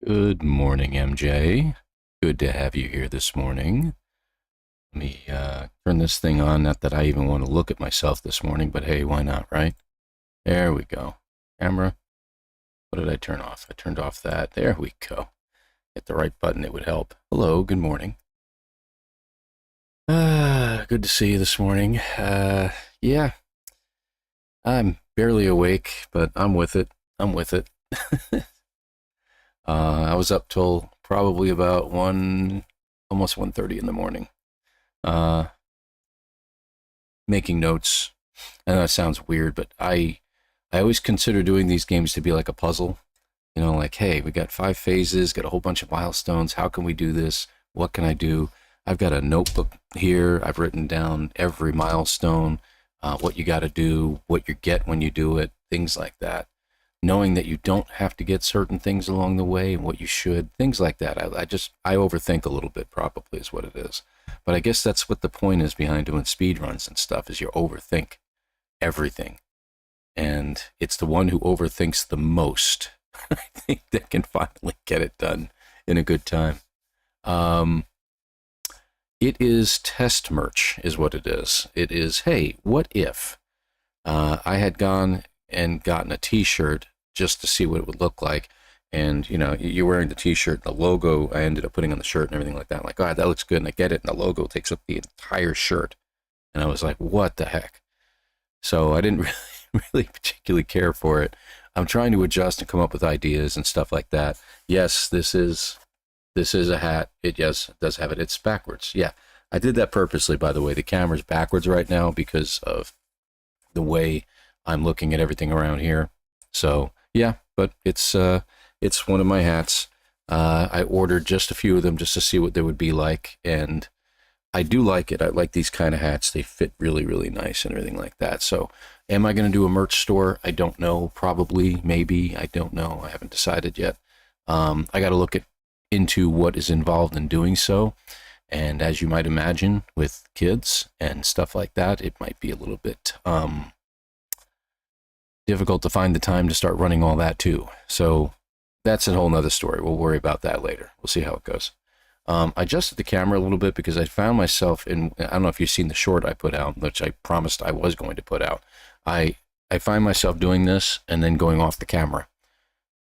Good morning, MJ. Good to have you here this morning. Let me turn this thing on. Not that I even want to look at myself this morning, but hey, why not, right? There we go. Camera. What did I turn off? I turned off that. There we go. Hit the right button, it would help. Hello, good morning. Good to see you this morning. Yeah, I'm barely awake, but I'm with it. I'm with it. I was up till probably about almost 1:30 in the morning, uh, making notes. I know that sounds weird, but I always consider doing these games to be like a puzzle. You know, like, hey, we got 5 phases, got a whole bunch of milestones. How can we do this? What can I do? I've got a notebook here. I've written down every milestone, what you got to do, what you get when you do it, things like that. Knowing that you don't have to get certain things along the way and what you should, things like that. I overthink a little bit, probably is what it is. But I guess that's what the point is behind doing speed runs and stuff, is you overthink everything. And it's the one who overthinks the most, I think, that can finally get it done in a good time. It is test merch is what it is. It is, hey, what if I had gone and gotten a t-shirt just to see what it would look like. And, you know, you're wearing the t-shirt, the logo, I ended up putting on the shirt and everything like that. I'm like, all right, that looks good. And I get it. And the logo takes up the entire shirt. And I was like, what the heck? So I didn't really particularly care for it. I'm trying to adjust and come up with ideas and stuff like that. Yes, this is a hat. It does have it. It's backwards. Yeah. I did that purposely, by the way. The camera's backwards right now because of the way I'm looking at everything around here. So yeah, but it's one of my hats. I ordered just a few of them just to see what they would be like, and I do like it. I like these kind of hats. They fit really, really nice and everything like that. So am I going to do a merch store? I don't know. Probably, maybe. I don't know. I haven't decided yet. I got to look into what is involved in doing so. And as you might imagine, with kids and stuff like that, it might be a little bit difficult to find the time to start running all that too. So that's a whole nother story. We'll worry about that later. We'll see how it goes. I adjusted the camera a little bit because I found myself in, I don't know if you've seen the short I put out, which I promised I was going to put out. I find myself doing this and then going off the camera,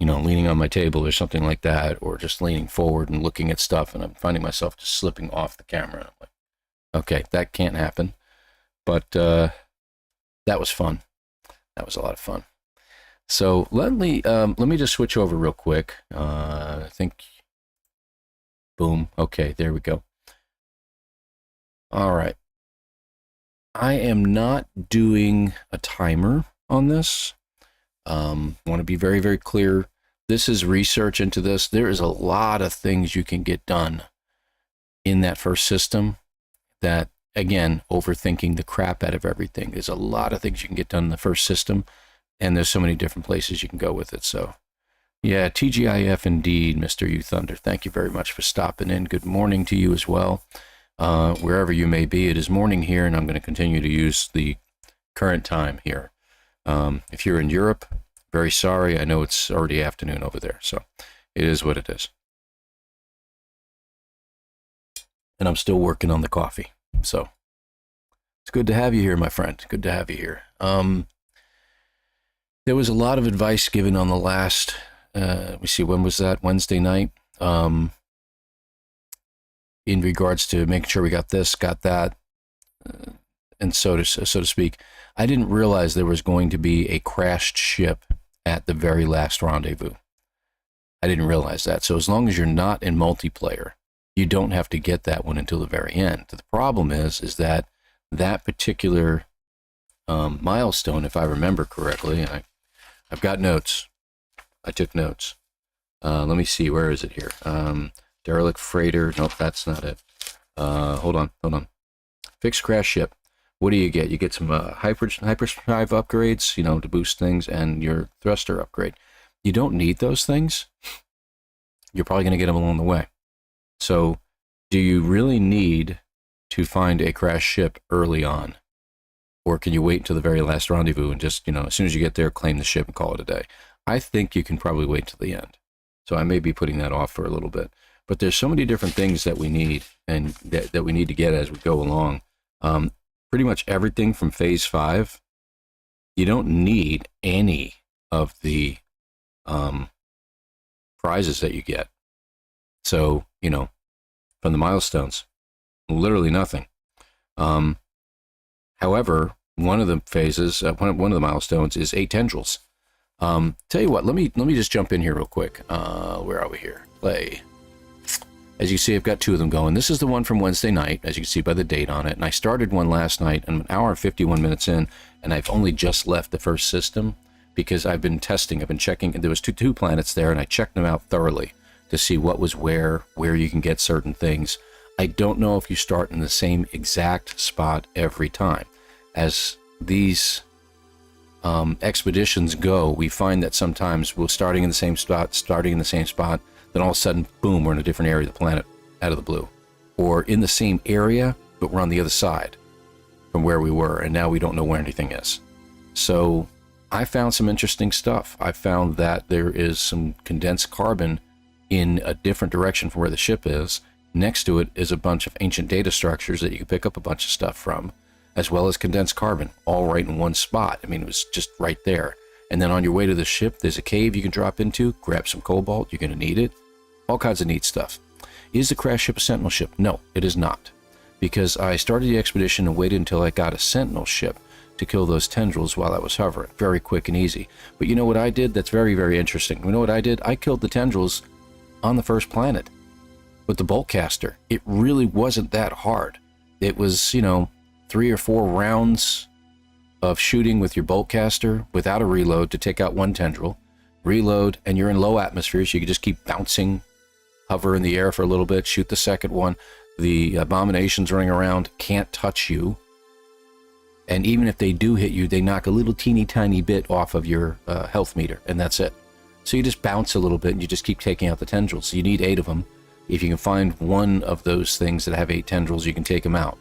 you know, leaning on my table or something like that, or just leaning forward and looking at stuff, and I'm finding myself just slipping off the camera. I'm like, okay, that can't happen. But that was fun. That was a lot of fun. So let me just switch over real quick. I think, boom. Okay, there we go. All right. I am not doing a timer on this. Want to be very, very clear. This is research into this. There is a lot of things you can get done in that first system that, again, overthinking the crap out of everything. There's a lot of things you can get done in the first system, and there's so many different places you can go with it. So, yeah, TGIF indeed, Mr. U Thunder. Thank you very much for stopping in. Good morning to you as well. Wherever you may be, it is morning here, and I'm going to continue to use the current time here. If you're in Europe, very sorry. I know it's already afternoon over there, so it is what it is. And I'm still working on the coffee. So it's good to have you here, my friend. Good to have you here. There was a lot of advice given on the last, let me see, when was that? Wednesday night. In regards to making sure we got this, got that, and so to speak. I didn't realize there was going to be a crashed ship at the very last rendezvous. I didn't realize that. So as long as you're not in multiplayer, you don't have to get that one until the very end. The problem is that particular milestone, if I remember correctly, I've got notes. I took notes. Let me see, where is it here? Derelict freighter. Nope, that's not it. Hold on. Fixed crash ship. What do you get? You get some hyperdrive upgrades, you know, to boost things, and your thruster upgrade. You don't need those things. You're probably going to get them along the way. So, do you really need to find a crashed ship early on? Or can you wait until the very last rendezvous and just, you know, as soon as you get there, claim the ship and call it a day? I think you can probably wait till the end. So I may be putting that off for a little bit. But there's so many different things that we need and that we need to get as we go along. Pretty much everything from phase 5, you don't need any of the prizes that you get. So, you know, from the milestones, literally nothing. However, one of the phases, one of the milestones is 8 tendrils. Tell you what, let me just jump in here real quick. Where are we here? Play. As you see, I've got 2 of them going. This is the one from Wednesday night, as you can see by the date on it. And I started one last night, and an hour and 51 minutes in, and I've only just left the first system because I've been testing. I've been checking. There was two planets there, and I checked them out thoroughly to see what was where you can get certain things. I don't know if you start in the same exact spot every time. As these expeditions go, we find that sometimes we're starting in the same spot, then all of a sudden, boom, we're in a different area of the planet out of the blue. Or in the same area, but we're on the other side from where we were, and now we don't know where anything is. So I found some interesting stuff. I found that there is some condensed carbon in a different direction from where the ship is. Next to it is a bunch of ancient data structures that you can pick up a bunch of stuff from, as well as condensed carbon, all right in one spot. I mean, it was just right there. And then on your way to the ship, there's a cave you can drop into, grab some cobalt, you're going to need it. All kinds of neat stuff. Is the crash ship a Sentinel ship? No, it is not. Because I started the expedition and waited until I got a Sentinel ship to kill those tendrils while I was hovering. Very quick and easy. But you know what I did? That's very, very interesting. You know what I did? I killed the tendrils on the first planet with the bolt caster. It really wasn't that hard. It was, you know, 3 or 4 rounds of shooting with your bolt caster without a reload to take out one tendril. Reload, and you're in low atmosphere, so you can just keep bouncing, hover in the air for a little bit, shoot the second one. The abominations running around can't touch you. And even if they do hit you, they knock a little teeny tiny bit off of your health meter, and that's it. So you just bounce a little bit, and you just keep taking out the tendrils. So you need 8 of them. If you can find one of those things that have 8 tendrils, you can take them out.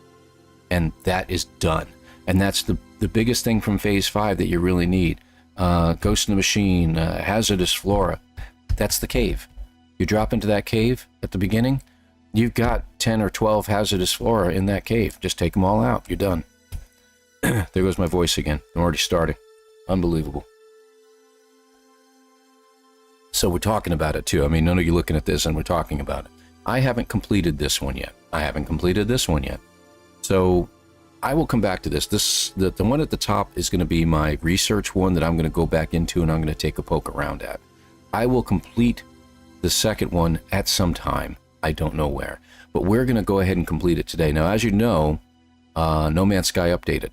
And that is done. And that's the biggest thing from Phase 5 that you really need. Ghost in the Machine, hazardous flora. That's the cave. You drop into that cave at the beginning, you've got 10 or 12 hazardous flora in that cave. Just take them all out. You're done. There goes my voice again. I'm already starting. Unbelievable. So we're talking about it too. I mean, none of you looking at this and we're talking about it. I haven't completed this one yet. So I will come back to this. The one at the top is going to be my research one that I'm going to go back into and I'm going to take a poke around at. I will complete the second one at some time. I don't know where. But we're going to go ahead and complete it today. Now, as you know, No Man's Sky updated.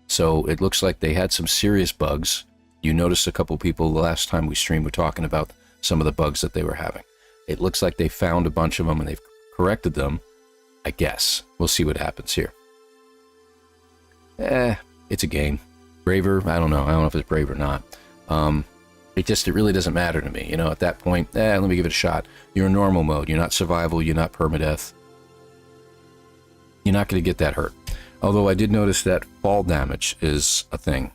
So it looks like they had some serious bugs. You noticed a couple people the last time we streamed were talking about some of the bugs that they were having. It looks like they found a bunch of them and they've corrected them, I guess. We'll see what happens here. It's a game. Braver? I don't know if it's brave or not. It really doesn't matter to me. You know, at that point, let me give it a shot. You're in normal mode. You're not survival. You're not permadeath. You're not going to get that hurt. Although I did notice that fall damage is a thing.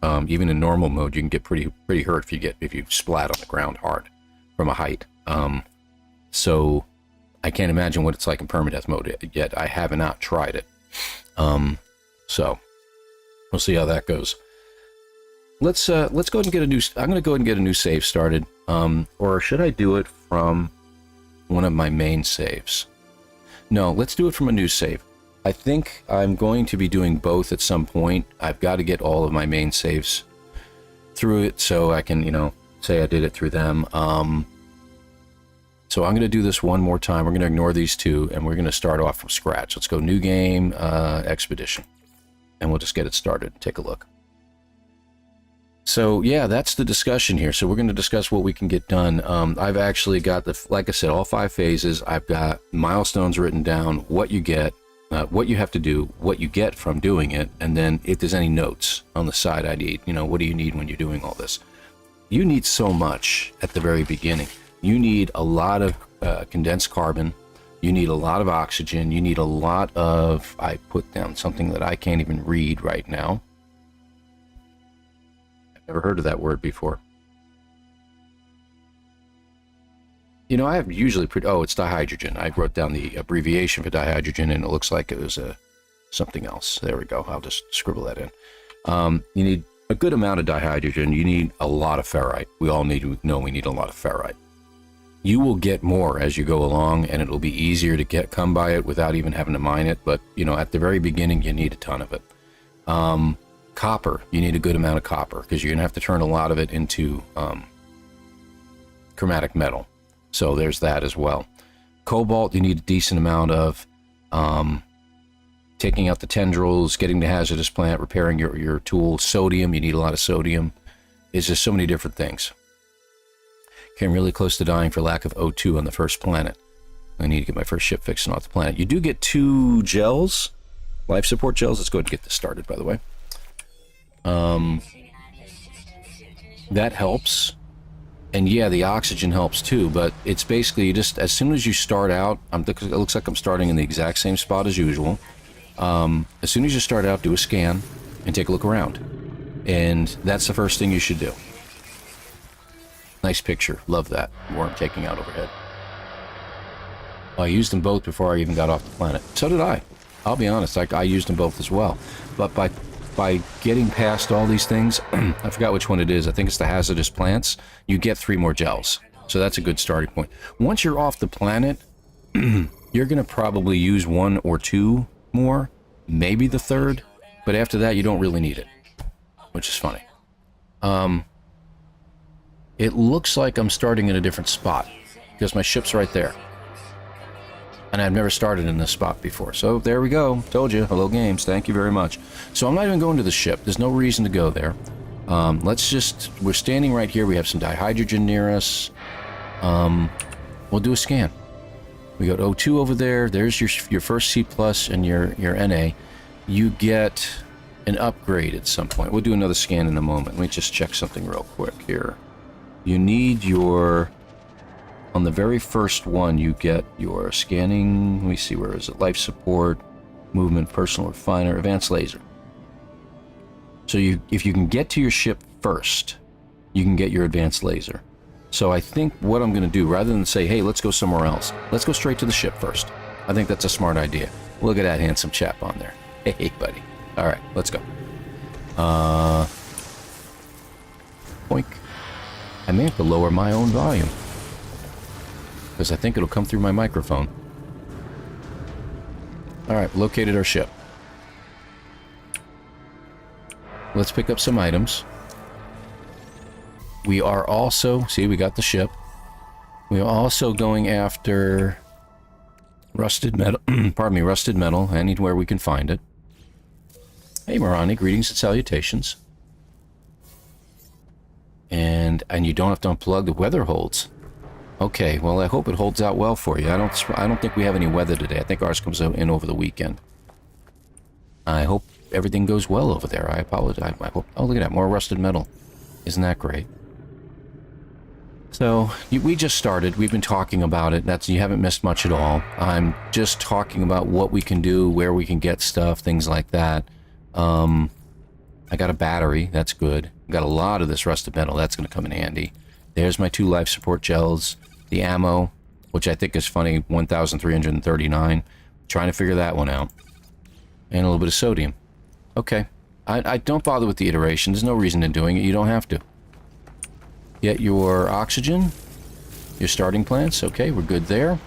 Even in normal mode, you can get pretty hurt if you splat on the ground hard from a height. So I can't imagine what it's like in permadeath mode yet. I have not tried it. So we'll see how that goes. Let's go ahead and get a new. I'm going to go ahead and get a new save started. Or should I do it from one of my main saves? No, let's do it from a new save. I think I'm going to be doing both at some point. I've got to get all of my main saves through it so I can, you know, say I did it through them. So I'm going to do this one more time. We're going to ignore these two, and we're going to start off from scratch. Let's go new game, expedition, and we'll just get it started. Take a look. So yeah, that's the discussion here. So we're going to discuss what we can get done. I've actually got like I said, all 5 phases. I've got milestones written down, what you get, what you have to do, what you get from doing it, and then if there's any notes on the side I need, you know, what do you need when you're doing all this? You need so much at the very beginning. You need a lot of condensed carbon. You need a lot of oxygen. You need a lot of, I put down something that I can't even read right now. I've never heard of that word before. You know, I have usually oh, it's dihydrogen. I wrote down the abbreviation for dihydrogen, and it looks like it was something else. There we go. I'll just scribble that in. You need a good amount of dihydrogen. You need a lot of ferrite. We all need to know we need a lot of ferrite. You will get more as you go along, and it'll be easier to come by it without even having to mine it. But, you know, at the very beginning, you need a ton of it. Copper, you need a good amount of copper because you're going to have to turn a lot of it into chromatic metal. So there's that as well. Cobalt, you need a decent amount of. Taking out the tendrils, getting the hazardous plant, repairing your tool. Sodium, you need a lot of sodium. It's just so many different things. Came really close to dying for lack of O2 on the first planet. I need to get my first ship fixed and off the planet. You do get 2 gels, life support gels. Let's go ahead and get this started, by the way. That helps. And yeah, the oxygen helps too, but it's basically you just, as soon as you start out, it looks like I'm starting in the exact same spot as usual. As soon as you start out, do a scan and take a look around. And that's the first thing you should do. Nice picture. Love that. Worm taking out overhead. I used them both before I even got off the planet. So did I. I'll be honest, I used them both as well. But by getting past all these things, I forgot which one it is. I think it's the hazardous plants. You get 3 more gels. So that's a good starting point. Once you're off the planet, you're going to probably use 1 or 2 more, maybe the 3rd. But after that, you don't really need it, which is funny. It looks like I'm starting in a different spot because my ship's right there. And I've never started in this spot before. So there we go. Told you. Hello, games. Thank you very much. So I'm not even going to the ship. There's no reason to go there. We're standing right here. We have some dihydrogen near us. We'll do a scan. We got O2 over there. There's your first C+ and your Na. You get an upgrade at some point. We'll do another scan in a moment. Let me just check something real quick here. You need your... On the very first one, you get your scanning, let me see, where is it? Life support, movement, personal refiner, advanced laser. So if you can get to your ship first, you can get your advanced laser. So I think what I'm going to do, rather than say, hey, let's go somewhere else, let's go straight to the ship first. I think that's a smart idea. Look at that handsome chap on there. Hey, buddy. All right, let's go. Boink. I may have to lower my own volume, because I think it'll come through my microphone. Alright, located our ship. Let's pick up some items. We are also... See, we got the ship. We are also going after... rusted metal. Pardon me, rusted metal. Anywhere we can find it. Hey, Marani, greetings and salutations. And you don't have to unplug the weather holds. Okay, well, I hope it holds out well for you. I don't think we have any weather today. I think ours comes in over the weekend. I hope everything goes well over there. I apologize. I hope... Oh, look at that. More rusted metal. Isn't that great? So, we just started. We've been talking about it. You haven't missed much at all. I'm just talking about what we can do, where we can get stuff, things like that. I got a battery. That's good. Got a lot of this rusted metal. That's going to come in handy. There's my 2 life support gels. The ammo, which I think is funny, 1,339. Trying to figure that one out. And a little bit of sodium. Okay. I don't bother with the iteration. There's no reason in doing it. You don't have to. Get your oxygen. Your starting plants. Okay, we're good there.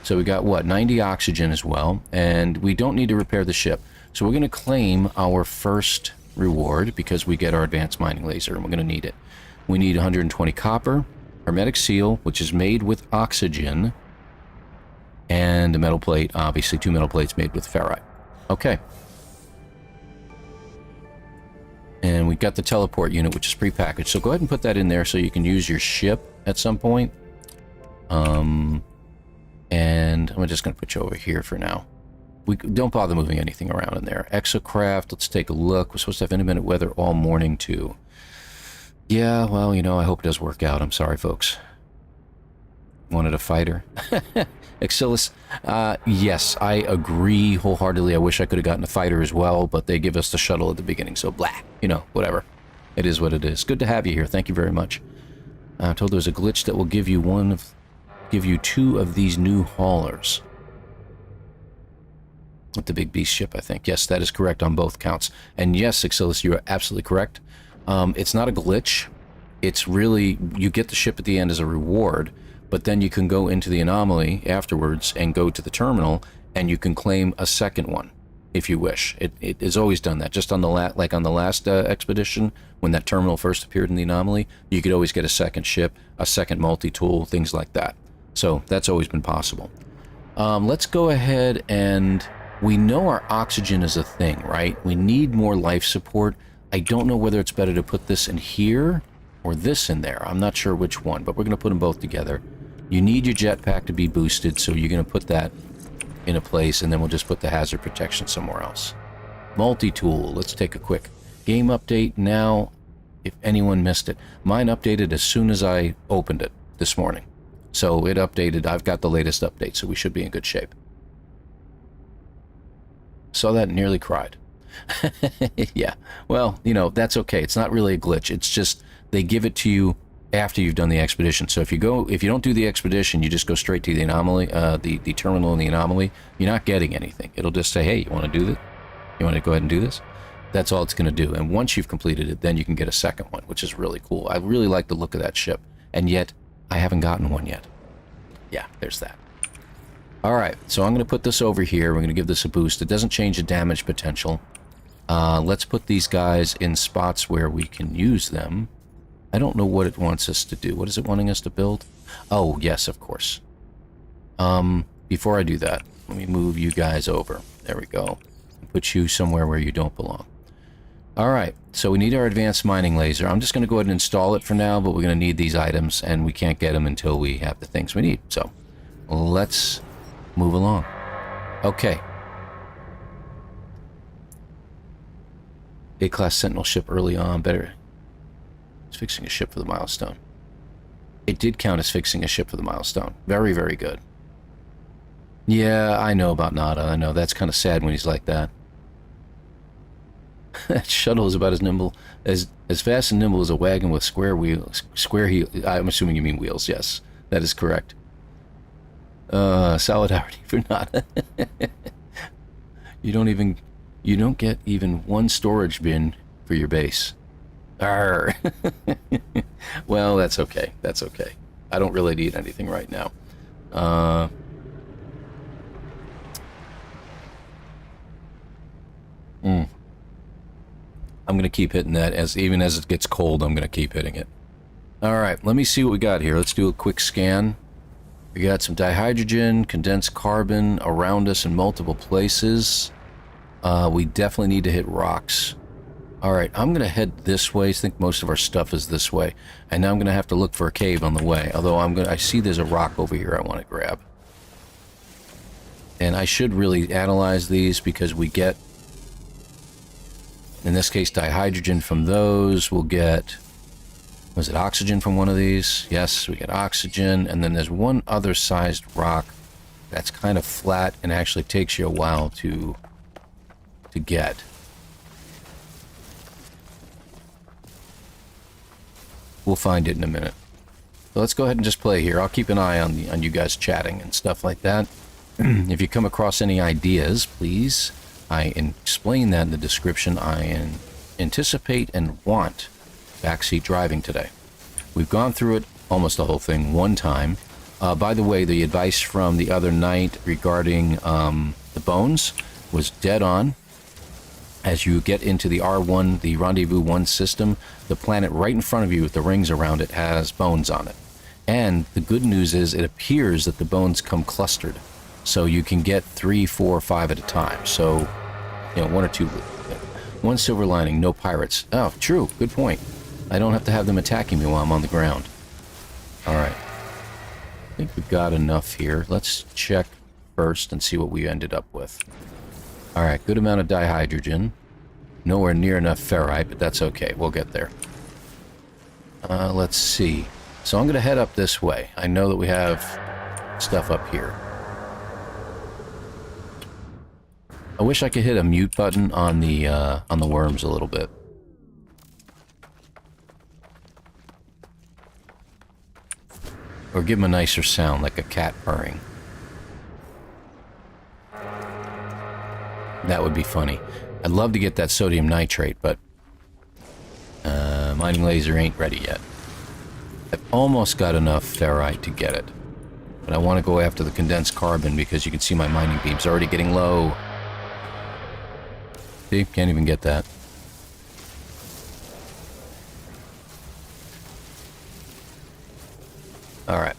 So we got, what, 90 oxygen as well. And we don't need to repair the ship. So we're going to claim our first reward because we get our advanced mining laser, and we're going to need it. We need 120 copper, hermetic seal, which is made with oxygen, and a metal plate, obviously 2 metal plates made with ferrite. Okay. And we got the teleport unit, which is prepackaged. So go ahead and put that in there so you can use your ship at some point. And I'm just going to put you over here for now. We don't bother moving anything around in there. Exocraft, let's take a look. We're supposed to have intermittent weather all morning, too. Yeah, well, you know, I hope it does work out. I'm sorry, folks. Wanted a fighter. Exilus, yes, I agree wholeheartedly. I wish I could have gotten a fighter as well, but they give us the shuttle at the beginning, so blah. You know, whatever. It is what it is. Good to have you here. Thank you very much. I'm told there's a glitch that will give you one of... give you 2 of these new haulers. With the big beast ship, I think. Yes, that is correct on both counts. And yes, Exilus, you are absolutely correct. It's not a glitch. It's really, you get the ship at the end as a reward, but then you can go into the anomaly afterwards and go to the terminal, and you can claim a second one, if you wish. It has always done that. Just on the like on the last expedition, when that terminal first appeared in the anomaly, you could always get a second ship, a second multi-tool, things like that. So that's always been possible. Let's go ahead and... We know our oxygen is a thing, right? We need more life support. I don't know whether it's better to put this in here or this in there. I'm not sure which one, but we're going to put them both together. You need your jetpack to be boosted, so you're going to put that in a place, and then we'll just put the hazard protection somewhere else. Multi-tool. Let's take a quick game update now, if anyone missed it. Mine updated as soon as I opened it this morning. So it updated. I've got the latest update, so we should be in good shape. Saw that and nearly cried. Yeah, well, you know, that's okay. It's not really a glitch. It's just they give it to you after you've done the expedition. So if you don't do the expedition, you just go straight to the anomaly, the terminal in the anomaly, you're not getting anything. It'll just say, hey, you want to do this? You want to go ahead and do this? That's all it's going to do. And once you've completed it, then you can get a second one, which is really cool. I really like the look of that ship. And yet, I haven't gotten one yet. Yeah, there's that. All right, so I'm going to put this over here. We're going to give this a boost. It doesn't change the damage potential. Let's put these guys in spots where we can use them. I don't know what it wants us to do. What is it wanting us to build? Oh, yes, of course. Before I do that, let me move you guys over. There we go. Put you somewhere where you don't belong. All right, so we need our advanced mining laser. I'm just going to go ahead and install it for now, but we're going to need these items, and we can't get them until we have the things we need. So let's move along. Okay. A-class Sentinel ship early on. Better. It's fixing a ship for the milestone. It did count as fixing a ship for the milestone. Very, very good. Yeah, I know about Nada. I know. That's kind of sad when he's like that. That shuttle is about as nimble, as fast and nimble as a wagon with square wheels. I'm assuming you mean wheels. Yes, that is correct. Solidarity for Nada. You don't get even one storage bin for your base. Arr. Well, that's okay. That's okay. I don't really need anything right now. I'm going to keep hitting that even as it gets cold. I'm going to keep hitting it. All right, let me see what we got here. Let's do a quick scan. We got some dihydrogen, condensed carbon around us in multiple places. We definitely need to hit rocks. All right, I'm going to head this way. I think most of our stuff is this way. And now I'm going to have to look for a cave on the way. Although I see there's a rock over here I want to grab. And I should really analyze these because we get, in this case, dihydrogen from those. We'll get, was it oxygen from one of these? Yes, we get oxygen. And then there's one other sized rock that's kind of flat and actually takes you a while to get. We'll find it in a minute. So let's go ahead and just play here. I'll keep an eye on you guys chatting and stuff like that. If you come across any ideas, please, I explain that in the description. I anticipate and want backseat driving today. We've gone through it, almost the whole thing, one time. By the way, the advice from the other night regarding the bones was dead on. As you get into the R1, the Rendezvous 1 system, the planet right in front of you with the rings around it has bones on it. And the good news is it appears that the bones come clustered. So you can get 3, 4, 5 at a time. So, you know, 1 or 2. One silver lining, no pirates. Oh, true. Good point. I don't have to have them attacking me while I'm on the ground. All right. I think we've got enough here. Let's check first and see what we ended up with. All right, good amount of dihydrogen. Nowhere near enough ferrite, but that's okay. We'll get there. Let's see. So I'm going to head up this way. I know that we have stuff up here. I wish I could hit a mute button on the worms a little bit. Or give them a nicer sound, like a cat purring. That would be funny. I'd love to get that sodium nitrate, but mining laser ain't ready yet. I've almost got enough ferrite to get it. But I want to go after the condensed carbon because you can see my mining beam's already getting low. See? Can't even get that. Alright.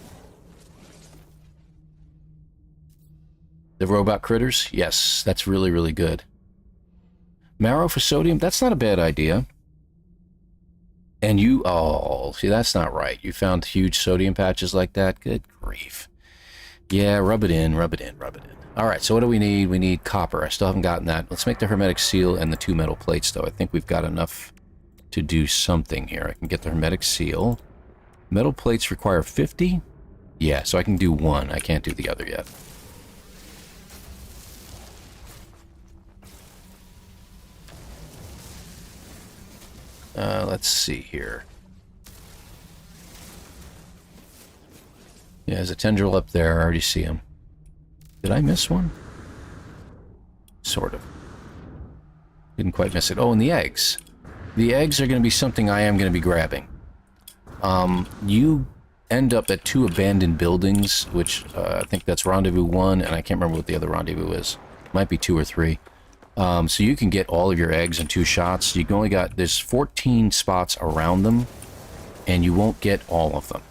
The robot critters? Yes, that's really, really good. Marrow for sodium? That's not a bad idea. And you... Oh, see, that's not right. You found huge sodium patches like that? Good grief. Yeah, rub it in, rub it in, rub it in. Alright, so what do we need? We need copper. I still haven't gotten that. Let's make the hermetic seal and the 2 metal plates, though. I think we've got enough to do something here. I can get the hermetic seal. Metal plates require 50? Yeah, so I can do 1. I can't do the other yet. Let's see here. Yeah, there's a tendril up there. I already see him. Did I miss one? Sort of. Didn't quite miss it. Oh, and the eggs. The eggs are going to be something I am going to be grabbing. You end up at 2 abandoned buildings, which I think that's Rendezvous 1, and I can't remember what the other rendezvous is. Might be 2 or 3. So you can get all of your eggs in 2 shots. You can only got... There's 14 spots around them, and you won't get all of them.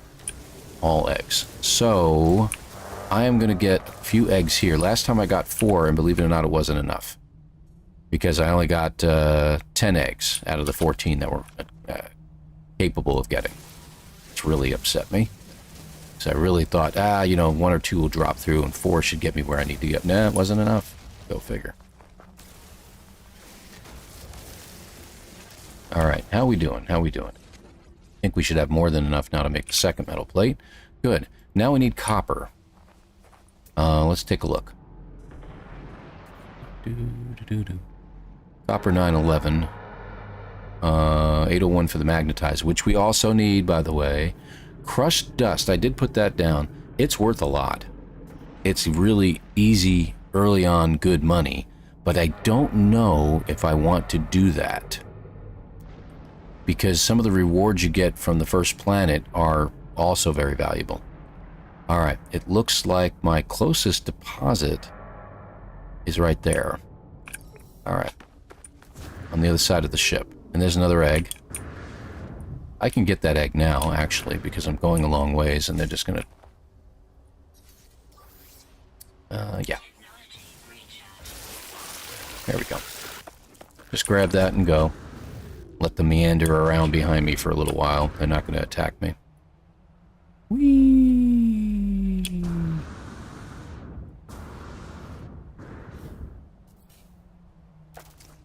All eggs. So, I am going to get a few eggs here. Last time I got 4, and believe it or not, it wasn't enough. Because I only got 10 eggs out of the 14 that were capable of getting. Which really upset me. So I really thought, you know, 1 or 2 will drop through, and 4 should get me where I need to get. Nah, it wasn't enough. Go figure. Alright, how we doing? How we doing? I think we should have more than enough now to make the 2nd metal plate. Good. Now we need copper. Let's take a look. Copper 911. 801 for the magnetized, which we also need, by the way. Crushed dust, I did put that down. It's worth a lot. It's really easy, early on, good money. But I don't know if I want to do that. Because some of the rewards you get from the first planet are also very valuable. Alright, it looks like my closest deposit is right there. Alright. On the other side of the ship. And there's another egg. I can get that egg now, actually, because I'm going a long ways and they're just gonna... yeah. There we go. Just grab that and go. Let them meander around behind me for a little while. They're not going to attack me. Whee!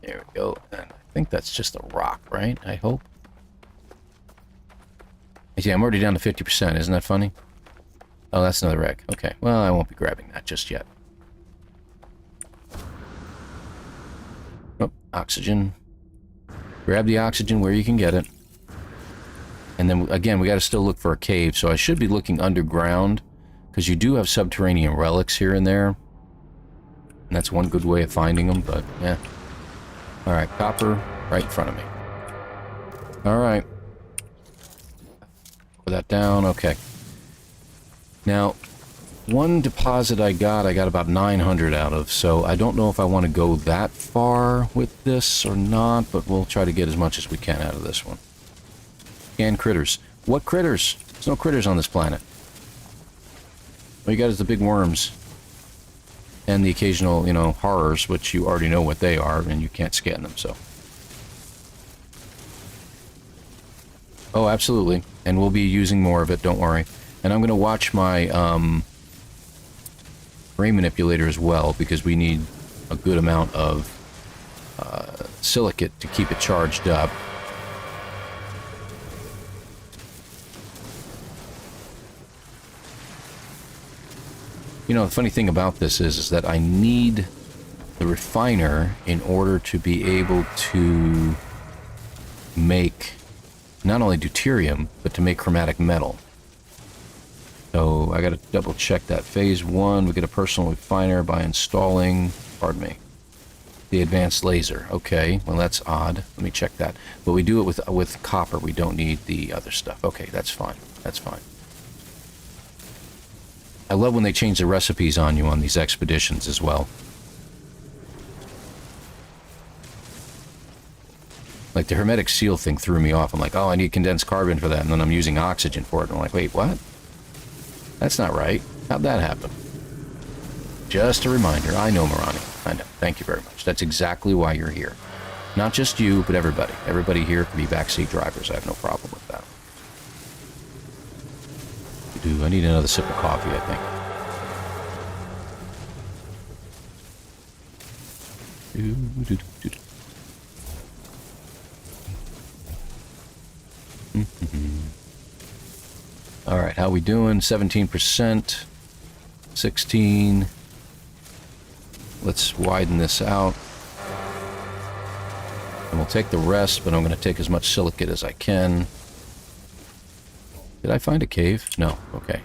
There we go. And I think that's just a rock, right? I hope. See, I'm already down to 50%. Isn't that funny? Oh, that's another egg. Okay. Well, I won't be grabbing that just yet. Oh, oxygen. Grab the oxygen where you can get it. And then, again, we got to still look for a cave, so I should be looking underground, because you do have subterranean relics here and there. And that's one good way of finding them, but, yeah. Alright, copper right in front of me. Alright. Put that down, okay. Now, one deposit I got about 900 out of, so I don't know if I want to go that far with this or not, but we'll try to get as much as we can out of this one. And critters. What critters? There's no critters on this planet. All you got is the big worms. And the occasional, you know, horrors, which you already know what they are, and you can't scan them, so. Oh, absolutely. And we'll be using more of it, don't worry. And I'm going to watch my, ray manipulator as well, because we need a good amount of silicate to keep it charged up. You know, the funny thing about this is that I need the refiner in order to be able to make not only deuterium, but to make chromatic metal. So I got to double check that. Phase 1, we get a personal refiner by installing, pardon me, the advanced laser. Okay, well that's odd. Let me check that. But we do it with copper. We don't need the other stuff. Okay, that's fine. That's fine. I love when they change the recipes on you on these expeditions as well. Like the hermetic seal thing threw me off. I'm like, oh, I need condensed carbon for that, and then I'm using oxygen for it. And I'm like, wait, what? That's not right. How'd that happen? Just a reminder. I know, Marani. I know. Thank you very much. That's exactly why you're here. Not just you, but everybody. Everybody here can be backseat drivers. I have no problem with that. I need another sip of coffee, I think. All right, how we doing? 17%, 16. Let's widen this out. And we'll take the rest, but I'm going to take as much silicate as I can. Did I find a cave? No. Okay.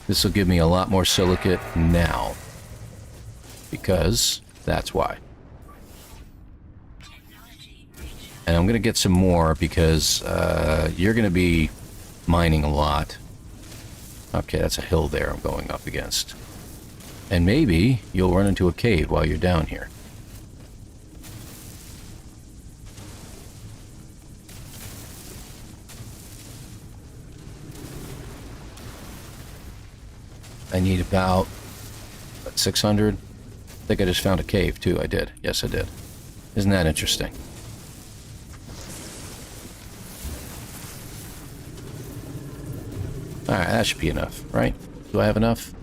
This will give me a lot more silicate now. Because that's why. And I'm going to get some more because you're going to be mining a lot. Okay, that's a hill there I'm going up against. And maybe you'll run into a cave while you're down here. I need about, what, 600? I think I just found a cave, too. I did. Yes, I did. Isn't that interesting? Alright, that should be enough, right? Do I have enough?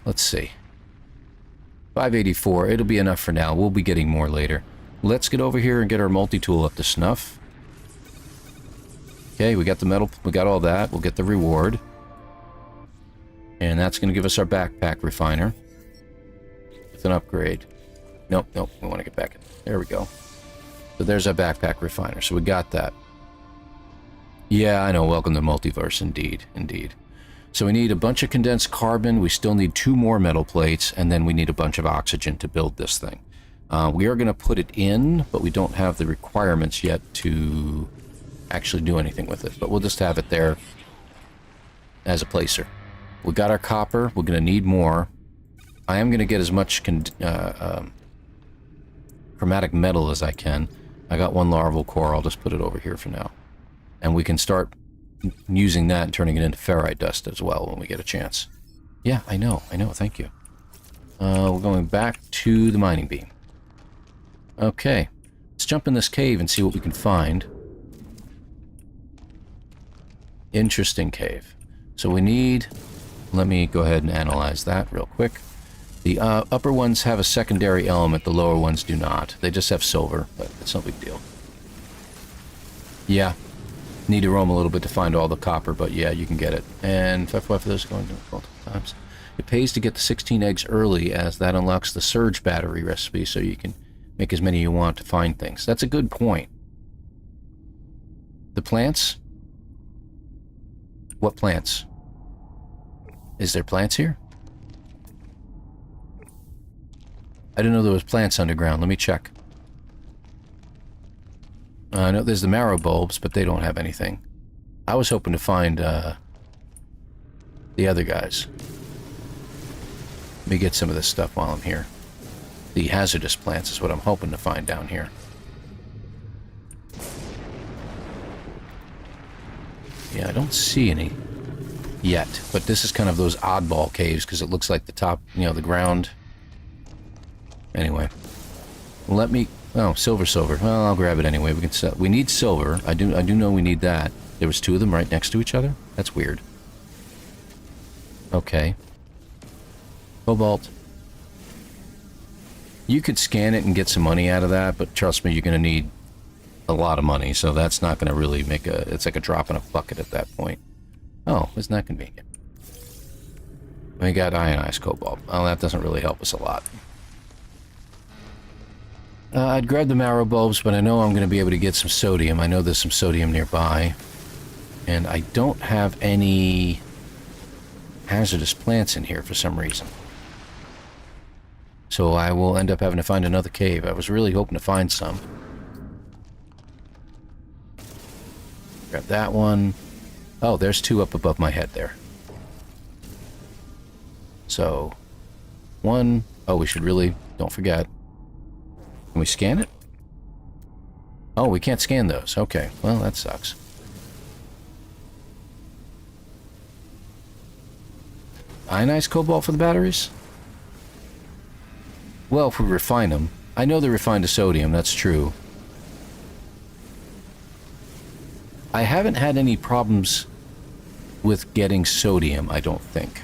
Let's see. 584. It'll be enough for now. We'll be getting more later. Let's get over here and get our multi-tool up to snuff. Okay, we got the metal. We got all that. We'll get the reward. And that's going to give us our backpack refiner. With an upgrade. Nope, nope. We want to get back in. There we go. So there's our backpack refiner. So we got that. Yeah, I know. Welcome to Multiverse. Indeed. Indeed. So we need a bunch of condensed carbon. We still need 2 more metal plates. And then we need a bunch of oxygen to build this thing. We are going to put it in, but we don't have the requirements yet to actually do anything with it. But we'll just have it there as a placer. We got our copper. We're going to need more. I am going to get as much chromatic metal as I can. I got 1 larval core. I'll just put it over here for now. And we can start using that and turning it into ferrite dust as well when we get a chance. Yeah, I know. Thank you. We're going back to the mining beam. Okay. Let's jump in this cave and see what we can find. Interesting cave. So we need... Let me go ahead and analyze that real quick. The upper ones have a secondary element. The lower ones do not. They just have silver, but it's no big deal. Yeah. Need to roam a little bit to find all the copper, but yeah, you can get it. And 5 for those going to multiple times. It pays to get the 16 eggs early, as that unlocks the surge battery recipe, so you can make as many you want to find things. That's a good point. The plants? What plants? Is there plants here? I didn't know there was plants underground. Let me check. I know there's the marrow bulbs, but they don't have anything. I was hoping to find the other guys. Let me get some of this stuff while I'm here. The hazardous plants is what I'm hoping to find down here. Yeah, I don't see any yet, but this is kind of those oddball caves because it looks like the top, you know, the ground. Anyway, let me... Oh, silver. Well, I'll grab it anyway. We can sell. We need silver. I do know we need that. There was 2 of them right next to each other. That's weird. Okay. Cobalt. You could scan it and get some money out of that, but trust me, you're going to need a lot of money, so that's not going to really make a... It's like a drop in a bucket at that point. Oh, isn't that convenient? We got ionized cobalt. Well, that doesn't really help us a lot. I'd grab the marrow bulbs, but I know I'm going to be able to get some sodium. I know there's some sodium nearby. And I don't have any hazardous plants in here for some reason. So I will end up having to find another cave. I was really hoping to find some. Grab that one. Oh, there's two up above my head there. So, one. Oh, we should really, don't forget. Can we scan it? Oh, we can't scan those. Okay, well, that sucks. Ionized cobalt for the batteries? Well, if we refine them. I know they're refined to sodium, that's true. I haven't had any problems with getting sodium, I don't think.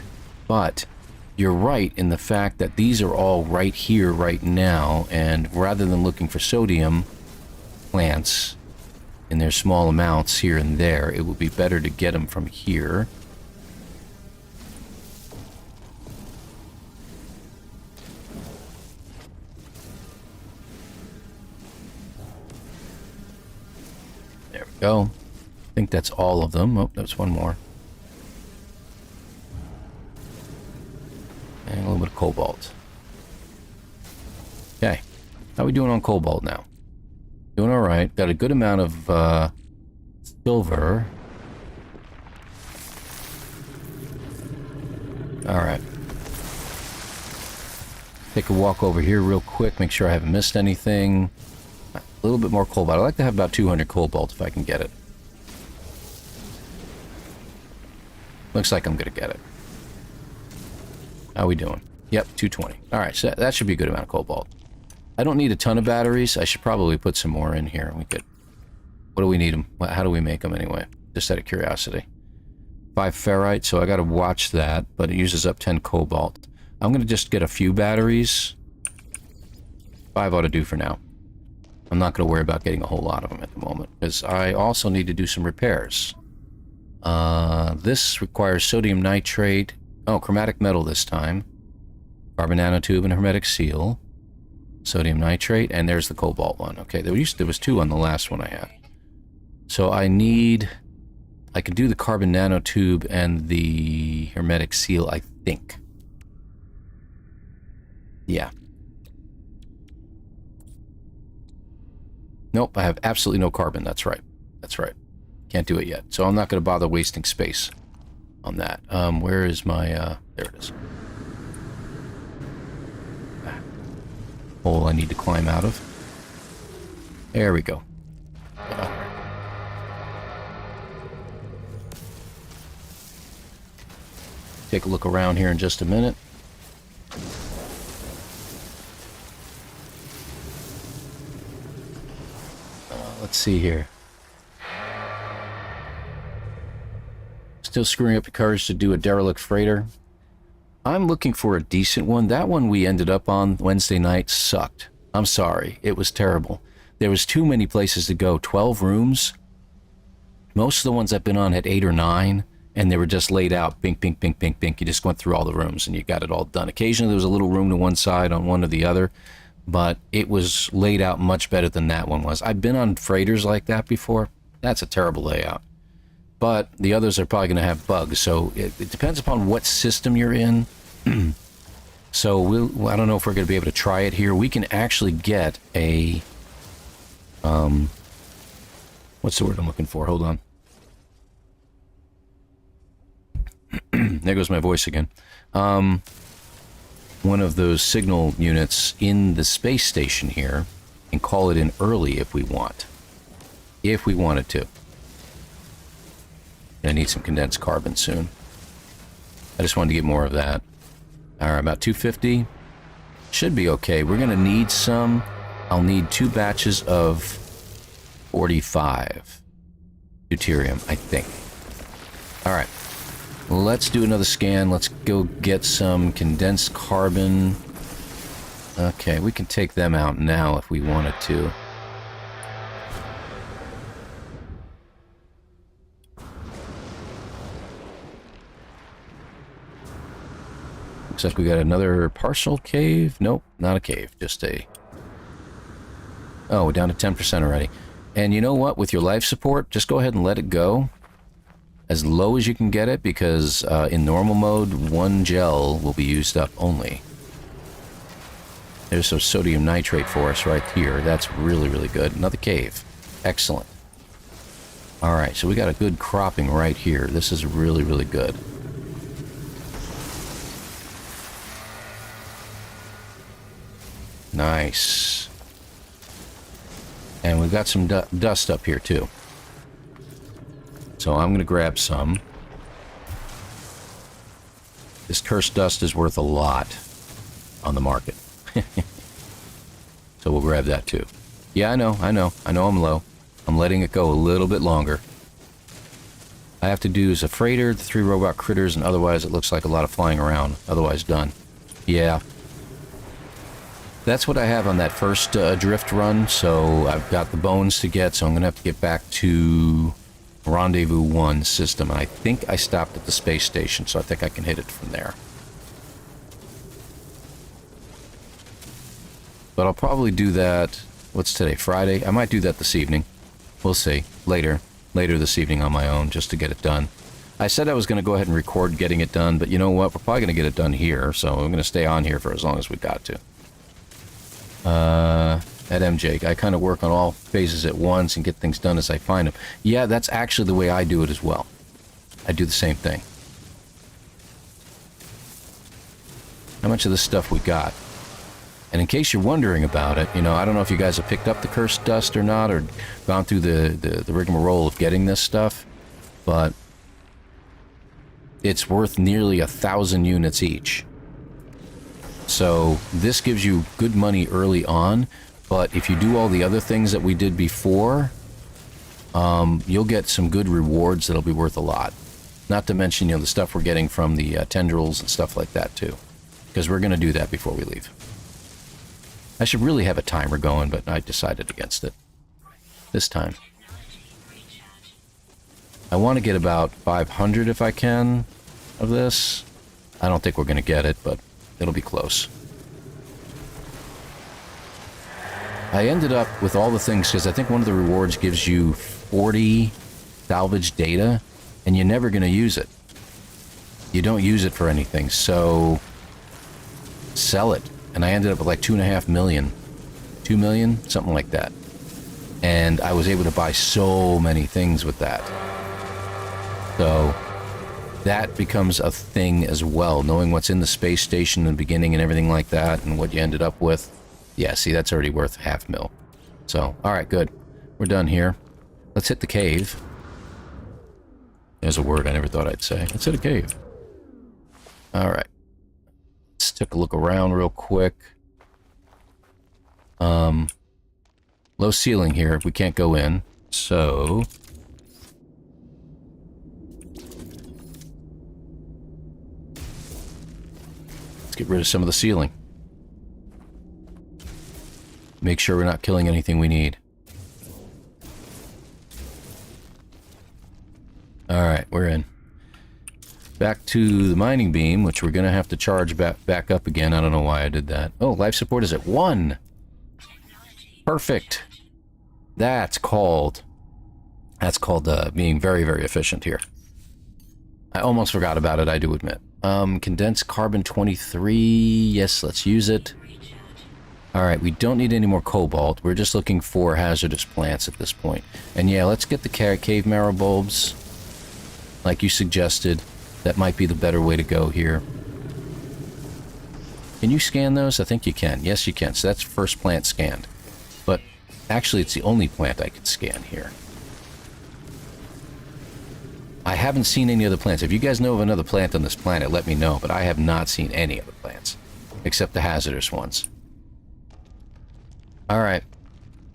But you're right in the fact that these are all right here, right now, and rather than looking for sodium plants in their small amounts here and there, it would be better to get them from here. There we go. I think that's all of them. Oh, there's one more. And a little bit of cobalt. Okay. How are we doing on cobalt now? Doing alright. Got a good amount of silver. Alright. Take a walk over here real quick. Make sure I haven't missed anything. A little bit more cobalt. I'd like to have about 200 cobalt if I can get it. Looks like I'm going to get it. How are we doing? Yep, 220. Alright, so that should be a good amount of cobalt. I don't need a ton of batteries. I should probably put some more in here. We could... What do we need them? How do we make them anyway? Just out of curiosity. 5 ferrite, so I got to watch that, but it uses up 10 cobalt. I'm going to just get a few batteries. 5 ought to do for now. I'm not going to worry about getting a whole lot of them at the moment, because I also need to do some repairs. This requires sodium nitrate. Oh, chromatic metal this time. Carbon nanotube and hermetic seal. Sodium nitrate, and there's the cobalt one. Okay, there was 2 on the last one I had. So I can do the carbon nanotube and the hermetic seal, I think. Yeah. Nope, I have absolutely no carbon. That's right. That's right. Can't do it yet. So I'm not going to bother wasting space on that. Where is my, there it is. Hole I need to climb out of. There we go. Take a look around here in just a minute. Let's see here. Still screwing up the courage to do a derelict freighter. I'm looking for a decent one. That one we ended up on Wednesday night sucked. I'm sorry. It was terrible. There was too many places to go. 12 rooms. Most of the ones I've been on had 8 or 9, and they were just laid out. Bink, bink, bink, bink, bink. You just went through all the rooms, and you got it all done. Occasionally, there was a little room to one side on one or the other, but it was laid out much better than that one was. I've been on freighters like that before. That's a terrible layout. But the others are probably going to have bugs, so it depends upon what system you're in. So I don't know if we're going to be able to try it here. We can actually get a... what's the word I'm looking for? Hold on. There goes my voice again. One of those signal units in the space station here and call it in early if we want. If we wanted to. I need some condensed carbon soon. I just wanted to get more of that. Alright, about 250. Should be okay. We're going to need some. I'll need 2 batches of 45 deuterium, I think. Alright. Let's do another scan. Let's go get some condensed carbon. Okay, we can take them out now if we wanted to. Looks like we got another partial cave. Nope, not a cave, just a Oh, we're down to 10% already. And you know what? With your life support, just go ahead and let it go as low as you can get it, because in normal mode, 1 gel will be used up only. There's some sodium nitrate for us right here. That's really, really good. Another cave. Excellent. Alright, so we got a good cropping right here. This is really, really good. Nice. And we've got some dust up here too. So I'm going to grab some. This cursed dust is worth a lot on the market. So we'll grab that too. Yeah, I know I'm low. I'm letting it go a little bit longer. I have to do is a freighter, the 3 robot critters, and otherwise it looks like a lot of flying around. Otherwise done. Yeah. That's what I have on that first drift run, so I've got the bones to get, so I'm going to have to get back to Rendezvous 1 system. And I think I stopped at the space station, so I think I can hit it from there. But I'll probably do that, what's today, Friday? I might do that this evening. We'll see. Later this evening on my own, just to get it done. I said I was going to go ahead and record getting it done, but you know what? We're probably going to get it done here, so I'm going to stay on here for as long as we got to. At MJ, I kind of work on all phases at once and get things done as I find them. Yeah, that's actually the way I do it as well. I do the same thing. How much of this stuff we got? And in case you're wondering about it, you know, I don't know if you guys have picked up the cursed dust or not, or gone through the rigmarole of getting this stuff, but it's worth nearly 1,000 units each. So this gives you good money early on, but if you do all the other things that we did before, you'll get some good rewards that'll be worth a lot. Not to mention, you know, the stuff we're getting from the tendrils and stuff like that too, because we're going to do that before we leave. I should really have a timer going, but I decided against it this time. I want to get about 500 if I can of this. I don't think we're going to get it, but it'll be close. I ended up with all the things because I think one of the rewards gives you 40 salvage data, and you're never going to use it. You don't use it for anything, so sell it. And I ended up with like 2.5 million. 2 million? Something like that. And I was able to buy so many things with that. So that becomes a thing as well. Knowing what's in the space station in the beginning and everything like that, and what you ended up with. Yeah, see, that's already worth 500,000. So, alright, good. We're done here. Let's hit the cave. There's a word I never thought I'd say. Let's hit a cave. Alright. Let's take a look around real quick. Low ceiling here. We can't go in. So let's get rid of some of the ceiling. Make sure we're not killing anything we need. Alright, we're in. Back to the mining beam, which we're going to have to charge back up again. I don't know why I did that. Oh, life support is at 1. Perfect. That's called being very, very efficient here. I almost forgot about it, I do admit. Condensed carbon 23. Yes, let's use it. Alright, we don't need any more cobalt. We're just looking for hazardous plants at this point. And yeah, let's get the cave marrow bulbs, like you suggested. That might be the better way to go here. Can you scan those? I think you can. Yes, you can. So that's first plant scanned. But actually, it's the only plant I can scan here. I haven't seen any other plants. If you guys know of another plant on this planet, let me know. But I have not seen any other plants, except the hazardous ones. Alright.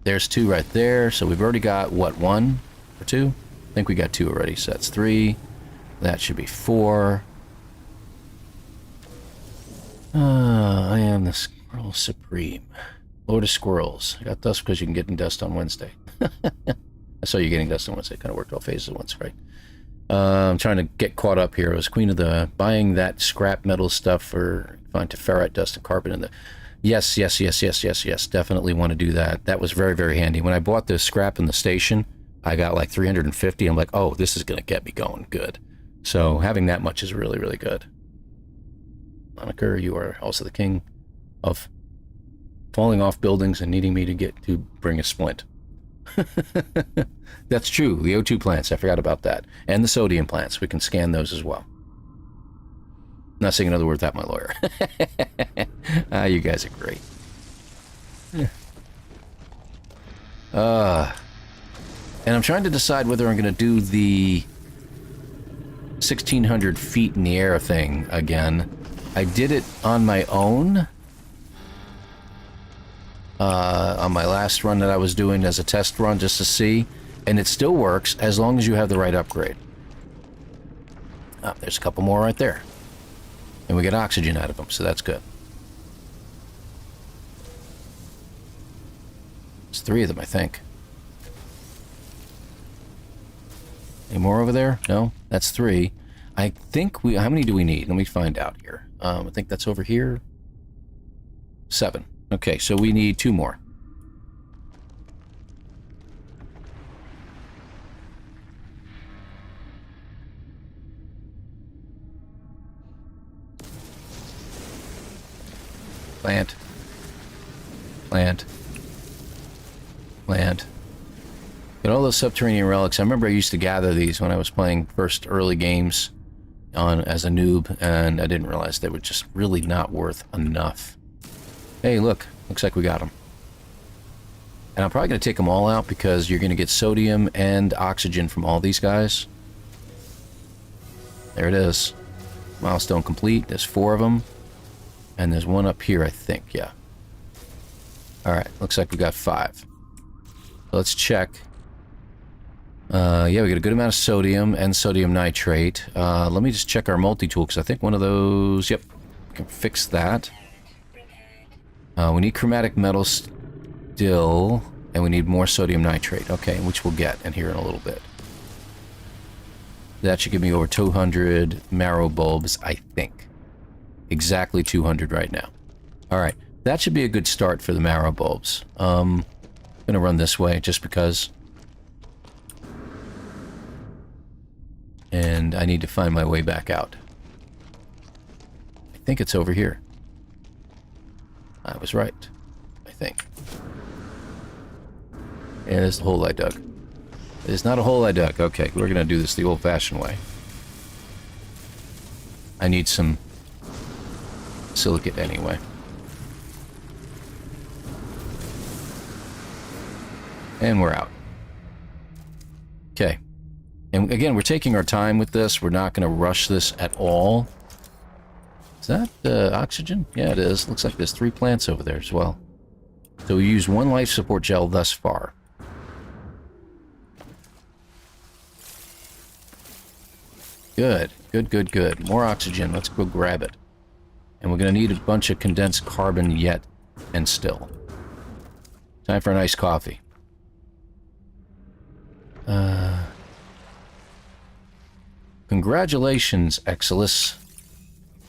There's 2 right there. So we've already got, what, 1 or 2? I think we got 2 already. So that's 3. That should be 4. I am the Squirrel Supreme. Lord of Squirrels. I got dust because you can get in dust on Wednesday. I saw you getting dust on Wednesday. Kind of worked all phases at once, right? I'm trying to get caught up here. I was queen of the buying that scrap metal stuff for find ferrite dust and carbon in the Yes, yes, yes, yes, yes, yes. Definitely want to do that. That was very, very handy. When I bought the scrap in the station, I got like 350. I'm like, oh, this is going to get me going good. So having that much is really, really good. Moniker, you are also the king of falling off buildings and needing me to bring a splint. That's true. The O2 plants, I forgot about that. And the sodium plants, we can scan those as well. Not saying another word without my lawyer. You guys are great. And I'm trying to decide whether I'm going to do the 1,600 feet in the air thing again. I did it on my own. On my last run that I was doing as a test run just to see. And it still works as long as you have the right upgrade. There's a couple more right there. And we get oxygen out of them, so that's good. There's 3 of them, I think. Any more over there? No? That's 3. I think how many do we need? Let me find out here. I think that's over here. 7. Okay, so we need 2 more. Plant. Plant. Plant. Get all those subterranean relics. I remember I used to gather these when I was playing first early games as a noob, and I didn't realize they were just really not worth enough. Hey, look. Looks like we got them. And I'm probably going to take them all out because you're going to get sodium and oxygen from all these guys. There it is. Milestone complete. There's 4 of them. And there's 1 up here, I think. Yeah. Alright. Looks like we got 5. So let's check. Yeah, we got a good amount of sodium and sodium nitrate. Let me just check our multi-tool, because I think one of those... Yep. We can fix that. We need chromatic metal still, and we need more sodium nitrate. Okay, which we'll get in here in a little bit. That should give me over 200 marrow bulbs, I think. Exactly 200 right now. Alright, that should be a good start for the marrow bulbs. I'm gonna run this way, just because. And I need to find my way back out. I think it's over here. I was right, I think. Yeah, there's the hole I dug. It's not a hole I dug. Okay, we're gonna do this the old-fashioned way. I need some silicate anyway. And we're out. Okay. And again, we're taking our time with this. We're not gonna rush this at all. Is that oxygen? Yeah, it is. Looks like there's 3 plants over there as well. So we use 1 life support gel thus far. Good. Good, good, good. More oxygen. Let's go grab it. And we're going to need a bunch of condensed carbon yet and still. Time for an iced coffee. Congratulations, Exilus.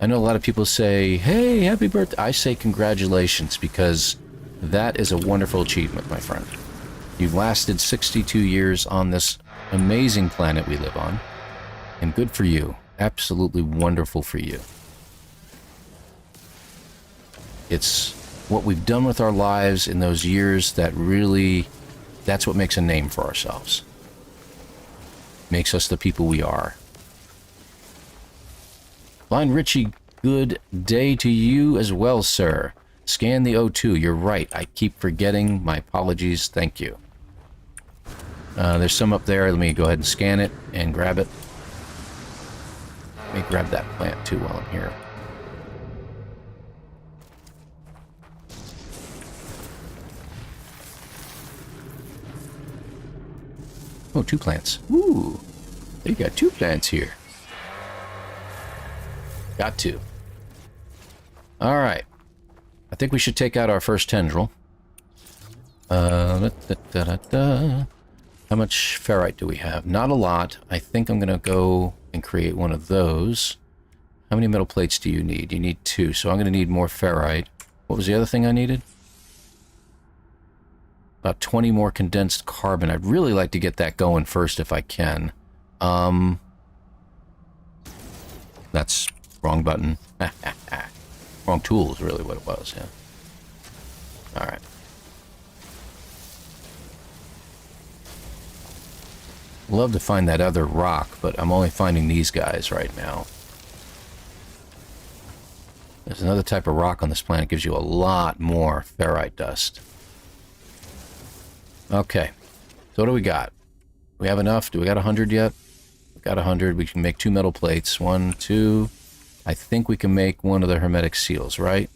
I know a lot of people say, hey, happy birthday. I say congratulations because that is a wonderful achievement, my friend. You've lasted 62 years on this amazing planet we live on. And good for you. Absolutely wonderful for you. It's what we've done with our lives in those years that really, that's what makes a name for ourselves. Makes us the people we are. Blind Richie, good day to you as well, sir. Scan the O2. You're right. I keep forgetting. My apologies. Thank you. There's some up there. Let me go ahead and scan it and grab it. Let me grab that plant too while I'm here. Oh, 2 plants. Ooh. You got 2 plants here. Got 2. Alright. I think we should take out our first tendril. How much ferrite do we have? Not a lot. I think I'm going to go and create one of those. How many metal plates do you need? You need 2, so I'm going to need more ferrite. What was the other thing I needed? About 20 more condensed carbon. I'd really like to get that going first if I can. That's wrong button. Wrong tool is really what it was, yeah. Alright. Love to find that other rock, but I'm only finding these guys right now. There's another type of rock on this planet that gives you a lot more ferrite dust. Okay. So what do we got? Do we have enough? Do we got 100 yet? We got 100. We can make 2 metal plates. 1, 2. I think we can make one of the hermetic seals, right?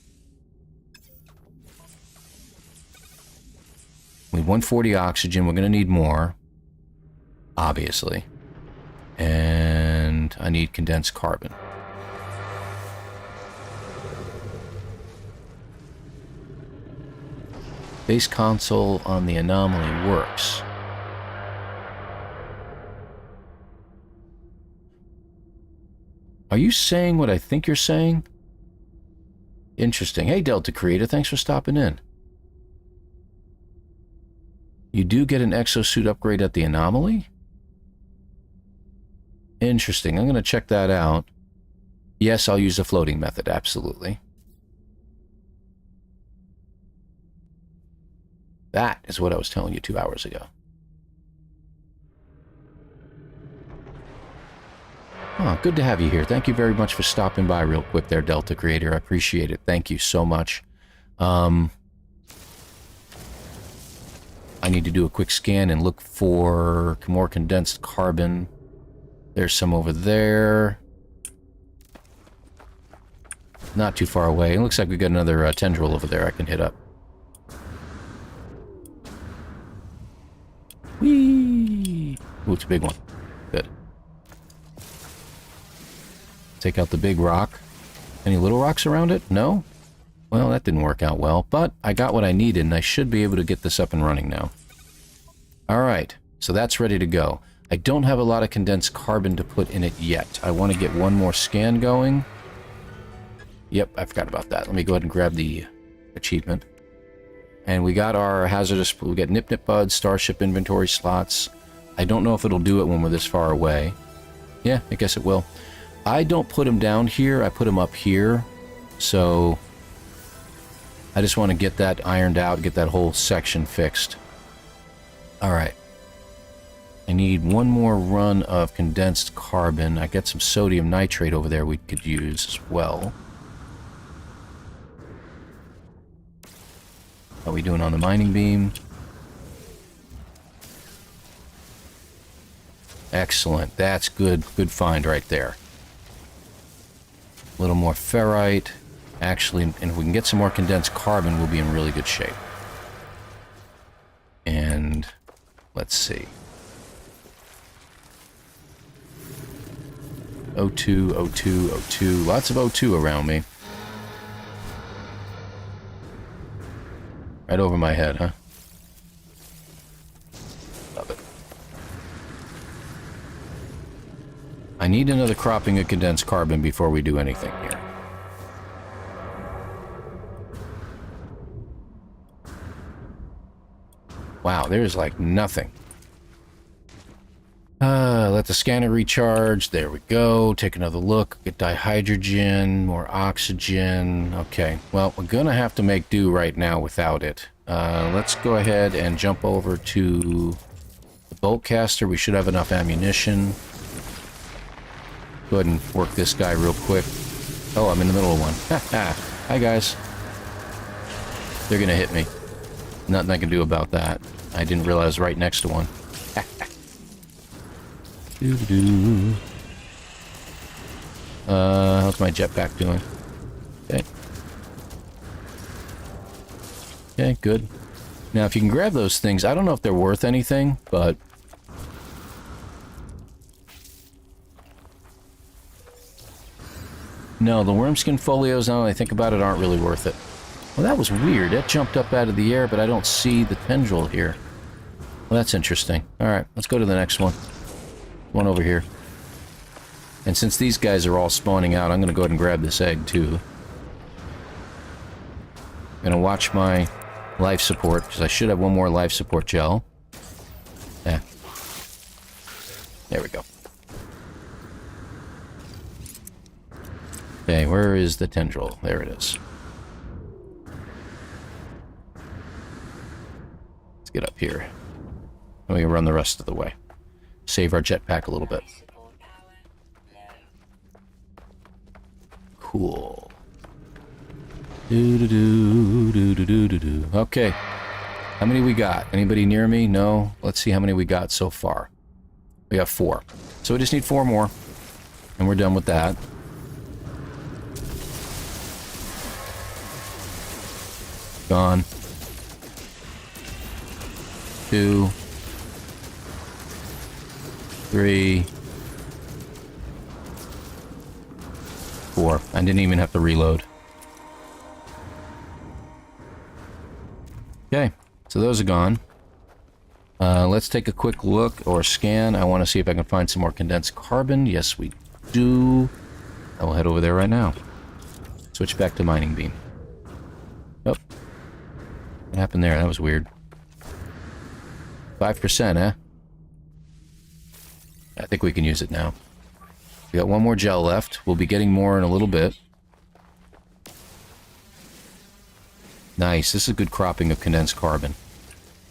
We need 140 oxygen. We're going to need more. Obviously. And I need condensed carbon. Base console on the anomaly works. Are you saying what I think you're saying? Interesting. Hey, Delta Creator, thanks for stopping in. You do get an exosuit upgrade at the anomaly? Interesting. I'm going to check that out. Yes, I'll use the floating method, absolutely. That is what I was telling you 2 hours ago. Oh, good to have you here. Thank you very much for stopping by real quick there, Delta Creator. I appreciate it. Thank you so much. I need to do a quick scan and look for more condensed carbon. There's some over there. Not too far away. It looks like we got another tendril over there I can hit up. Whee! Ooh, it's a big one. Good. Take out the big rock. Any little rocks around it? No? Well, that didn't work out well, but I got what I needed, and I should be able to get this up and running now. Alright, so that's ready to go. I don't have a lot of condensed carbon to put in it yet. I want to get one more scan going. Yep, I forgot about that. Let me go ahead and grab the achievement. And we got our hazardous... We got Nip Nip Buds, Starship inventory slots. I don't know if it'll do it when we're this far away. Yeah, I guess it will. I don't put them down here. I put them up here. So... I just want to get that ironed out, get that whole section fixed. Alright. I need one more run of condensed carbon. I got some sodium nitrate over there we could use as well. How are we doing on the mining beam? Excellent. That's good. Good find right there. A little more ferrite. Actually, and if we can get some more condensed carbon, we'll be in really good shape. And let's see. O2, O2, O2. Lots of O2 around me. Right over my head, huh? Love it. I need another cropping of condensed carbon before we do anything here. Wow, there's like nothing. Let the scanner recharge. There we go. Take another look. Get dihydrogen, more oxygen. Okay, well, we're gonna have to make do right now without it. Let's go ahead and jump over to the bolt caster. We should have enough ammunition. Go ahead and work this guy real quick. Oh, I'm in the middle of one. Hi, guys. They're gonna hit me. Nothing I can do about that. I didn't realize I was right next to one. How's my jetpack doing? Okay. Okay, good. Now, if you can grab those things, I don't know if they're worth anything, but... No, the wormskin folios, now that I think about it, aren't really worth it. Well, that was weird. That jumped up out of the air, but I don't see the tendril here. Well, that's interesting. Alright, let's go to the next one. One over here. And since these guys are all spawning out, I'm going to go ahead and grab this egg, too. I'm going to watch my life support, because I should have one more life support gel. Yeah. There we go. Okay, where is the tendril? There it is. Let's get up here. And we can run the rest of the way. Save our jetpack a little bit. Cool. Do-do-do-do-do-do-do-do. Okay. How many we got? Anybody near me? No? Let's see how many we got so far. We got 4. So we just need 4 more. And we're done with that. Gone. 2. 3. 4. I didn't even have to reload. Okay, so those are gone. Let's take a quick look or scan. I want to see if I can find some more condensed carbon. Yes, we do. I will head over there right now. Switch back to mining beam. Oh. What happened there? That was weird. 5%, eh? I think we can use it now. We got one more gel left. We'll be getting more in a little bit. Nice. This is a good cropping of condensed carbon.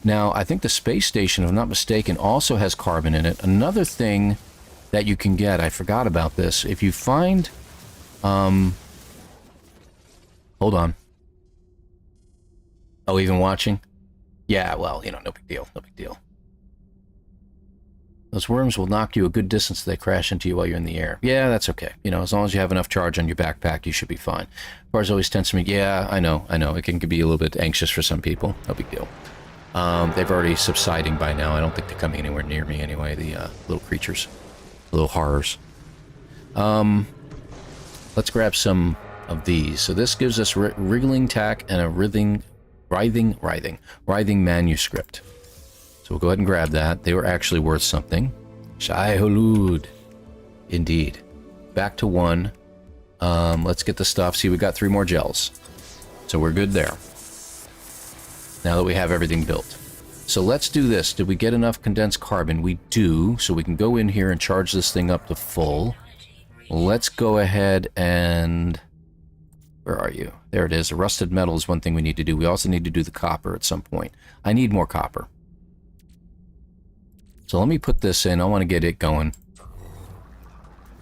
Now, I think the space station, if I'm not mistaken, also has carbon in it. Another thing that you can get, I forgot about this. If you find... hold on. Oh, even watching? Yeah, well, you know, no big deal. No big deal. Those worms will knock you a good distance if they crash into you while you're in the air. Yeah, that's okay. You know, as long as you have enough charge on your backpack, you should be fine. Bars always tends to me, yeah, I know. It can be a little bit anxious for some people. No big deal. They've already subsiding by now. I don't think they're coming anywhere near me anyway, the little creatures. Little horrors. Let's grab some of these. So this gives us wriggling tack and a writhing manuscript. So we'll go ahead and grab that. They were actually worth something. Shai Hulud. Indeed. Back to 1. Let's get the stuff. See, we got 3 more gels. So we're good there. Now that we have everything built. So let's do this. Did we get enough condensed carbon? We do. So we can go in here and charge this thing up to full. Let's go ahead and... Where are you? There it is. The rusted metal is one thing we need to do. We also need to do the copper at some point. I need more copper. So let me put this in. I want to get it going.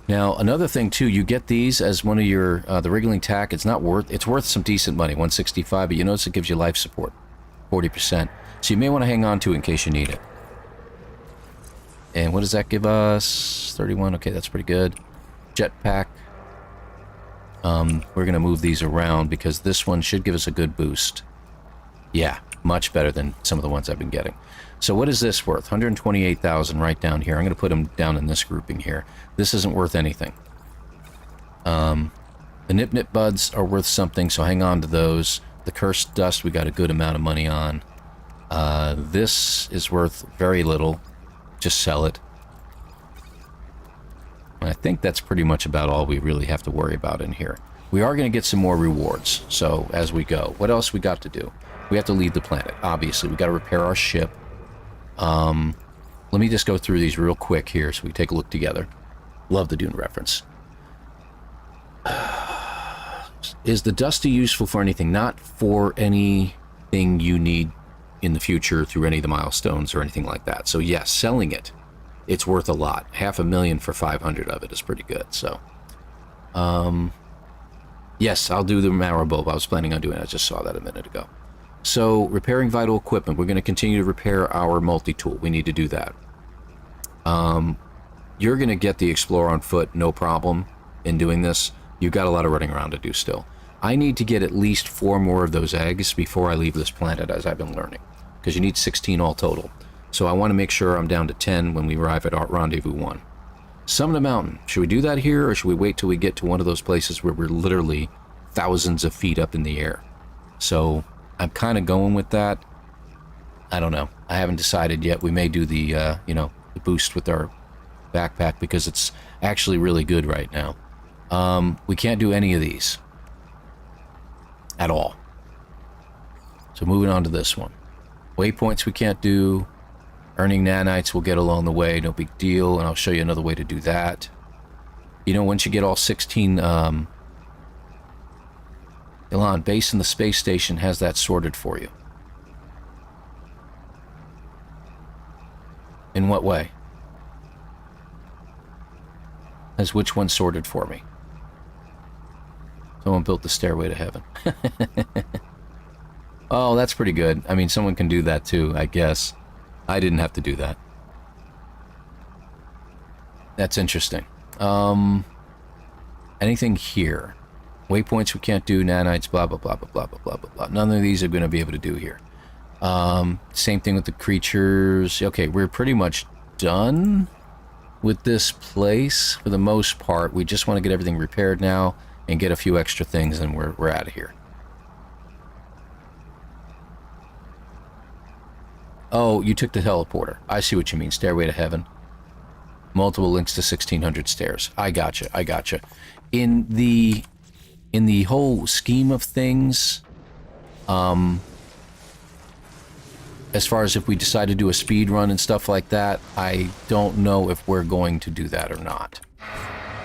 Now, another thing too, you get these as one of your, the wriggling tack. It's worth some decent money, 165, but you notice it gives you life support, 40%. So you may want to hang on to it in case you need it. And what does that give us? 31, okay, that's pretty good. Jetpack. We're going to move these around because this one should give us a good boost. Yeah, much better than some of the ones I've been getting. So what is this worth? 128,000 right down here. I'm going to put them down in this grouping here. This isn't worth anything. The Nip Buds are worth something, so hang on to those. The Cursed Dust we got a good amount of money on. This is worth very little. Just sell it. And I think that's pretty much about all we really have to worry about in here. We are going to get some more rewards, so as we go. What else we got to do? We have to leave the planet, obviously. We got to repair our ship. Let me just go through these real quick here so we take a look together. Love the Dune reference. Is the Dusty useful for anything? Not for anything you need in the future through any of the milestones or anything like that. So yes, selling it, it's worth a lot. 500,000 for 500 of it is pretty good. So, yes, I'll do the marrow bulb. I was planning on doing it. I just saw that a minute ago. So, repairing vital equipment. We're going to continue to repair our multi-tool. We need to do that. You're going to get the Explorer on foot, no problem, in doing this. You've got a lot of running around to do still. I need to get at least 4 more of those eggs before I leave this planet, as I've been learning. Because you need 16 all total. So I want to make sure I'm down to 10 when we arrive at our Rendezvous 1. Summit a mountain. Should we do that here, or should we wait till we get to one of those places where we're literally thousands of feet up in the air? So I'm kind of going with that. I don't know. I haven't decided yet. We may do the, the boost with our backpack because it's actually really good right now. We can't do any of these at all. So moving on to this one. Waypoints we can't do. Earning nanites we'll get along the way, no big deal, and I'll show you another way to do that. You know, once you get all 16, Elan, base in the space station has that sorted for you. In what way? Has which one sorted for me? Someone built the stairway to heaven. Oh, that's pretty good. I mean, someone can do that too, I guess. I didn't have to do that. That's interesting. Anything here? Waypoints we can't do, nanites, blah, blah, blah, blah, blah, blah, blah, blah, blah. None of these are going to be able to do here. Same thing with the creatures. Okay, we're pretty much done with this place for the most part. We just want to get everything repaired now and get a few extra things, and we're out of here. Oh, you took the teleporter. I see what you mean. Stairway to heaven. Multiple links to 1600 stairs. I gotcha. I gotcha. In the whole scheme of things, as far as if we decide to do a speed run and stuff like that, I don't know if we're going to do that or not.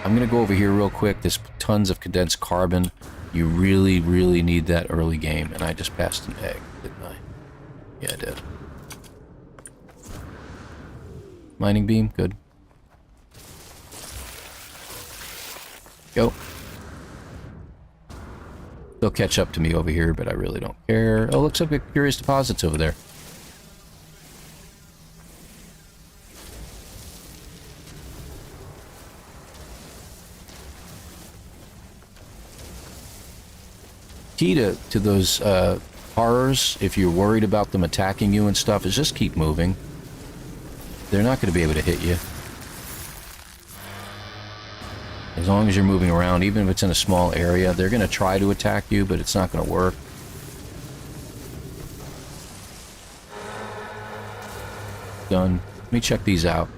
I'm going to go over here real quick. There's tons of condensed carbon. You really, really need that early game. And I just passed an egg, didn't I? Yeah, I did. Mining beam, good. Go. They'll catch up to me over here, but I really don't care. Oh, looks like we have curious deposits over there. Key to those horrors, if you're worried about them attacking you and stuff, is just keep moving. They're not going to be able to hit you. As long as you're moving around, even if it's in a small area, they're going to try to attack you, but it's not going to work. Done. Let me check these out.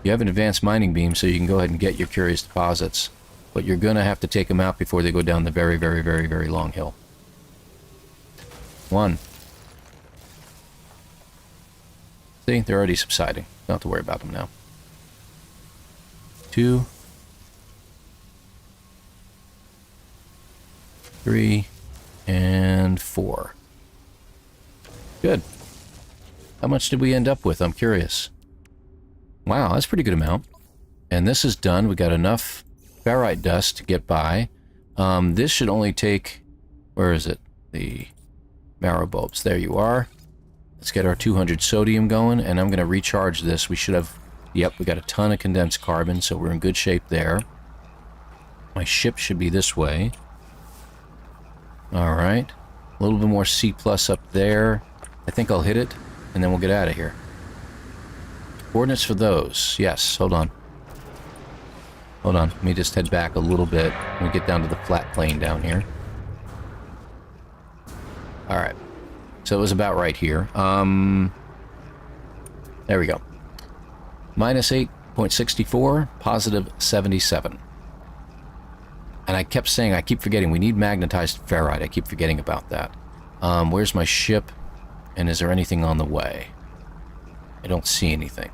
You have an advanced mining beam, so you can go ahead and get your curious deposits. But you're going to have to take them out before they go down the very, very, very, very long hill. 1. See, they're already subsiding. Don't have to worry about them now. 2. 3. And 4. Good. How much did we end up with? I'm curious. Wow, that's a pretty good amount. And this is done. We got enough ferrite dust to get by. This should only take... Where is it? The marrow bulbs. There you are. Let's get our 200 sodium going, and I'm going to recharge this. We should have... Yep, we got a ton of condensed carbon, so we're in good shape there. My ship should be this way. Alright. A little bit more C+ up there. I think I'll hit it, and then we'll get out of here. Coordinates for those. Yes, hold on. Hold on. Let me just head back a little bit. We get down to the flat plane down here. Alright. So it was about right here. There we go. Minus 8.64, positive 77. And I kept saying, I keep forgetting, we need magnetized ferrite. I keep forgetting about that. Where's my ship? And is there anything on the way? I don't see anything.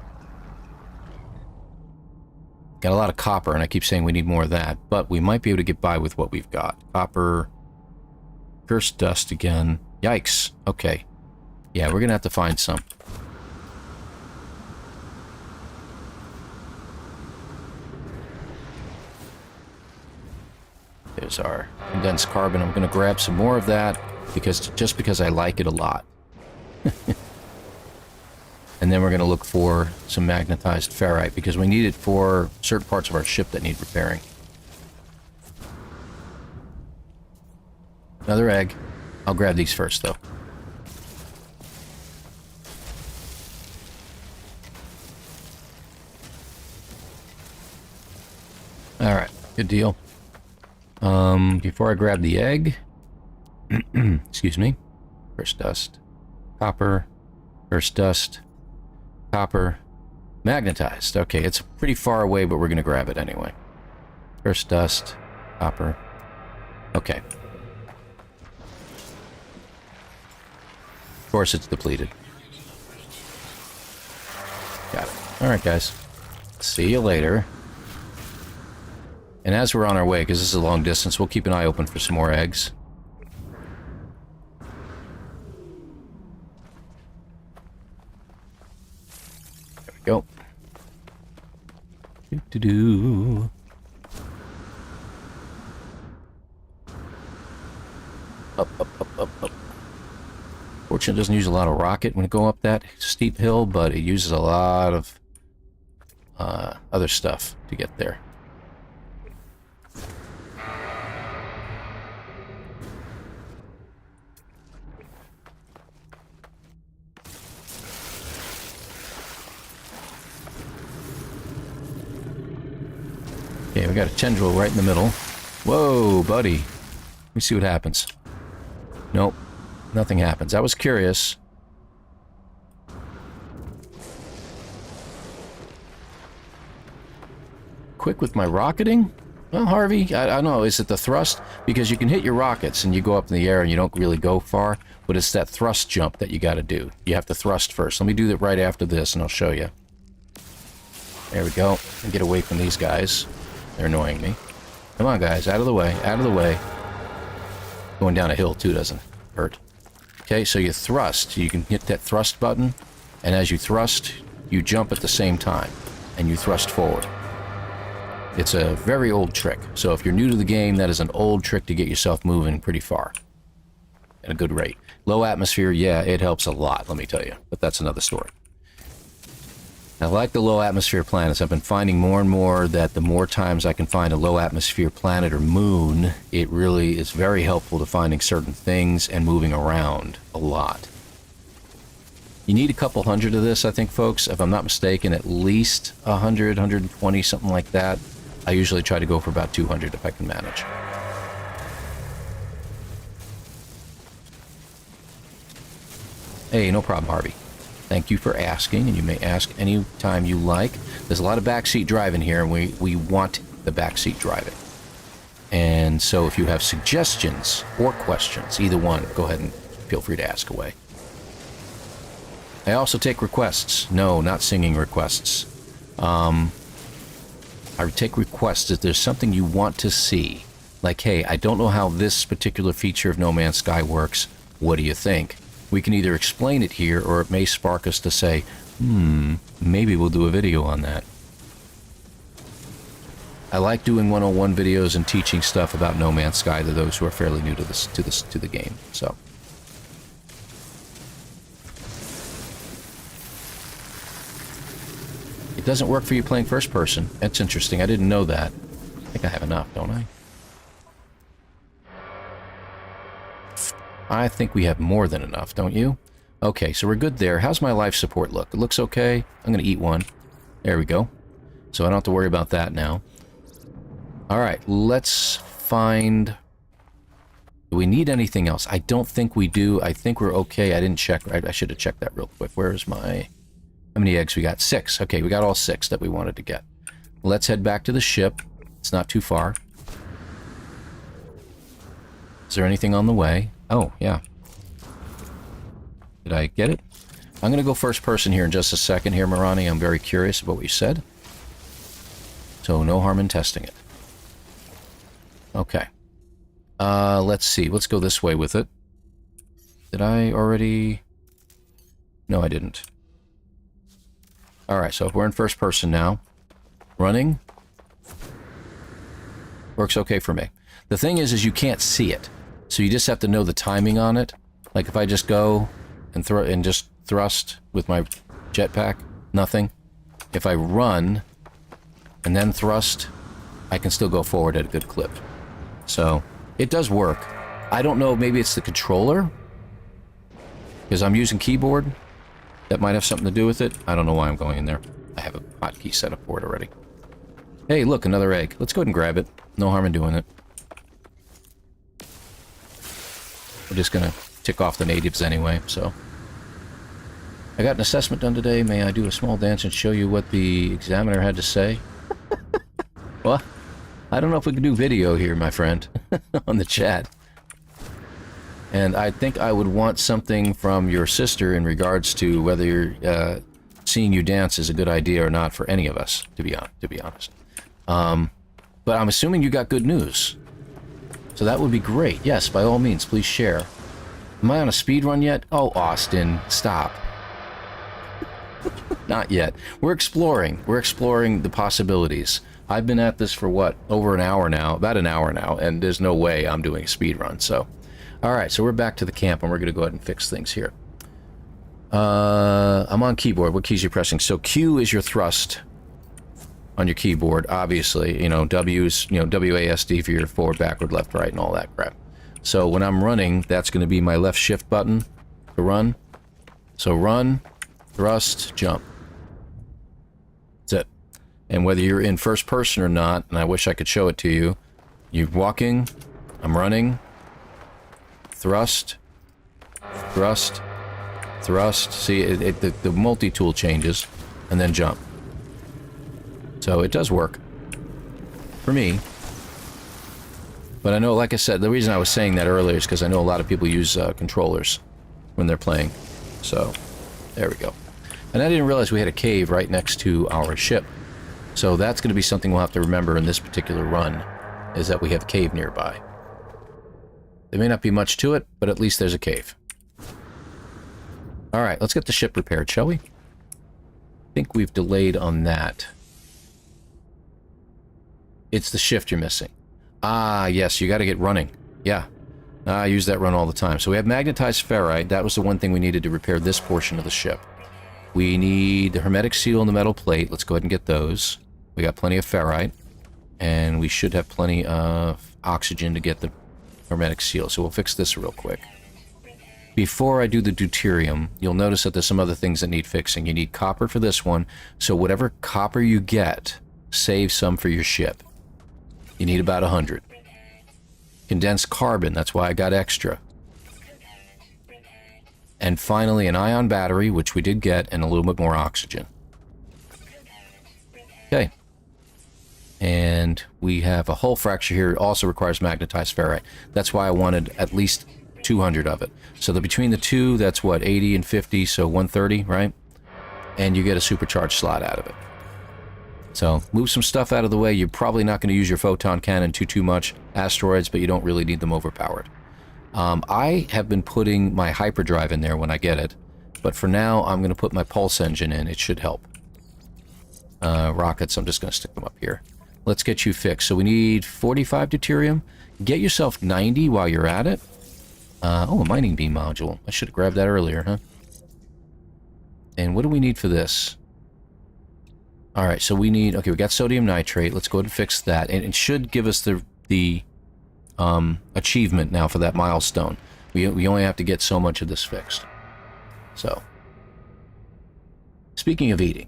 Got a lot of copper, and I keep saying we need more of that. But we might be able to get by with what we've got. Copper. Cursed dust again. Yikes. Okay. Yeah, we're going to have to find some. There's our condensed carbon. I'm going to grab some more of that just because I like it a lot. And then we're going to look for some magnetized ferrite because we need it for certain parts of our ship that need repairing. Another egg. I'll grab these first, though. Alright, good deal. Before I grab the egg... excuse me. First dust. Copper. First dust. Copper. Magnetized. Okay, it's pretty far away, but we're going to grab it anyway. First dust. Copper. Okay. Of course it's depleted. Got it. Alright, guys. See you later. And as we're on our way, because this is a long distance, we'll keep an eye open for some more eggs. There we go. Do-do-do. Up, up, up, up, up. Fortunately, it doesn't use a lot of rocket when it go up that steep hill, but it uses a lot of other stuff to get there. Okay, we got a tendril right in the middle. Whoa, buddy. Let me see what happens. Nope. Nothing happens. I was curious. Quick with my rocketing? Well, Harvey, I don't know. Is it the thrust? Because you can hit your rockets and you go up in the air and you don't really go far, but it's that thrust jump that you got to do. You have to thrust first. Let me do that right after this and I'll show you. There we go. And get away from these guys. They're annoying me. Come on, guys. Out of the way. Out of the way. Going down a hill, too, doesn't hurt. Okay, so you thrust. You can hit that thrust button, and as you thrust, you jump at the same time, and you thrust forward. It's a very old trick, so if you're new to the game, that is an old trick to get yourself moving pretty far. At a good rate. Low atmosphere, yeah, it helps a lot, let me tell you, but that's another story. I like the low atmosphere planets. I've been finding more and more that the more times I can find a low atmosphere planet or moon, it really is very helpful to finding certain things and moving around a lot. You need a couple hundred of this, I think, folks. If I'm not mistaken, at least 100, 120, something like that. I usually try to go for about 200 if I can manage. Hey, no problem, Harvey. Thank you for asking, and you may ask any time you like. There's a lot of backseat driving here, and we want the backseat driving. And so if you have suggestions or questions, either one, go ahead and feel free to ask away. I also take requests. No, not singing requests. I take requests if there's something you want to see. Like, hey, I don't know how this particular feature of No Man's Sky works. What do you think? We can either explain it here, or it may spark us to say, maybe we'll do a video on that. I like doing 101 videos and teaching stuff about No Man's Sky to those who are fairly new to the game. So, it doesn't work for you playing first person. That's interesting. I didn't know that. I think I have enough, don't I? I think we have more than enough, don't you? Okay, so we're good there. How's my life support look? It looks okay. I'm going to eat one. There we go. So I don't have to worry about that now. Alright, let's find... Do we need anything else? I don't think we do. I think we're okay. I didn't check. I should have checked that real quick. Where's my... How many eggs we got? 6. Okay, we got all 6 that we wanted to get. Let's head back to the ship. It's not too far. Is there anything on the way? Oh, yeah. Did I get it? I'm going to go first person here in just a second here, Marani. I'm very curious about what you said. So, no harm in testing it. Okay. Let's see. Let's go this way with it. Did I already... No, I didn't. Alright, so if we're in first person now, running works okay for me. The thing is you can't see it. So you just have to know the timing on it. Like if I just go and just thrust with my jetpack, nothing. If I run and then thrust, I can still go forward at a good clip. So it does work. I don't know, maybe it's the controller, because I'm using keyboard. That might have something to do with it. I don't know why I'm going in there. I have a hotkey set up for it already. Hey, look, another egg. Let's go ahead and grab it. No harm in doing it. We're just going to tick off the natives anyway, so. I got an assessment done today. May I do a small dance and show you what the examiner had to say? What? I don't know if we can do video here, my friend, on the chat. And I think I would want something from your sister in regards to whether you're, seeing you dance is a good idea or not for any of us, to be honest. But I'm assuming you got good news. So that would be great. Yes, by all means, please share. Am I on a speed run yet? Oh, Austin, stop. Not yet. We're exploring. We're exploring the possibilities. I've been at this for what? Over an hour now. About an hour now. And there's no way I'm doing a speed run. So, all right. So we're back to the camp, and we're going to go ahead and fix things here. I'm on keyboard. What keys are you pressing? So Q is your thrust on your keyboard. Obviously, you know, W's, you know, WASD for your forward, backward, left, right, and all that crap. So when I'm running, that's going to be my left shift button to run. So run, thrust, jump. That's it. And whether you're in first person or not, and I wish I could show it to you, you're walking, I'm running, thrust, thrust, thrust. See, the multi-tool changes, and then jump. So it does work. For me. But I know, like I said, the reason I was saying that earlier is because I know a lot of people use controllers when they're playing. So, there we go. And I didn't realize we had a cave right next to our ship. So that's going to be something we'll have to remember in this particular run, is that we have a cave nearby. There may not be much to it, but at least there's a cave. Alright, let's get the ship repaired, shall we? I think we've delayed on that. It's the shift you're missing. Ah, yes, you got to get running. Yeah, I use that run all the time. So we have magnetized ferrite. That was the one thing we needed to repair this portion of the ship. We need the hermetic seal and the metal plate. Let's go ahead and get those. We got plenty of ferrite. And we should have plenty of oxygen to get the hermetic seal. So we'll fix this real quick. Before I do the deuterium, you'll notice that there's some other things that need fixing. You need copper for this one. So whatever copper you get, save some for your ship. You need about 100. Condensed carbon, that's why I got extra. And finally, an ion battery, which we did get, and a little bit more oxygen. Okay. And we have a hull fracture here. It also requires magnetized ferrite. That's why I wanted at least 200 of it. So between the two, that's what, 80 and 50, so 130, right? And you get a supercharged slot out of it. So, move some stuff out of the way. You're probably not going to use your photon cannon too much. Asteroids, but you don't really need them overpowered. I have been putting my hyperdrive in there when I get it. But for now, I'm going to put my pulse engine in. It should help. Rockets, I'm just going to stick them up here. Let's get you fixed. So we need 45 deuterium. Get yourself 90 while you're at it. Oh, a mining beam module. I should have grabbed that earlier, huh? And what do we need for this? Alright, so we need... Okay, we got sodium nitrate. Let's go ahead and fix that. And it should give us the achievement now for that milestone. We only have to get so much of this fixed. So. Speaking of eating.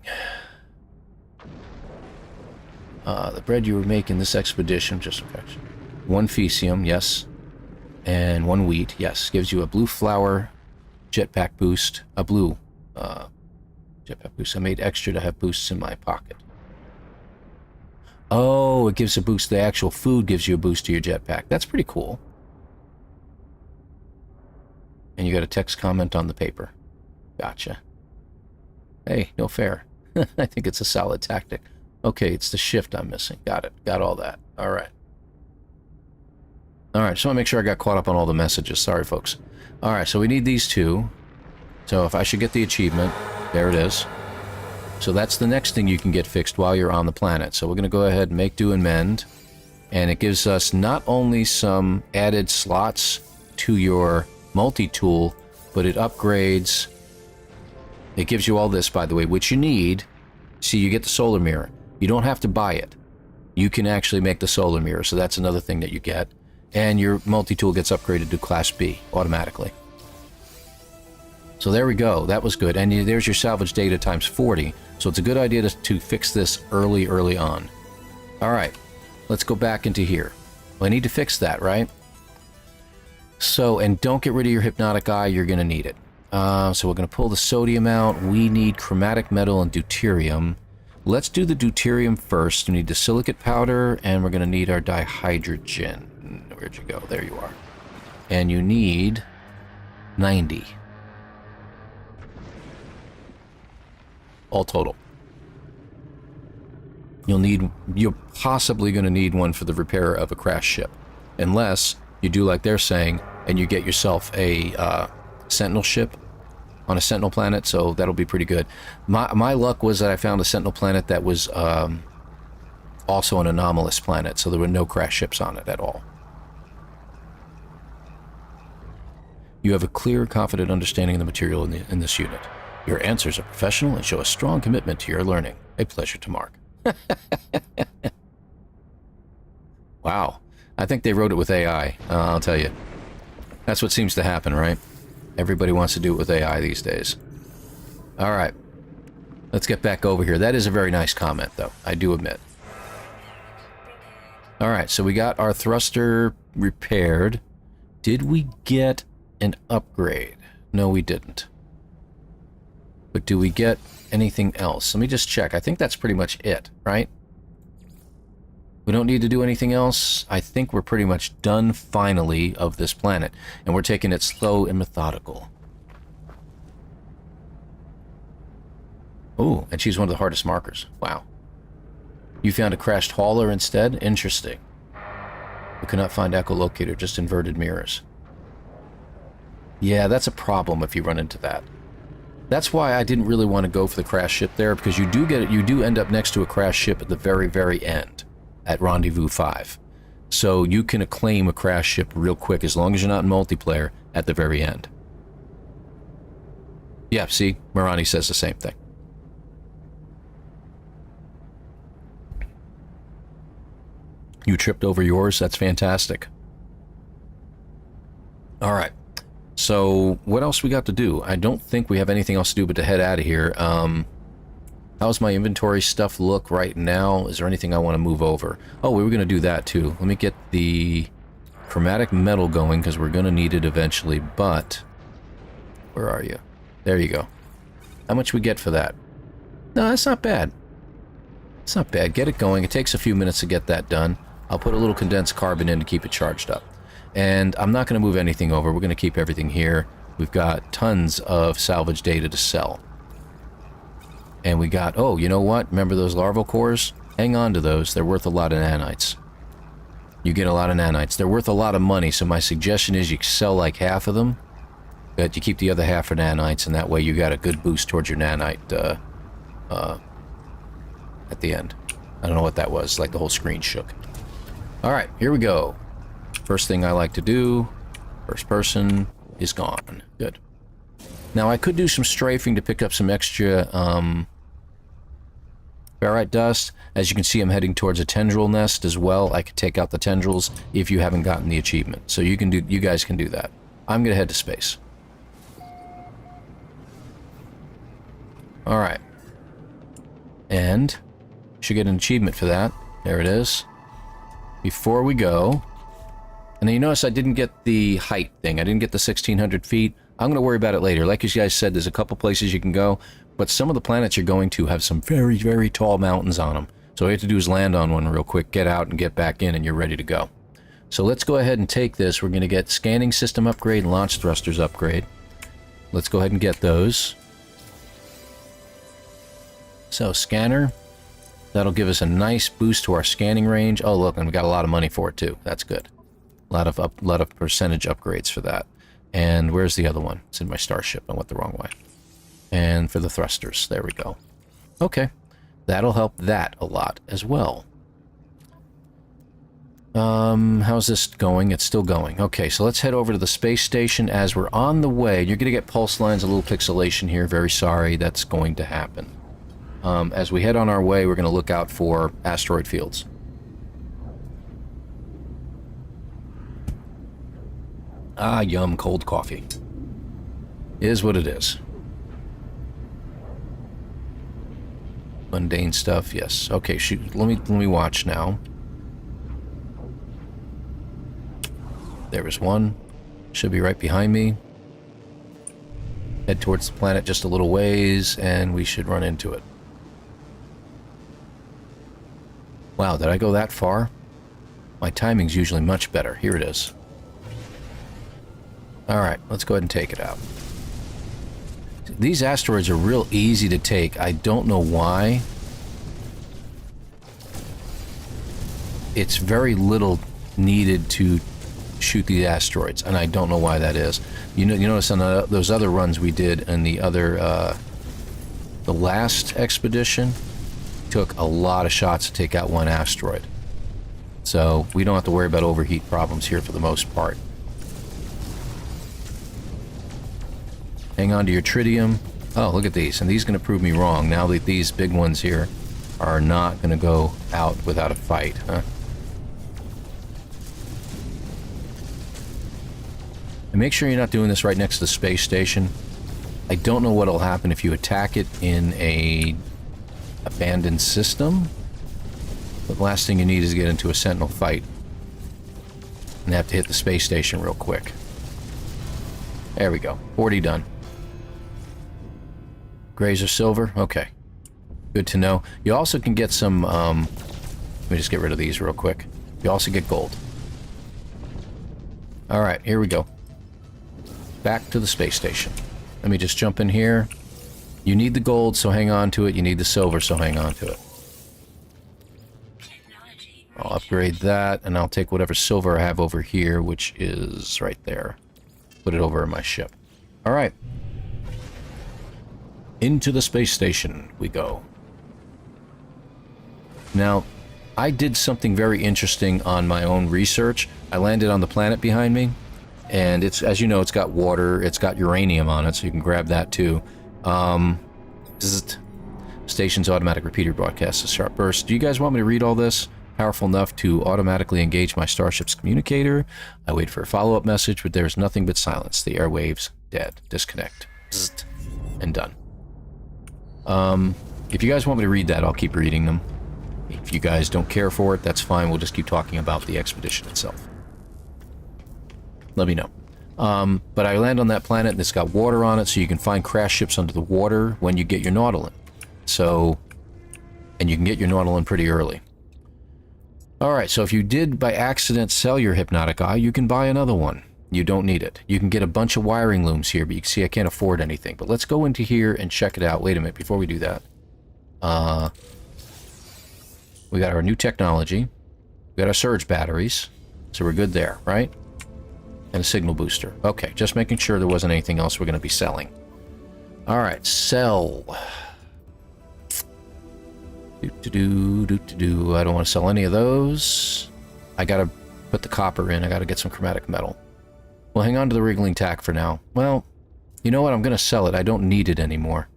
The bread you were making this expedition, just a fraction. 1 fecium, yes. And 1 wheat, yes. Gives you a blue flower jetpack boost. A blue... jetpack boost. I made extra to have boosts in my pocket. Oh, it gives a boost. The actual food gives you a boost to your jetpack. That's pretty cool. And you got a text comment on the paper. Gotcha. Hey, no fair. I think it's a solid tactic. Okay, it's the shift I'm missing. Got it. Got all that. All right. All right, just want to make sure I got caught up on all the messages. Sorry, folks. All right, so we need these two. So if I should get the achievement... There it is. So that's the next thing you can get fixed while you're on the planet. So we're going to go ahead and make, do, and mend. And it gives us not only some added slots to your multi-tool, but it upgrades. It gives you all this, by the way, which you need. See, you get the solar mirror. You don't have to buy it. You can actually make the solar mirror. So that's another thing that you get. And your multi-tool gets upgraded to Class B automatically. So there we go. That was good. And there's your salvage data times 40. So it's a good idea to fix this early on. All right. Let's go back into here. Well, I need to fix that, right? So, and don't get rid of your hypnotic eye. You're going to need it. So we're going to pull the sodium out. We need chromatic metal and deuterium. Let's do the deuterium first. We need the silicate powder, and we're going to need our dihydrogen. Where'd you go? There you are. And you need 90. All total. You're possibly going to need one for the repair of a crashed ship. Unless you do like they're saying, and you get yourself a Sentinel ship on a Sentinel planet, so that'll be pretty good. My luck was that I found a Sentinel planet that was also an anomalous planet, so there were no crash ships on it at all. You have a clear, confident understanding of the material in this unit. Your answers are professional and show a strong commitment to your learning. A pleasure to mark. Wow. I think they wrote it with AI, I'll tell you. That's what seems to happen, right? Everybody wants to do it with AI these days. Alright. Let's get back over here. That is a very nice comment, though, I do admit. Alright, so we got our thruster repaired. Did we get an upgrade? No, we didn't. But do we get anything else? Let me just check. I think that's pretty much it, right? We don't need to do anything else. I think we're pretty much done finally of this planet. And we're taking it slow and methodical. Oh, and she's one of the hardest markers. Wow. You found a crashed hauler instead? Interesting. We could not find echolocator, just inverted mirrors. Yeah, that's a problem if you run into that. That's why I didn't really want to go for the crash ship there, because you do end up next to a crash ship at the very, very end at Rendezvous 5. So you can claim a crash ship real quick as long as you're not in multiplayer at the very end. Yeah, see? Marani says the same thing. You tripped over yours? That's fantastic. Alright. So, what else we got to do? I don't think we have anything else to do but to head out of here. How's my inventory stuff look right now? Is there anything I want to move over? Oh, we were going to do that too. Let me get the chromatic metal going because we're going to need it eventually, but... Where are you? There you go. How much we get for that? No, that's not bad. It's not bad. Get it going. It takes a few minutes to get that done. I'll put a little condensed carbon in to keep it charged up. And I'm not going to move anything over. We're going to keep everything here. We've got tons of salvage data to sell. And we got... Oh, you know what? Remember those larval cores? Hang on to those. They're worth a lot of nanites. You get a lot of nanites. They're worth a lot of money, so my suggestion is you sell like half of them, but you keep the other half for nanites, and that way you got a good boost towards your nanite at the end. I don't know what that was. Like the whole screen shook. Alright, here we go. First thing I like to do, first person, is gone. Good. Now I could do some strafing to pick up some extra ferrite dust. As you can see, I'm heading towards a tendril nest as well. I could take out the tendrils if you haven't gotten the achievement. So you guys can do that. I'm gonna head to space. Alright. And should get an achievement for that. There it is. Before we go, and then you notice I didn't get the height thing. I didn't get the 1,600 feet. I'm going to worry about it later. Like you guys said, there's a couple places you can go, but some of the planets you're going to have some very, very tall mountains on them. So all you have to do is land on one real quick, get out and get back in, and you're ready to go. So let's go ahead and take this. We're going to get scanning system upgrade and launch thrusters upgrade. Let's go ahead and get those. So scanner. That'll give us a nice boost to our scanning range. Oh, look, and we got a lot of money for it, too. That's good. A lot of percentage upgrades for that. And where's the other one? It's in my starship. I went the wrong way. And for the thrusters. There we go. Okay. That'll help that a lot as well. How's this going? It's still going. Okay, so let's head over to the space station. As we're on the way, you're going to get pulse lines, a little pixelation here. Very sorry, that's going to happen. As we head on our way, we're going to look out for asteroid fields. Ah, yum, cold coffee. Is what it is. Mundane stuff, yes. Okay, shoot. Let me watch now. There is one. Should be right behind me. Head towards the planet just a little ways, and we should run into it. Wow, did I go that far? My timing's usually much better. Here it is. Alright, let's go ahead and take it out. These asteroids are real easy to take. I don't know why. It's very little needed to shoot the asteroids, and I don't know why that is. You notice on those other runs we did in the other, the last expedition, took a lot of shots to take out one asteroid. So we don't have to worry about overheat problems here for the most part. Hang on to your tritium. Oh, look at these. And these are going to prove me wrong now that these big ones here are not going to go out without a fight, huh? And make sure you're not doing this right next to the space station. I don't know what will happen if you attack it in a abandoned system. But the last thing you need is to get into a Sentinel fight and have to hit the space station real quick. There we go. 40 done. Grays or silver? Okay. Good to know. You also can get some, let me just get rid of these real quick. You also get gold. Alright, here we go. Back to the space station. Let me just jump in here. You need the gold, so hang on to it. You need the silver, so hang on to it. I'll upgrade that, and I'll take whatever silver I have over here, which is right there. Put it over in my ship. Alright. Into the space station we go. Now, I did something very interesting on my own research. I landed on the planet behind me, and it's, as you know, it's got water, it's got uranium on it, so you can grab that too. Station's automatic repeater broadcasts a sharp burst. Do you guys want me to read all this? Powerful enough to automatically engage my starship's communicator. I wait for a follow-up message, but there's nothing but silence. The airwaves dead. Disconnect. And done. If you guys want me to read that, I'll keep reading them. If you guys don't care for it, that's fine. We'll just keep talking about the expedition itself. Let me know. But I land on that planet, and it's got water on it, so you can find crash ships under the water when you get your Nautilin. So, and you can get your Nautilin pretty early. Alright, so if you did by accident sell your hypnotic eye, you can buy another one. You don't need it. You can get a bunch of wiring looms here, but you can see I can't afford anything. But let's go into here and check it out. Wait a minute, before we do that. We got our new technology. We got our surge batteries. So we're good there, right? And a signal booster. Okay, just making sure there wasn't anything else we're going to be selling. Alright, sell. I don't want to sell any of those. I gotta put the copper in. I gotta get some chromatic metal. Well, hang on to the wriggling tack for now. Well, you know what? I'm gonna sell it. I don't need it anymore.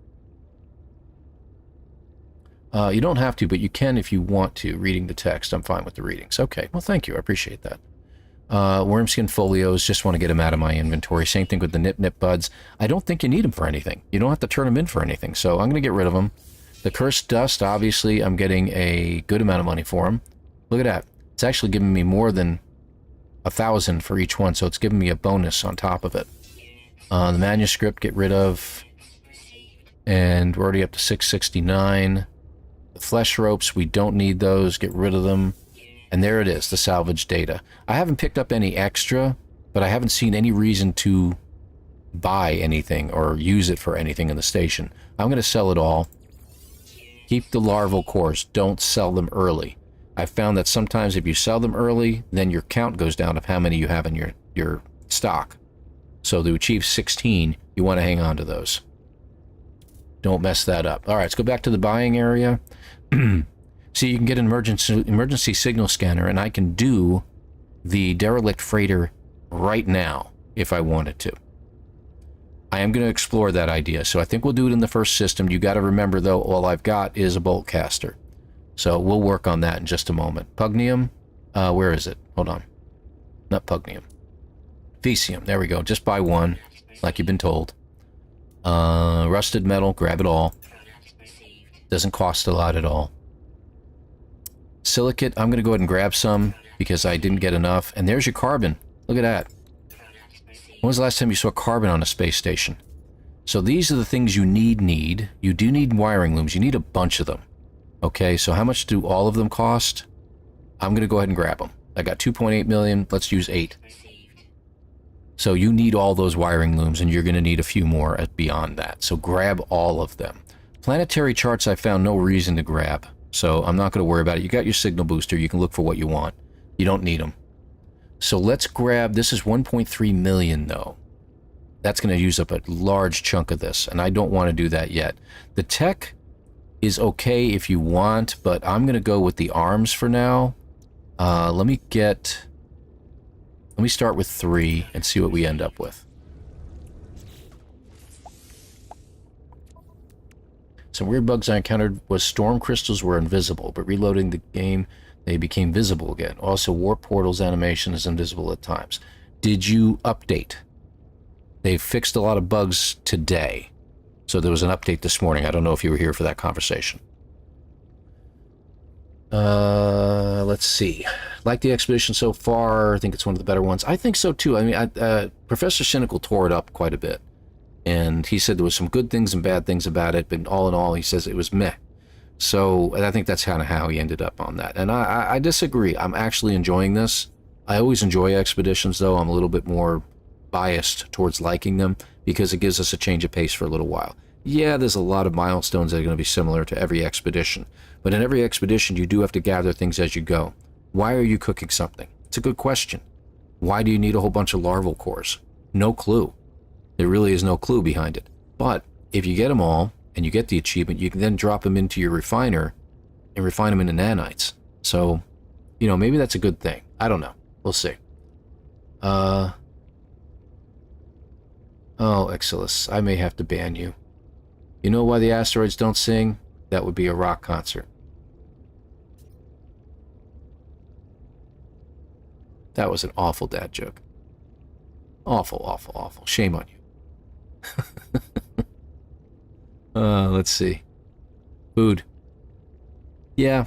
You don't have to, but you can if you want to. Reading the text, I'm fine with the readings. Okay, well, thank you. I appreciate that. Wormskin folios, just want to get them out of my inventory. Same thing with the nip buds. I don't think you need them for anything. You don't have to turn them in for anything, so I'm going to get rid of them. The cursed dust, obviously, I'm getting a good amount of money for them. Look at that. It's actually giving me more than 1,000 for each one, so it's giving me a bonus on top of it. The manuscript, get rid of. And we're already up to 669. The flesh ropes, we don't need those. Get rid of them. And there it is, the salvage data. I haven't picked up any extra, but I haven't seen any reason to buy anything or use it for anything in the station. I'm going to sell it all. Keep the larval cores. Don't sell them early. I've found that sometimes if you sell them early, then your count goes down of how many you have in your stock. So to achieve 16, you want to hang on to those. Don't mess that up. All right, let's go back to the buying area. See, you can get an emergency signal scanner, and I can do the derelict freighter right now if I wanted to. I am going to explore that idea, so I think we'll do it in the first system. You got to remember, though, all I've got is a bolt caster. So we'll work on that in just a moment. Pugnium, where is it? Hold on. Not Pugnium. Fecium, there we go. Just buy one, like you've been told. Rusted metal, grab it all. Doesn't cost a lot at all. Silicate, I'm going to go ahead and grab some because I didn't get enough. And there's your carbon. Look at that. When was the last time you saw carbon on a space station? So these are the things you need. You do need wiring looms. You need a bunch of them. Okay, so how much do all of them cost? I'm going to go ahead and grab them. I got 2.8 million. Let's use 8. So you need all those wiring looms, and you're going to need a few more beyond that. So grab all of them. Planetary charts I found no reason to grab, so I'm not going to worry about it. You got your signal booster. You can look for what you want. You don't need them. So let's grab, this is 1.3 million though. That's going to use up a large chunk of this, and I don't want to do that yet. The tech is okay if you want, but I'm going to go with the arms for now. Let me start with 3 and see what we end up with. Some weird bugs I encountered was storm crystals were invisible, but reloading the game, they became visible again. Also, warp portals animation is invisible at times. Did you update? They fixed a lot of bugs today. So there was an update this morning. I don't know if you were here for that conversation. Let's see. Like the expedition so far. I think it's one of the better ones. I think so too. I mean, Professor Cynical tore it up quite a bit. And he said there was some good things and bad things about it, but all in all, he says it was meh. So I think that's kind of how he ended up on that. And I disagree. I'm actually enjoying this. I always enjoy expeditions, though. I'm a little bit more biased towards liking them because it gives us a change of pace for a little while. Yeah, there's a lot of milestones that are going to be similar to every expedition. But in every expedition, you do have to gather things as you go. Why are you cooking something? It's a good question. Why do you need a whole bunch of larval cores? No clue. There really is no clue behind it. But if you get them all, and you get the achievement, you can then drop them into your refiner and refine them into nanites. So, you know, maybe that's a good thing. I don't know. We'll see. Oh, Exilus, I may have to ban you. You know why the asteroids don't sing? That would be a rock concert. That was an awful dad joke. Awful, awful, awful. Shame on you. Let's see. Food. Yeah.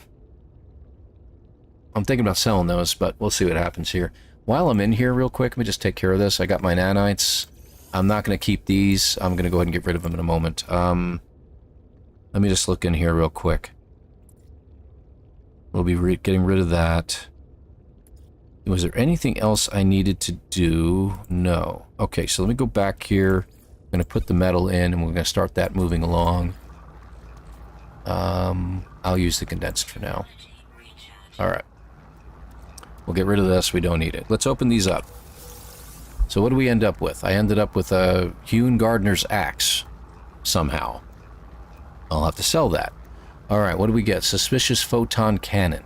I'm thinking about selling those, but we'll see what happens here. While I'm in here real quick, let me just take care of this. I got my nanites. I'm not going to keep these. I'm going to go ahead and get rid of them in a moment. Let me just look in here real quick. We'll be getting rid of that. Was there anything else I needed to do? No. Okay, so let me go back here. I'm going to put the metal in, and we're going to start that moving along. I'll use the condensed for now. Alright. We'll get rid of this. We don't need it. Let's open these up. So what do we end up with? I ended up with a hewn gardener's axe. Somehow. I'll have to sell that. Alright, what do we get? Suspicious photon cannon.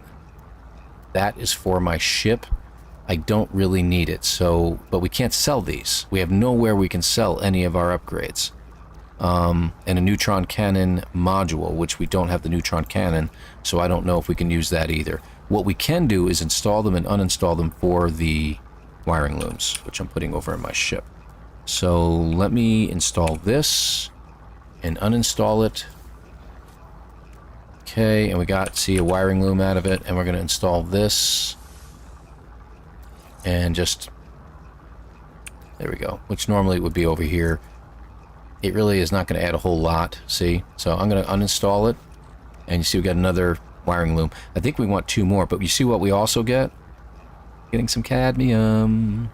That is for my ship. I don't really need it, so... But we can't sell these. We have nowhere we can sell any of our upgrades. And a neutron cannon module, which we don't have the neutron cannon, so I don't know if we can use that either. What we can do is install them and uninstall them for the wiring looms, which I'm putting over in my ship. So let me install this and uninstall it. Okay, and we got, see, a wiring loom out of it, and we're going to install this. And just, there we go, which normally would be over here. It really is not going to add a whole lot, see? So I'm going to uninstall it, and you see we got another wiring loom. I think we want 2 more, but you see what we also get? Getting some cadmium.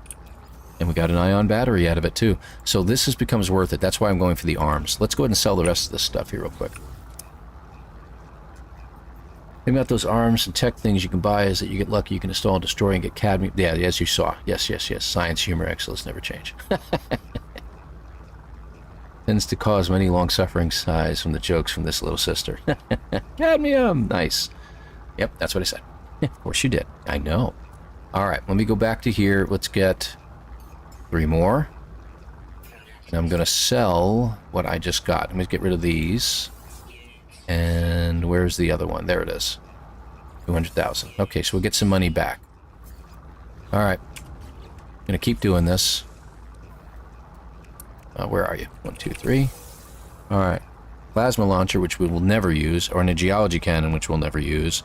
And we got an ion battery out of it too. So this becomes worth it. That's why I'm going for the arms. Let's go ahead and sell the rest of this stuff here real quick. The thing about those arms and tech things you can buy is that you get lucky, you can install and destroy and get cadmium. Yeah, as you saw. Yes, yes, yes. Science, humor, excellence never change. Tends to cause many long-suffering sighs from the jokes from this little sister. Cadmium! Nice. Yep, that's what I said. Yeah, of course you did. I know. Alright, let me go back to here. Let's get 3 more. And I'm going to sell what I just got. Let me get rid of these. And where's the other one? There it is. 200,000. Okay, so we'll get some money back. Alright. I'm going to keep doing this. Where are you? 1, 2, 3. Alright. Plasma launcher, which we will never use. Or a geology cannon, which we'll never use.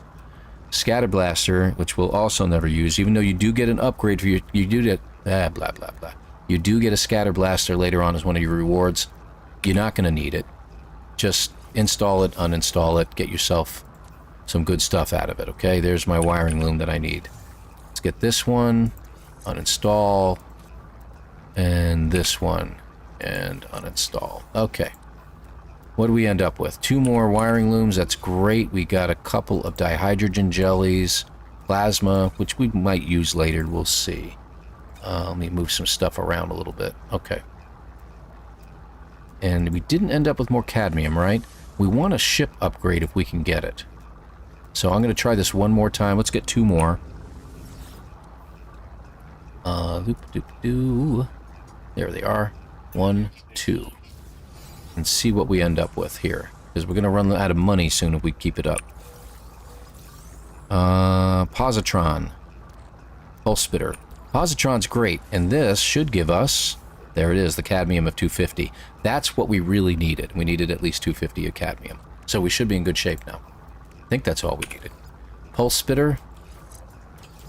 Scatter blaster, which we'll also never use. Even though you do get an upgrade for your... You do get... blah, blah, blah. You do get a scatter blaster later on as one of your rewards. You're not going to need it. Just... install it, uninstall it, get yourself some good stuff out of it, okay? There's my wiring loom that I need. Let's get this one, uninstall, And this one. And uninstall. Okay. What do we end up with? 2 more wiring looms. That's great. We got a couple of dihydrogen jellies. Plasma, which we might use later. We'll see. Let me move some stuff around a little bit. Okay. And we didn't end up with more cadmium, right? We want a ship upgrade if we can get it. So I'm going to try this one more time. Let's get 2 more. Loop-doop-doo. There they are. 1, 2. And see what we end up with here. Because we're going to run out of money soon if we keep it up. Positron. Pulse Spitter. Positron's great. And this should give us... There it is, the cadmium of 250. That's what we really needed. We needed at least 250 of cadmium. So we should be in good shape now. I think that's all we needed. Pulse Spitter.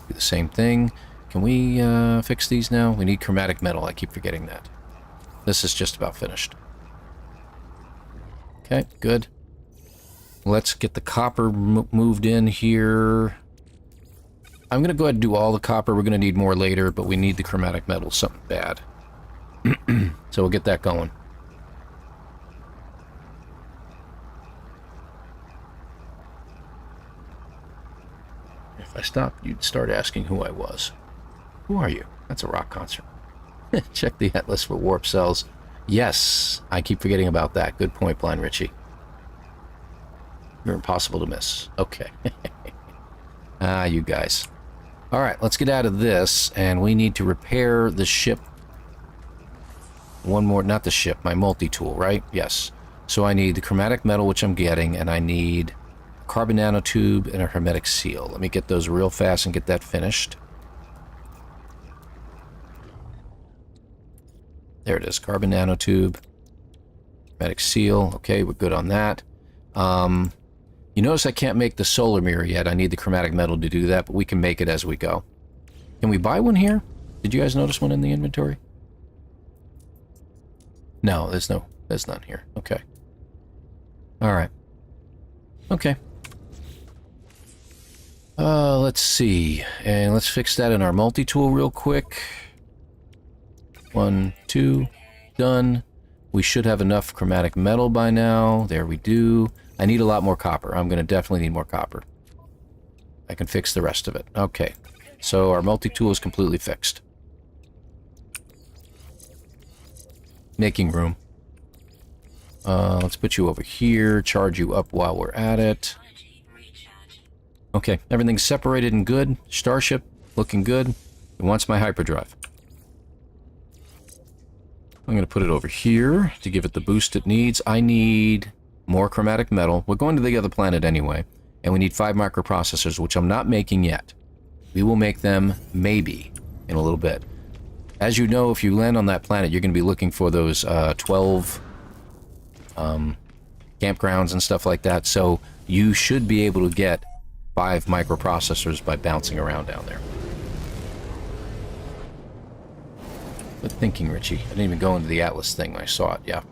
Do the same thing. Can we fix these now? We need chromatic metal. I keep forgetting that. This is just about finished. Okay, good. Let's get the copper moved in here. I'm going to go ahead and do all the copper. We're going to need more later, but we need the chromatic metal. Something bad. So we'll get that going. If I stopped, you'd start asking who I was. Who are you? That's a rock concert. Check the atlas for warp cells. Yes, I keep forgetting about that. Good point, Blind Richie. You're impossible to miss. Okay. You guys. All right, let's get out of this, and we need to repair the ship. One more, not the ship, my multi-tool, right? Yes. So I need the chromatic metal, which I'm getting, and I need a carbon nanotube and a hermetic seal. Let me get those real fast and get that finished. There it is, carbon nanotube, hermetic seal. Okay, we're good on that. You notice I can't make the solar mirror yet. I need the chromatic metal to do that, but we can make it as we go. Can we buy one here? Did you guys notice one in the inventory? No, there's none here. Okay. All right. Okay. Let's see. And let's fix that in our multi-tool real quick. 1, 2. Done. We should have enough chromatic metal by now. There we do. I need a lot more copper. I'm going to definitely need more copper. I can fix the rest of it. Okay. So our multi-tool is completely fixed. Making room. Let's put you over here, charge you up while we're at it. Okay, everything's separated and good. Starship, looking good. It wants my hyperdrive. I'm going to put it over here to give it the boost it needs. I need more chromatic metal. We're going to the other planet anyway. And we need 5 microprocessors, which I'm not making yet. We will make them maybe in a little bit. As you know, if you land on that planet, you're going to be looking for those 12 campgrounds and stuff like that. So you should be able to get 5 microprocessors by bouncing around down there. Good thinking, Richie. I didn't even go into the Atlas thing when I saw it. Yeah.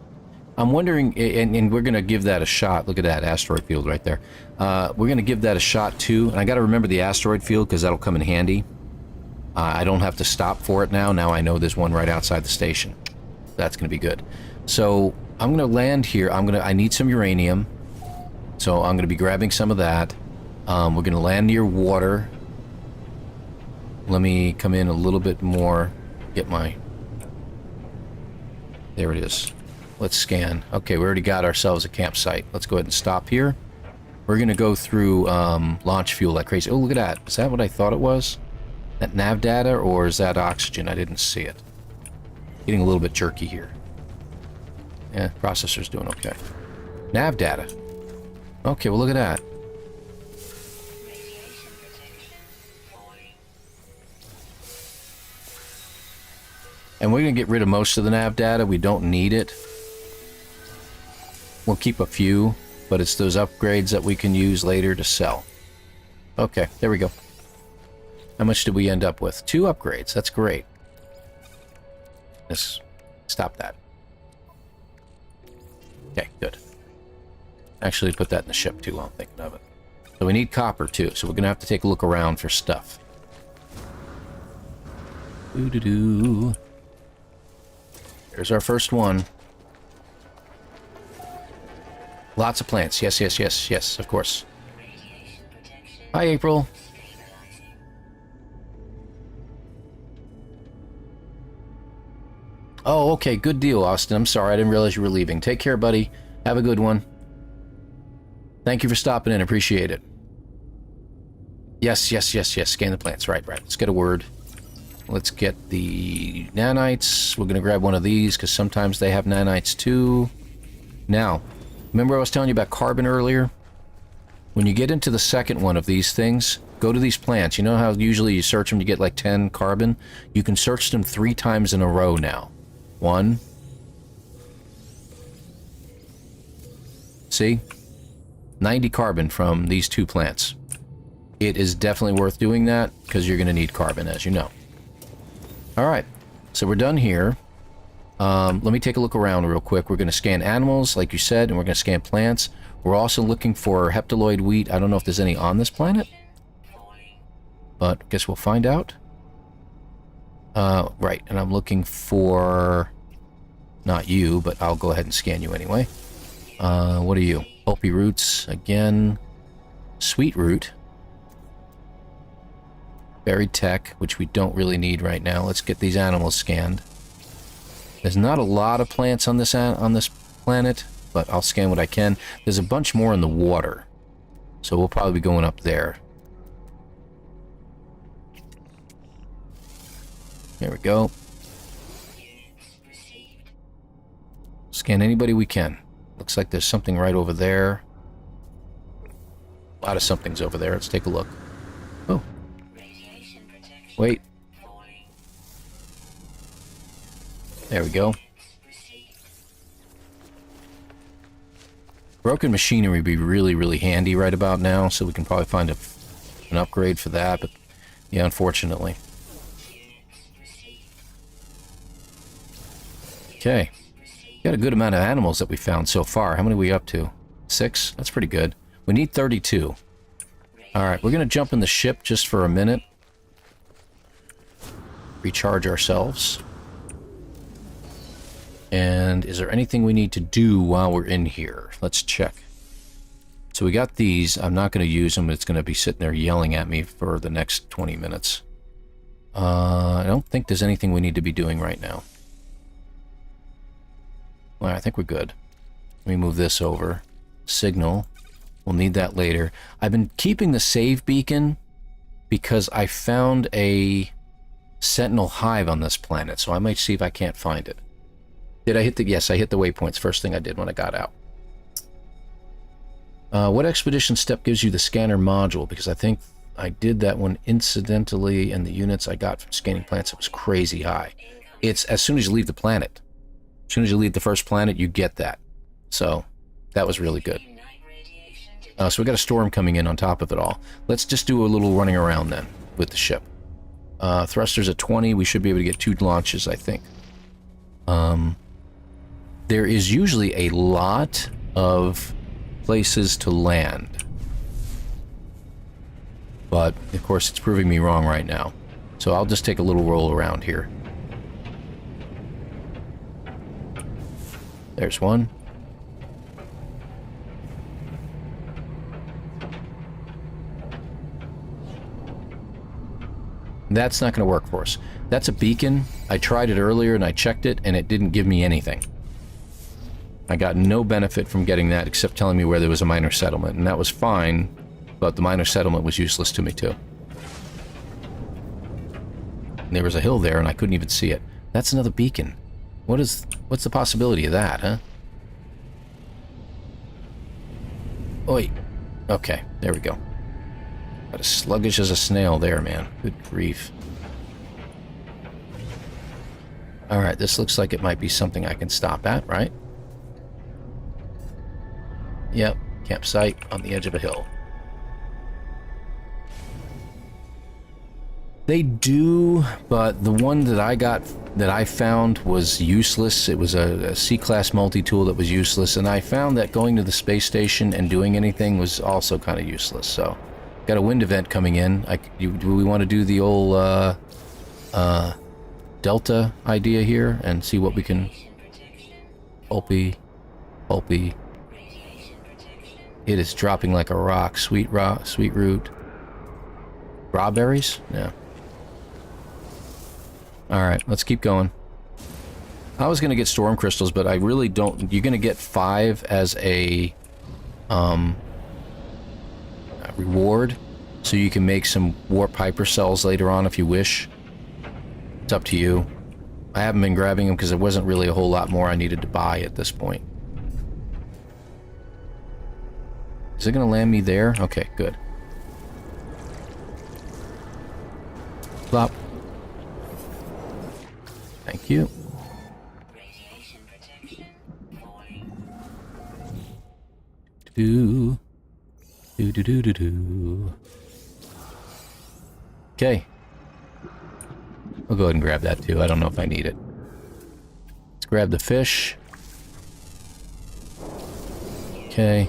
I'm wondering, and we're going to give that a shot. Look at that asteroid field right there. We're going to give that a shot too. And I got to remember the asteroid field because that'll come in handy. I don't have to stop for it now. Now I know there's one right outside the station. That's going to be good. So I'm going to land here. I need some uranium. So I'm going to be grabbing some of that. We're going to land near water. Let me come in a little bit more. Get my... There it is. Let's scan. Okay, we already got ourselves a campsite. Let's go ahead and stop here. We're going to go through launch fuel like crazy. Oh, look at that. Is that what I thought it was? That nav data, or is that oxygen? I didn't see it. Getting a little bit jerky here. Yeah, processor's doing okay. Nav data. Okay, well look at that. And we're going to get rid of most of the nav data. We don't need it. We'll keep a few, but it's those upgrades that we can use later to sell. Okay, there we go. How much did we end up with? 2 upgrades. That's great. Let's stop that. Okay, good. Actually, put that in the ship, too, while I'm thinking of it. So we need copper, too, so we're going to have to take a look around for stuff. Doo-doo-doo. There's our first one. Lots of plants. Yes, yes, yes, yes, of course. Hi, April. Oh, okay, good deal, Austin. I'm sorry, I didn't realize you were leaving. Take care, buddy. Have a good one. Thank you for stopping in. Appreciate it. Yes, yes, yes, yes. Scan the plants. Right, right. Let's get a word. Let's get the nanites. We're going to grab one of these because sometimes they have nanites too. Now, remember I was telling you about carbon earlier? When you get into the second one of these things, go to these plants. You know how usually you search them to get like 10 carbon? You can search them 3 times in a row now. 1. See? 90 carbon from these 2 plants. It is definitely worth doing that because you're going to need carbon, as you know. Alright, so we're done here. Let me take a look around real quick. We're going to scan animals, like you said, and we're going to scan plants. We're also looking for heptaloid wheat. I don't know if there's any on this planet, but I guess we'll find out. Right, and I'm looking for... not you, but I'll go ahead and scan you anyway. What are you? Pulpy roots, again. Sweet root. Buried tech, which we don't really need right now. Let's get these animals scanned. There's not a lot of plants on this planet, but I'll scan what I can. There's a bunch more in the water, so we'll probably be going up there. There we go. Scan anybody we can. Looks like there's something right over there. A lot of somethings over there. Let's take a look. Oh. Wait. There we go. Broken machinery would be really, really handy right about now, so we can probably find an upgrade for that, but yeah, unfortunately. Okay. Got a good amount of animals that we found so far. How many are we up to? 6? That's pretty good. We need 32. Alright, we're going to jump in the ship just for a minute. Recharge ourselves. And is there anything we need to do while we're in here? Let's check. So we got these. I'm not going to use them. It's going to be sitting there yelling at me for the next 20 minutes. I don't think there's anything we need to be doing right now. Well, I think we're good. Let me move this over. Signal. We'll need that later. I've been keeping the save beacon because I found a sentinel hive on this planet, so I might see if I can't find it. Did I hit the... Yes, I hit the waypoints. First thing I did when I got out. What expedition step gives you the scanner module? Because I think I did that one incidentally, and the units I got from scanning plants, it was crazy high. It's as soon as you leave the planet. As soon as you leave the first planet, you get that. So, that was really good. So we got a storm coming in on top of it all. Let's just do a little running around then with the ship. Thrusters at 20. We should be able to get 2 launches, I think. There is usually a lot of places to land. But, of course, it's proving me wrong right now. So I'll just take a little roll around here. There's one. That's not going to work for us. That's a beacon. I tried it earlier and I checked it and it didn't give me anything. I got no benefit from getting that except telling me where there was a minor settlement, and that was fine, but the minor settlement was useless to me too. And there was a hill there and I couldn't even see it. That's another beacon. What's the possibility of that, huh? Oi. Okay, there we go. Got as sluggish as a snail there, man. Good grief. Alright, this looks like it might be something I can stop at, right? Yep, campsite on the edge of a hill. They do, but the one that I found was useless. It was a C-class multi-tool that was useless, and I found that going to the space station and doing anything was also kind of useless, so... Got a wind event coming in. Do we want to do the old, delta idea here and see what we can... Pulpy. Pulpy. It is dropping like a rock. Sweet root. Strawberries? Yeah. Alright, let's keep going. I was going to get storm crystals, but I really don't... You're going to get 5 as a reward, so you can make some warp hyper cells later on if you wish. It's up to you. I haven't been grabbing them because there wasn't really a whole lot more I needed to buy at this point. Is it going to land me there? Okay, good. Plop. Thank you. Do. Okay. I'll go ahead and grab that too. I don't know if I need it. Let's grab the fish. Okay.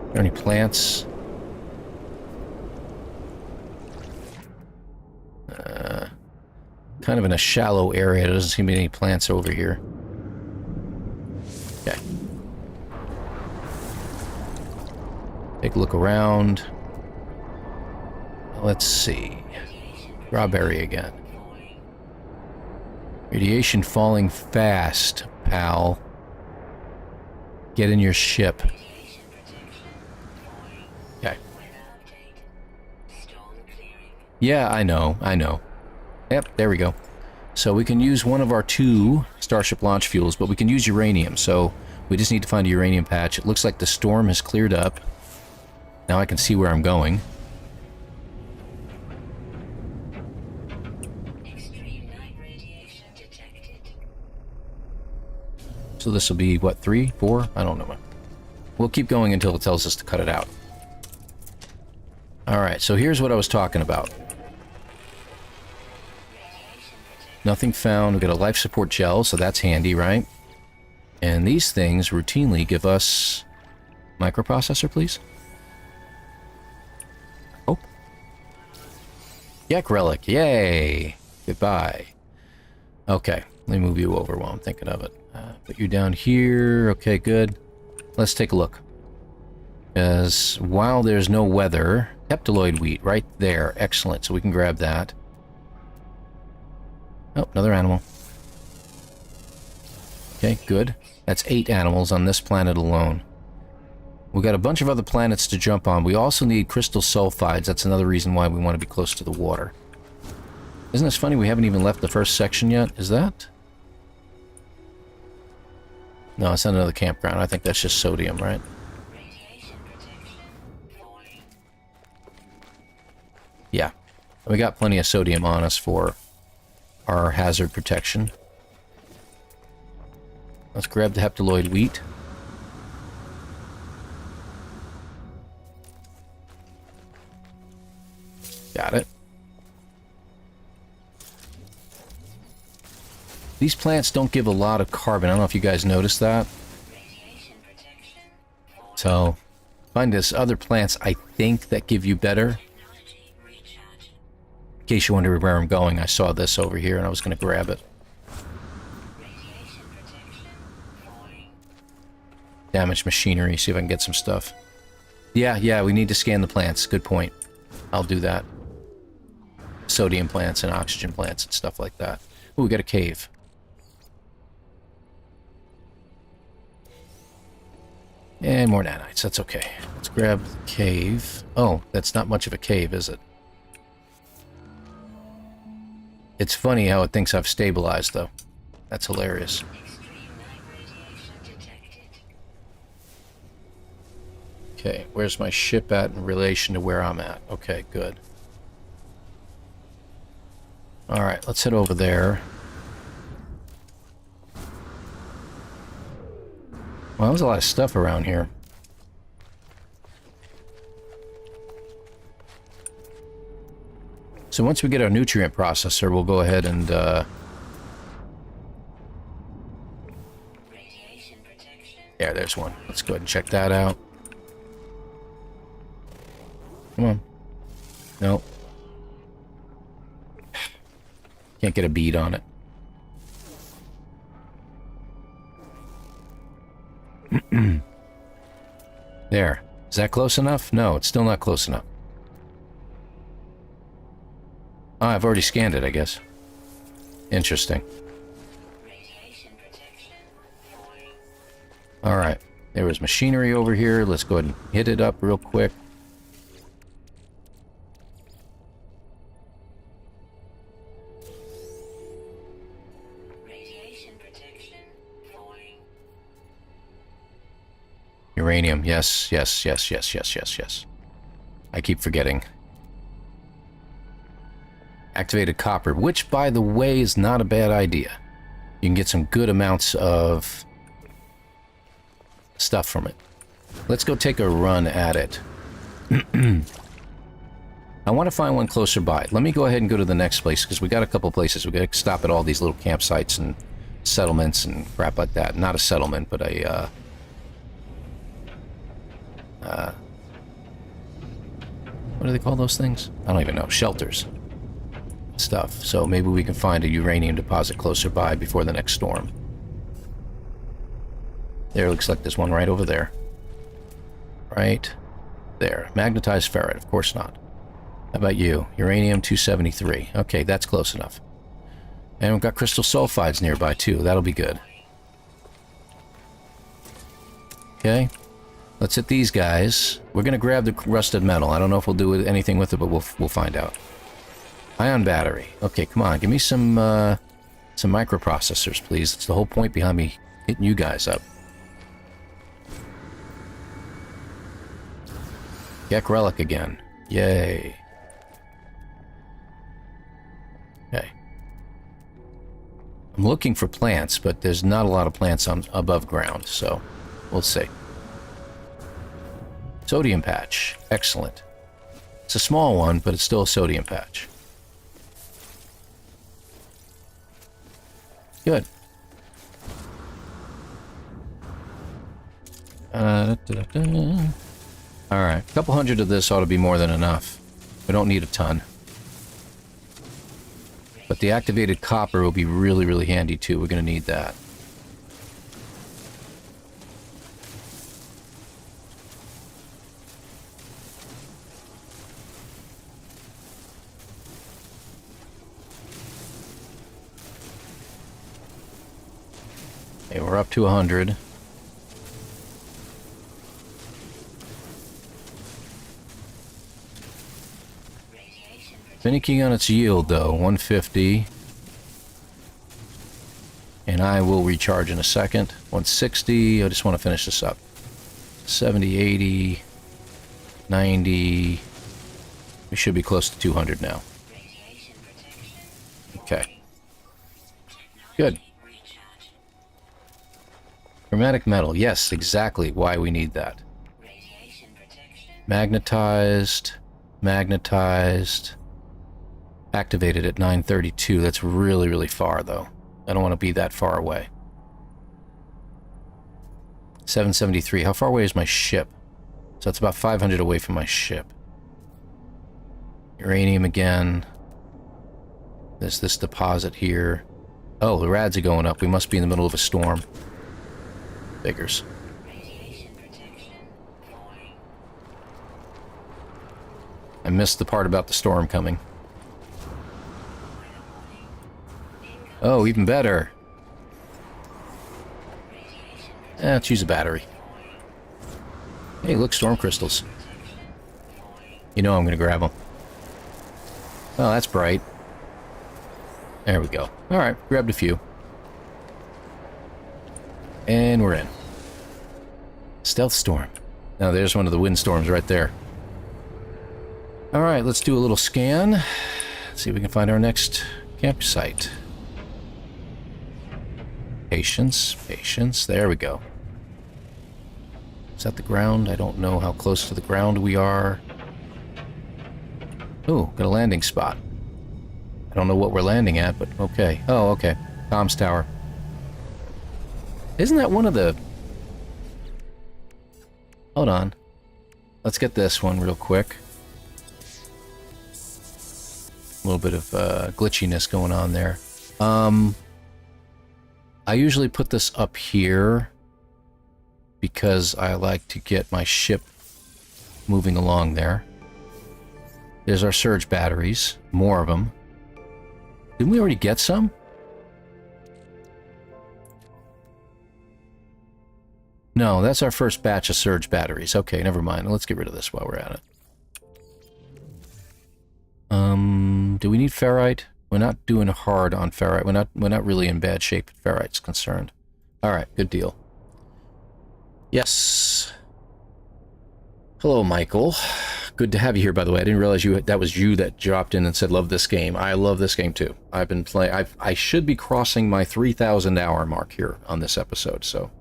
Are there any plants? Kind of in a shallow area. There doesn't seem to be any plants over here. Okay. Take a look around. Let's see. Strawberry again. Radiation falling fast, pal. Get in your ship. Okay. Yeah, I know. Yep, there we go. So we can use one of our 2 Starship launch fuels, but we can use uranium, so we just need to find a uranium patch. It looks like the storm has cleared up. Now I can see where I'm going. So this will be, what, 3, 4? I don't know. We'll keep going until it tells us to cut it out. Alright, so here's what I was talking about. Nothing found. We've got a life support gel, so that's handy, right? And these things routinely give us... Microprocessor, please? Oh. Yak relic. Yay! Goodbye. Okay, let me move you over while I'm thinking of it. Put you down here. Okay, good. Let's take a look. As while there's no weather... Heptaloid wheat, right there. Excellent, so we can grab that. Oh, another animal. Okay, good. That's 8 animals on this planet alone. We've got a bunch of other planets to jump on. We also need crystal sulfides. That's another reason why we want to be close to the water. Isn't this funny? We haven't even left the first section yet. Is that? No, it's not another campground. I think that's just sodium, right? Yeah. We got plenty of sodium on us for our hazard protection. Let's grab the heptaloid wheat. Got it. These plants don't give a lot of carbon. I don't know if you guys noticed that. So, find this other plants, I think, that give you better. In case you wonder where I'm going, I saw this over here and I was going to grab it. Damaged machinery, see if I can get some stuff. Yeah, we need to scan the plants. Good point. I'll do that. Sodium plants and oxygen plants and stuff like that. Ooh, we got a cave. And more nanites, that's okay. Let's grab the cave. Oh, that's not much of a cave, is it? It's funny how it thinks I've stabilized, though. That's hilarious. Okay, where's my ship at in relation to where I'm at? Okay, good. Alright, let's head over there. Well, there's a lot of stuff around here. So once we get our nutrient processor, we'll go ahead and, yeah, there's one. Let's go ahead and check that out. Come on. Nope. Can't get a bead on it. There. Is that close enough? No, it's still not close enough. Oh, I've already scanned it, I guess. Interesting. Alright. There was machinery over here. Let's go ahead and hit it up real quick. Uranium, yes, yes, yes, yes, yes, yes, yes. I keep forgetting. Activated copper, which, by the way, is not a bad idea. You can get some good amounts of stuff from it. Let's go take a run at it. I want to find one closer by. Let me go ahead and go to the next place, because we got a couple places. We got to stop at all these little campsites and settlements and crap like that. Not a settlement, but a... what do they call those things? I don't even know. Shelters. Stuff. So maybe we can find a uranium deposit closer by before the next storm. There, looks like there's one right over there. Right there. Magnetized ferrite. Of course not. How about you? Uranium 273. Okay, that's close enough. And we've got crystal sulfides nearby too. That'll be good. Okay. Let's hit these guys. We're going to grab the rusted metal. I don't know if we'll do anything with it, but we'll find out. Ion battery. Okay, come on. Give me some microprocessors, please. That's the whole point behind me hitting you guys up. Gek relic again. Yay. Okay. I'm looking for plants, but there's not a lot of plants above ground, so we'll see. Sodium patch. Excellent. It's a small one, but it's still a sodium patch. Good. Alright, a couple hundred of this ought to be more than enough. We don't need a ton. But the activated copper will be really, really handy too. We're going to need that. Okay, we're up to 100. Finicky on its yield, though. 150. And I will recharge in a second. 160. I just want to finish this up. 70, 80, 90. We should be close to 200 now. Okay. Good. Chromatic metal. Yes, exactly why we need that. Magnetized. Magnetized. Activated at 932. That's really, really far, though. I don't want to be that far away. 773. How far away is my ship? So that's about 500 away from my ship. Uranium again. There's this deposit here. Oh, the rads are going up. We must be in the middle of a storm. Figures. I missed the part about the storm coming. Oh, even better. Let's use a battery. Hey, look, storm crystals. You know I'm going to grab them. Oh, that's bright. There we go. Alright, grabbed a few. And we're in. Stealth storm. Now there's one of the windstorms right there. Alright, let's do a little scan. See if we can find our next campsite. Patience, patience. There we go. Is that the ground? I don't know how close to the ground we are. Ooh, got a landing spot. I don't know what we're landing at, but okay. Oh, okay. Comms tower. Isn't that one of the... Hold on. Let's get this one real quick. little bit of glitchiness going on there. I usually put this up here because I like to get my ship moving along there. There's our surge batteries. More of them. Didn't we already get some? No, that's our first batch of surge batteries. Okay, never mind. Let's get rid of this while we're at it. Do we need ferrite? We're not doing hard on ferrite. We're not really in bad shape as ferrite's concerned. Alright, good deal. Yes. Hello, Michael. Good to have you here, by the way. I didn't realize that was you that dropped in and said, love this game. I love this game, too. I've been playing... I should be crossing my 3,000 hour mark here on this episode, so...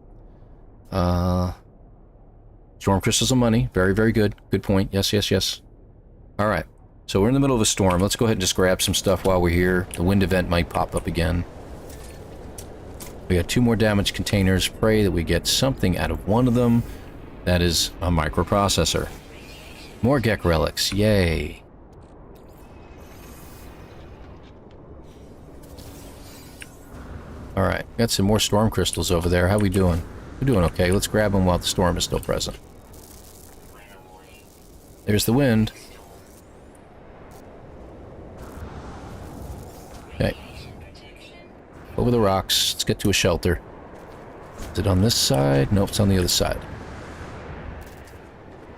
Storm crystals of money. Very, very good. Good point. Yes, yes, yes. Alright. So we're in the middle of a storm. Let's go ahead and just grab some stuff while we're here. The wind event might pop up again. We got 2 more damaged containers. Pray that we get something out of one of them. That is a microprocessor. More Gek relics. Yay. Alright. Got some more storm crystals over there. How we doing? We're doing okay. Let's grab them while the storm is still present. There's the wind. Okay. Over the rocks. Let's get to a shelter. Is it on this side? Nope, it's on the other side.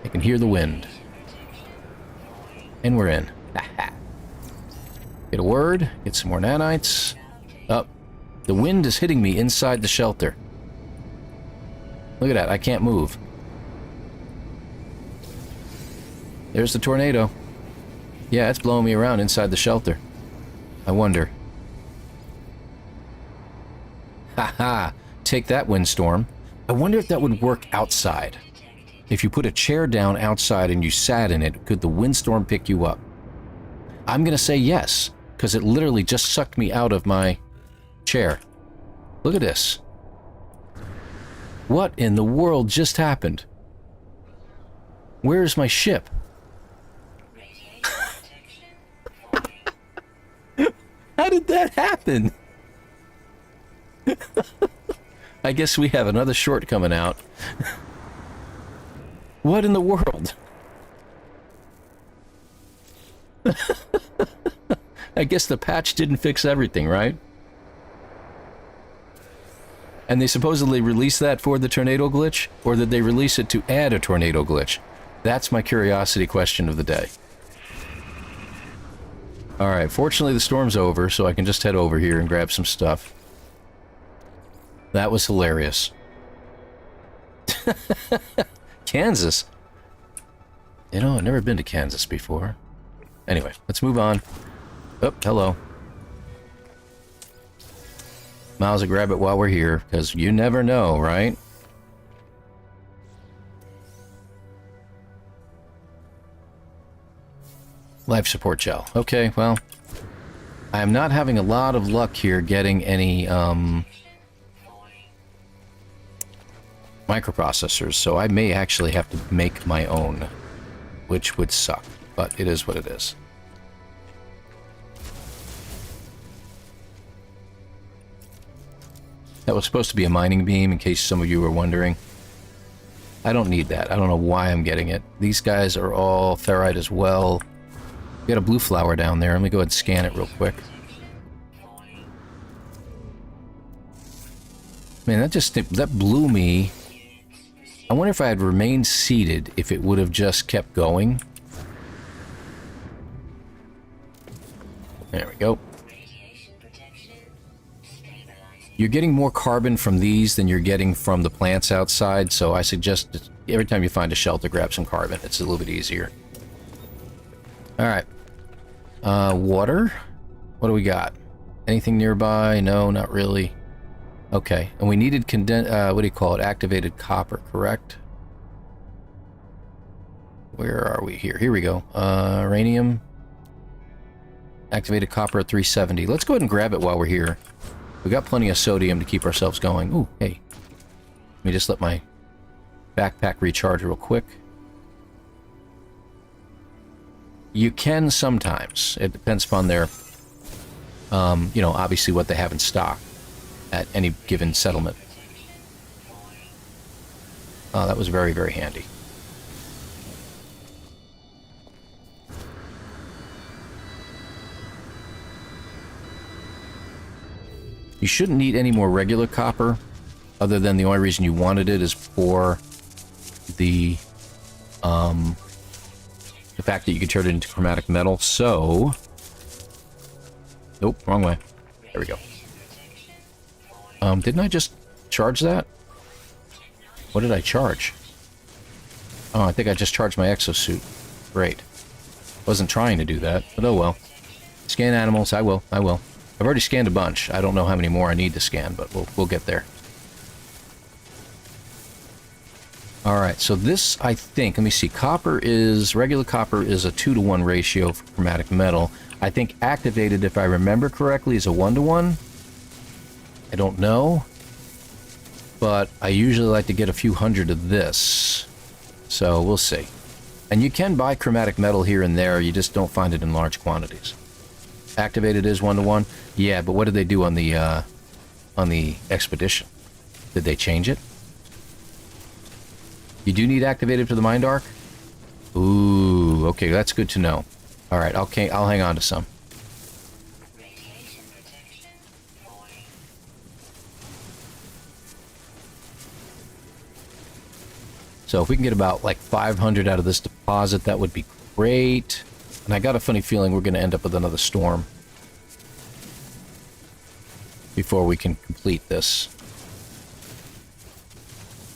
I can hear the wind. And we're in. Get a word. Get some more nanites. Oh, the wind is hitting me inside the shelter. Look at that. I can't move. There's the tornado. Yeah, it's blowing me around inside the shelter. I wonder. Haha. Take that, windstorm. I wonder if that would work outside. If you put a chair down outside and you sat in it, could the windstorm pick you up? I'm gonna say yes, because it literally just sucked me out of my chair. Look at this. What in the world just happened? Where's my ship? How did that happen? I guess we have another short coming out. What in the world? I guess the patch didn't fix everything, right? And they supposedly released that for the tornado glitch? Or did they release it to add a tornado glitch? That's my curiosity question of the day. Alright, fortunately the storm's over, so I can just head over here and grab some stuff. That was hilarious. Kansas? You know, I've never been to Kansas before. Anyway, let's move on. Oh, hello. Might as well grab it while we're here, because you never know, right? Life support gel. Okay, well, I am not having a lot of luck here getting any microprocessors, so I may actually have to make my own, which would suck, but it is what it is. That was supposed to be a mining beam, in case some of you were wondering. I don't need that. I don't know why I'm getting it. These guys are all ferrite as well. We got a blue flower down there. Let me go ahead and scan it real quick. Man, that blew me. I wonder if I had remained seated, if it would have just kept going. There we go. You're getting more carbon from these than you're getting from the plants outside, so I suggest every time you find a shelter, grab some carbon. It's a little bit easier. Alright. Water? What do we got? Anything nearby? No, not really. Okay. And we needed what do you call it? Activated copper, correct? Where are we here? Here we go. Uranium. Activated copper at 370. Let's go ahead and grab it while we're here. We got plenty of sodium to keep ourselves going. Ooh, hey. Let me just let my backpack recharge real quick. You can sometimes. It depends upon their, you know, obviously what they have in stock at any given settlement. Oh, that was very, very handy. You shouldn't need any more regular copper, other than the only reason you wanted it is for the fact that you can turn it into chromatic metal. So, nope, wrong way. There we go. Didn't I just charge that? What did I charge? Oh, I think I just charged my exosuit. Great. Wasn't trying to do that, but oh well. Scan animals, I will. I've already scanned a bunch. I don't know how many more I need to scan, but we'll get there. Alright, so this, I think, let me see, regular copper is a 2-to-1 ratio for chromatic metal. I think activated, if I remember correctly, is a 1-to-1. I don't know. But I usually like to get a few hundred of this. So, we'll see. And you can buy chromatic metal here and there, you just don't find it in large quantities. Activated is 1-to-1? Yeah, but what did they do on the expedition? Did they change it? You do need activated for the Mind Arc? Ooh, okay, that's good to know. Alright, okay, I'll hang on to some. So if we can get about like 500 out of this deposit, that would be great. And I got a funny feeling we're going to end up with another storm before we can complete this.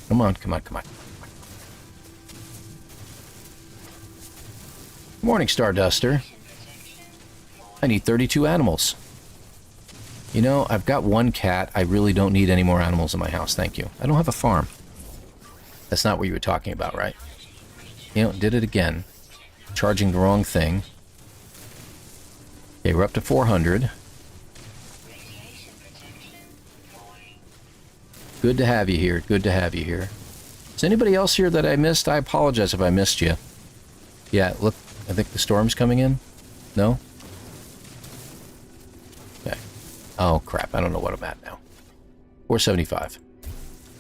Come on, come on, come on. Morning, Starduster. I need 32 animals. You know, I've got one cat. I really don't need any more animals in my house, thank you. I don't have a farm. That's not what you were talking about, right? You know, did it again. Charging the wrong thing. Okay, we're up to 400. Good to have you here. Good to have you here. Is anybody else here that I missed? I apologize if I missed you. Yeah, look, I think the storm's coming in. No? Okay. Oh, crap. I don't know what I'm at now. 475.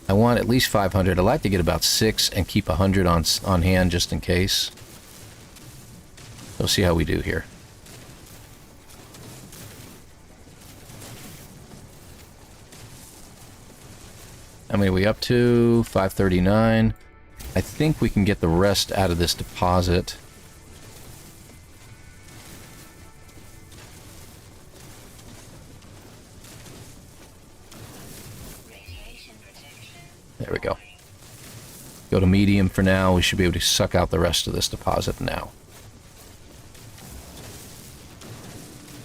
I want at least 500. I'd like to get about 6 and keep 100 on hand just in case. We'll see how we do here. How many are we up to? 539. I think we can get the rest out of this deposit. There we go. Go to medium for now. We should be able to suck out the rest of this deposit now.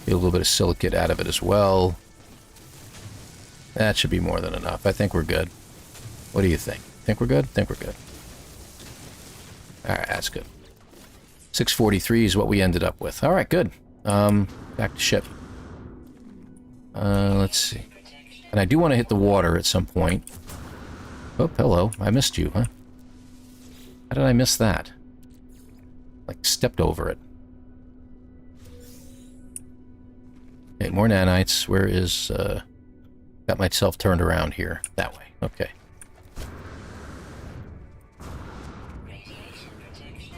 Get a little bit of silicate out of it as well. That should be more than enough. I think we're good. What do you think? Think we're good? Think we're good. Alright, that's good. 643 is what we ended up with. Alright, good. Back to ship. Let's see. And I do want to hit the water at some point. Oh, hello. I missed you, huh? How did I miss that? Like, stepped over it. Okay, more nanites. Where is, got myself turned around here. That way. Okay.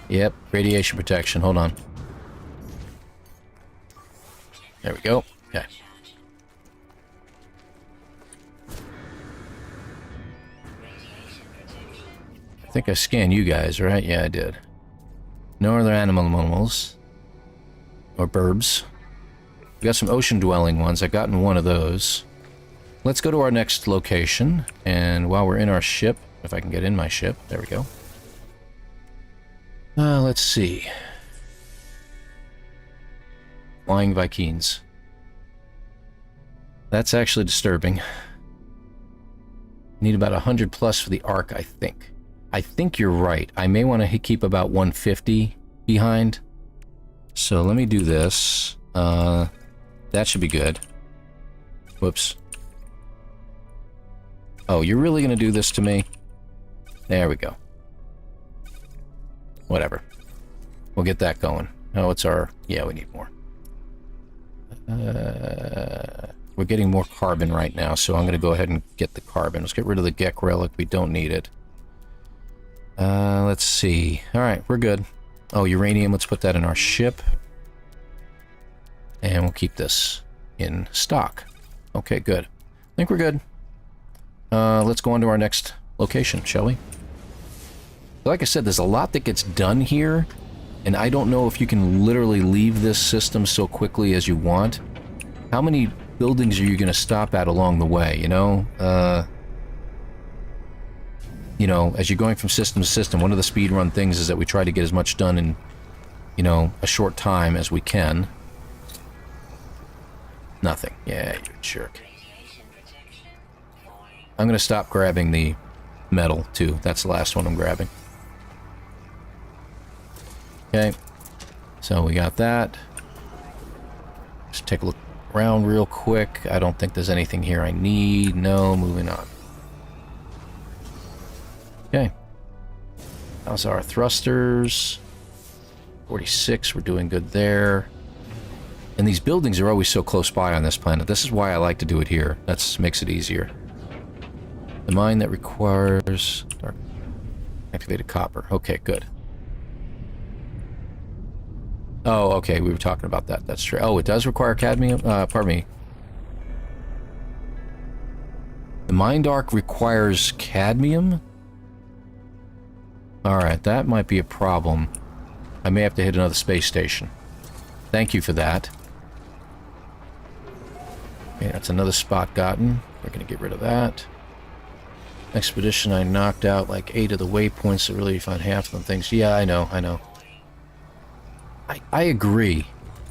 Yep, radiation protection. Hold on. There we go. Okay. I think I scanned you guys, right? Yeah, I did. No other animals. Or burbs. We got some ocean-dwelling ones. I've gotten one of those. Let's go to our next location. And while we're in our ship, if I can get in my ship, there we go. Let's see. Flying Vikings. That's actually disturbing. Need about 100 plus for the Ark, I think. I think you're right. I may want to keep about 150 behind. So let me do this. That should be good. Whoops. Oh, you're really going to do this to me? There we go. Whatever. We'll get that going. Oh, what's our... Yeah, we need more. We're getting more carbon right now, so I'm going to go ahead and get the carbon. Let's get rid of the Gek relic. We don't need it. Let's see. Alright, we're good. Oh, uranium. Let's put that in our ship. And we'll keep this in stock. Okay, good. I think we're good. Let's go on to our next location, shall we? Like I said, there's a lot that gets done here, and I don't know if you can literally leave this system so quickly as you want. How many buildings are you going to stop at along the way, you know? You know, as you're going from system to system, one of the speedrun things is that we try to get as much done in, you know, a short time as we can. Nothing. Yeah, you jerk. I'm going to stop grabbing the metal, too. That's the last one I'm grabbing. Okay. So we got that. Just take a look around real quick. I don't think there's anything here I need. No, moving on. Okay. How's our thrusters? 46, we're doing good there. And these buildings are always so close by on this planet. This is why I like to do it here. That makes it easier. The mine that requires dark activated copper. Okay, good. Oh, okay, we were talking about that. That's true. Oh, it does require cadmium? Pardon me. The mine dark requires cadmium? Alright, that might be a problem. I may have to hit another space station. Thank you for that. Okay, that's another spot gotten. We're going to get rid of that. Expedition, I knocked out like 8 of the waypoints, so really you found half of them things. Yeah, I know. I agree.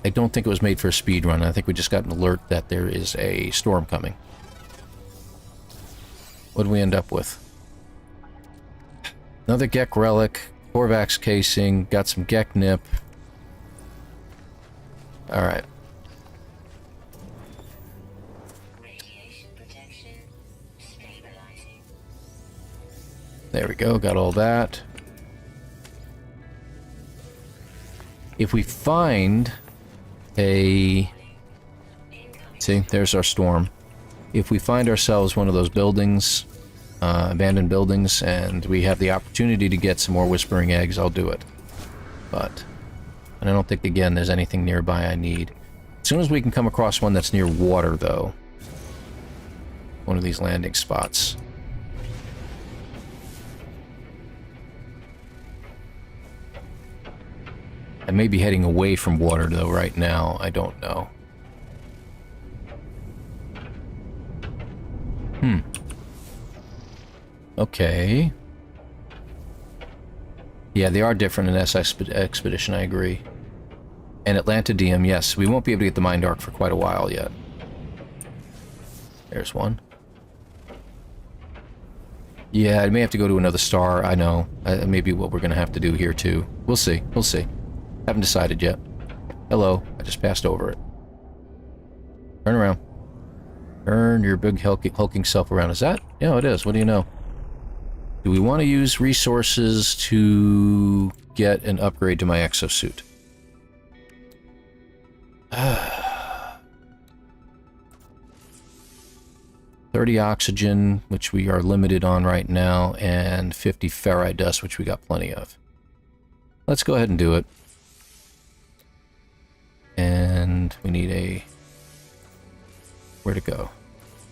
I don't think it was made for a speed run. I think we just got an alert that there is a storm coming. What did we end up with? Another Gek relic, Korvax casing, got some Gek nip. Alright. There we go, got all that. If we find a... See, there's our storm. If we find ourselves one of those buildings, abandoned buildings, and we have the opportunity to get some more whispering eggs, I'll do it. But I don't think, again, there's anything nearby I need. As soon as we can come across one that's near water, though. One of these landing spots. I may be heading away from water, though, right now. I don't know. Okay. Yeah, they are different in Expedition, I agree. And Atlantidium, yes. We won't be able to get the Mind Arc for quite a while yet. There's one. Yeah, I may have to go to another star, I know. Maybe what we're going to have to do here, too. We'll see, we'll see. Haven't decided yet. Hello, I just passed over it. Turn around. Turn your big hulking self around. Is that? Yeah, it is. What do you know? Do we want to use resources to get an upgrade to my exosuit? 30 oxygen, which we are limited on right now, and 50 ferrite dust, which we got plenty of. Let's go ahead and do it. And we need a... Where to go?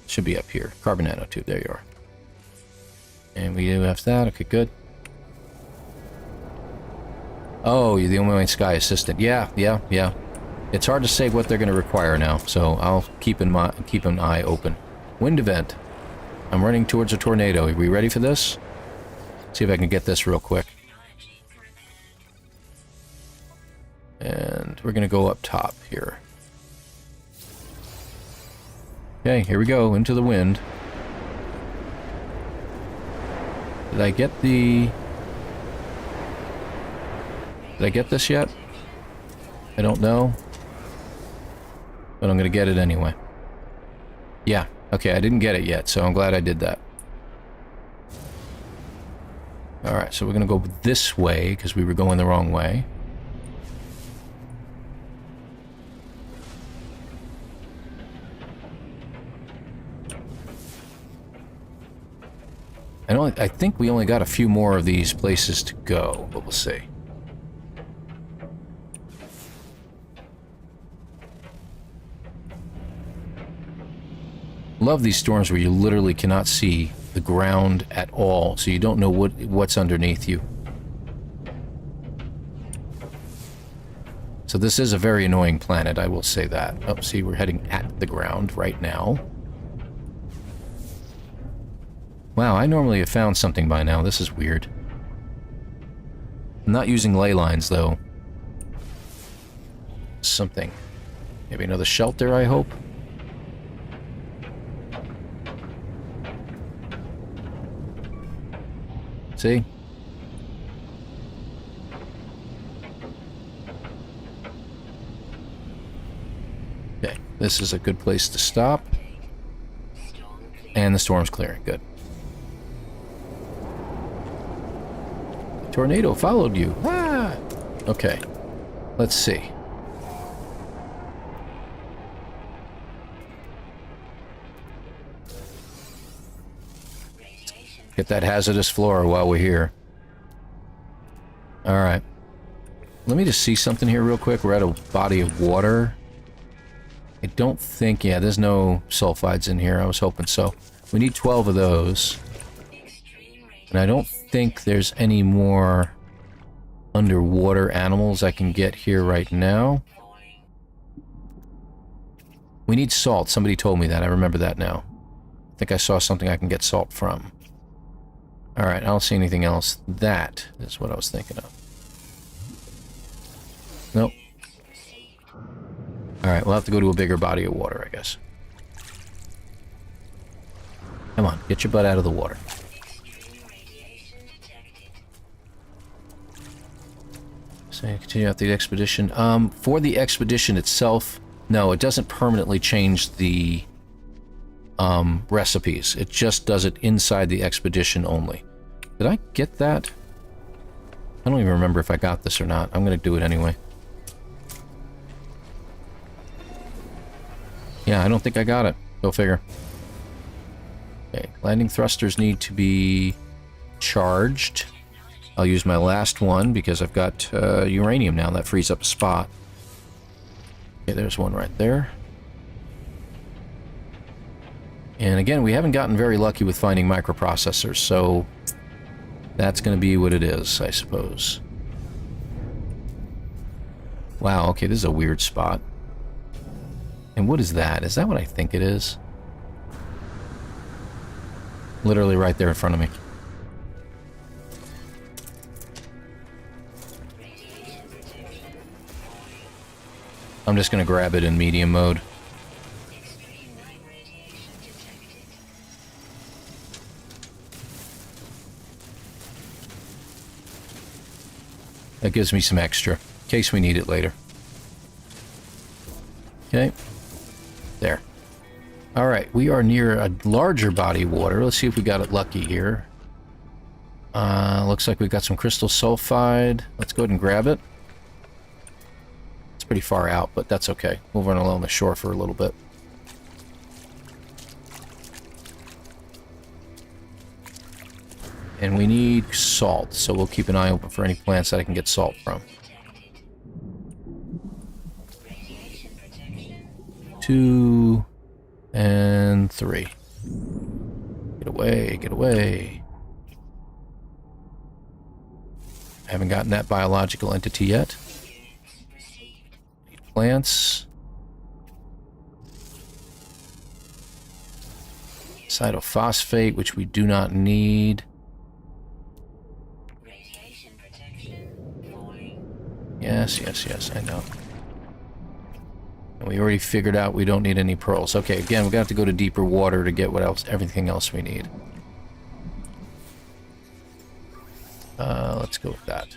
Should be up here. Carbon nanotube. There you are. And we do have that. Okay, good. Oh, you're the nomanssky assistant. Yeah. It's hard to say what they're going to require now, so I'll keep an eye open. Wind event. I'm running towards a tornado. Are we ready for this? See if I can get this real quick. And we're going to go up top here. Okay, here we go, into the wind. Did I get the... Did I get this yet? I don't know. But I'm going to get it anyway. Yeah, okay, I didn't get it yet, so I'm glad I did that. Alright, so we're going to go this way, because we were going the wrong way. I think we only got a few more of these places to go, but we'll see. Love these storms where you literally cannot see the ground at all, so you don't know what's underneath you. So this is a very annoying planet, I will say that. Oh, see, we're heading at the ground right now. Wow, I normally have found something by now. This is weird. I'm not using ley lines, though. Something. Maybe another shelter, I hope. See? Okay, this is a good place to stop. And the storm's clearing. Good. The tornado followed you. Ah! Okay. Let's see. Get that hazardous flora while we're here. Alright. Let me just see something here real quick. We're at a body of water. I don't think... Yeah, there's no sulfides in here. I was hoping so. We need 12 of those. And I don't think there's any more underwater animals I can get here right now. We need salt. Somebody told me that. I remember that now. I think I saw something I can get salt from. Alright, I don't see anything else. That is what I was thinking of. Nope. Alright, we'll have to go to a bigger body of water, I guess. Come on, get your butt out of the water. So continue out the expedition. For the expedition itself, no, it doesn't permanently change the recipes. It just does it inside the expedition only. Did I get that? I don't even remember if I got this or not. I'm gonna do it anyway. Yeah, I don't think I got it. Go figure. Okay, landing thrusters need to be charged. I'll use my last one because I've got uranium now. That frees up a spot. Okay, there's one right there. And again, we haven't gotten very lucky with finding microprocessors, so that's going to be what it is, I suppose. Wow, okay, this is a weird spot. And what is that? Is that what I think it is? Literally right there in front of me. I'm just going to grab it in medium mode. That gives me some extra, in case we need it later. Okay. There. Alright, we are near a larger body of water. Let's see if we got it lucky here. Looks like we've got some crystal sulfide. Let's go ahead and grab it. It's pretty far out, but that's okay. We'll run along the shore for a little bit. And we need salt, so we'll keep an eye open for any plants that I can get salt from. 2 and 3. Get away, get away. I haven't gotten that biological entity yet. Need plants. Cytophosphate, which we do not need. Yes, yes, yes, I know. And we already figured out we don't need any pearls. Okay, again, we're gonna have to go to deeper water to get what else, everything else we need. Let's go with that.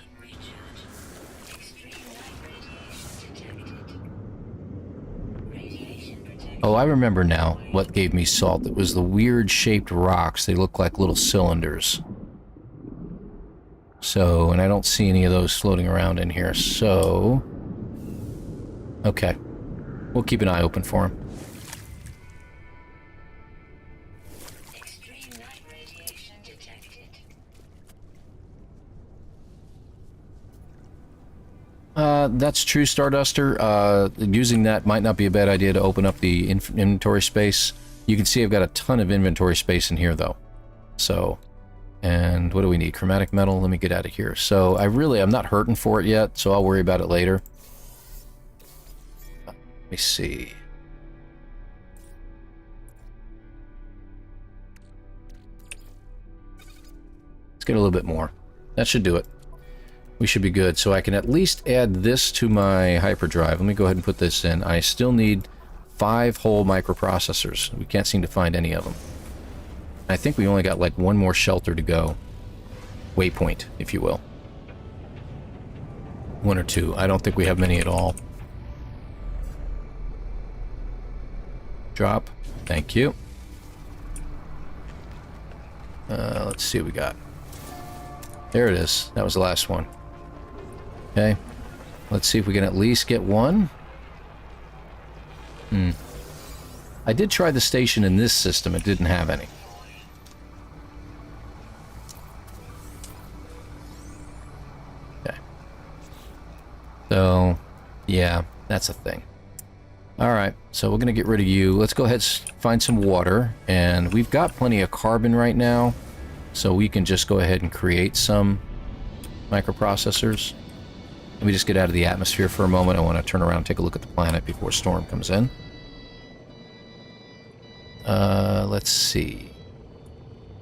Oh, I remember now what gave me salt. It was the weird shaped rocks. They look like little cylinders. So, and I don't see any of those floating around in here, so... Okay. We'll keep an eye open for them. That's true, Starduster. Using that might not be a bad idea to open up the inventory space. You can see I've got a ton of inventory space in here, though. So, and what do we need? Chromatic metal. Let me get out of here. So I'm not hurting for it yet, so I'll worry about it later. Let me see. Let's get a little bit more. That should do it. We should be good. So I can at least add this to my hyperdrive. Let me go ahead and put this in. I still need 5 whole microprocessors. We can't seem to find any of them. I think we only got like one more shelter to go. Waypoint, if you will. 1 or 2. I don't think we have many at all. Drop. Thank you. Let's see what we got. There it is. That was the last one. Okay. Let's see if we can at least get one. I did try the station in this system. It didn't have any. Okay. So, yeah, that's a thing. Alright, so we're going to get rid of you. Let's go ahead and find some water. And we've got plenty of carbon right now. So we can just go ahead and create some microprocessors. Let me just get out of the atmosphere for a moment. I want to turn around and take a look at the planet before storm comes in. Let's see.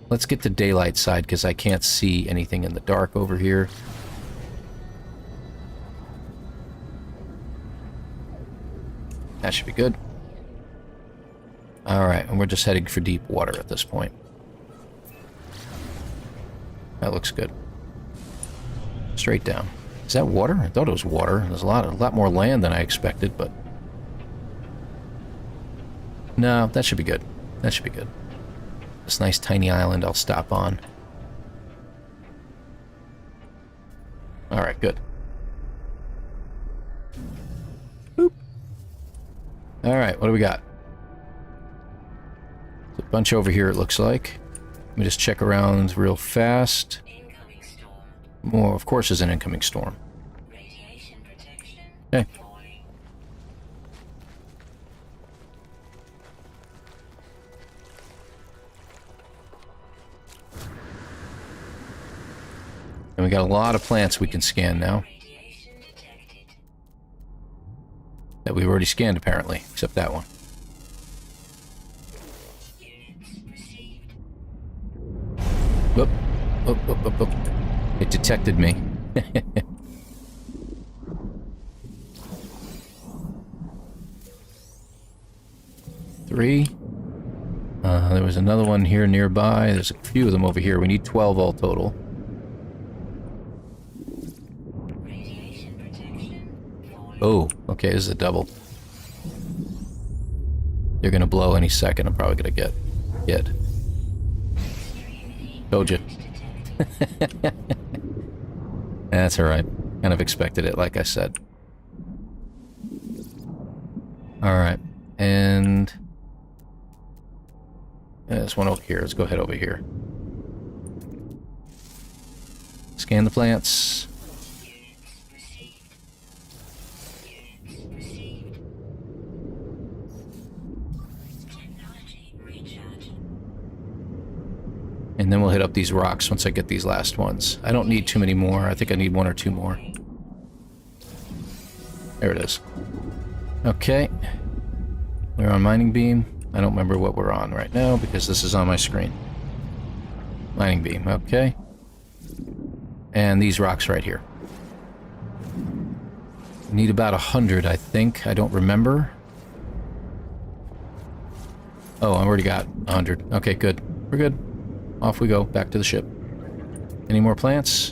Let's get the daylight side because I can't see anything in the dark over here. That should be good. Alright, and we're just heading for deep water at this point. That looks good. Straight down. Is that water? I thought it was water. There's a lot more land than I expected, but... No, that should be good. That should be good. This nice tiny island I'll stop on. Alright, good. Boop. Alright, what do we got? There's a bunch over here, it looks like. Let me just check around real fast. Incoming storm. More, of course, is an incoming storm. Radiation protection. Okay. Falling. And we got a lot of plants we can scan now. Radiation detected. That we've already scanned, apparently. Except that one. Units received. Whoop. Whoop, whoop, whoop, whoop. It detected me. Three. There was another one here nearby. There's a few of them over here. We need 12 all total. Radiation protection. Falling. Oh, okay, this is a double. They're gonna blow any second. I'm probably gonna get hit. Told you. That's alright. Kind of expected it, like I said. Alright. And... there's one over here. Let's go ahead over here. Scan the plants. Units received. Units received. Technology recharge. And then we'll hit up these rocks once I get these last ones. I don't need too many more. I think I need 1 or 2 more. There it is. Okay. We're on mining beam. I don't remember what we're on right now because this is on my screen. Mining beam, okay. And these rocks right here. Need about 100, I think. I don't remember. Oh, I already got 100. Okay, good. We're good. Off we go, back to the ship. Any more plants?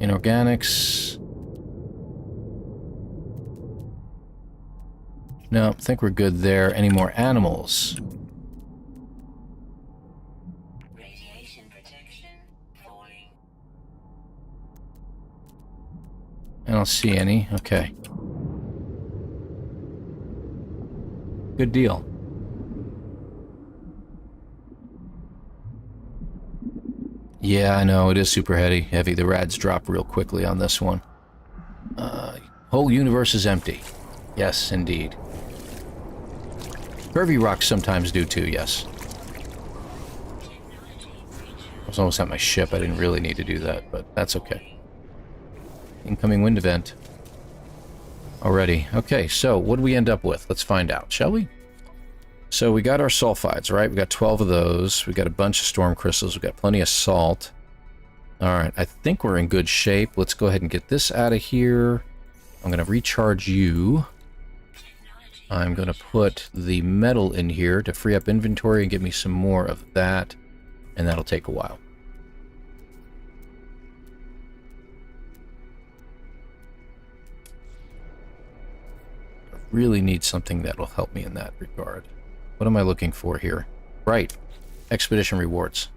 Inorganics. No, I think we're good there. Any more animals? Radiation protection. Falling. I don't see any. Okay. Good deal. Yeah, I know, it is super heavy. The rads drop real quickly on this one. Whole universe is empty. Yes, indeed. Curvy rocks sometimes do too, yes. I was almost at my ship. I didn't really need to do that, but that's okay. Incoming wind event. Already. Okay, so what do we end up with? Let's find out, shall we? So we got our sulfides, right? We got 12 of those. We got a bunch of storm crystals. We got plenty of salt. Alright, I think we're in good shape. Let's go ahead and get this out of here. I'm going to recharge you. I'm going to put the metal in here to free up inventory and give me some more of that. And that'll take a while. I really need something that'll help me in that regard. What am I looking for here? Right. Expedition rewards.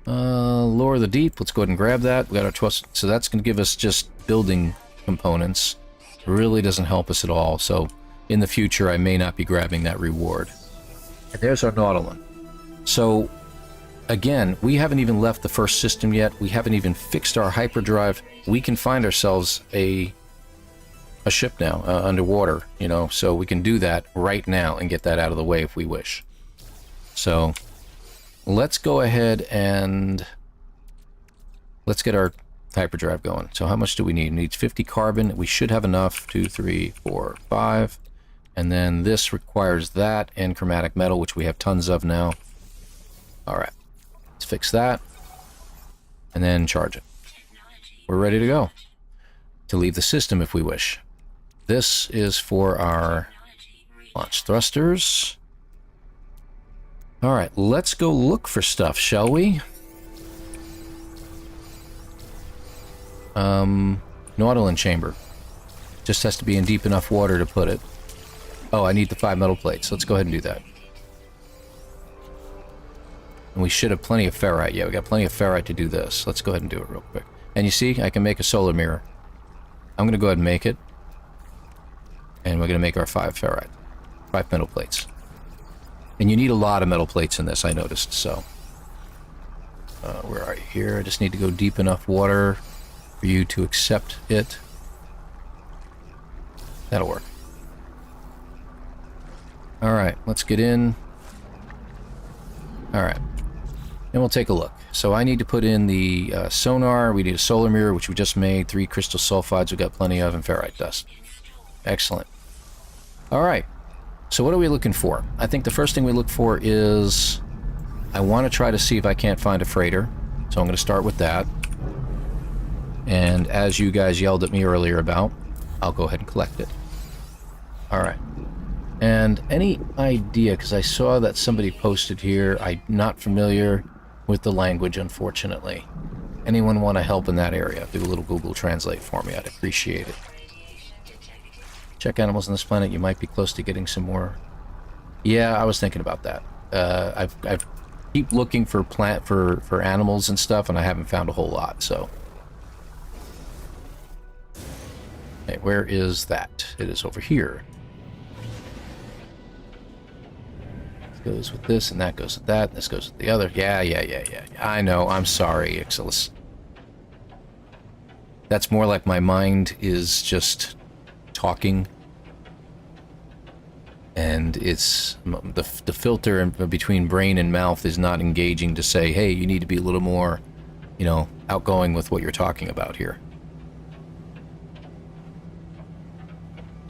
Lore of the Deep. Let's go ahead and grab that. We got our 12. So that's going to give us just building components. Really doesn't help us at all. So in the future, I may not be grabbing that reward. And there's our Nautilin. So again, we haven't even left the first system yet. We haven't even fixed our hyperdrive. We can find ourselves a ship now underwater, you know, so we can do that right now and get that out of the way if we wish. So let's go ahead and let's get our hyperdrive going. So how much do we need? It needs 50 carbon. We should have enough. 2, 3, 4, 5. And then this requires that and chromatic metal, which we have tons of now. All right, let's fix that and then charge it. We're ready to go to leave the system if we wish. This is for our launch thrusters. All right, let's go look for stuff, shall we? Nautilin chamber. Just has to be in deep enough water to put it. Oh, I need the 5 metal plates. Let's go ahead and do that. And we should have plenty of ferrite. Yeah, we got plenty of ferrite to do this. Let's go ahead and do it real quick. And you see, I can make a solar mirror. I'm going to go ahead and make it. And we're going to make our 5 ferrite. 5 metal plates. And you need a lot of metal plates in this, I noticed, so. Where are you here? I just need to go deep enough water for you to accept it. That'll work. Alright, let's get in. Alright. And we'll take a look. So I need to put in the sonar. We need a solar mirror, which we just made. 3 crystal sulfides we've got plenty of, and ferrite dust. Excellent. Alright. So what are we looking for? I think the first thing we look for is... I want to try to see if I can't find a freighter. So I'm going to start with that. And as you guys yelled at me earlier about, I'll go ahead and collect it. Alright. And any idea, because I saw that somebody posted here, I'm not familiar with the language, unfortunately. Anyone want to help in that area? Do a little Google Translate for me, I'd appreciate it. Check animals on this planet, you might be close to getting some more. Yeah, I was thinking about that. I've keep looking for for animals and stuff, and I haven't found a whole lot, so. Okay, where is that? It is over here. Goes with this, and that goes with that, and this goes with the other. Yeah. I know, I'm sorry, Ixalis. That's more like my mind is just talking. And it's... the filter between brain and mouth is not engaging to say, hey, you need to be a little more, you know, outgoing with what you're talking about here.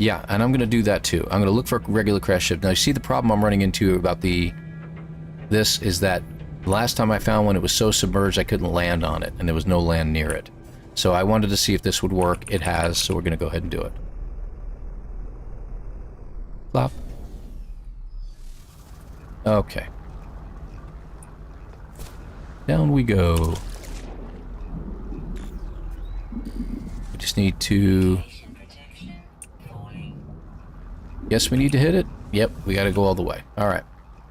Yeah, and I'm going to do that too. I'm going to look for a regular crash ship. Now, you see the problem I'm running into about this is that last time I found one, it was so submerged I couldn't land on it, and there was no land near it. So I wanted to see if this would work. It has, so we're going to go ahead and do it. Plop. Okay. Down we go. We just need to... Yes, we need to hit it? Yep, we gotta go all the way. Alright.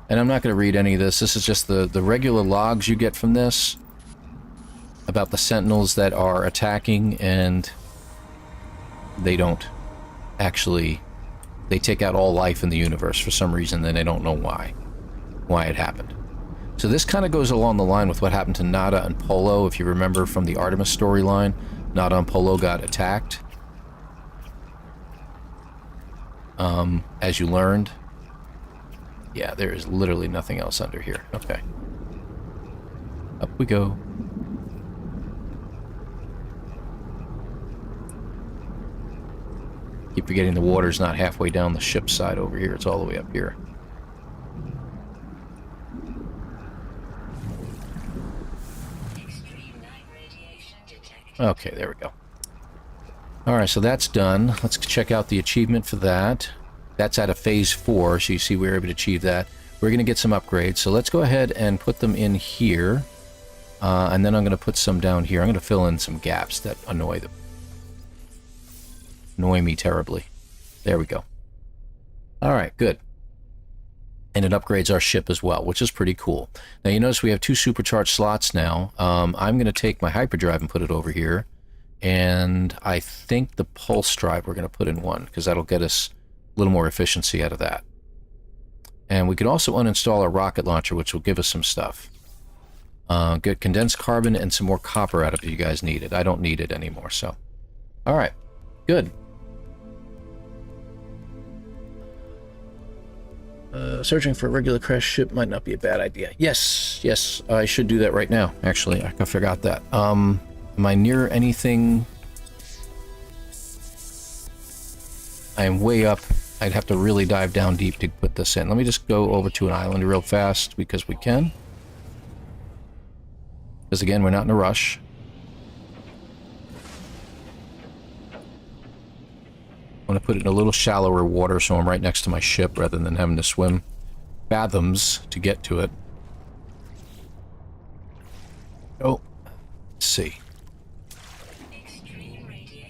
And I'm not gonna read any of this. This is just the regular logs you get from this. About the sentinels that are attacking, and they don't actually... They take out all life in the universe for some reason, and they don't know why it happened. So this kind of goes along the line with what happened to Nada and Polo. If you remember from the Artemis storyline, Nada and Polo got attacked. As you learned. Yeah, there is literally nothing else under here. Okay. Up we go. Keep forgetting the water's not halfway down the ship's side over here. It's all the way up here. Okay, there we go. Alright, so that's done. Let's check out the achievement for that. That's out of Phase 4, so you see we were able to achieve that. We're going to get some upgrades, so let's go ahead and put them in here. And then I'm going to put some down here. I'm going to fill in some gaps that annoy me terribly. There we go. Alright, good. And it upgrades our ship as well, which is pretty cool. Now you notice we have 2 supercharged slots now. I'm going to take my hyperdrive and put it over here. And I think the pulse drive we're going to put in one, because that'll get us a little more efficiency out of that. And we can also uninstall our rocket launcher, which will give us some stuff. Get condensed carbon and some more copper out of it if you guys need it. I don't need it anymore, so. Alright, good. Searching for a regular crash ship might not be a bad idea. Yes, I should do that right now, actually. I forgot that. Am I near anything? I am way up. I'd have to really dive down deep to put this in. Let me just go over to an island real fast, because we can. Because again, we're not in a rush. I want to put it in a little shallower water so I'm right next to my ship rather than having to swim fathoms to get to it. Oh, let's see.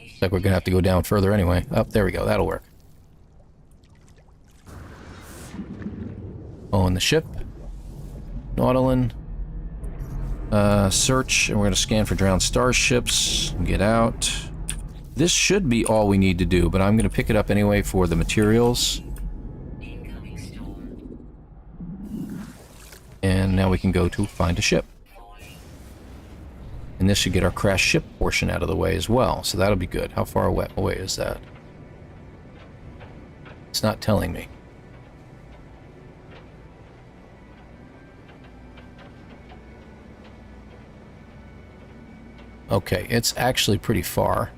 Looks like we're going to have to go down further anyway. Oh, there we go. That'll work. Oh, and the ship. Nautilin. Search, and we're going to scan for drowned starships. Get out. This should be all we need to do, but I'm going to pick it up anyway for the materials. And now we can go to find a ship. And this should get our crash ship portion out of the way as well, so that'll be good. How far away is that? It's not telling me. Okay, it's actually pretty far.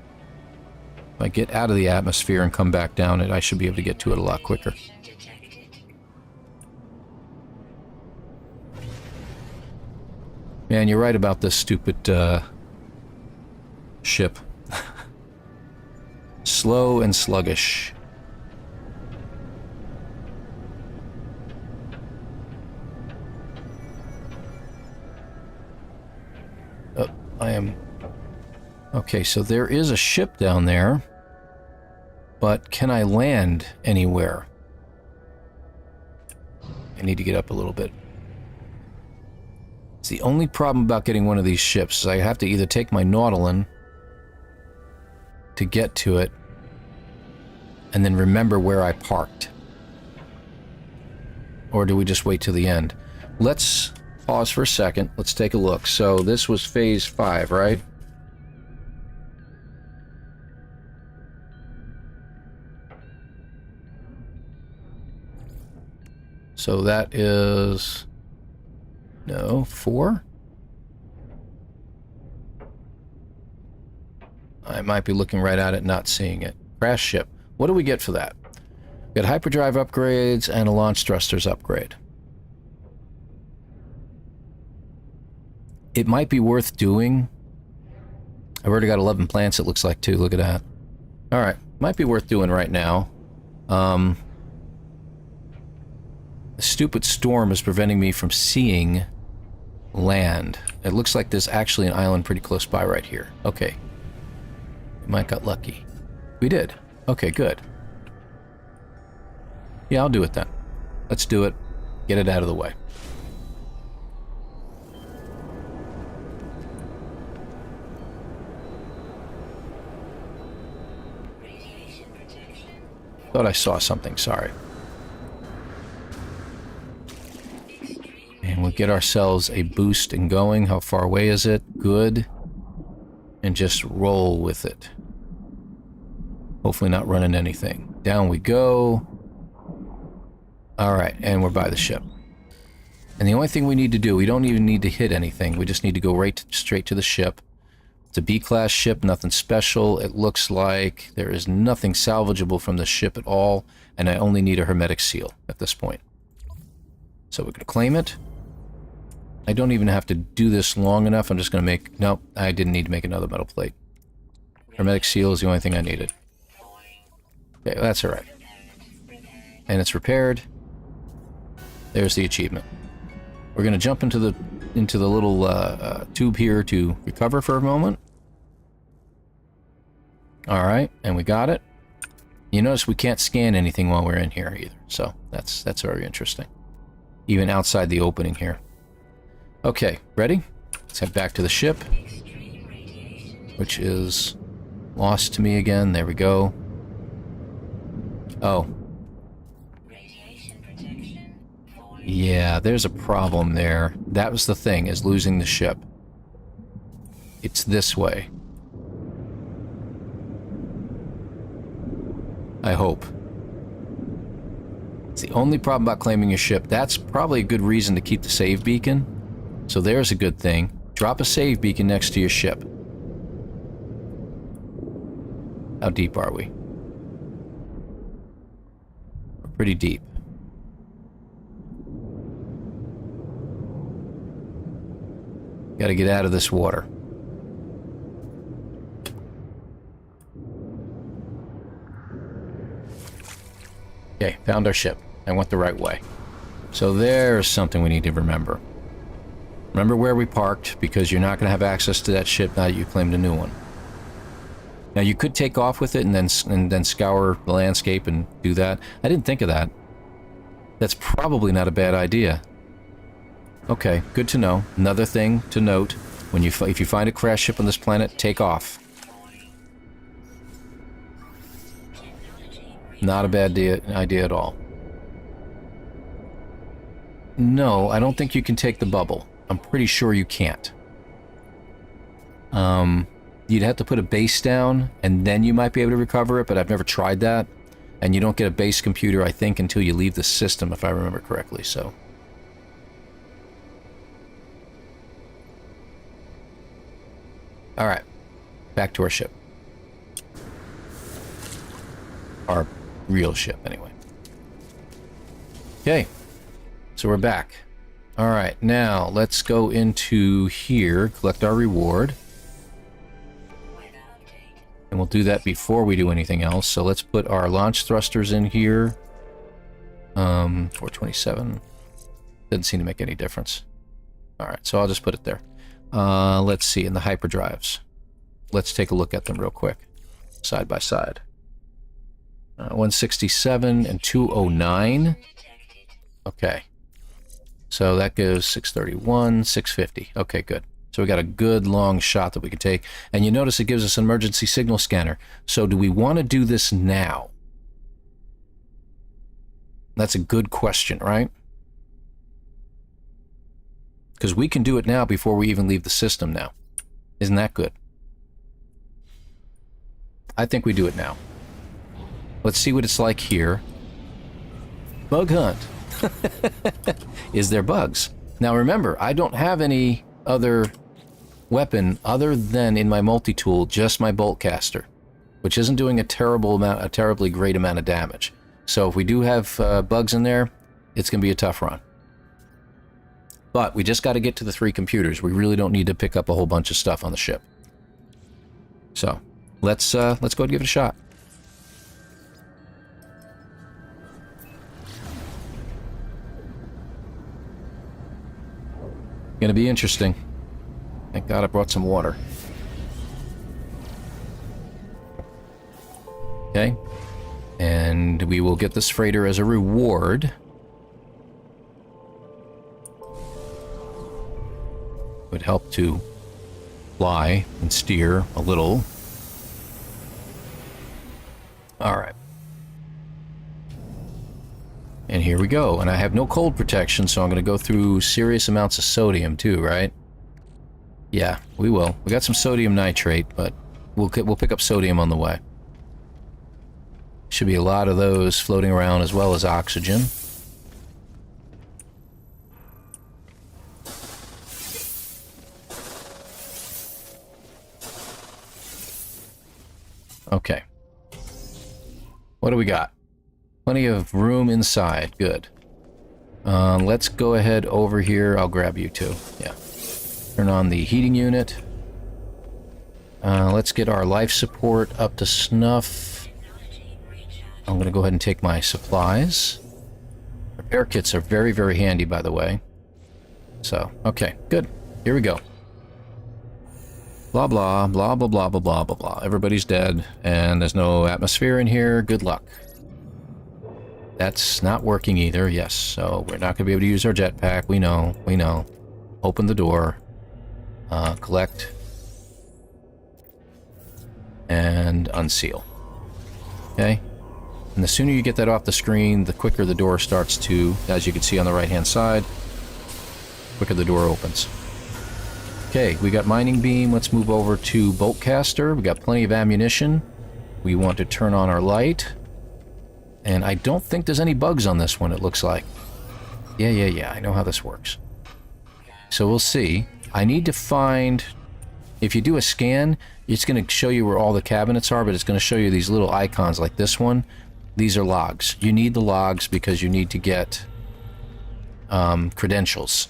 If I get out of the atmosphere and come back down it, I should be able to get to it a lot quicker. Man, you're right about this stupid ship. Slow and sluggish. Oh, I am... Okay, so there is a ship down there, but can I land anywhere? I need to get up a little bit. It's the only problem about getting one of these ships is I have to either take my Nautilin to get to it and then remember where I parked. Or do we just wait till the end? Let's pause for a second. Let's take a look. So this was Phase 5, right? So that is... No, 4? I might be looking right at it, not seeing it. Crash ship. What do we get for that? We get hyperdrive upgrades and a launch thrusters upgrade. It might be worth doing. I've already got 11 plants, it looks like, too. Look at that. Alright, might be worth doing right now. The stupid storm is preventing me from seeing land. It looks like there's actually an island pretty close by right here. Okay. We might got lucky. We did. Okay, good. Yeah, I'll do it then. Let's do it. Get it out of the way. Thought I saw something, sorry. And And we'll get ourselves a boost and going. How far away is it? Good. And just roll with it. Hopefully not running anything. Down we go. Alright, and we're by the ship. And the only thing we need to do, we don't even need to hit anything. We just need to go straight to the ship. It's a B-class ship, nothing special. It looks like there is nothing salvageable from the ship at all. And I only need a hermetic seal at this point. So we're going to claim it. I don't even have to do this long enough. I'm just going to make... Nope, I didn't need to make another metal plate. Hermetic seal is the only thing I needed. Okay, well, that's alright. And it's repaired. There's the achievement. We're going to jump into the little tube here to recover for a moment. Alright, and we got it. You notice we can't scan anything while we're in here either, so that's very interesting. Even outside the opening here. Okay, ready? Let's head back to the ship, which is lost to me again. There we go. Oh. Yeah, there's a problem there. That was the thing, is losing the ship. It's this way. I hope. It's the only problem about claiming your ship. That's probably a good reason to keep the save beacon. So there's a good thing. Drop a save beacon next to your ship. How deep are we? We're pretty deep. Gotta get out of this water. Okay, found our ship. I went the right way. So there's something we need to remember. Remember where we parked, because you're not going to have access to that ship now that you claimed a new one. Now you could take off with it and then scour the landscape and do that. I didn't think of that. That's probably not a bad idea. Okay, good to know. Another thing to note, when if you find a crash ship on this planet, take off. Not a bad idea at all. No, I don't think you can take the bubble. I'm pretty sure you can't. You'd have to put a base down, and then you might be able to recover it, but I've never tried that. And you don't get a base computer, I think, until you leave the system, if I remember correctly, so... Alright. Back to our ship. Our real ship, anyway. Okay. So we're back. Alright, now let's go into here, collect our reward. And we'll do that before we do anything else. So let's put our launch thrusters in here. 427. Doesn't seem to make any difference. Alright, so I'll just put it there. Let's see, in the hyperdrives. Let's take a look at them real quick. Side by side. 167 and 209. Okay. So that goes 631, 650. Okay, good. So we got a good long shot that we can take. And you notice it gives us an emergency signal scanner. So do we want to do this now? That's a good question, right? Because we can do it now before we even leave the system now. Isn't that good? I think we do it now. Let's see what it's like here. Bug hunt. Is there bugs? Now remember, I don't have any other weapon other than in my multi-tool, just my bolt caster, which isn't doing a terribly great amount of damage. So if we do have bugs in there, it's going to be a tough run. But we just got to get to the 3 computers. We really don't need to pick up a whole bunch of stuff on the ship. So let's go and give it a shot. Gonna be interesting. Thank God I brought some water. Okay. And we will get this freighter as a reward. Would help to fly and steer a little. Alright. And here we go. And I have no cold protection, so I'm going to go through serious amounts of sodium too, right? Yeah, we will. We got some sodium nitrate, but we'll pick up sodium on the way. Should be a lot of those floating around, as well as oxygen. Okay. What do we got? Plenty of room inside. Good. Let's go ahead over here. I'll grab you too. Yeah. Turn on the heating unit. Let's get our life support up to snuff. I'm going to go ahead and take my supplies. Repair kits are very, very handy, by the way. So, okay, good. Here we go. Blah, blah, blah, blah, blah, blah, blah, blah, blah. Everybody's dead, and there's no atmosphere in here. Good luck. That's not working either, yes. So we're not going to be able to use our jetpack. We know, we know. Open the door. Collect. And unseal. Okay? And the sooner you get that off the screen, the quicker the door starts to, as you can see on the right-hand side, the quicker the door opens. Okay, we got mining beam. Let's move over to bolt caster. We got plenty of ammunition. We want to turn on our light. And I don't think there's any bugs on this one, it looks like. Yeah, I know how this works. So we'll see. I need to find... If you do a scan, it's going to show you where all the cabinets are, but it's going to show you these little icons like this one. These are logs. You need the logs because you need to get credentials.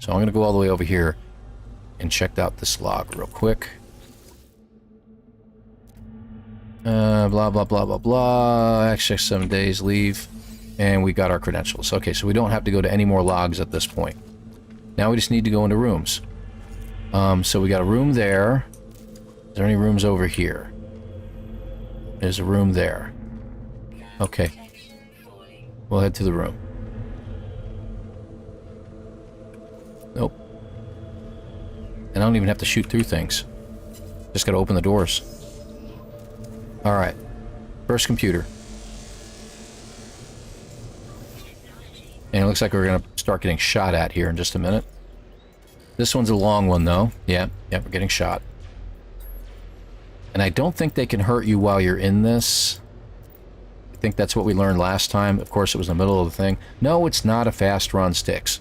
So I'm going to go all the way over here and check out this log real quick. Blah, blah, blah, blah, blah. Access 7 days, leave. And we got our credentials. Okay, so we don't have to go to any more logs at this point. Now we just need to go into rooms. So we got a room there. Is there any rooms over here? There's a room there. Okay. We'll head to the room. Nope. And I don't even have to shoot through things. Just gotta open the doors. Alright. First computer. And it looks like we're gonna start getting shot at here in just a minute. This one's a long one, though. Yeah, we're getting shot. And I don't think they can hurt you while you're in this. I think that's what we learned last time. Of course, it was in the middle of the thing. No, it's not a fast run, Sticks.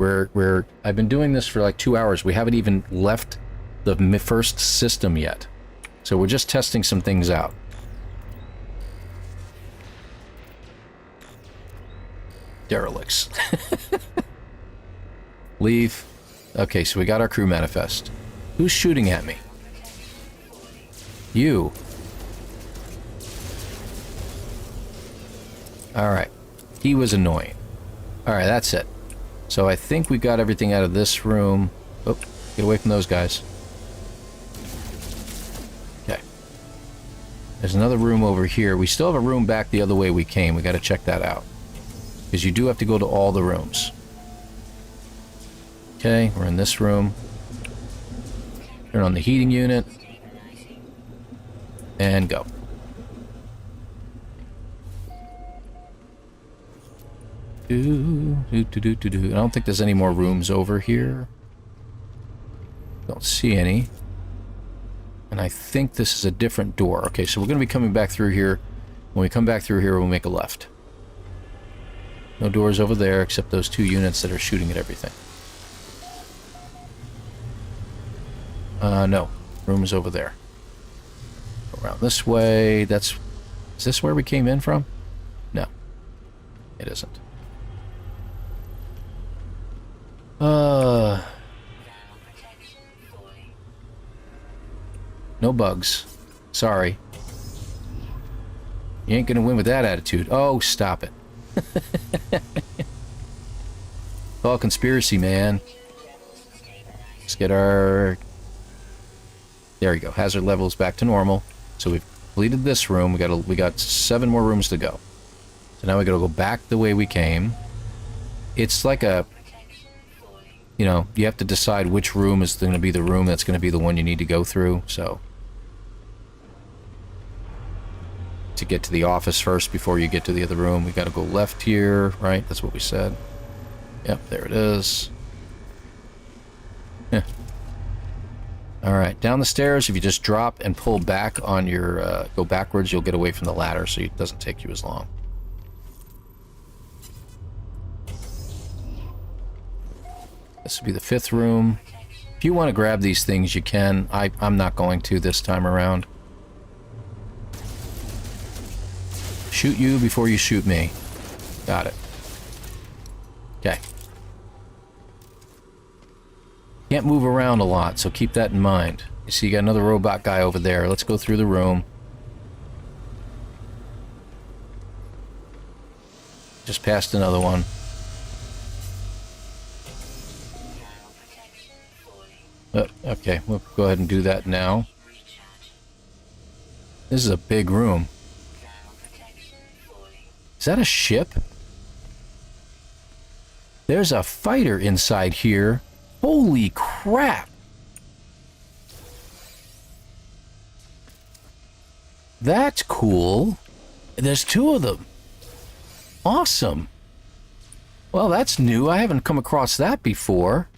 I've been doing this for like 2 hours. We haven't even left the first system yet. So we're just testing some things out. Derelicts. Leave. Okay, so we got our crew manifest. Who's shooting at me? You. Alright. He was annoying. Alright, that's it. So I think we got everything out of this room. Oh, get away from those guys. Okay. There's another room over here. We still have a room back the other way we came. We got to check that out. Because you do have to go to all the rooms. Okay, we're in this room. Turn on the heating unit. And go. I don't think there's any more rooms over here. Don't see any. And I think this is a different door. Okay, so we're going to be coming back through here. When we come back through here, we'll make a left. No doors over there except those two units that are shooting at everything. No. Room is over there. Go around this way. Is this where we came in from? No. It isn't. No bugs. Sorry. You ain't gonna win with that attitude. Oh, stop it. All conspiracy, man. Let's get our... There you go. Hazard levels back to normal. So we've completed this room. We got 7 more rooms to go. So now we gotta go back the way we came. It's like a... You know, you have to decide which room is going to be the room that's going to be the one you need to go through, so... to get to the office first before you get to the other room. We got to go left here, right? That's what we said. Yep, there it is. Yeah. All right, down the stairs, if you just drop and pull back on your, go backwards, you'll get away from the ladder, so it doesn't take you as long. This would be the 5th room. If you want to grab these things, you can. I'm not going to this time around. Shoot you before you shoot me. Got it. Okay. Can't move around a lot, so keep that in mind. You see, you got another robot guy over there. Let's go through the room. Just passed another one. Okay, we'll go ahead and do that now. This is a big room. Is that a ship? There's a fighter inside here. Holy crap! That's cool. There's 2 of them. Awesome. Well, that's new. I haven't come across that before.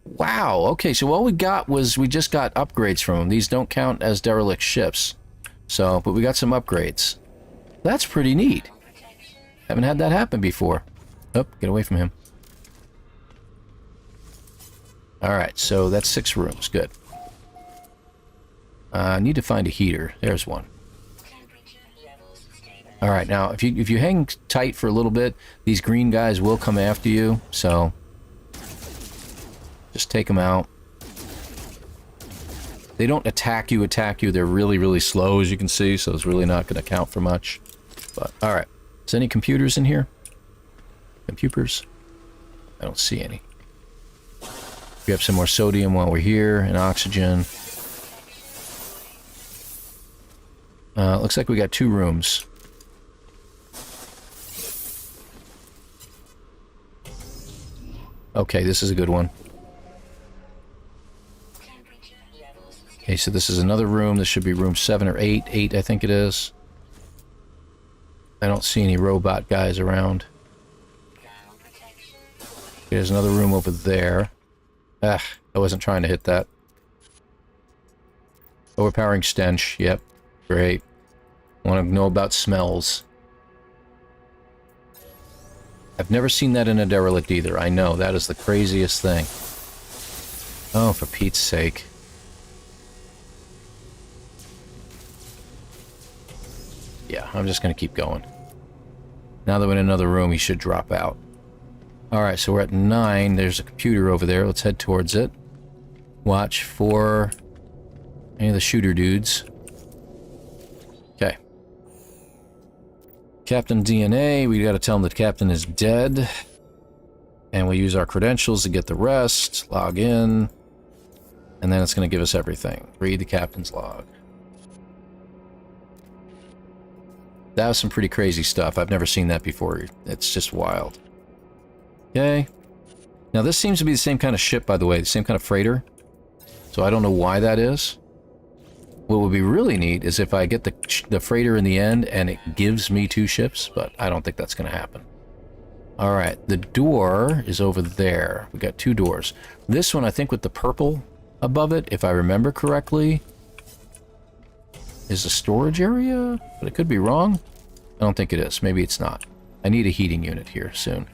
Wow, okay, so all we got was, we just got upgrades from them. These don't count as derelict ships. So, but we got some upgrades. That's pretty neat. Haven't had that happen before. Oh, get away from him. Alright, so that's 6 rooms, good. I need to find a heater. There's one. Alright, now, if you hang tight for a little bit, these green guys will come after you, so just take them out. They don't attack you. They're really, really slow, as you can see, so it's really not going to count for much. But, alright. Is there any computers in here? Computers? I don't see any. Grab some more sodium while we're here, and oxygen. Looks like we got 2 rooms. Okay, this is a good one. Okay, so this is another room. This should be room 7 or 8. 8, I think it is. I don't see any robot guys around. There's another room over there. Ah, I wasn't trying to hit that. Overpowering stench. Yep. Great. Want to know about smells. I've never seen that in a derelict either. I know. That is the craziest thing. Oh, for Pete's sake. Yeah, I'm just going to keep going. Now that we're in another room, he should drop out. Alright, so we're at 9. There's a computer over there. Let's head towards it. Watch for any of the shooter dudes. Okay. Captain DNA. We gotta tell him that the captain is dead. And we use our credentials to get the rest. Log in. And then it's going to give us everything. Read the captain's log. That was some pretty crazy stuff. I've never seen that before. It's just wild. Okay. Now this seems to be the same kind of ship, by the way. The same kind of freighter. So I don't know why that is. What would be really neat is if I get the freighter in the end and it gives me 2 ships. But I don't think that's going to happen. Alright. The door is over there. We got 2 doors. This one, I think with the purple above it, if I remember correctly, is a storage area, but it could be wrong. I don't think it is. Maybe it's not. I need a heating unit here soon.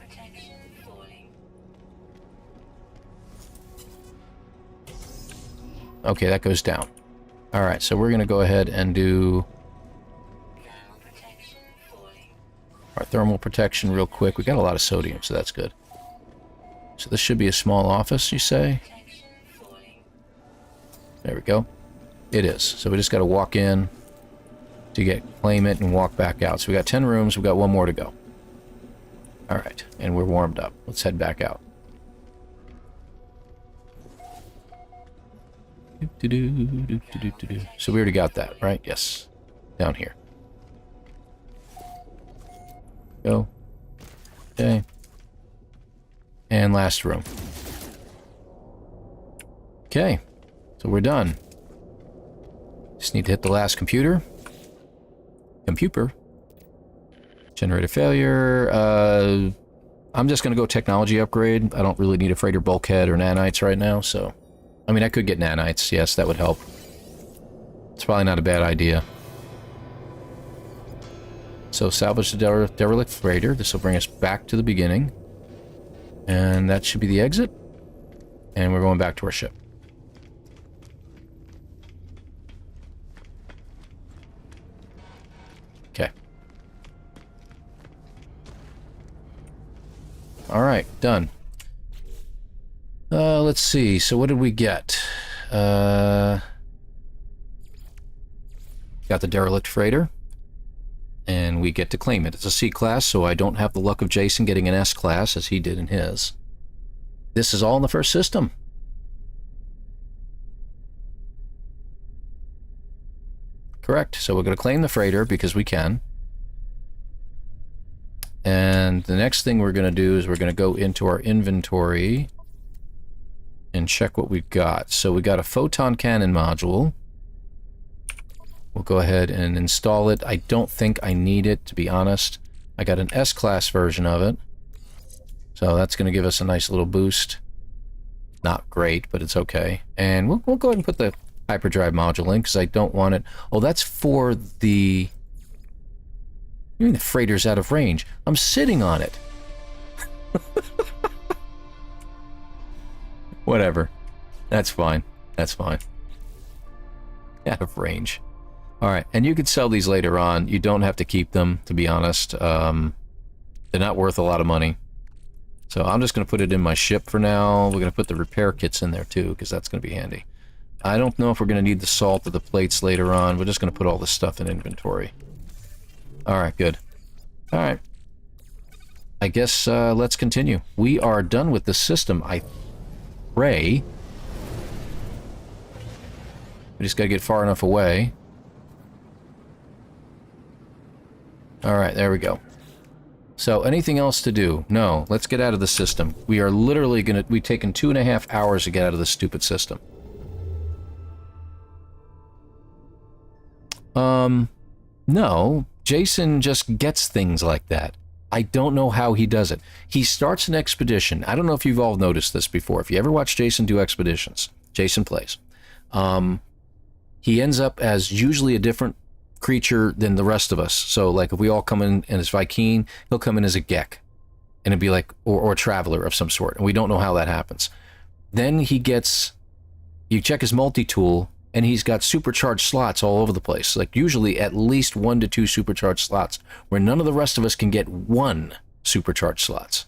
Okay, that goes down. Alright, so we're going to go ahead and do our thermal protection real quick. We got a lot of sodium, so that's good. So this should be a small office, you say? There we go. It is. So we just got to walk in to claim it and walk back out. So we got 10 rooms. We got 1 more to go. All right, and we're warmed up. Let's head back out. So we already got that, right? Yes. Down here. Go. Okay. And last room. Okay. So we're done. Just need to hit the last computer. Computer. Generator failure. I'm just going to go technology upgrade. I don't really need a freighter bulkhead or nanites right now, so... I mean, I could get nanites. Yes, that would help. It's probably not a bad idea. So salvage the derelict freighter. This will bring us back to the beginning. And that should be the exit. And we're going back to our ship. Okay. Alright, done. Let's see. So what did we get? Got the derelict freighter. And we get to claim it. It's a C-class, so I don't have the luck of Jason getting an S-class as he did in his. This is all in the first system. Correct. So we're going to claim the freighter because we can. And the next thing we're going to do is we're going to go into our inventory and check what we've got. So we got a photon cannon module. We'll go ahead and install it. I don't think I need it, to be honest. I got an S-class version of it. So that's going to give us a nice little boost. Not great, but it's okay. And we'll go ahead and put the hyperdrive module in because I don't want it. Oh, that's for the... You mean the freighter's out of range? I'm sitting on it. Whatever. That's fine. That's fine. Out of range. Alright, and you could sell these later on. You don't have to keep them, to be honest. They're not worth a lot of money. So I'm just going to put it in my ship for now. We're going to put the repair kits in there too, because that's going to be handy. I don't know if we're going to need the salt or the plates later on. We're just going to put all this stuff in inventory. Alright, good. Alright. I guess let's continue. We are done with the system, I pray. We just got to get far enough away. Alright, there we go. So, anything else to do? No, let's get out of the system. We are literally gonna... We've taken 2.5 hours to get out of this stupid system. No. Jason just gets things like that. I don't know how he does it. He starts an expedition. I don't know if you've all noticed this before. If you ever watch Jason do expeditions, Jason plays. He ends up as usually a different creature than the rest of us. So, like, if we all come in as Vy'keen, he'll come in as a Gek. And it'd be like, or a traveler of some sort. And we don't know how that happens. Then he gets, you check his multi-tool, and he's got supercharged slots all over the place. Like, usually at least 1 to 2 supercharged slots, where none of the rest of us can get 1 supercharged slots.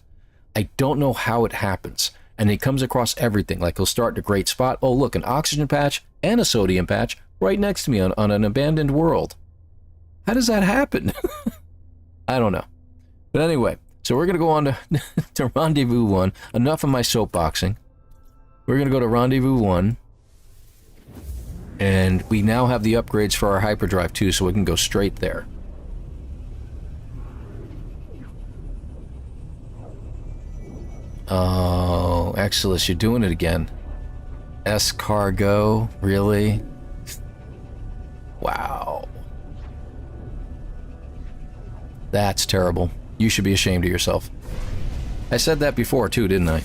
I don't know how it happens. And he comes across everything. Like, he'll start in a great spot. Oh, look, an oxygen patch and a sodium patch right next to me on an abandoned world. How does that happen? I don't know. But anyway, so we're going to go on to Rendezvous 1. Enough of my soapboxing. We're going to go to Rendezvous 1. And we now have the upgrades for our hyperdrive too, so we can go straight there. Oh, Exilus, you're doing it again. S-Cargo? Really? Wow. That's terrible. You should be ashamed of yourself. I said that before too, didn't I?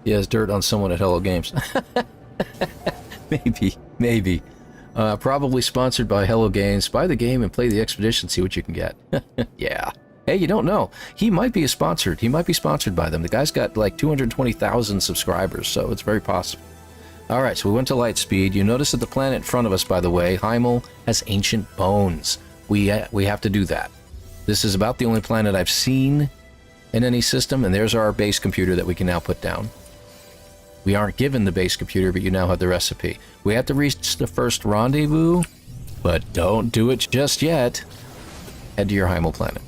He has dirt on someone at Hello Games. Maybe. Probably sponsored by Hello Games. Buy the game and play the expedition, see what you can get. Yeah. Hey, you don't know. He might be sponsored. He might be sponsored by them. The guy's got like 220,000 subscribers, so it's very possible. Alright, so we went to light speed. You notice that the planet in front of us, by the way, Heimel, has ancient bones. We have to do that. This is about the only planet I've seen in any system, and there's our base computer that we can now put down. We aren't given the base computer, but you now have the recipe. We have to reach the first rendezvous, but don't do it just yet. Head to your Heimel planet.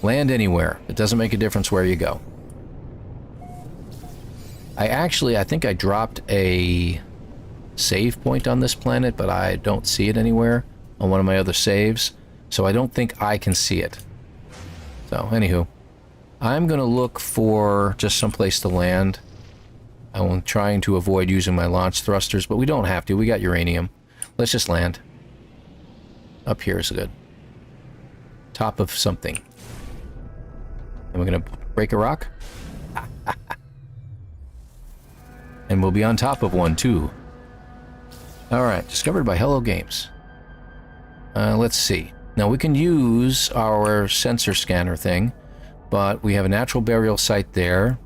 Land anywhere. It doesn't make a difference where you go. I think I dropped a save point on this planet, but I don't see it anywhere on one of my other saves, so I don't think I can see it. So, anywho, I'm going to look for just some place to land. I'm trying to avoid using my launch thrusters, but we don't have to. We got uranium. Let's just land. Up here is good. Top of something. And we're gonna break a rock. And we'll be on top of one, too. Alright, discovered by Hello Games. Let's see. Now, we can use our sensor scanner thing, but we have a natural burial site there.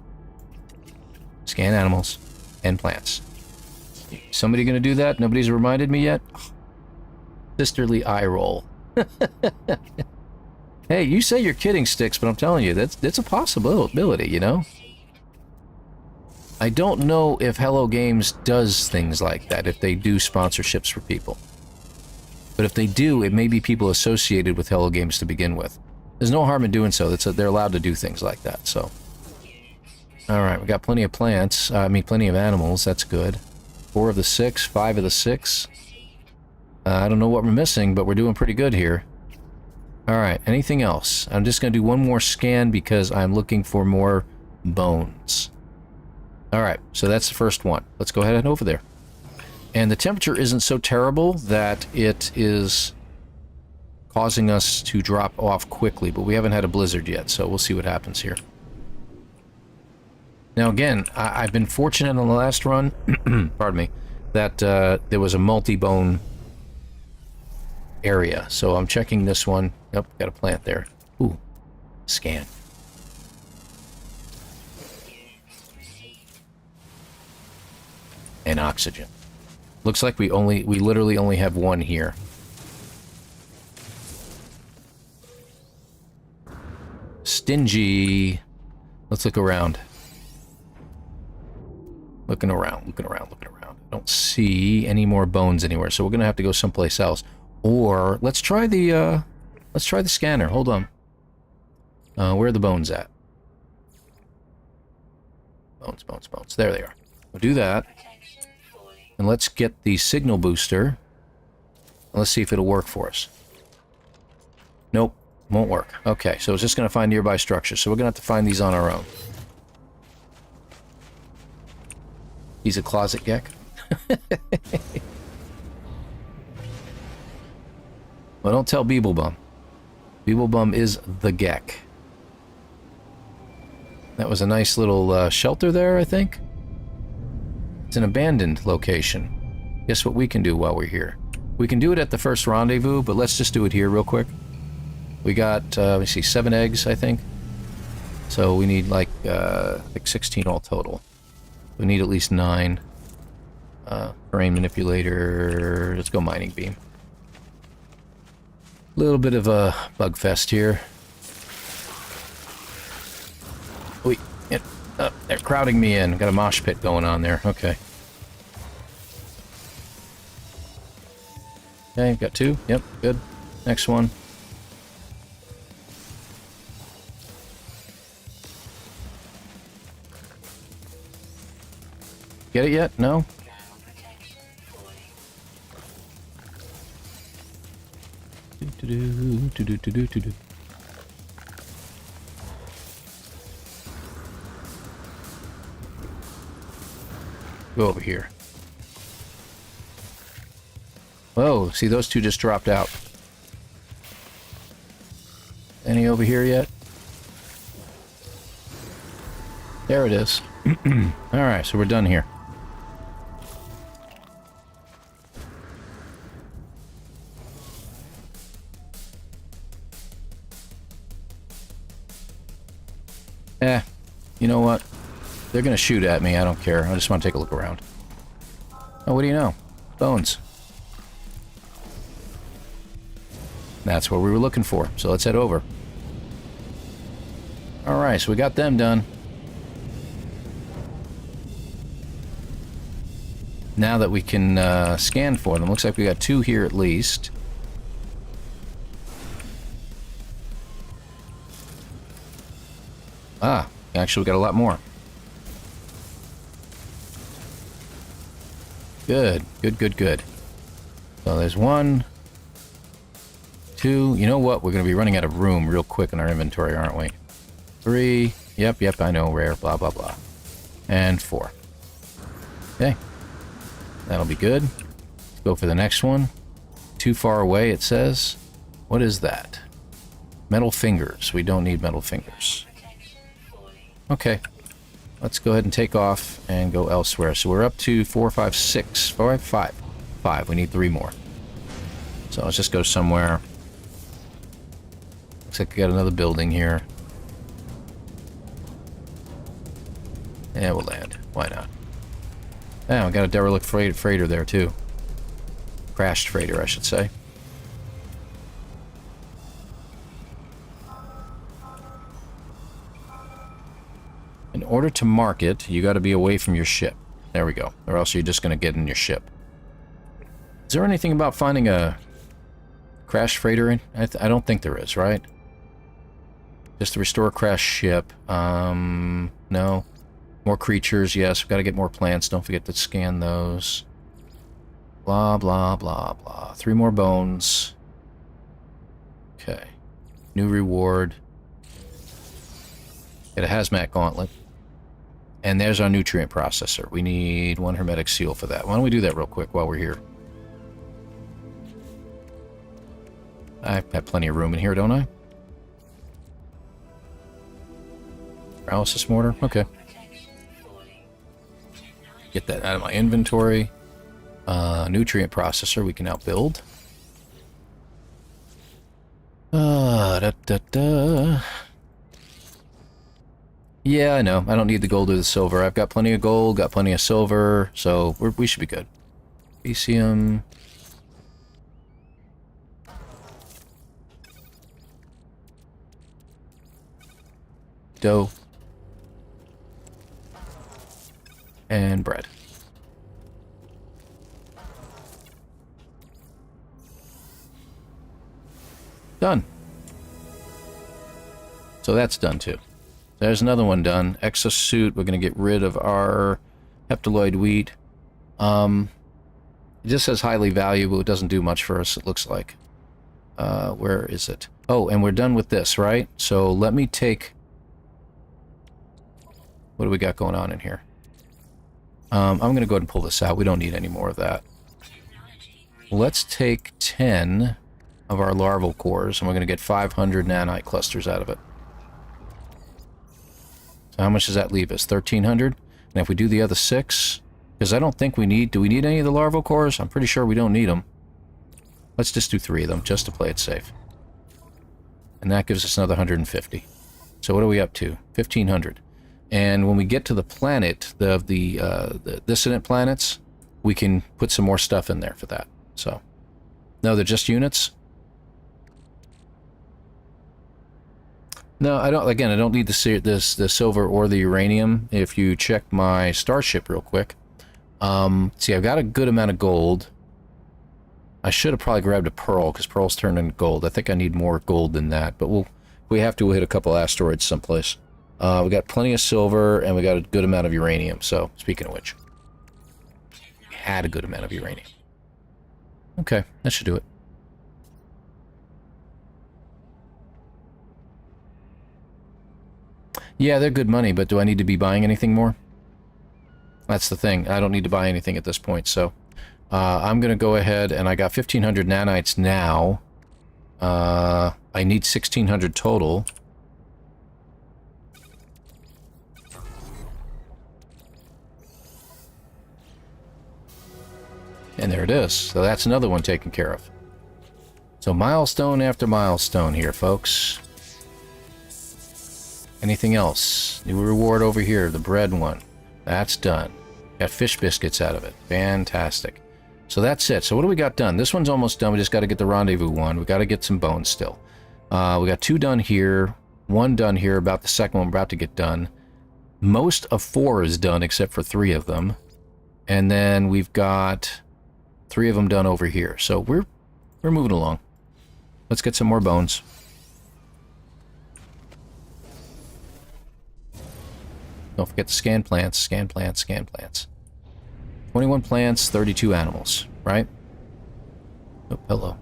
Scan animals and plants. Somebody gonna do that? Nobody's reminded me yet? Sisterly eye roll. Hey, you say you're kidding, Sticks, but I'm telling you, that's a possibility, you know? I don't know if Hello Games does things like that, if they do sponsorships for people. But if they do, it may be people associated with Hello Games to begin with. There's no harm in doing so. They're allowed to do things like that, so. Alright, we got plenty of plants. Plenty of animals. That's good. 4 of the 6, 5 of the 6. I don't know what we're missing, but we're doing pretty good here. Alright, anything else? I'm just going to do one more scan because I'm looking for more bones. Alright, so that's the first one. Let's go ahead and over there. And the temperature isn't so terrible that it is causing us to drop off quickly, but we haven't had a blizzard yet, so we'll see what happens here. Now again, I've been fortunate on the last run, pardon me, that there was a multi-bone area, so I'm checking this one. Yep, got a plant there. Ooh, scan. And oxygen. Looks like we literally only have one here. Stingy. Let's look around. Looking around. I don't see any more bones anywhere, so we're gonna have to go someplace else. Or let's try the scanner. Hold on. Where are the bones at? Bones. There they are. We'll do that. And let's get the signal booster. Let's see if it'll work for us. Nope, won't work. Okay, so it's just going to find nearby structures. So we're going to have to find these on our own. He's a closet geck. Well, don't tell Beeblebum. Beeblebum is the geck. That was a nice little shelter there, I think. It's an abandoned location. Guess what we can do while we're here? We can do it at the first rendezvous, but let's just do it here real quick. We got, let me see, 7 eggs, I think. So we need like 16 all total. We need at least 9. Terrain manipulator. Let's go mining beam. Little bit of a bug fest here. Wait, they're crowding me in. Got a mosh pit going on there. Okay. Okay, got 2. Yep, good. Next one. Get it yet? No? Go over here. Whoa, see those 2 just dropped out. Any over here yet? There it is. Alright, so we're done here. You know what? They're gonna shoot at me, I don't care. I just want to take a look around. Oh, what do you know? Bones. That's what we were looking for, so let's head over. Alright, so we got them done. Now that we can scan for them, looks like we got 2 here at least. Ah, actually we got a lot more. Good. So there's 1, 2. You know what? We're going to be running out of room real quick in our inventory, aren't we? 3. Yep, I know. Rare, blah, blah, blah. And 4. Okay. That'll be good. Let's go for the next one. Too far away, it says. What is that? Metal fingers. We don't need metal fingers. Okay. Let's go ahead and take off and go elsewhere. So we're up to 4, 5, 6. 4, 5. 5. We need 3 more. So let's just go somewhere. Looks like we got another building here. Yeah, we'll land. Why not? Yeah, we got a derelict freighter there, too. Crashed freighter, I should say. In order to mark it, you got to be away from your ship. There we go. Or else you're just going to get in your ship. Is there anything about finding a crashed freighter in? I don't think there is, right? Just to restore a crashed ship. No. More creatures, yes. We've got to get more plants. Don't forget to scan those. Blah, blah, blah, blah. 3 more bones. Okay. New reward. Get a hazmat gauntlet. And there's our nutrient processor. We need 1 hermetic seal for that. Why don't we do that real quick while we're here? I have plenty of room in here, don't I? Paralysis mortar? Okay. Get that out of my inventory. Nutrient processor we can now build. Yeah, I know. I don't need the gold or the silver. I've got plenty of gold, got plenty of silver, so we should be good. Elysium. Dough. And bread. Done. So that's done too. There's another one done. Exosuit. We're going to get rid of our heptaloid wheat. It just says highly valuable. It doesn't do much for us, it looks like. Where is it? Oh, and we're done with this, right? So let me take... What do we got going on in here? I'm going to go ahead and pull this out. We don't need any more of that. Let's take 10 of our larval cores, and we're going to get 500 nanite clusters out of it. So how much does that leave us? 1,300? And if we do the other 6, because I don't think we need... Do we need any of the larval cores? I'm pretty sure we don't need them. Let's just do 3 of them, just to play it safe. And that gives us another 150. So what are we up to? 1,500. And when we get to the planet, the dissident planets, we can put some more stuff in there for that. So, no, they're just units. No, I don't. Again, I don't need the silver or the uranium. If you check my starship real quick, see, I've got a good amount of gold. I should have probably grabbed a pearl because pearls turn into gold. I think I need more gold than that, but we have to hit a couple asteroids someplace. We got plenty of silver, and we got a good amount of uranium. So, speaking of which, we had a good amount of uranium. Okay, that should do it. Yeah, they're good money, but do I need to be buying anything more? That's the thing. I don't need to buy anything at this point, so I'm going to go ahead, and I got 1,500 nanites now. I need 1,600 total. And there it is. So that's another one taken care of. So milestone after milestone here, folks. Anything else? New reward over here, the bread one. That's done. Got fish biscuits out of it. Fantastic. So that's it. So what do we got done? This one's almost done. We just got to get the rendezvous one. We got to get some bones still. We got 2 done here. 1 done here. About the second one about to get done. Most of 4 is done except for 3 of them. And then we've got 3 of them done over here. So we're moving along. Let's get some more bones. Don't forget to scan plants, scan plants, scan plants. 21 plants, 32 animals, right? Oh, hello.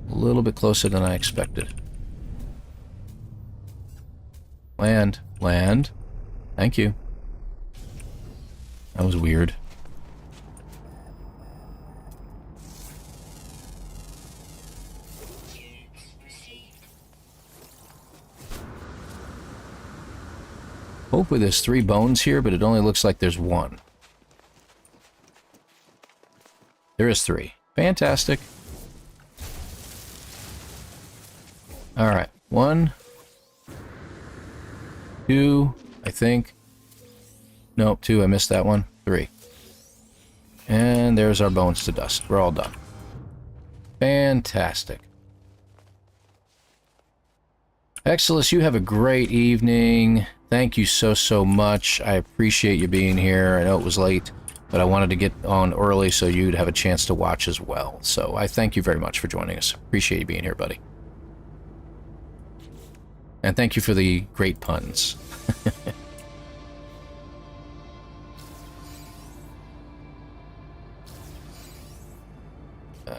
A little bit closer than I expected. Land, land. Thank you. That was weird. Hopefully there's 3 bones here, but it only looks like there's 1. There is 3. Fantastic. Alright. 1. 2, I think. Nope, 2, I missed that one. 3. And there's our bones to dust. We're all done. Fantastic. Exodus, you have a great evening. Thank you so much. I appreciate you being here. I know it was late, but I wanted to get on early so you'd have a chance to watch as well. So I thank you very much for joining us. Appreciate you being here, buddy. And thank you for the great puns.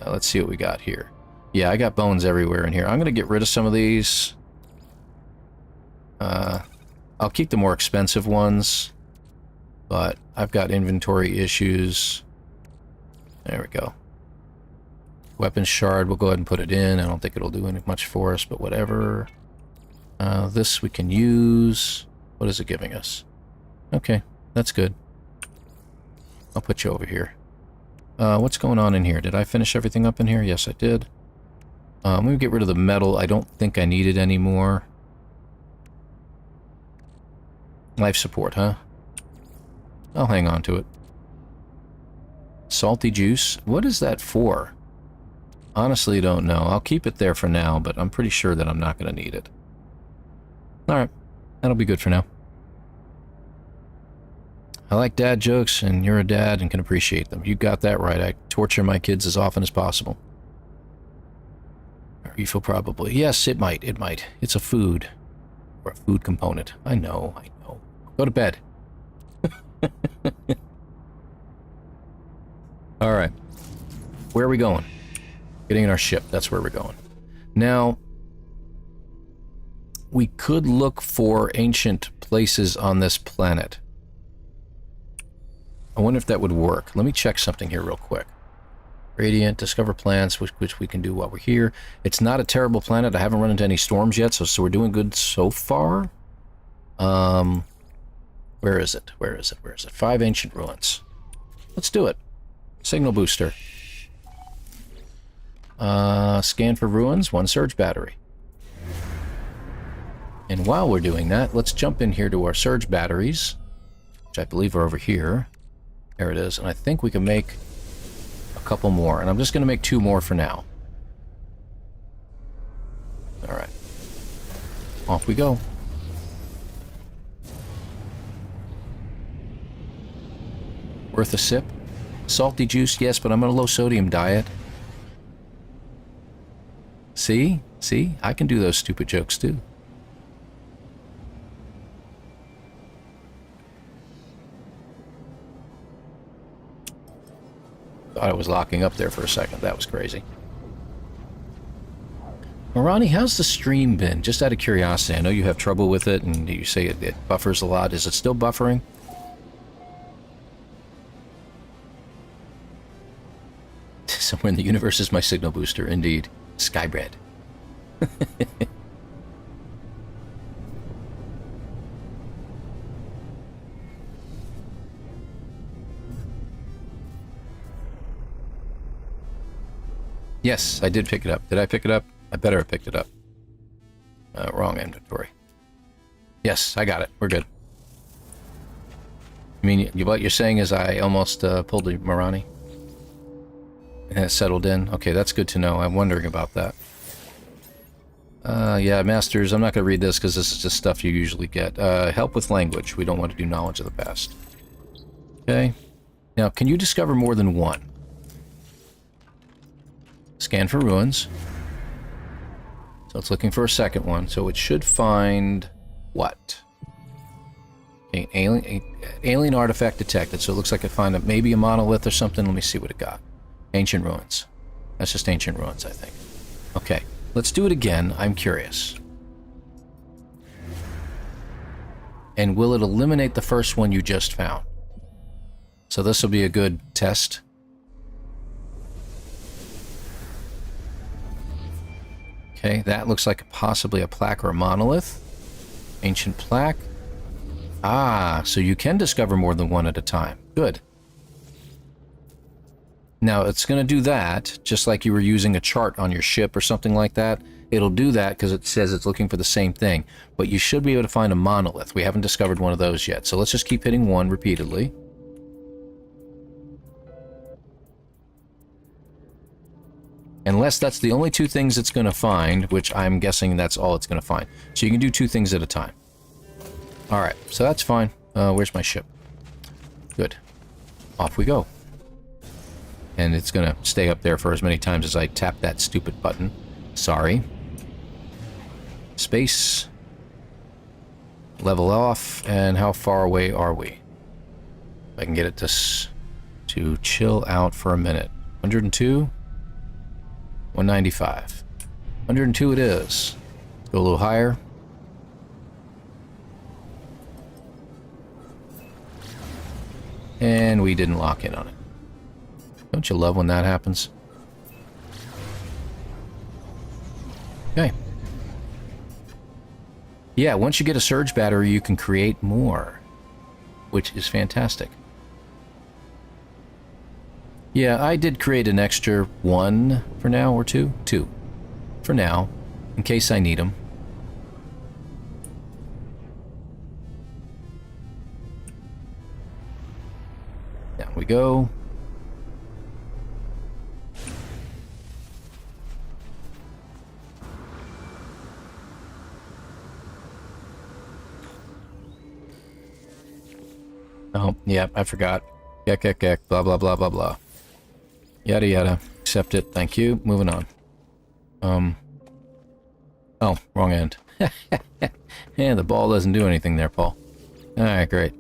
Let's see what we got here. Yeah, I got bones everywhere in here. I'm going to get rid of some of these. I'll keep the more expensive ones, but I've got inventory issues. There we go. Weapons shard, we'll go ahead and put it in. I don't think it'll do any much for us, but whatever. This we can use. What is it giving us? Okay, that's good. I'll put you over here. What's going on in here? Did I finish everything up in here? Yes, I did. I'm going to get rid of the metal. I don't think I need it anymore. Life support, huh? I'll hang on to it. Salty juice? What is that for? Honestly, don't know. I'll keep it there for now, but I'm pretty sure that I'm not going to need it. Alright, that'll be good for now. I like dad jokes, and you're a dad and can appreciate them. You got that right. I torture my kids as often as possible. Refill probably. Yes, it might. It might. It's a food. Or a food component. I know. Go to bed. Alright. Where are we going? Getting in our ship. That's where we're going. Now, we could look for ancient places on this planet. I wonder if that would work. Let me check something here real quick. Radiant, discover plants, which we can do while we're here. It's not a terrible planet. I haven't run into any storms yet, so we're doing good so far. Where is it? Where is it? 5 ancient ruins. Let's do it. Signal booster. Scan for ruins, 1 surge battery. And while we're doing that, let's jump in here to our surge batteries, which I believe are over here. There it is. And I think we can make a couple more. And I'm just going to make 2 more for now. Alright. Off we go. Worth a sip? Salty juice, yes, but I'm on a low sodium diet. See? See? I can do those stupid jokes too. Thought I was locking up there for a second. That was crazy. Marani, how's the stream been? Just out of curiosity. I know you have trouble with it and you say it buffers a lot. Is it still buffering? Somewhere in the universe is my signal booster, indeed. Skybread. Yes, I did pick it up. Did I pick it up? I better have picked it up. Wrong inventory. Yes, I got it. We're good. I mean, what you're saying is I almost pulled the Marani? And it settled in. Okay, that's good to know. I'm wondering about that. Yeah, Masters, I'm not going to read this because this is just stuff you usually get. Help with language. We don't want to do knowledge of the past. Okay. Now, can you discover more than 1? Scan for ruins. So it's looking for a second one. So it should find what? Okay, alien artifact detected. So it looks like it found maybe a monolith or something. Let me see what it got. Ancient ruins. That's just ancient ruins, I think. Okay, let's do it again. I'm curious. And will it eliminate the first one you just found? So this will be a good test. Okay, that looks like possibly a plaque or a monolith. Ancient plaque. Ah, so you can discover more than one at a time. Good. Now, it's going to do that, just like you were using a chart on your ship or something like that. It'll do that because it says it's looking for the same thing. But you should be able to find a monolith. We haven't discovered one of those yet. So let's just keep hitting 1 repeatedly. Unless that's the only 2 things it's going to find, which I'm guessing that's all it's going to find. So you can do 2 things at a time. Alright, so that's fine. Where's my ship? Good. Off we go. And it's going to stay up there for as many times as I tap that stupid button. Sorry. Space. Level off. And how far away are we? If I can get it to chill out for a minute. 102? 195. 102 it is. Let's go a little higher. And we didn't lock in on it. Don't you love when that happens? Okay. Yeah, once you get a surge battery, you can create more, which is fantastic. Yeah, I did create an extra 1 for now, or 2? 2. For now, in case I need them. Down we go. Oh, yeah, I forgot. Gek, blah, blah, blah, blah, blah. Yada, yada. Accept it. Thank you. Moving on. Oh, wrong end. Yeah, the ball doesn't do anything there, Paul. Alright, great.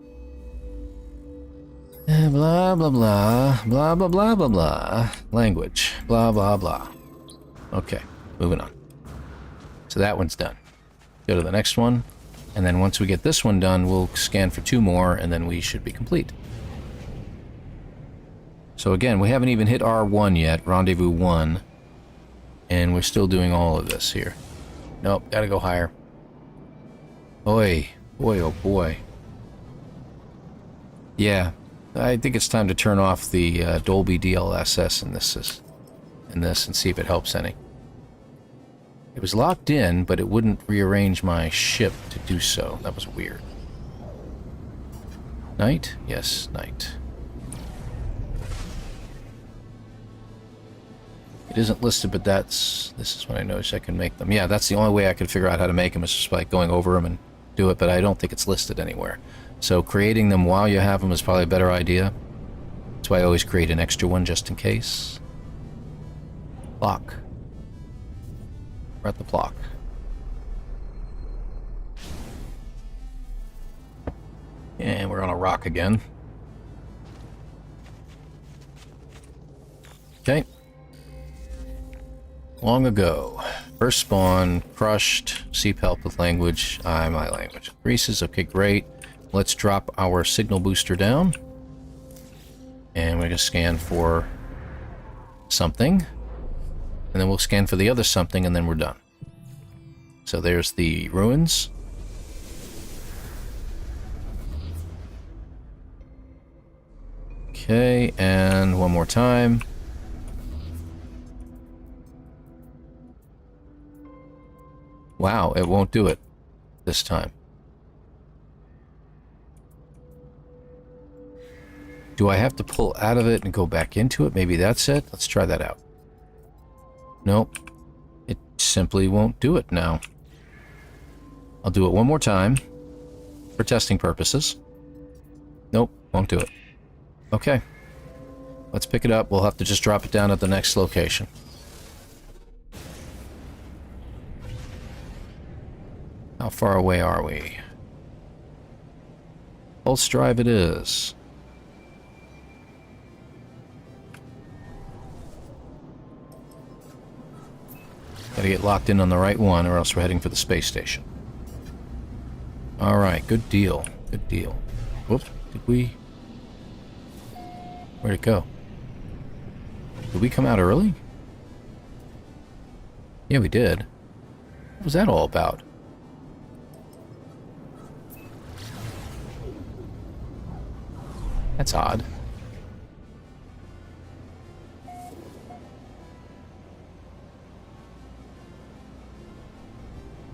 Blah, blah, blah. Blah, blah, blah, blah, blah. Language. Blah, blah, blah. Okay, moving on. So that one's done. Go to the next one. And then once we get this one done, we'll scan for 2 more, and then we should be complete. So again, we haven't even hit R1 yet, Rendezvous 1. And we're still doing all of this here. Nope, gotta go higher. Boy, oh boy. Yeah, I think it's time to turn off the Dolby DLSS in this and see if it helps any. It was locked in, but it wouldn't rearrange my ship to do so. That was weird. Night? Yes, night. It isn't listed, but this is when I noticed I can make them. Yeah, that's the only way I could figure out how to make them, is just by going over them and do it, but I don't think it's listed anywhere. So creating them while you have them is probably a better idea. That's why I always create an extra one just in case. Lock. We're at the block. And we're on a rock again. Okay. Long ago. First spawn, crushed, seep help with language. My language. Greases, okay, great. Let's drop our signal booster down. And we're going to scan for something. And then we'll scan for the other something, and then we're done. So there's the ruins. Okay, and one more time. Wow, it won't do it this time. Do I have to pull out of it and go back into it? Maybe that's it. Let's try that out. Nope. It simply won't do it now. I'll do it one more time for testing purposes. Nope, won't do it. Okay. Let's pick it up. We'll have to just drop it down at the next location. How far away are we? Pulse drive it is. Gotta get locked in on the right one, or else we're heading for the space station. Alright, good deal. Good deal. Whoops, did we... Where'd it go? Did we come out early? Yeah, we did. What was that all about? That's odd.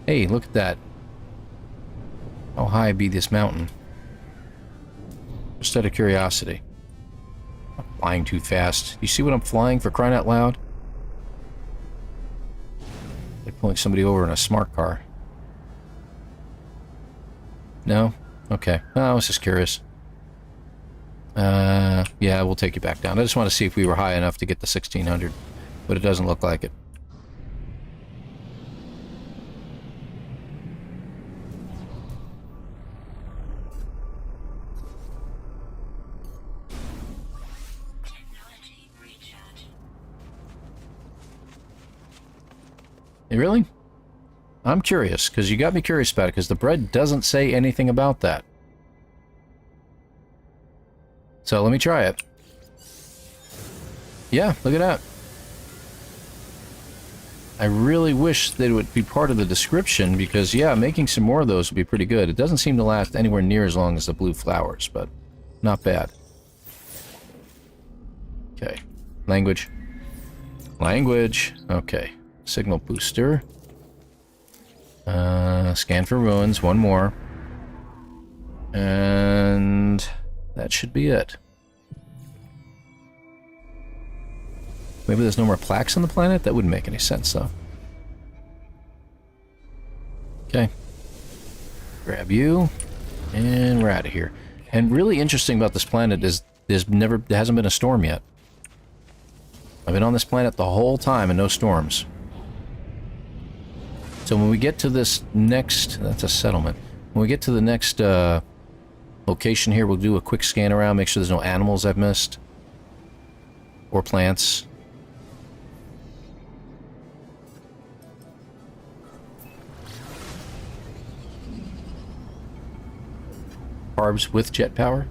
Hey, look at that. How high be this mountain? Just out of curiosity. I'm flying too fast. You see what I'm flying, for crying out loud? Like pulling somebody over in a smart car. No? Okay. Oh, I was just curious. Yeah, we'll take you back down. I just want to see if we were high enough to get the 1600, but it doesn't look like it. Technology recharge. Really? I'm curious, because you got me curious about it, because the bread doesn't say anything about that. So let me try it. Yeah, look at that. I really wish they would be part of the description, because, yeah, making some more of those would be pretty good. It doesn't seem to last anywhere near as long as the blue flowers, but not bad. Okay. Language. Language. Okay. Signal booster. Scan for ruins. One more. And that should be it. Maybe there's no more plaques on the planet? That wouldn't make any sense, though. Okay. Grab you. And we're out of here. And really interesting about this planet is there hasn't been a storm yet. I've been on this planet the whole time and no storms. So when we get to this next... That's a settlement. When we get to the next location here, we'll do a quick scan around, make sure there's no animals I've missed. Or plants. Carbs with jet power?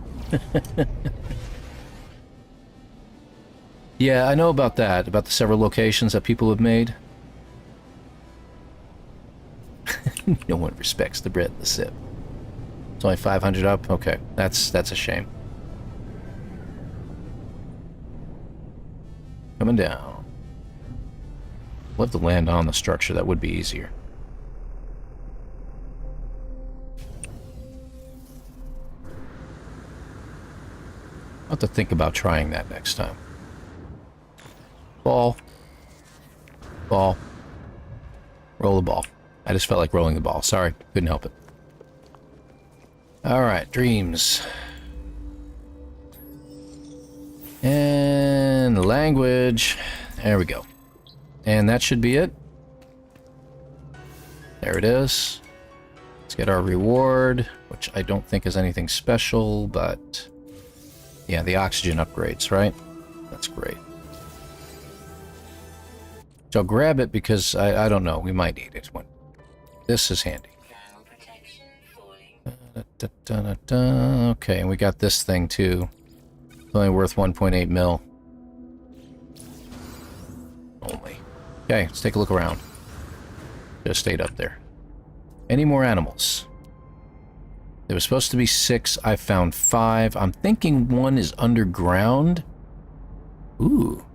Yeah, I know about that, about the several locations that people have made. No one respects the bread in the sip. It's only 500 up? Okay, that's a shame. Coming down. We'll have to land on the structure, that would be easier. I'll have to think about trying that next time. Ball. Ball. Roll the ball. I just felt like rolling the ball. Sorry, couldn't help it. Alright, dreams. And language. There we go. And that should be it. There it is. Let's get our reward, which I don't think is anything special, but... yeah, the oxygen upgrades, right? That's great. So I'll grab it because I don't know. We might need it. This is handy. Thermal protection falling. Okay, and we got this thing too. It's only worth 1.8 mil. Only. Okay, let's take a look around. Just stayed up there. Any more animals? There was supposed to be 6. I found 5. I'm thinking 1 is underground. Ooh.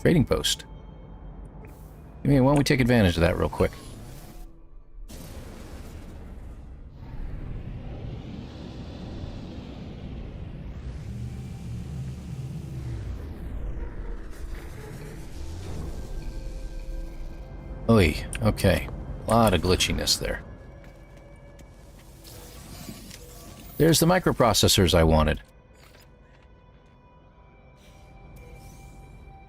Trading post. I mean, why don't we take advantage of that real quick? Oy, okay. A lot of glitchiness there. There's the microprocessors I wanted.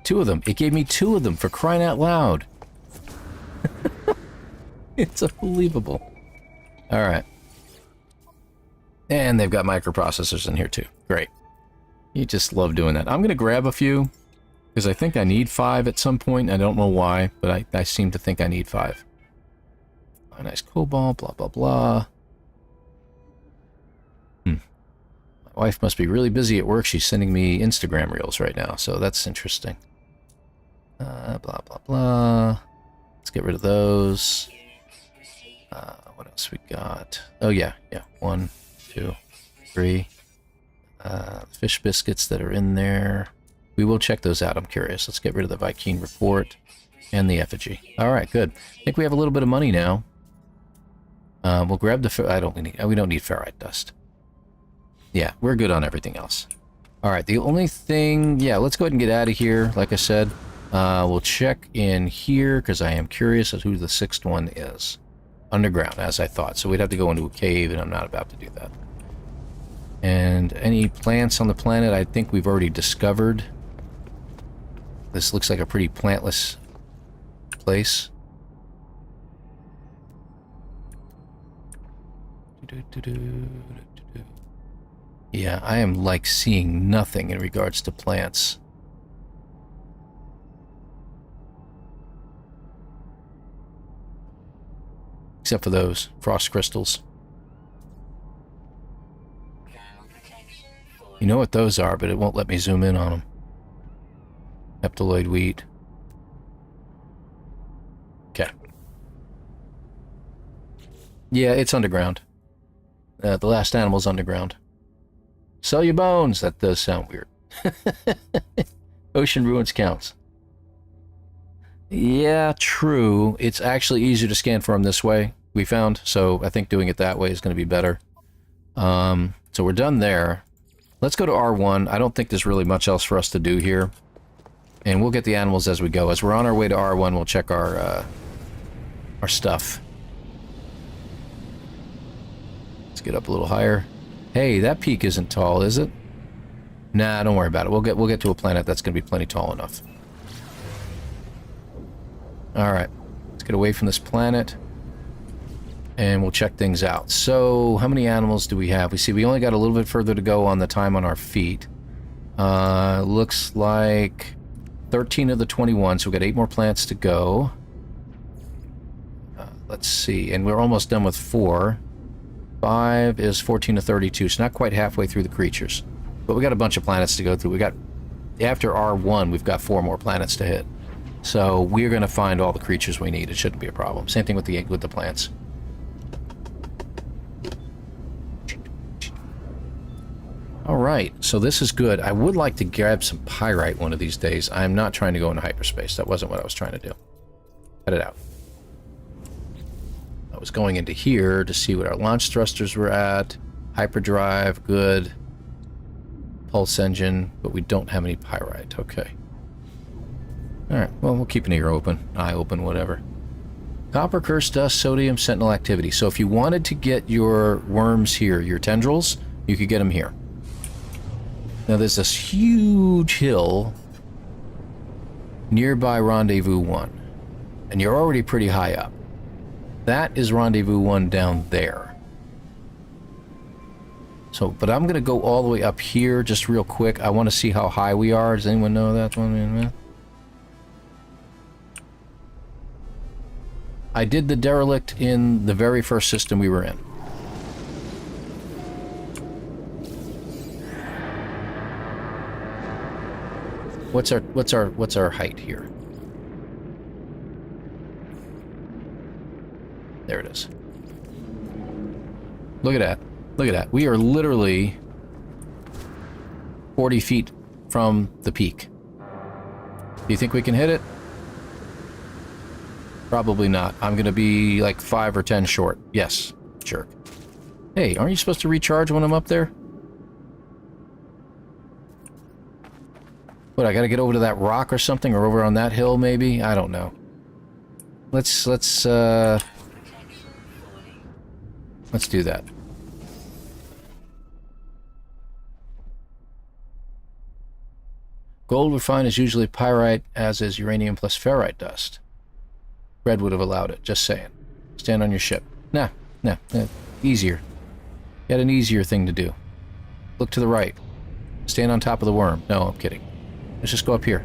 2 of them. It gave me 2 of them, for crying out loud. It's unbelievable. Alright. And they've got microprocessors in here too. Great. You just love doing that. I'm going to grab a few, because I think I need 5 at some point. I don't know why, but I seem to think I need 5. A nice cobalt, blah, blah, blah. My wife must be really busy at work. She's sending me Instagram reels right now, so that's interesting. Blah, blah, blah. Let's get rid of those. What else we got? Oh, yeah. 1, 2, 3. Fish biscuits that are in there. We will check those out. I'm curious. Let's get rid of the Viking report and the effigy. All right, good. I think we have a little bit of money now. We'll grab the... we don't need ferrite dust. Yeah, we're good on everything else. All right, the only thing... Yeah, let's go ahead and get out of here. Like I said, we'll check in here because I am curious as who the sixth one is. Underground, as I thought. So we'd have to go into a cave, and I'm not about to do that. And any plants on the planet I think we've already discovered. This looks like a pretty plantless place. Yeah, I am like seeing nothing in regards to plants. Except for those frost crystals. You know what those are, but it won't let me zoom in on them. Heptaloid wheat. Okay. Yeah, it's underground. The last animal's underground. Sell your bones! That does sound weird. Ocean ruins counts. Yeah, true. It's actually easier to scan for them this way, we found. So I think doing it that way is going to be better. So we're done there. Let's go to R1. I don't think there's really much else for us to do here. And we'll get the animals as we go. As we're on our way to R1, we'll check our stuff. Let's get up a little higher. Hey, that peak isn't tall, is it? Nah, don't worry about it. We'll get to a planet that's going to be plenty tall enough. Alright. Let's get away from this planet. And we'll check things out. So, how many animals do we have? We see we only got a little bit further to go on the time on our feet. Looks like 13 of the 21, so we've got 8 more plants to go. Let's see, and we're almost done with 4. 5 is 14 to 32, so not quite halfway through the creatures. But we got a bunch of planets to go through. We got, after R1, we've got 4 more planets to hit. So we're going to find all the creatures we need. It shouldn't be a problem. Same thing with the plants. Alright, so this is good. I would like to grab some pyrite one of these days. I'm not trying to go into hyperspace. That wasn't what I was trying to do. Cut it out. I was going into here to see what our launch thrusters were at. Hyperdrive, good. Pulse engine, but we don't have any pyrite. Okay. Alright, well, we'll keep an ear open, eye open, whatever. Copper, curse dust, sodium, sentinel activity. So if you wanted to get your worms here, your tendrils, you could get them here. Now there's this huge hill nearby Rendezvous 1, and you're already pretty high up. That is Rendezvous 1 down there. So, but I'm going to go all the way up here just real quick. I want to see how high we are. Does anyone know that one? I did the derelict in the very first system we were in. What's our height here? There it is. Look at that. Look at that. We are literally 40 feet from the peak. Do you think we can hit it? Probably not. I'm going to be like 5 or 10 short. Yes. Jerk. Hey, aren't you supposed to recharge when I'm up there? What, I gotta get over to that rock or something, or over on that hill maybe? I don't know. Let's do that. Gold refined is usually pyrite, as is uranium plus ferrite dust. Red would have allowed it, just saying. Stand on your ship. Nah, easier. You had an easier thing to do. Look to the right. Stand on top of the worm. No, I'm kidding. Let's just go up here.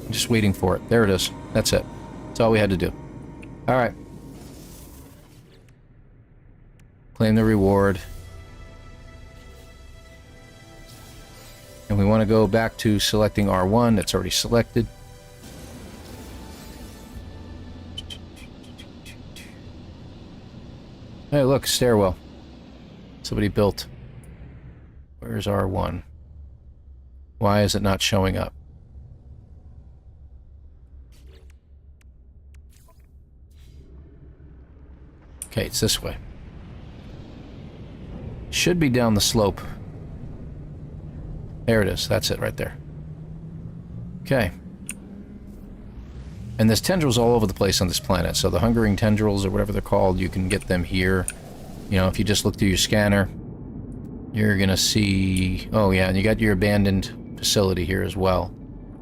I'm just waiting for it. There it is. That's it. That's all we had to do. Alright. Claim the reward. And we want to go back to selecting R1. It's already selected. Hey, look, stairwell. Somebody built. Where's R1? Why is it not showing up? Okay, it's this way. Should be down the slope. There it is. That's it right there. Okay. And there's tendrils all over the place on this planet. So the hungering tendrils, or whatever they're called, you can get them here. You know, if you just look through your scanner, you're going to see... Oh, yeah, and you got your abandoned facility here as well.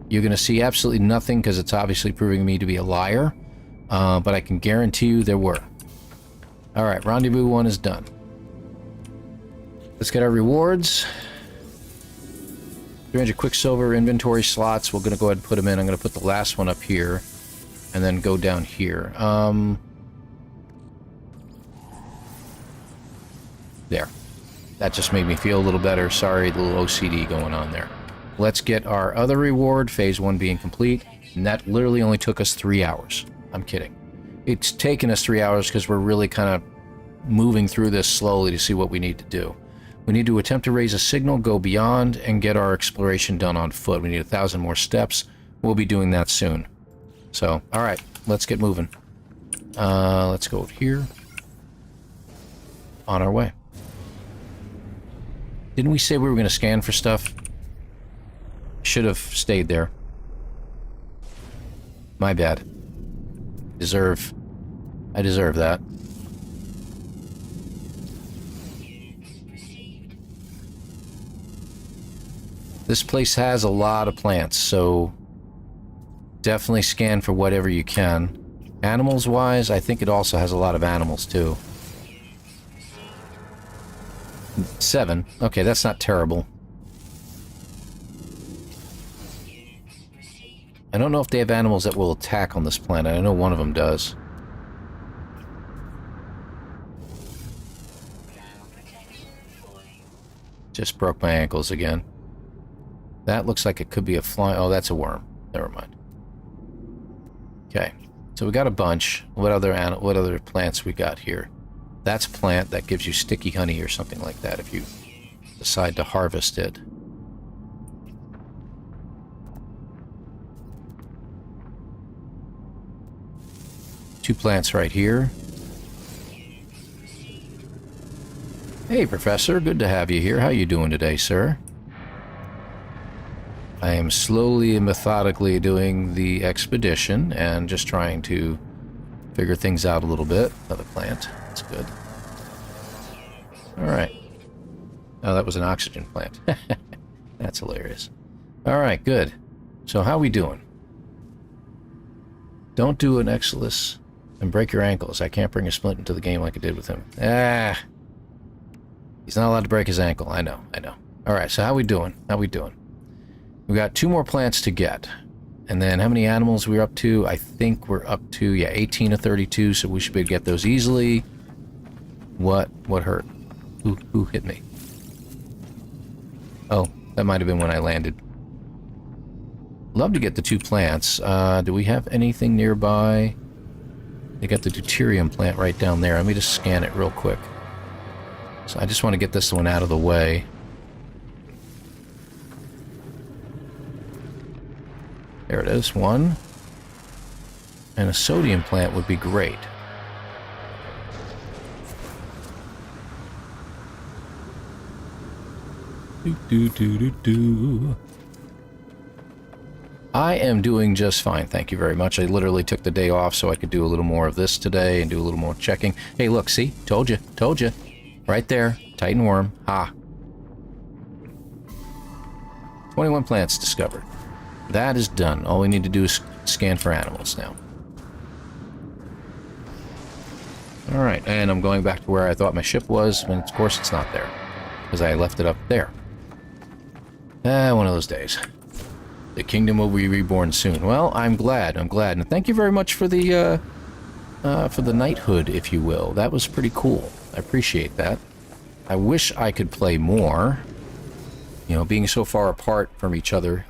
You're going to see absolutely nothing because it's obviously proving me to be a liar. But I can guarantee you there were. Alright, Rendezvous 1 is done. Let's get our rewards. 300 Quicksilver inventory slots. We're going to go ahead and put them in. I'm going to put the last one up here. And then go down here. There. That just made me feel a little better. Sorry, the little OCD going on there. Let's get our other reward, phase 1 being complete. And that literally only took us 3 hours. I'm kidding. It's taken us 3 hours because we're really kind of moving through this slowly to see what we need to do. We need to attempt to raise a signal, go beyond, and get our exploration done on foot. We need 1,000 more steps. We'll be doing that soon. So, alright, let's get moving. Let's go over here. On our way. Didn't we say we were going to scan for stuff? Should have stayed there. My bad. I deserve that. This place has a lot of plants, so definitely scan for whatever you can. Animals-wise, I think it also has a lot of animals, too. 7. Okay, that's not terrible. I don't know if they have animals that will attack on this planet. I know one of them does. Just broke my ankles again. That looks like it could be a fly. Oh, that's a worm. Never mind. Okay, so we got a bunch. What other plants we got here? That's a plant that gives you sticky honey or something like that if you decide to harvest it. Two plants right here. Hey, Professor. Good to have you here. How you doing today, sir? I am slowly and methodically doing the expedition and just trying to figure things out a little bit. Another plant. That's good. Alright. Oh, that was an oxygen plant. That's hilarious. Alright, good. So how we doing? Don't do an Exilus and break your ankles. I can't bring a splint into the game like I did with him. Ah! He's not allowed to break his ankle. I know. Alright, so how we doing? We got 2 more plants to get. And then how many animals we're up to? I think we're up to, yeah, 18 to 32, so we should be able to get those easily. What hurt? Who hit me? Oh, that might have been when I landed. Love to get the 2 plants. Do we have anything nearby? They got the deuterium plant right down there. Let me just scan it real quick. So I just want to get this one out of the way. There it is, 1. And a sodium plant would be great. I am doing just fine, thank you very much. I literally took the day off so I could do a little more of this today and do a little more checking. Hey, look, see? Told you. Right there. Titan worm. Ha. 21 plants discovered. That is done. All we need to do is scan for animals now. Alright, and I'm going back to where I thought my ship was, and of course it's not there. Because I left it up there. One of those days. The kingdom will be reborn soon. Well, I'm glad. And thank you very much for the knighthood, if you will. That was pretty cool. I appreciate that. I wish I could play more. You know, being so far apart from each other,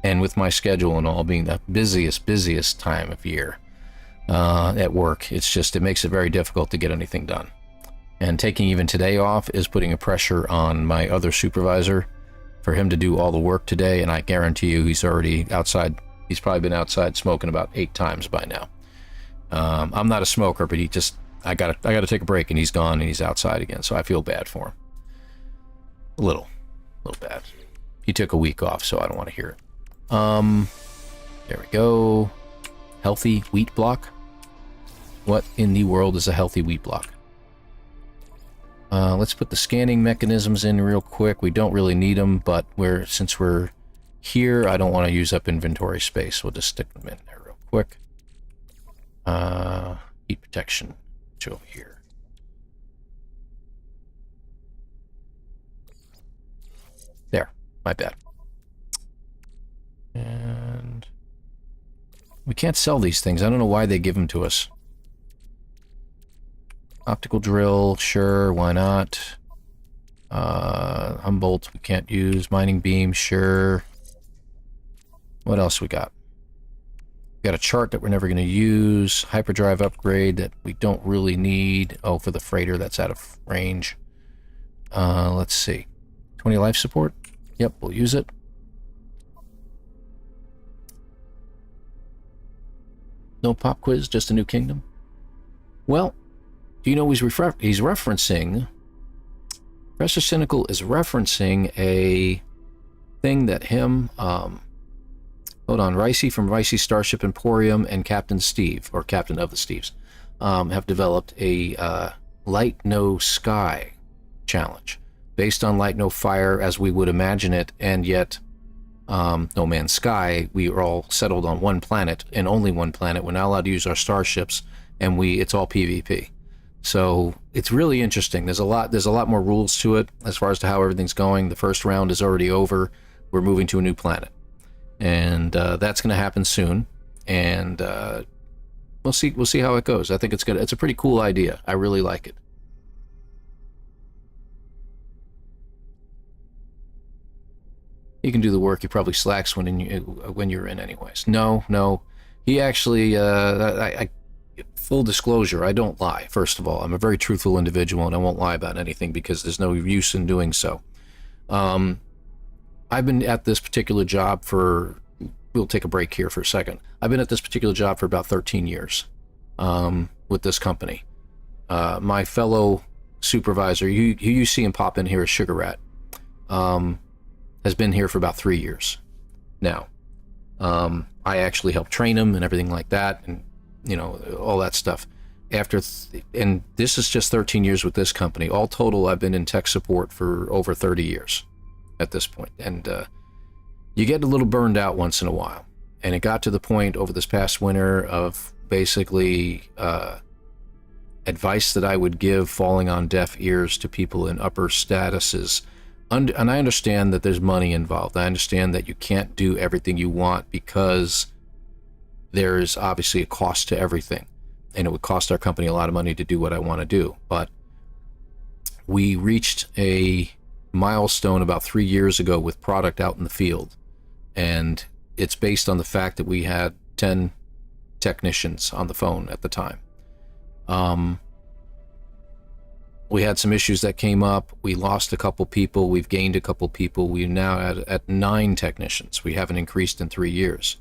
and with my schedule and all being the busiest time of year. at work. It's just, it makes it very difficult to get anything done. And taking even today off is putting a pressure on my other supervisor for him to do all the work today, and I guarantee you he's already outside. He's probably been outside smoking about 8 times by now. I'm not a smoker, but I gotta take a break, and he's gone, and he's outside again, so I feel bad for him. A little bad. He took a week off, so I don't want to hear it. There we go. Healthy wheat block. What in the world is a healthy wheat block? Let's put the scanning mechanisms in real quick. We don't really need them, but since we're here, I don't want to use up inventory space. We'll just stick them in there real quick. Heat protection. It's over here. There. My bad. And we can't sell these things. I don't know why they give them to us. Optical drill, sure, why not? Humboldt, we can't use. Mining beam, sure. What else we got? We got a chart that we're never going to use. Hyperdrive upgrade that we don't really need. Oh, for the freighter, that's out of range. Let's see. 20 life support? Yep, we'll use it. No pop quiz, just a new kingdom? Well, do you know he's referencing... Professor Cynical is referencing a thing that him, hold on, Ricey from Ricey Starship Emporium and Captain Steve, or Captain of the Steves, have developed a Light No Sky challenge based on Light No Fire as we would imagine it, and yet No Man's Sky, we are all settled on one planet and only one planet. We're not allowed to use our starships, and it's all PvP. So it's really interesting. There's a lot more rules to it as far as to how everything's going. The first round is already over. We're moving to a new planet, and that's going to happen soon. And we'll see how it goes. I think it's good. It's a pretty cool idea. I really like it. You can do the work. He probably slacks when you're in anyways. No. He actually, full disclosure, I don't lie, first of all. I'm a very truthful individual, and I won't lie about anything because there's no use in doing so. I've been at this particular job we'll take a break here for a second. I've been at this particular job for about 13 years with this company. My fellow supervisor, who you see him pop in here as Sugar Rat, has been here for about 3 years now. I actually helped train him and everything like that, and all that stuff. And this is just 13 years with this company. All total, I've been in tech support for over 30 years at this point. And you get a little burned out once in a while. And it got to the point over this past winter of basically advice that I would give falling on deaf ears to people in upper statuses. And I understand that there's money involved. I understand that you can't do everything you want because there's obviously a cost to everything, and it would cost our company a lot of money to do what I want to do. But we reached a milestone about 3 years ago with product out in the field, and it's based on the fact that we had 10 technicians on the phone at the time. We had some issues that came up. We lost a couple people. We've gained a couple people. We're now at 9 technicians. We haven't increased in 3 years.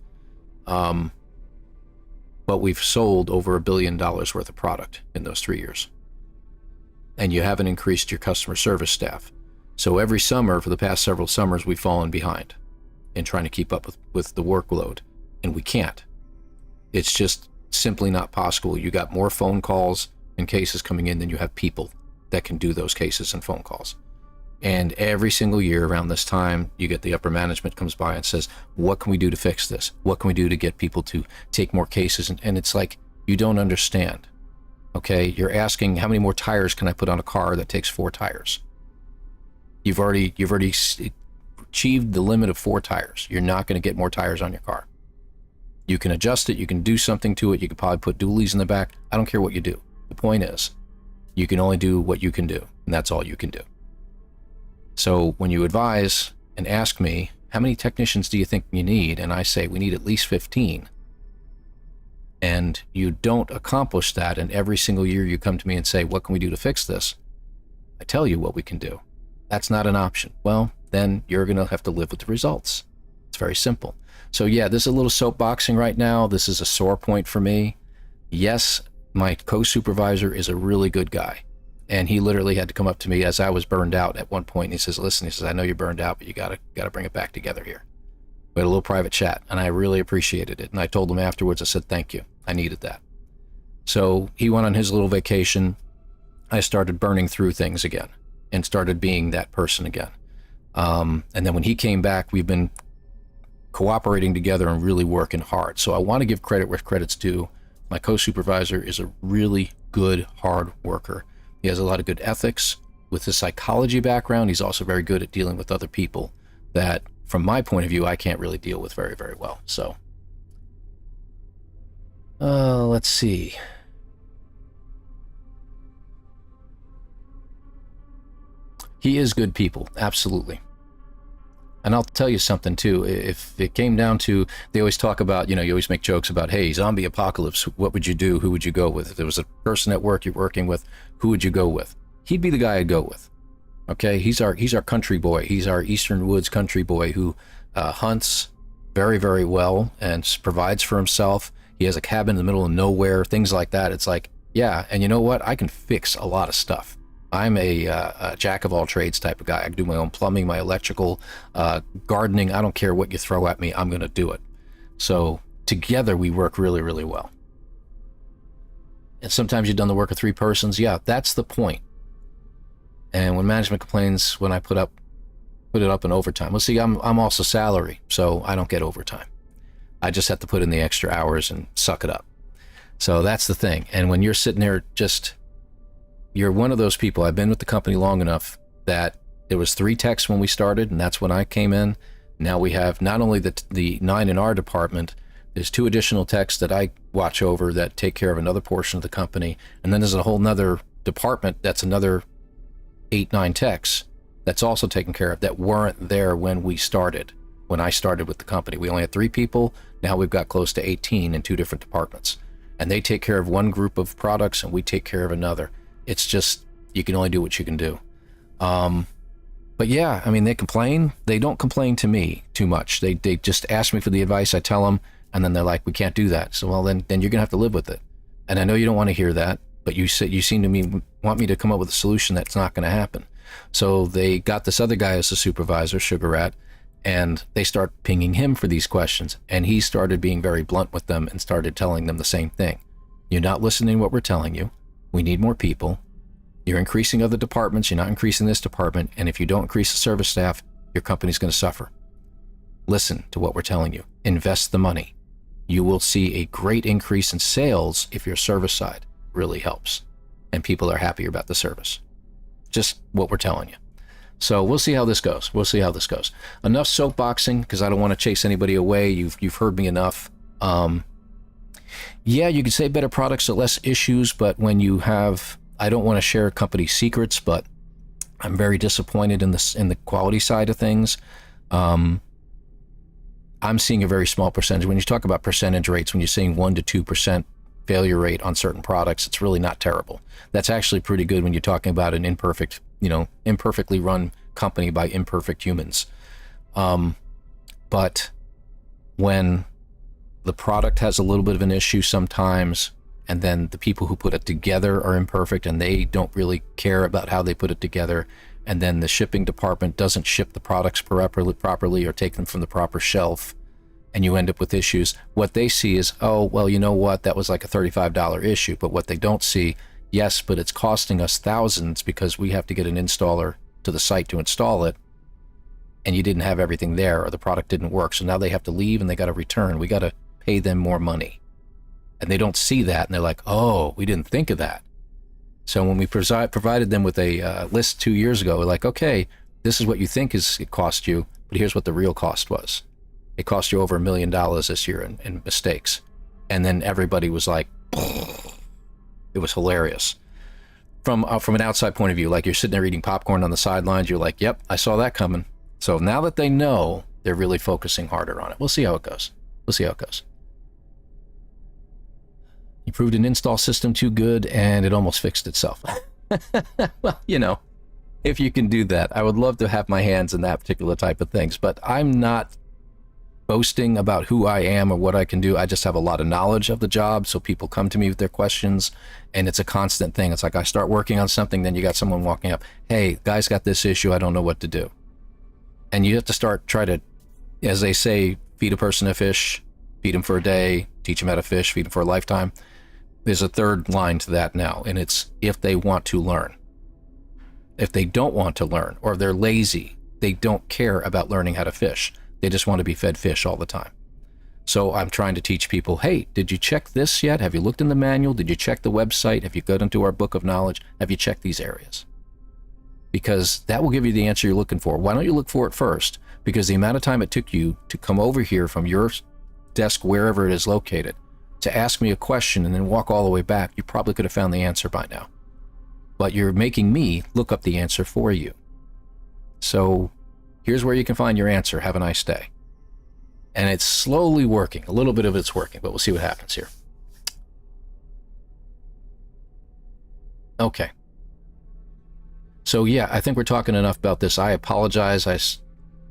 But we've sold over $1 billion worth of product in those 3 years. And you haven't increased your customer service staff. So every summer, for the past several summers, we've fallen behind in trying to keep up with the workload. And we can't. It's just simply not possible. You got more phone calls and cases coming in than you have people that can do those cases and phone calls. And every single year around this time, you get the upper management comes by and says, what can we do to fix this? What can we do to get people to take more cases? And it's like, you don't understand. Okay, you're asking, how many more tires can I put on a car that takes 4 tires? You've already achieved the limit of 4 tires. You're not going to get more tires on your car. You can adjust it, you can do something to it, you can probably put dualies in the back. I don't care what you do. The point is, you can only do what you can do, and that's all you can do. So when you advise and ask me, how many technicians do you think you need? And I say, we need at least 15. and you don't accomplish that, and every single year you come to me and say, what can we do to fix this? I tell you what we can do. That's not an option. Well, then you're going to have to live with the results. It's very simple. So yeah, this is a little soapboxing right now. This is a sore point for me. Yes, my co-supervisor is a really good guy. And he literally had to come up to me as I was burned out at one point. And he says, listen, he says, I know you're burned out, but you gotta bring it back together here. We had a little private chat, and I really appreciated it. And I told him afterwards, I said, thank you. I needed that. So he went on his little vacation. I started burning through things again and started being that person again. And then when he came back, we've been cooperating together and really working hard. So I want to give credit where credit's due. My co-supervisor is a really good, hard worker. He has a lot of good ethics. With his psychology background, he's also very good at dealing with other people that, from my point of view, I can't really deal with very, very well. So, let's see. He is good people, absolutely. And I'll tell you something too, if it came down to, they always talk about, you always make jokes about, hey, zombie apocalypse, what would you do? Who would you go with? If there was a person at work you're working with, who would you go with? He'd be the guy I'd go with. Okay, he's our country boy. He's our Eastern Woods country boy who hunts very, very well and provides for himself. He has a cabin in the middle of nowhere, things like that. It's like, yeah, and you know what? I can fix a lot of stuff. I'm a jack of all trades type of guy. I can do my own plumbing, my electrical, gardening. I don't care what you throw at me. I'm going to do it. So together we work really, really well. And sometimes you've done the work of 3 persons. Yeah, that's the point. And when management complains when I put it up in overtime. Well, see, I'm also salary, so I don't get overtime. I just have to put in the extra hours and suck it up. So that's the thing. And when you're sitting there you're one of those people. I've been with the company long enough that there was 3 techs when we started, and that's when I came in. Now we have not only the 9 in our department, there's 2 additional techs that I watch over that take care of another portion of the company. And then there's a whole nother department that's another 8, 9 techs that's also taken care of that weren't there when we started. When I started with the company, we only had 3 people. Now we've got close to 18 in 2 different departments. And they take care of one group of products and we take care of another. It's just, you can only do what you can do. But yeah, I mean, they complain. They don't complain to me too much. They just ask me for the advice. I tell them, and then they're like, we can't do that. So, well, then you're going to have to live with it. And I know you don't want to hear that, but you seem to want me to come up with a solution that's not going to happen. So they got this other guy as a supervisor, Sugar Rat, and they start pinging him for these questions. And he started being very blunt with them and started telling them the same thing. You're not listening to what we're telling you. We need more people. You're increasing other departments. You're not increasing this department. And if you don't increase the service staff, your company's going to suffer. Listen to what we're telling you. Invest the money. You will see a great increase in sales if your service side really helps and people are happier about the service. Just what we're telling you. So we'll see how this goes. Enough soapboxing, because I don't want to chase anybody away. You've heard me enough. Yeah, you could say better products are less issues, but when you have, I don't want to share company secrets, but I'm very disappointed in the quality side of things. I'm seeing a very small percentage. When you talk about percentage rates, when you're seeing 1% to 2% failure rate on certain products, it's really not terrible. That's actually pretty good when you're talking about an imperfectly run company by imperfect humans. But when the product has a little bit of an issue sometimes, and then the people who put it together are imperfect and they don't really care about how they put it together, and then the shipping department doesn't ship the products properly or take them from the proper shelf, and you end up with issues. What they see is, oh, well, you know what, that was like a $35 issue. But what they don't see, yes, but it's costing us thousands because we have to get an installer to the site to install it, and you didn't have everything there, or the product didn't work. So now they have to leave and they got to return. We got to pay them more money. And they don't see that, and they're like, oh, we didn't think of that. So when we provided them with a list 2 years ago, we're like, okay, this is what you think it cost you, but here's what the real cost was. It cost you over $1 million this year in mistakes. And then everybody was like, it was hilarious. From an outside point of view, like you're sitting there eating popcorn on the sidelines, you're like, yep, I saw that coming. So now that they know, they're really focusing harder on it. We'll see how it goes. You proved an install system too good and it almost fixed itself. Well, you know, if you can do that, I would love to have my hands in that particular type of things, but I'm not boasting about who I am or what I can do. I just have a lot of knowledge of the job, so people come to me with their questions, and it's a constant thing. It's like I start working on something, then you got someone walking up, hey, guy's got this issue, I don't know what to do. And you have to try to, as they say, feed a person a fish, feed him for a day, teach him how to fish, feed him for a lifetime. There's a third line to that now, and it's if they want to learn. If they don't want to learn, or they're lazy, they don't care about learning how to fish. They just want to be fed fish all the time. So I'm trying to teach people, hey, did you check this yet? Have you looked in the manual? Did you check the website? Have you gone into our book of knowledge? Have you checked these areas? Because that will give you the answer you're looking for. Why don't you look for it first? Because the amount of time it took you to come over here from your desk, wherever it is located, to ask me a question and then walk all the way back, you probably could have found the answer by now. But you're making me look up the answer for you. So here's where you can find your answer. Have a nice day. And it's slowly working. A little bit of it's working, but we'll see what happens here. Okay. So yeah, I think we're talking enough about this. I apologize. I've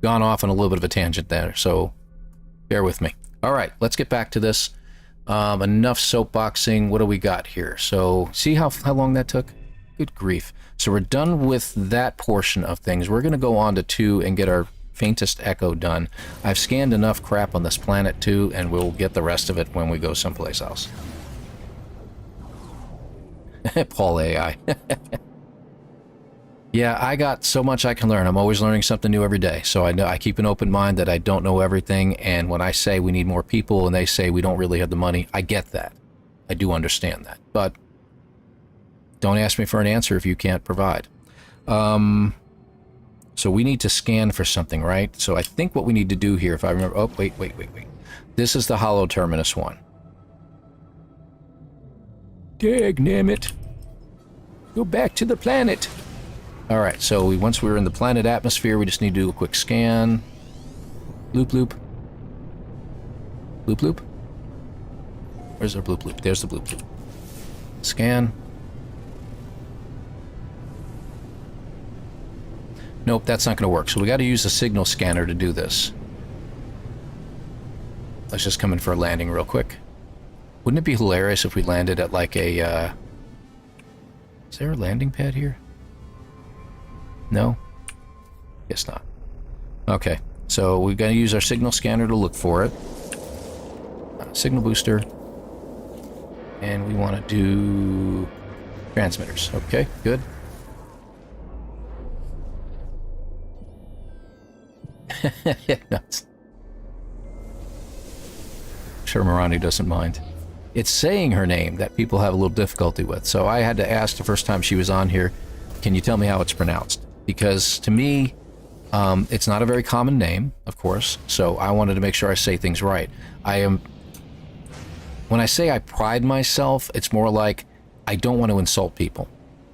gone off on a little bit of a tangent there, so bear with me. All right, let's get back to this. Enough soapboxing. What do we got here? So see how long that took? Good grief. So we're done with that portion of things. We're going to go on to 2 and get our faintest echo done. I've scanned enough crap on this planet too, and we'll get the rest of it when we go someplace else. Paul AI. Yeah, I got so much I can learn. I'm always learning something new every day. So I know I keep an open mind that I don't know everything. And when I say we need more people and they say we don't really have the money, I get that. I do understand that. But don't ask me for an answer if you can't provide. So we need to scan for something, right? So I think what we need to do here, if I remember... Oh, wait. This is the hollow terminus one. Dagnammit. Go back to the planet. All right, so once we're in the planet atmosphere, we just need to do a quick scan. Bloop, bloop. Bloop, bloop. Where's our bloop, bloop? There's the bloop, bloop. Scan. Nope, that's not going to work. So we got to use a signal scanner to do this. Let's just come in for a landing real quick. Wouldn't it be hilarious if we landed at like a... Is there a landing pad here? No? Guess not. Okay, so we've got to use our signal scanner to look for it. Signal booster. And we want to do transmitters. Okay, good. Nuts. Sure, Mirani doesn't mind. It's saying her name that people have a little difficulty with. So I had to ask the first time she was on here, can you tell me how it's pronounced? Because to me, it's not a very common name, of course. So I wanted to make sure I say things right. When I say I pride myself, it's more like I don't want to insult people.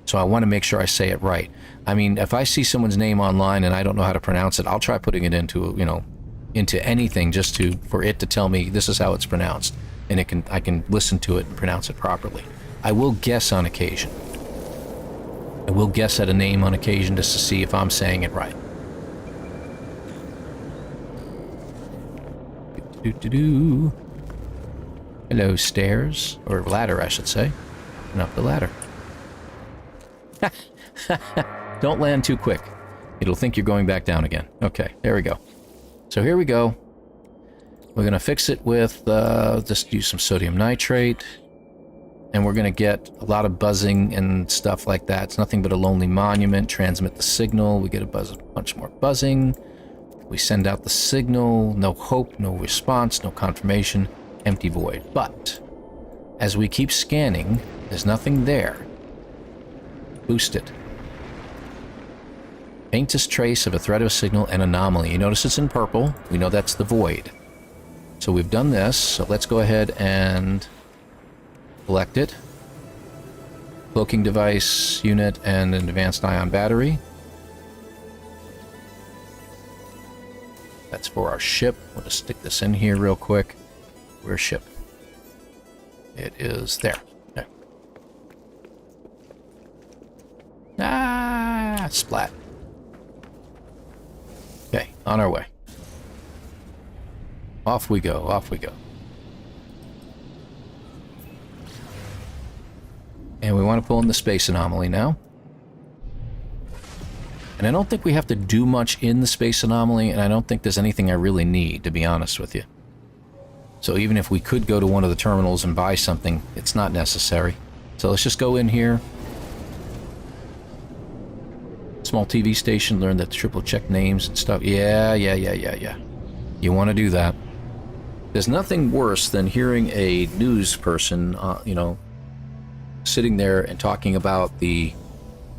So I want to make sure I say it right. I mean, if I see someone's name online and I don't know how to pronounce it, I'll try putting it into, into anything just for it to tell me this is how it's pronounced. And I can listen to it and pronounce it properly. I will guess on occasion. I will guess at a name on occasion just to see if I'm saying it right. Hello, stairs. Or ladder, I should say. And up the ladder. Don't land too quick. It'll think you're going back down again. Okay, there we go. So here we go. We're going to fix it with, just use some sodium nitrate. And we're going to get a lot of buzzing and stuff like that. It's nothing but a lonely monument. Transmit the signal. We get a bunch more buzzing. We send out the signal. No hope, no response, no confirmation. Empty void. But as we keep scanning, there's nothing there. Boost it. Faintest trace of a thread of a signal and anomaly. You notice it's in purple. We know that's the void. So we've done this. So let's go ahead and select it. Cloaking device, unit, and an advanced ion battery. That's for our ship. We'll just stick this in here real quick. Where's ship? It is there. There. Ah, splat. Okay, on our way. Off we go, off we go. And we want to pull in the space anomaly now. And I don't think we have to do much in the space anomaly, and I don't think there's anything I really need, to be honest with you. So even if we could go to one of the terminals and buy something, it's not necessary. So let's just go in here. Small TV station, learn that triple check names and stuff. Yeah. You want to do that. There's nothing worse than hearing a news person, you know, sitting there and talking about the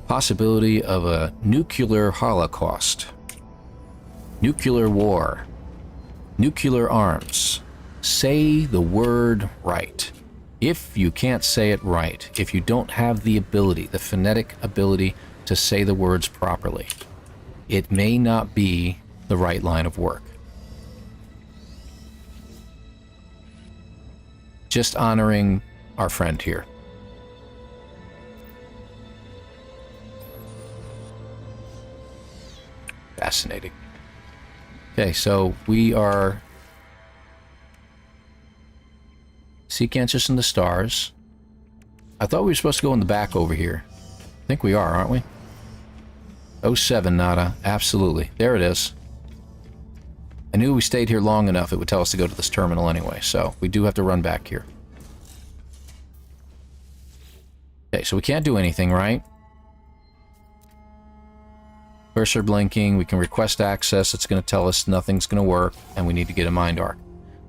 possibility of a nuclear holocaust, nuclear war, nuclear arms. Say the word right. If you can't say it right, if you don't have the ability, the phonetic ability to say the words properly, it may not be the right line of work. Just honoring our friend here. Fascinating. Okay, so we are sea cancers in the stars. I thought we were supposed to go in the back over here. I think we are, aren't we? 07 Nada, absolutely. There it is. I knew we stayed here long enough, it would tell us to go to this terminal anyway, so we do have to run back here. Okay, so we can't do anything, right? Cursor blinking, we can request access, it's going to tell us nothing's going to work, and we need to get a mind arc.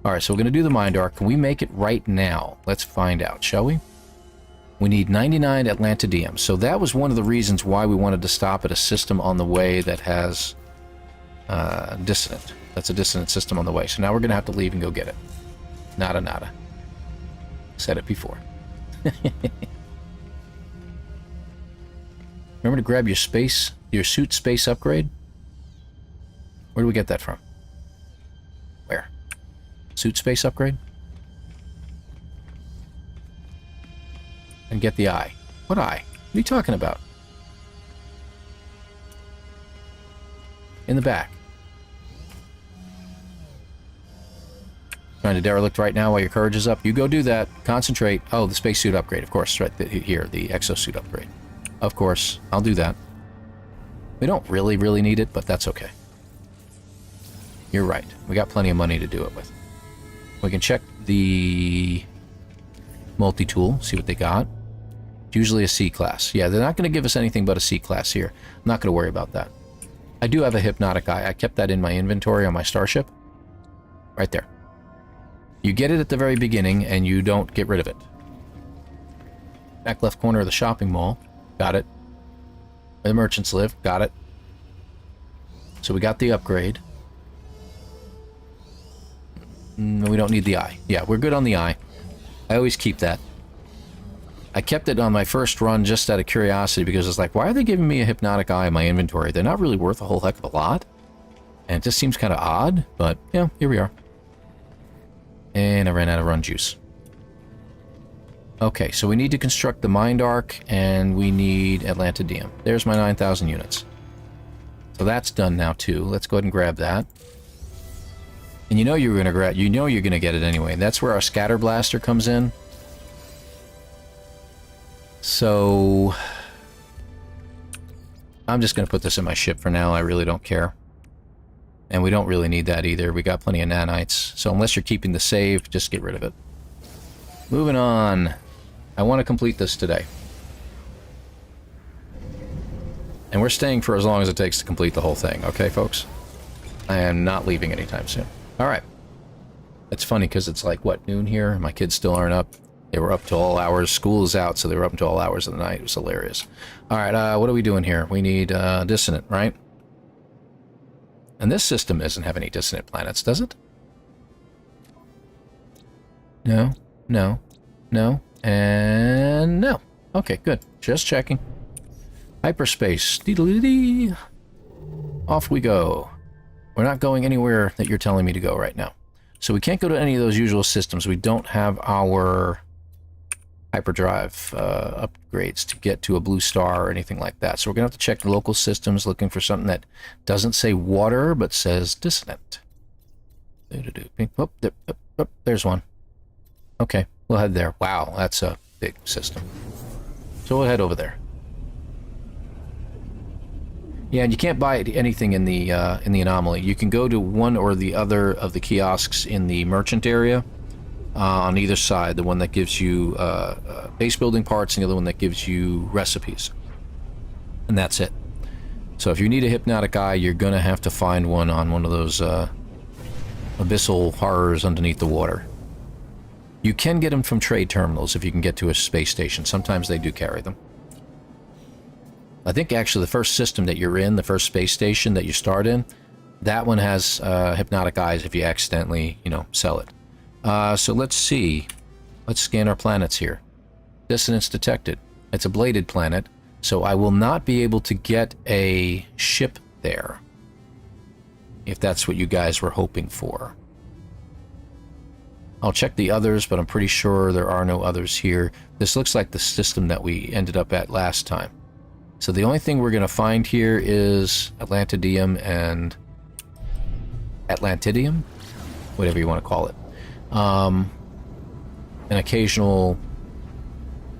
Alright, so we're going to do the mind arc. Can we make it right now? Let's find out, shall we? We need 99 Atlantidium. So that was one of the reasons why we wanted to stop at a system on the way that has dissonant. That's a dissonant system on the way. So now we're going to have to leave and go get it. Nada. Said it before. Remember to grab your suit space upgrade? Where do we get that from? Where? Suit space upgrade? And get the eye. What eye? What are you talking about? In the back. Trying to derelict right now while your courage is up. You go do that. Concentrate. Oh, the spacesuit upgrade, of course. Right here, the exosuit upgrade. Of course. I'll do that. We don't really need it, but that's okay. You're right. We got plenty of money to do it with. We can check the multi-tool, see what they got. It's usually a C-class. Yeah, they're not going to give us anything but a C-class here. I'm not going to worry about that. I do have a hypnotic eye. I kept that in my inventory on my starship. Right there. You get it at the very beginning, and you don't get rid of it. Back left corner of the shopping mall. Got it. Where the merchants live. Got it. So we got the upgrade. We don't need the eye. Yeah, we're good on the eye. I always keep that. I kept it on my first run just out of curiosity because it's like, why are they giving me a hypnotic eye in my inventory? They're not really worth a whole heck of a lot. And it just seems kind of odd, but yeah, here we are. And I ran out of run juice. Okay, so we need to construct the mind arc, and we need Atlantidium. There's my 9,000 units. So that's done now too. Let's go ahead and grab that. And you know you're gonna get it anyway. That's where our scatter blaster comes in. So I'm just gonna put this in my ship for now. I really don't care. And we don't really need that either. We got plenty of nanites. So unless you're keeping the save, just get rid of it. Moving on. I want to complete this today. And we're staying for as long as it takes to complete the whole thing, okay, folks? I am not leaving anytime soon. Alright. It's funny because it's like, what, noon here? My kids still aren't up. They were up to all hours. School is out, so they were up until all hours of the night. It was hilarious. Alright, what are we doing here? We need dissonant, right? And this system doesn't have any dissonant planets, does it? No, and no. Okay, good. Just checking. Hyperspace. Dee-dee-dee-dee. Off we go. We're not going anywhere that you're telling me to go right now. So we can't go to any of those usual systems. We don't have our hyperdrive upgrades to get to a blue star or anything like that. So we're going to have to check the local systems, looking for something that doesn't say water, but says dissonant. Oh, there's one. Okay, we'll head there. Wow, that's a big system. So we'll head over there. Yeah, and you can't buy anything in the anomaly. You can go to one or the other of the kiosks in the merchant area on either side. The one that gives you base building parts, and the other one that gives you recipes. And that's it. So if you need a hypnotic eye, you're going to have to find one on one of those abyssal horrors underneath the water. You can get them from trade terminals if you can get to a space station. Sometimes they do carry them. I think actually the first system that you're in, the first space station that you start in, that one has hypnotic eyes if you accidentally, sell it. So let's see. Let's scan our planets here. Dissonance detected. It's a bladed planet, so I will not be able to get a ship there, if that's what you guys were hoping for. I'll check the others, but I'm pretty sure there are no others here. This looks like the system that we ended up at last time. So the only thing we're going to find here is Atlantidium and Atlantidium, whatever you want to call it. And occasional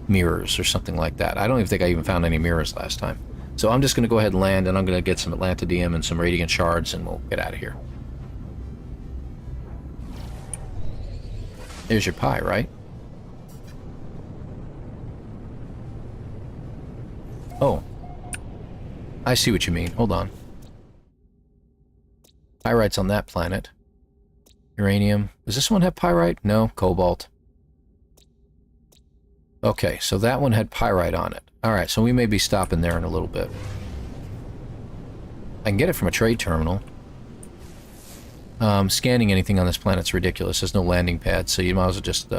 mirrors or something like that. I don't even think I even found any mirrors last time. So I'm just going to go ahead and land, and I'm going to get some Atlantidium and some radiant shards, and we'll get out of here. There's your pie, right? Oh. I see what you mean. Hold on. Pyrite's on that planet. Uranium. Does this one have pyrite? No. Cobalt. Okay, so that one had pyrite on it. Alright, so we may be stopping there in a little bit. I can get it from a trade terminal. Scanning anything on this planet's ridiculous. There's no landing pad, so you might as well just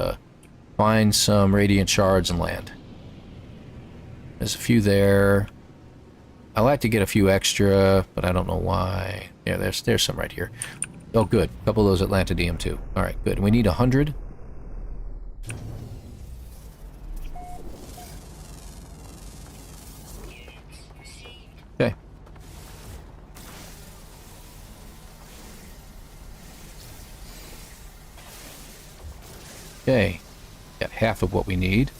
find some radiant shards and land. There's a few there. I like to get a few extra, but I don't know why. Yeah, there's some right here. Oh, good. A couple of those Atlantidium, too. All right, good. We need 100. Okay. Okay. Got half of what we need.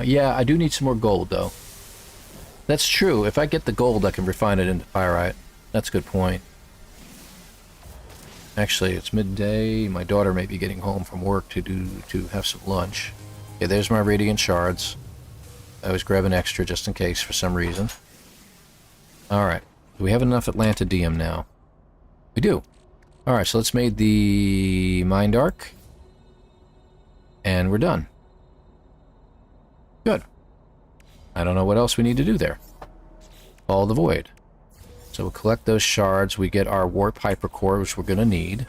Yeah, I do need some more gold, though. That's true. If I get the gold, I can refine it into pyrite. That's a good point. Actually, it's midday. My daughter may be getting home from work to have some lunch. Okay, there's my radiant shards. I always grab an extra just in case for some reason. Alright. Do we have enough Atlantidium now? We do. Alright, so let's make the Mind Arc. And we're done. Good. I don't know what else we need to do there. Follow the void. So we'll collect those shards. We get our warp hypercore, which we're going to need.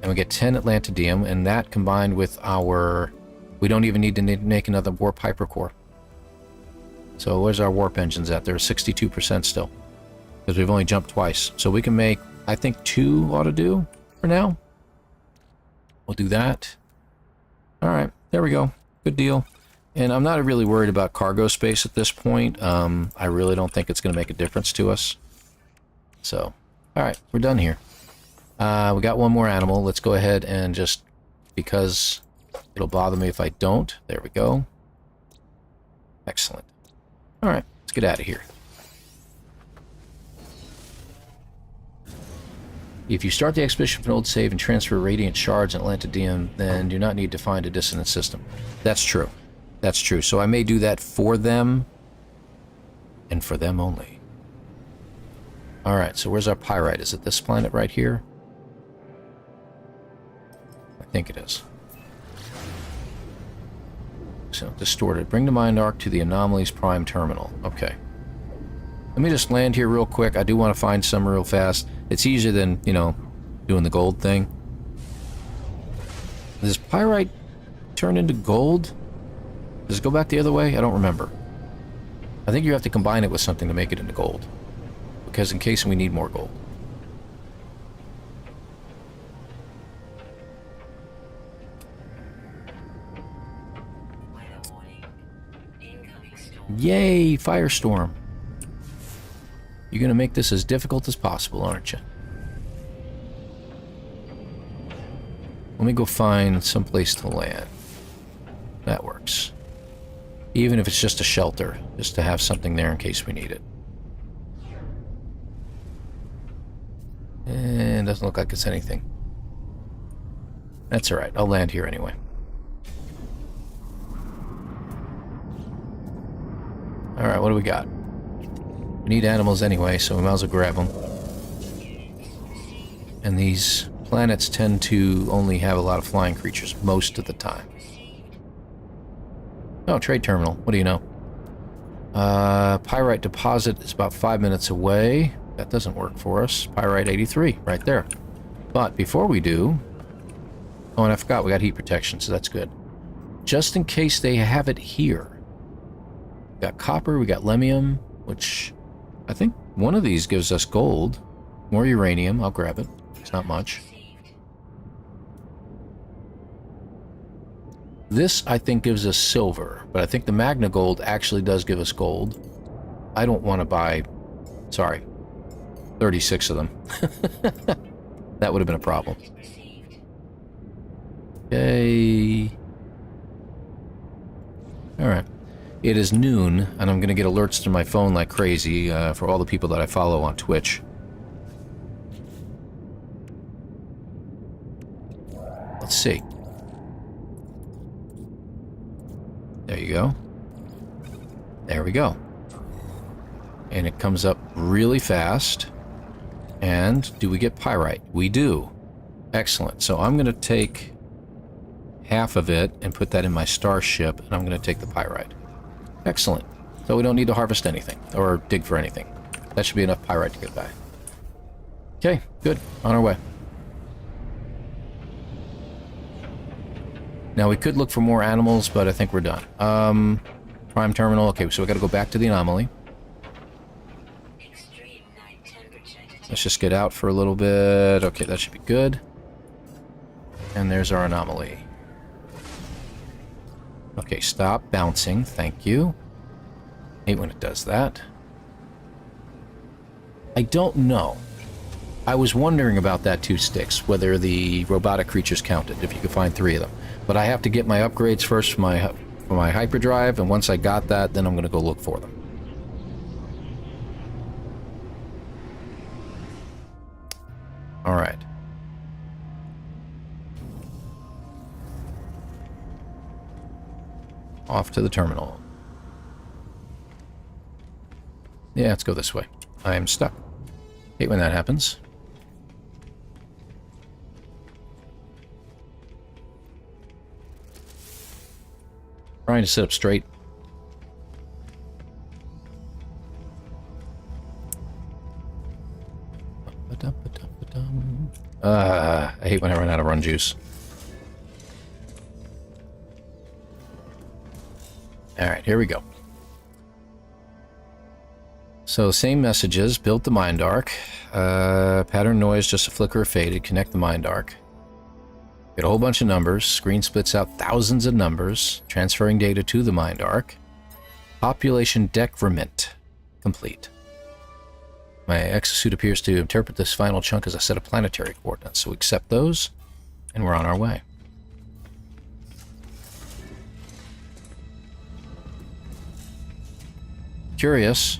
And we get 10 Atlantidium, and that combined with our... We don't even need to make another warp hypercore. So where's our warp engines at? They're 62% still. Because we've only jumped twice. So we can make, I think 2 ought to do for now. We'll do that. Alright, there we go. Good deal. And I'm not really worried about cargo space at this point. I really don't think it's going to make a difference to us. So, alright, we're done here. We got one more animal. Let's go ahead and just, because it'll bother me if I don't. There we go. Excellent. Alright, let's get out of here. If you start the expedition from an old save and transfer radiant shards and Atlantidium, then do not need to find a dissonant system. That's true. That's true. So I may do that for them, and for them only. Alright, so where's our pyrite? Is it this planet right here? I think it is. So, distorted. Bring the Mind Arc to the Anomaly's Prime Terminal. Okay. Let me just land here real quick. I do want to find some real fast. It's easier than, doing the gold thing. Does pyrite turn into gold? Does it go back the other way? I don't remember. I think you have to combine it with something to make it into gold. Because in case we need more gold. Yay, firestorm. You're going to make this as difficult as possible, aren't you? Let me go find some place to land. That works. Even if it's just a shelter, just to have something there in case we need it. And doesn't look like it's anything. That's alright, I'll land here anyway. Alright, what do we got? We need animals anyway, so we might as well grab them. And these planets tend to only have a lot of flying creatures most of the time. Oh, trade terminal. What do you know? Pyrite deposit is about 5 minutes away. That doesn't work for us. Pyrite 83, right there. But before we do... Oh, and I forgot, we got heat protection, so that's good. Just in case they have it here. We got copper, we got lemium, which... I think one of these gives us gold. More uranium, I'll grab it. It's not much. This, I think, gives us silver, but I think the Magna Gold actually does give us gold. I don't want to buy... Sorry. 36 of them. That would have been a problem. Okay. Alright. It is noon, and I'm going to get alerts to my phone like crazy for all the people that I follow on Twitch. Let's see. There you go. There we go. And it comes up really fast. And do we get pyrite? We do. Excellent. So I'm going to take half of it and put that in my starship, and I'm going to take the pyrite. Excellent. So we don't need to harvest anything or dig for anything. That should be enough pyrite to get by. Okay, good. On our way. Now we could look for more animals, but I think we're done. Prime terminal. Okay, so we got to go back to the anomaly. Let's just get out for a little bit. Okay, that should be good. And there's our anomaly. Okay, stop bouncing. Thank you. Hate when it does that. I don't know. I was wondering about that 2 sticks, whether the robotic creatures counted, if you could find 3 of them. But I have to get my upgrades first for my hyperdrive, and once I got that, then I'm going to go look for them. Alright. Off to the terminal. Yeah, let's go this way. I am stuck. Hate when that happens. Trying to sit up straight. I hate when I run out of run juice. Alright, here we go. So, same messages. Built the mind arc. Pattern noise, just a flicker of faded. Connect the mind arc. Get a whole bunch of numbers. Screen splits out thousands of numbers. Transferring data to the mind arc. Population decrement. Complete. My exosuit appears to interpret this final chunk as a set of planetary coordinates. So we accept those, and we're on our way. Curious.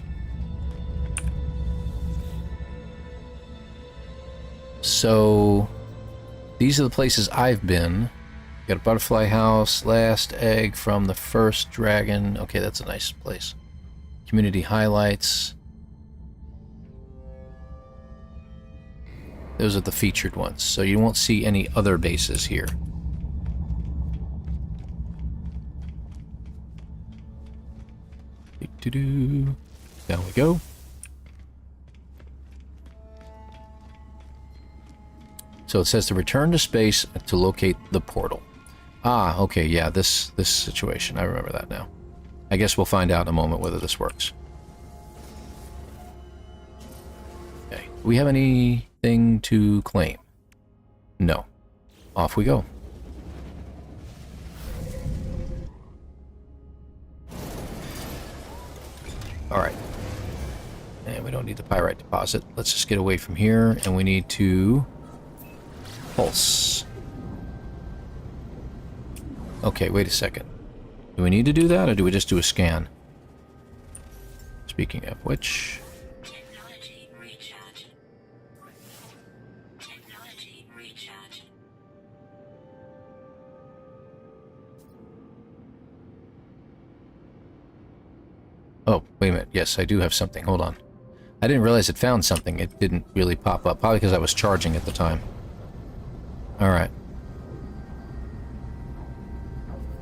So, these are the places I've been. Got a butterfly house, last egg from the first dragon. Okay, that's a nice place. Community highlights. Those are the featured ones, so you won't see any other bases here. Down we go. So it says to return to space to locate the portal. Ah, okay, yeah, this situation. I remember that now. I guess we'll find out in a moment whether this works. Okay. Do we have anything to claim? No. Off we go. need the pyrite deposit. Let's just get away from here, and we need to pulse. Okay, wait a second. Do we need to do that, or do we just do a scan? Speaking of which... Technology recharge. Technology recharge. Oh, wait a minute. Yes, I do have something. Hold on. I didn't realize it found something. It didn't really pop up. Probably because I was charging at the time. Alright.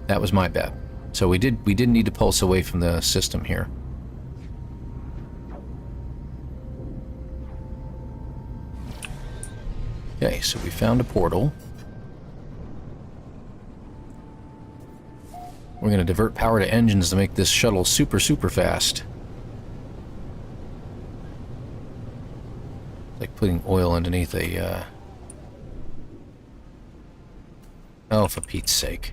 That was my bad. So we did need to pulse away from the system here. Okay, so we found a portal. We're going to divert power to engines to make this shuttle super, super fast. Like putting oil underneath a, Oh, for Pete's sake.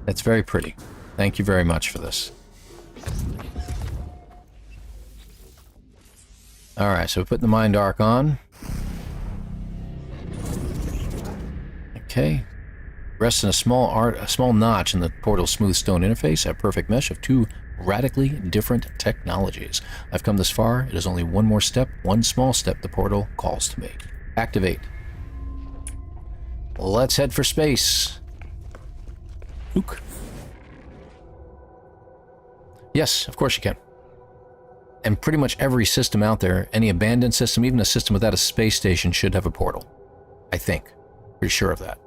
That's very pretty. Thank you very much for this. Alright, so we're putting the mind arc on. Okay. Rests in a small notch in the portal's smooth stone interface, a perfect mesh of two radically different technologies. I've come this far. It is only one more step, one small step the portal calls to me. Activate. Let's head for space. Luke. Yes, of course you can. And pretty much every system out there, any abandoned system, even a system without a space station, should have a portal. I think. Pretty sure of that.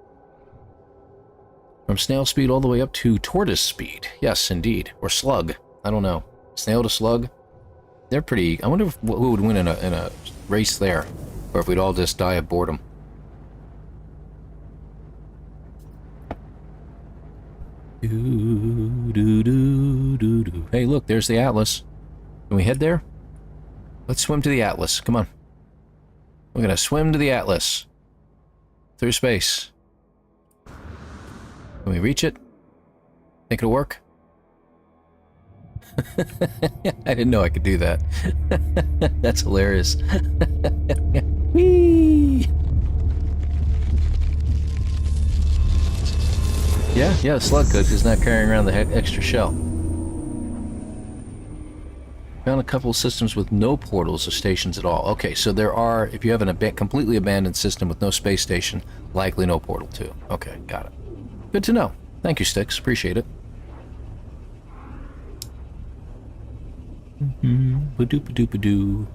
From snail speed all the way up to tortoise speed. Yes, indeed. Or slug. I don't know. Snail to slug. They're pretty... I wonder who would win in a race there. Or if we'd all just die of boredom. Hey, look, there's the Atlas. Can we head there? Let's swim to the Atlas. Come on. We're gonna swim to the Atlas. Through space. Can we reach it? Think it'll work? I didn't know I could do that. That's hilarious. Whee! Yeah, the slug could, because it's not carrying around the extra shell. Found a couple of systems with no portals or stations at all. Okay, so there are, if you have a completely abandoned system with no space station, likely no portal too. Okay, got it. Good to know. Thank you, Styx. Appreciate it. Ba-doop-a-doop-a-doo.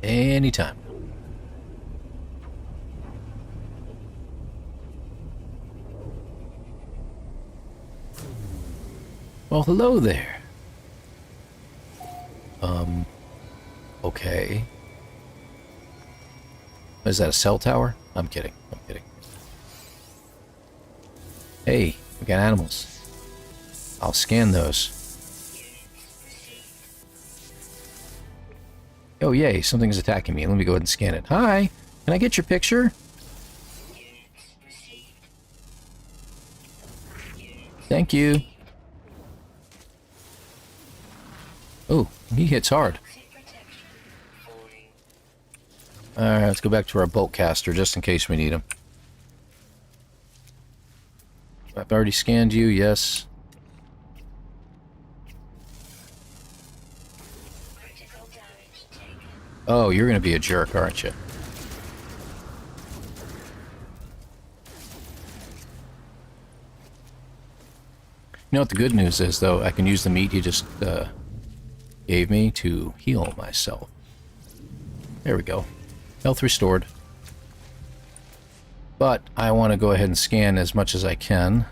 Anytime. Well, hello there. Okay. Is that a cell tower? I'm kidding. I'm kidding. Hey, we got animals. I'll scan those. Oh, yay, something's attacking me. Let me go ahead and scan it. Hi, can I get your picture? Thank you. Oh, he hits hard. Alright, let's go back to our bolt caster just in case we need him. I've already scanned you, yes. Oh, you're going to be a jerk, aren't you? You know what the good news is, though? I can use the meat you just gave me to heal myself. There we go. Health restored. But I want to go ahead and scan as much as I can.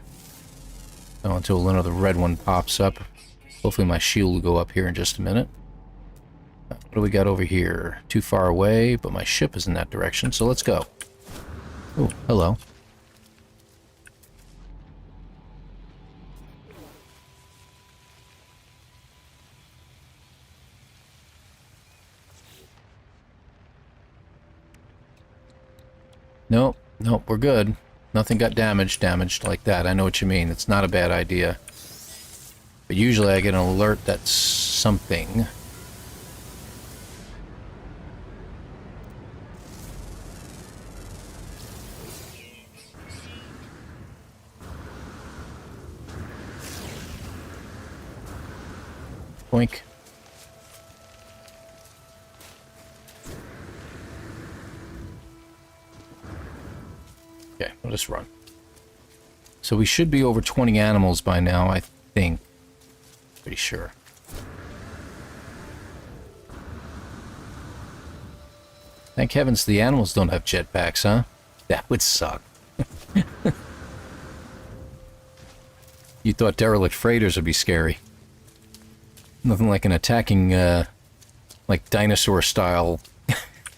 Until another red one pops up. Hopefully my shield will go up here in just a minute. What do we got over here? Too far away, but my ship is in that direction, so let's go. Oh, hello. Nope, nope, we're good. Nothing got damaged like that. I know what you mean. It's not a bad idea. But usually I get an alert that's something. Boink. Okay, we'll just run. So we should be over 20 animals by now, I think. Pretty sure. Thank heavens the animals don't have jetpacks, huh? That would suck. You thought derelict freighters would be scary. Nothing like an attacking, like dinosaur-style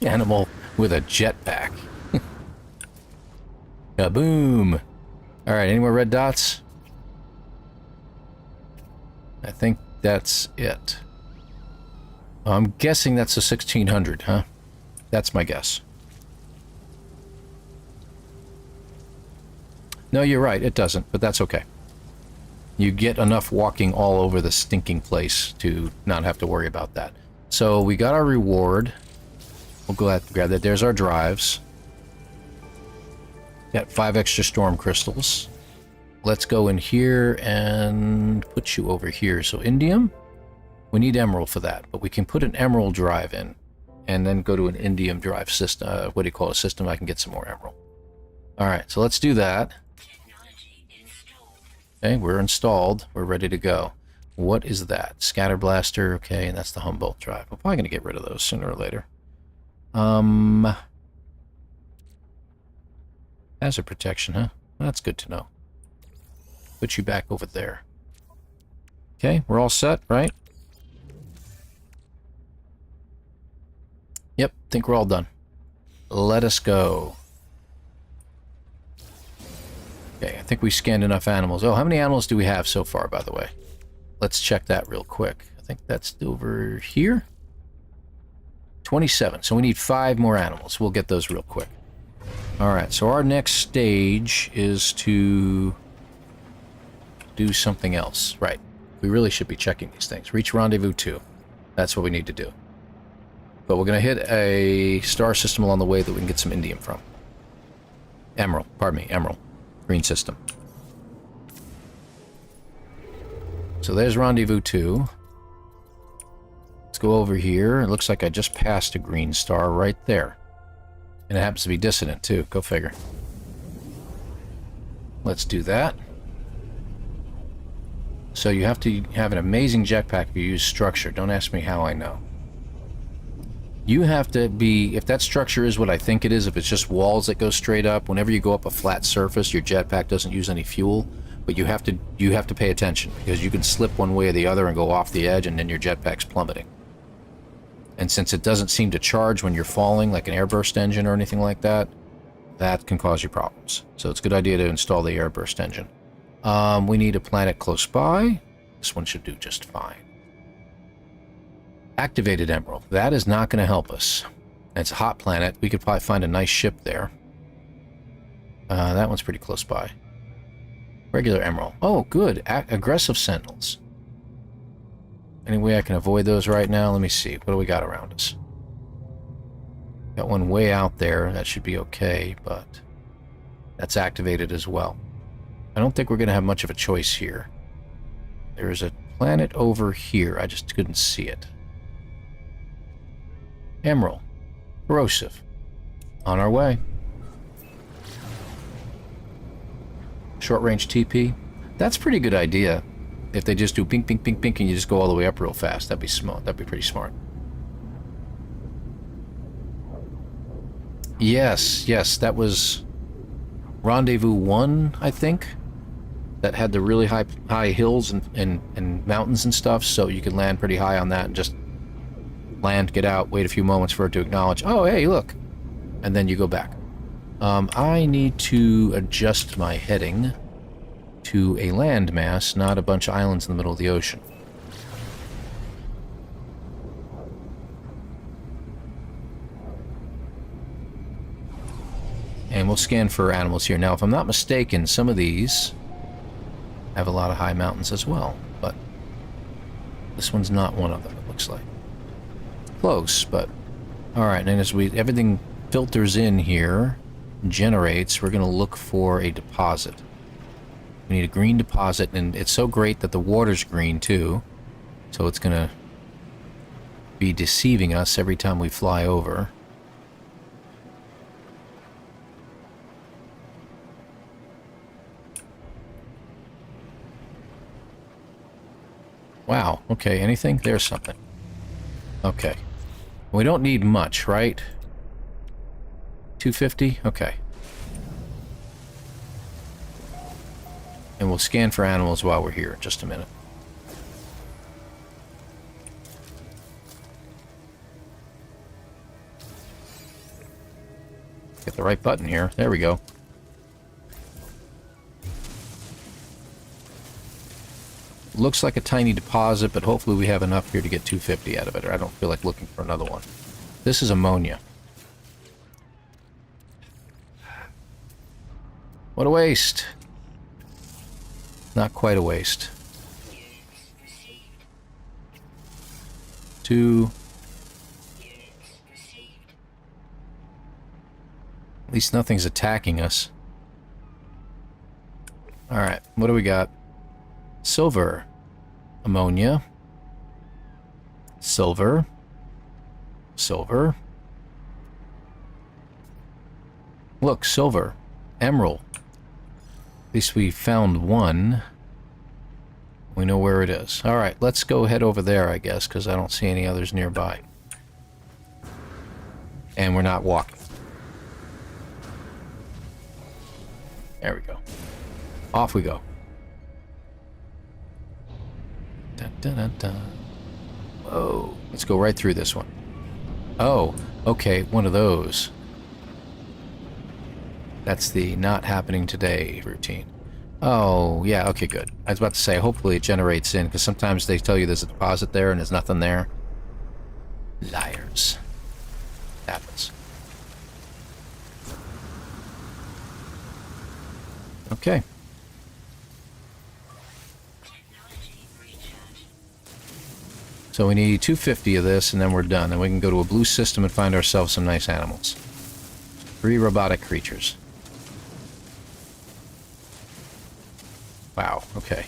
animal with a jetpack. Kaboom! Alright, any more red dots? I think that's it. I'm guessing that's a 1600, huh? That's my guess. No, you're right, it doesn't, but that's okay. You get enough walking all over the stinking place to not have to worry about that. So we got our reward. We'll go ahead and grab that. There's our drives. Got 5 extra storm crystals. Let's go in here and put you over here. So indium, we need emerald for that, but we can put an emerald drive in and then go to an indium drive system. What do you call a system? I can get some more emerald. All right, so let's do that. Okay, we're installed. We're ready to go. What is that? Scatter blaster. Okay, and that's the Humboldt drive. I'm probably going to get rid of those sooner or later. Hazard protection, huh? That's good to know. Put you back over there. Okay, we're all set, right? Yep, think we're all done. Let us go. Okay, I think we scanned enough animals. Oh, how many animals do we have so far, by the way? Let's check that real quick. I think that's over here. 27. So we need 5 more animals. We'll get those real quick. Alright, so our next stage is to do something else. Right. We really should be checking these things. Reach rendezvous 2. That's what we need to do. But we're going to hit a star system along the way that we can get some indium from. Emerald. Pardon me, emerald. Green system. So there's rendezvous 2. Let's go over here. It looks like I just passed a green star right there. And it happens to be dissonant too. Go figure. Let's do that. So you have to have an amazing jetpack if you use structure. Don't ask me how I know. You have to be, if that structure is what I think it is, if it's just walls that go straight up, whenever you go up a flat surface, your jetpack doesn't use any fuel, but you have to pay attention because you can slip one way or the other and go off the edge and then your jetpack's plummeting. And since it doesn't seem to charge when you're falling, like an airburst engine or anything like that, that can cause you problems. So it's a good idea to install the airburst engine. We need a planet close by. This one should do just fine. Activated emerald. That is not going to help us. It's a hot planet. We could probably find a nice ship there. That one's pretty close by. Regular emerald. Oh, good. Aggressive sentinels. Any way I can avoid those right now? Let me see. What do we got around us? Got one way out there. That should be okay, but that's activated as well. I don't think we're going to have much of a choice here. There's a planet over here. I just couldn't see it. Emerald. Corrosive. On our way. Short-range TP. That's a pretty good idea. If they just do pink, pink, pink, pink, and you just go all the way up real fast, that'd be smart. That'd be pretty smart. Yes, yes, that was Rendezvous 1, I think. That had the really high hills and mountains and stuff, so you could land pretty high on that and just land, get out, wait a few moments for it to acknowledge, oh, hey, look, and then you go back. I need to adjust my heading to a landmass, not a bunch of islands in the middle of the ocean. And we'll scan for animals here. Now, if I'm not mistaken, some of these have a lot of high mountains as well, but this one's not one of them, it looks like. Close, but... Alright, and as everything filters in here, generates, we're going to look for a deposit. We need a green deposit, and it's so great that the water's green, too. So it's going to be deceiving us every time we fly over. Wow, okay, anything? There's something. Okay. We don't need much, right? 250? Okay. And we'll scan for animals while we're here. Just a minute. Get the right button here. There we go. Looks like a tiny deposit, but hopefully we have enough here to get 250 out of it, or I don't feel like looking for another one. This is ammonia. What a waste. Not quite a waste. 2. At least nothing's attacking us. Alright, what do we got? Silver. Ammonia. Silver. Silver. Look, silver. Emerald. At least we found one. We know where it is. Alright, let's go head over there, I guess, because I don't see any others nearby. And we're not walking. There we go. Off we go. Dun, dun, dun, dun. Whoa. Let's go right through this one. Oh, okay, one of those. That's the not happening today routine. Oh, yeah, okay, good. I was about to say, hopefully it generates in, because sometimes they tell you there's a deposit there and there's nothing there. Liars. Happens. Okay. So we need 250 of this, and then we're done. Then we can go to a blue system and find ourselves some nice animals. 3 robotic creatures. Wow, okay.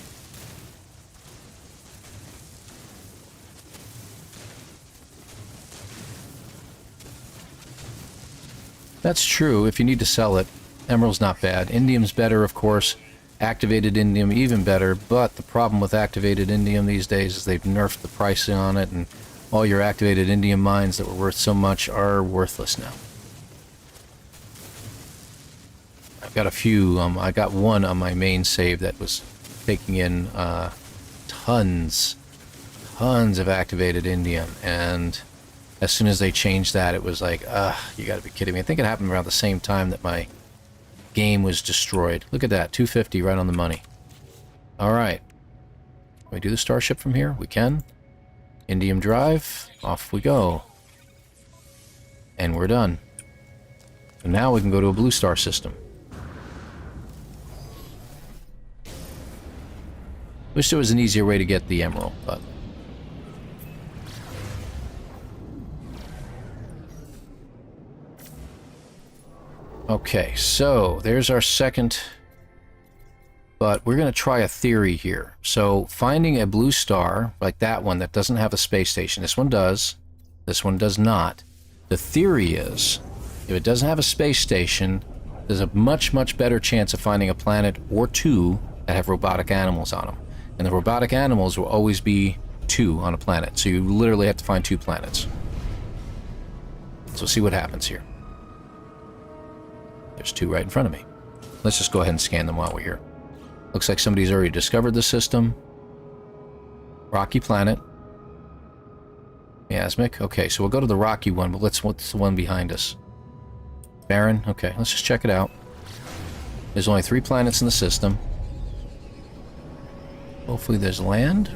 That's true, if you need to sell it. Emerald's not bad. Indium's better, of course. Activated indium even better, but the problem with activated indium these days is they've nerfed the pricing on it, and all your activated indium mines that were worth so much are worthless now. I've got a few, I got one on my main save that was taking in tons of activated indium, and as soon as they changed that, it was like, you gotta be kidding me. I think it happened around the same time that my game was destroyed. Look at that, 250 right on the money. Alright. Can we do the starship from here? We can. Indium drive, off we go. And we're done. And now we can go to a blue star system. Wish there was an easier way to get the emerald, but... Okay, so there's our second, but we're going to try a theory here. So finding a blue star, like that one, that doesn't have a space station. This one does. This one does not. The theory is, if it doesn't have a space station, there's a much, much better chance of finding a planet or two that have robotic animals on them. And the robotic animals will always be 2 on a planet. So you literally have to find 2 planets. So see what happens here. There's 2 right in front of me. Let's just go ahead and scan them while we're here. Looks like somebody's already discovered the system. Rocky planet. Miasmic. Okay, so we'll go to the rocky one, but what's the one behind us? Barren. Okay, let's just check it out. There's only 3 planets in the system. Hopefully there's land.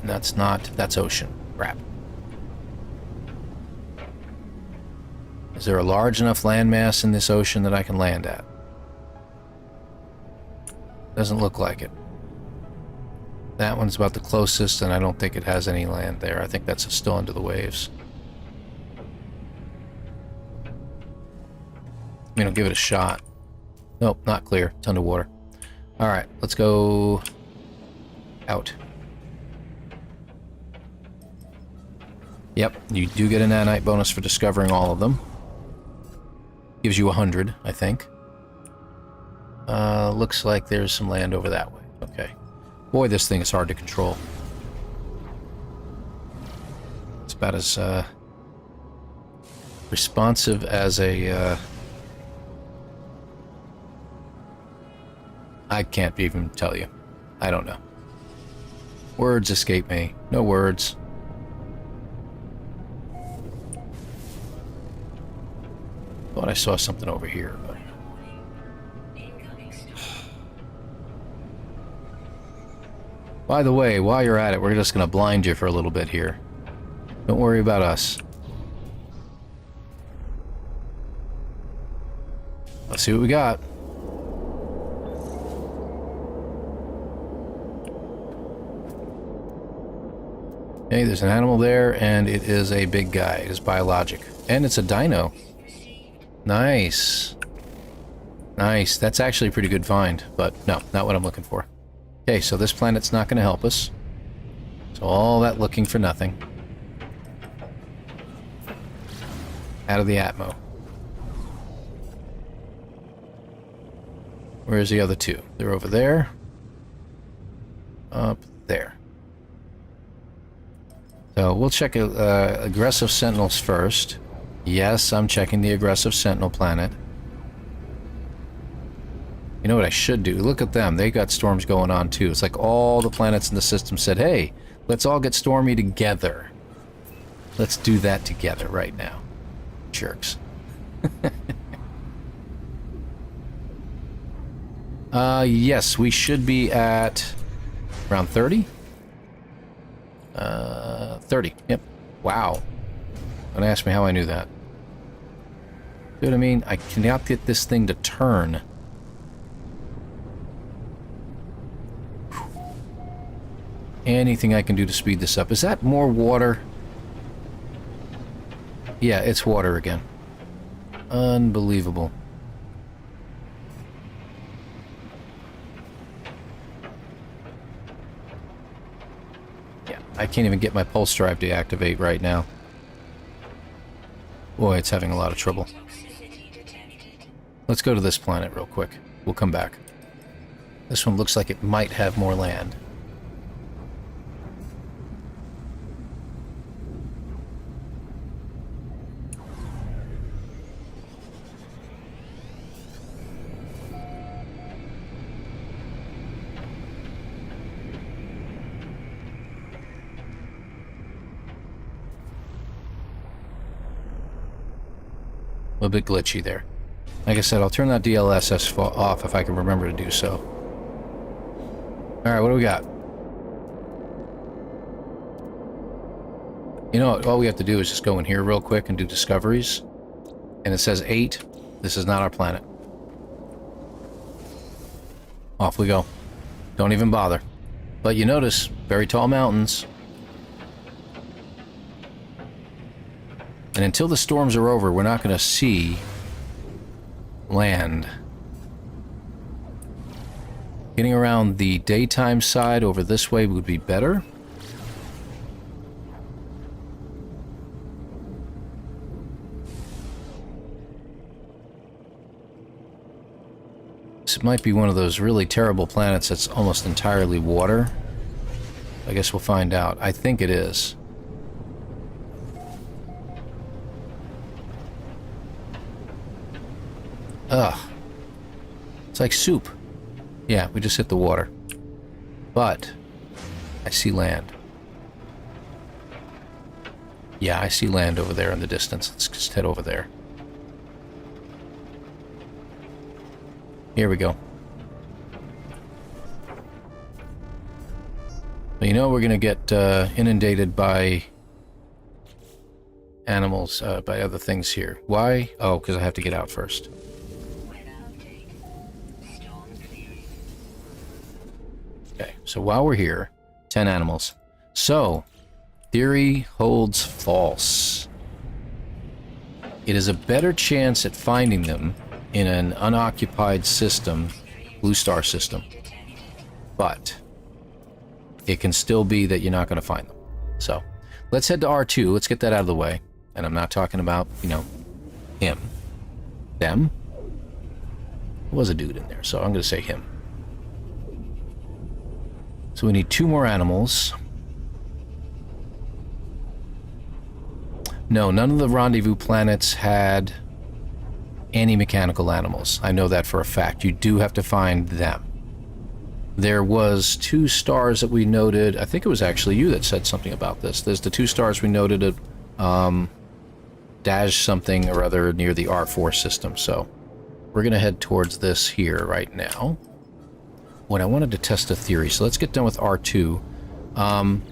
And that's ocean. Crap. Is there a large enough landmass in this ocean that I can land at? Doesn't look like it. That one's about the closest, and I don't think it has any land there. I think that's still under the waves. I mean, I'll give it a shot. Nope, not clear. It's underwater. Alright, let's go out. Yep, you do get a nanite bonus for discovering all of them. Gives you 100, I think. Looks like there's some land over that way. Okay. Boy, this thing is hard to control. It's about as responsive as a... I can't even tell you. I don't know. Words escape me. No words. Thought I saw something over here, but... By the way, while you're at it, we're just going to blind you for a little bit here. Don't worry about us. Let's see what we got. Okay, there's an animal there, and it is a big guy. It is biologic. And it's a dino. Nice. Nice. That's actually a pretty good find, but no, not what I'm looking for. Okay, so this planet's not going to help us. So all that looking for nothing. Out of the Atmo. Where's the other two? They're over there. Up there. So we'll check aggressive sentinels first. Yes, I'm checking the aggressive sentinel planet. You know what I should do? Look at them. They got storms going on too. It's like all the planets in the system said, hey, let's all get stormy together. Let's do that together right now. Jerks. Yes, we should be at around 30? 30, yep. Wow. Don't ask me how I knew that. See what I mean? I cannot get this thing to turn. Anything I can do to speed this up. Is that more water? Yeah, it's water again. Unbelievable. Yeah, I can't even get my pulse drive to activate right now. Boy, it's having a lot of trouble. Let's go to this planet real quick. We'll come back. This one looks like it might have more land. A bit glitchy there. Like I said, I'll turn that DLSS off if I can remember to do so. Alright, what do we got? You know what, all we have to do is just go in here real quick and do discoveries. And it says 8. This is not our planet. Off we go. Don't even bother. But you notice, very tall mountains. And until the storms are over, we're not going to see land. Getting around the daytime side over this way would be better. This might be one of those really terrible planets that's almost entirely water. I guess we'll find out. I think it is. Ugh. It's like soup. Yeah, we just hit the water. But I see land. Yeah, I see land over there in the distance. Let's just head over there. Here we go. So you know we're going to get inundated by animals, by other things here. Why? Oh, because I have to get out first. Weather update. Storm clearing. Okay, so while we're here, 10 animals. So, theory holds false. It is a better chance at finding them in an unoccupied system, blue star system, but it can still be that you're not going to find them. So, let's head to R2. Let's get that out of the way. And I'm not talking about, you know, him. Them. There was a dude in there, so I'm going to say him. So we need 2 more animals. No, none of the rendezvous planets had any mechanical animals. I know that for a fact. You do have to find them. There was 2 stars that we noted. I think it was actually you that said something about this. There's the 2 stars we noted at dash something or other near the R4 system. So we're going to head towards this here right now. When I wanted to test a theory, so let's get done with R2.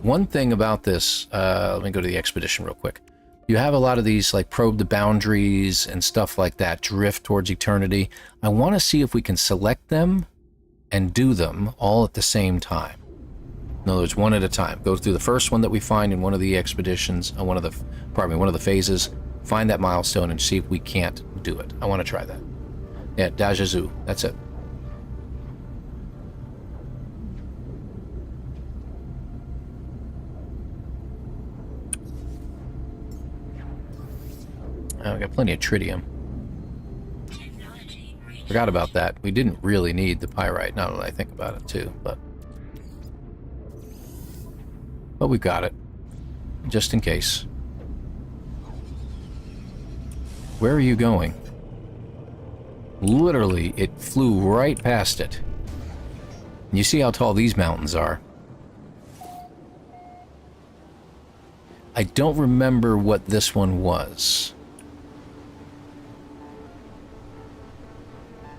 One thing about this, let me go to the expedition real quick. You have a lot of these, like, probe the boundaries and stuff like that, drift towards eternity. I want to see if we can select them and do them all at the same time. In other words, one at a time. Go through the first one that we find in one of the expeditions, one of the phases, find that milestone and see if we can't do it. I want to try that. Yeah, Dajazu, that's it. We got plenty of tritium. Technology recharge. Forgot about that. We didn't really need the pyrite, now that I think about it too, but we got it. Just in case. Where are you going? Literally, it flew right past it. You see how tall these mountains are. I don't remember what this one was.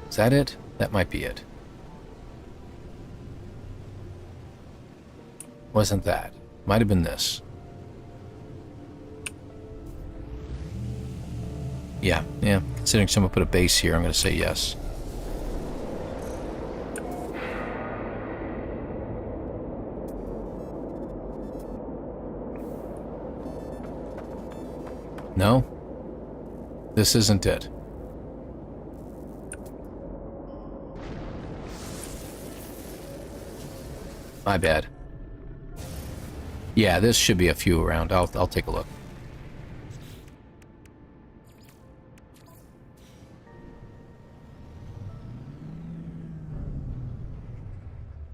Is that it? That might be it. Wasn't that? Might have been this. Yeah. Considering someone put a base here, I'm going to say yes. No? This isn't it. My bad. Yeah, this should be a few around. I'll take a look.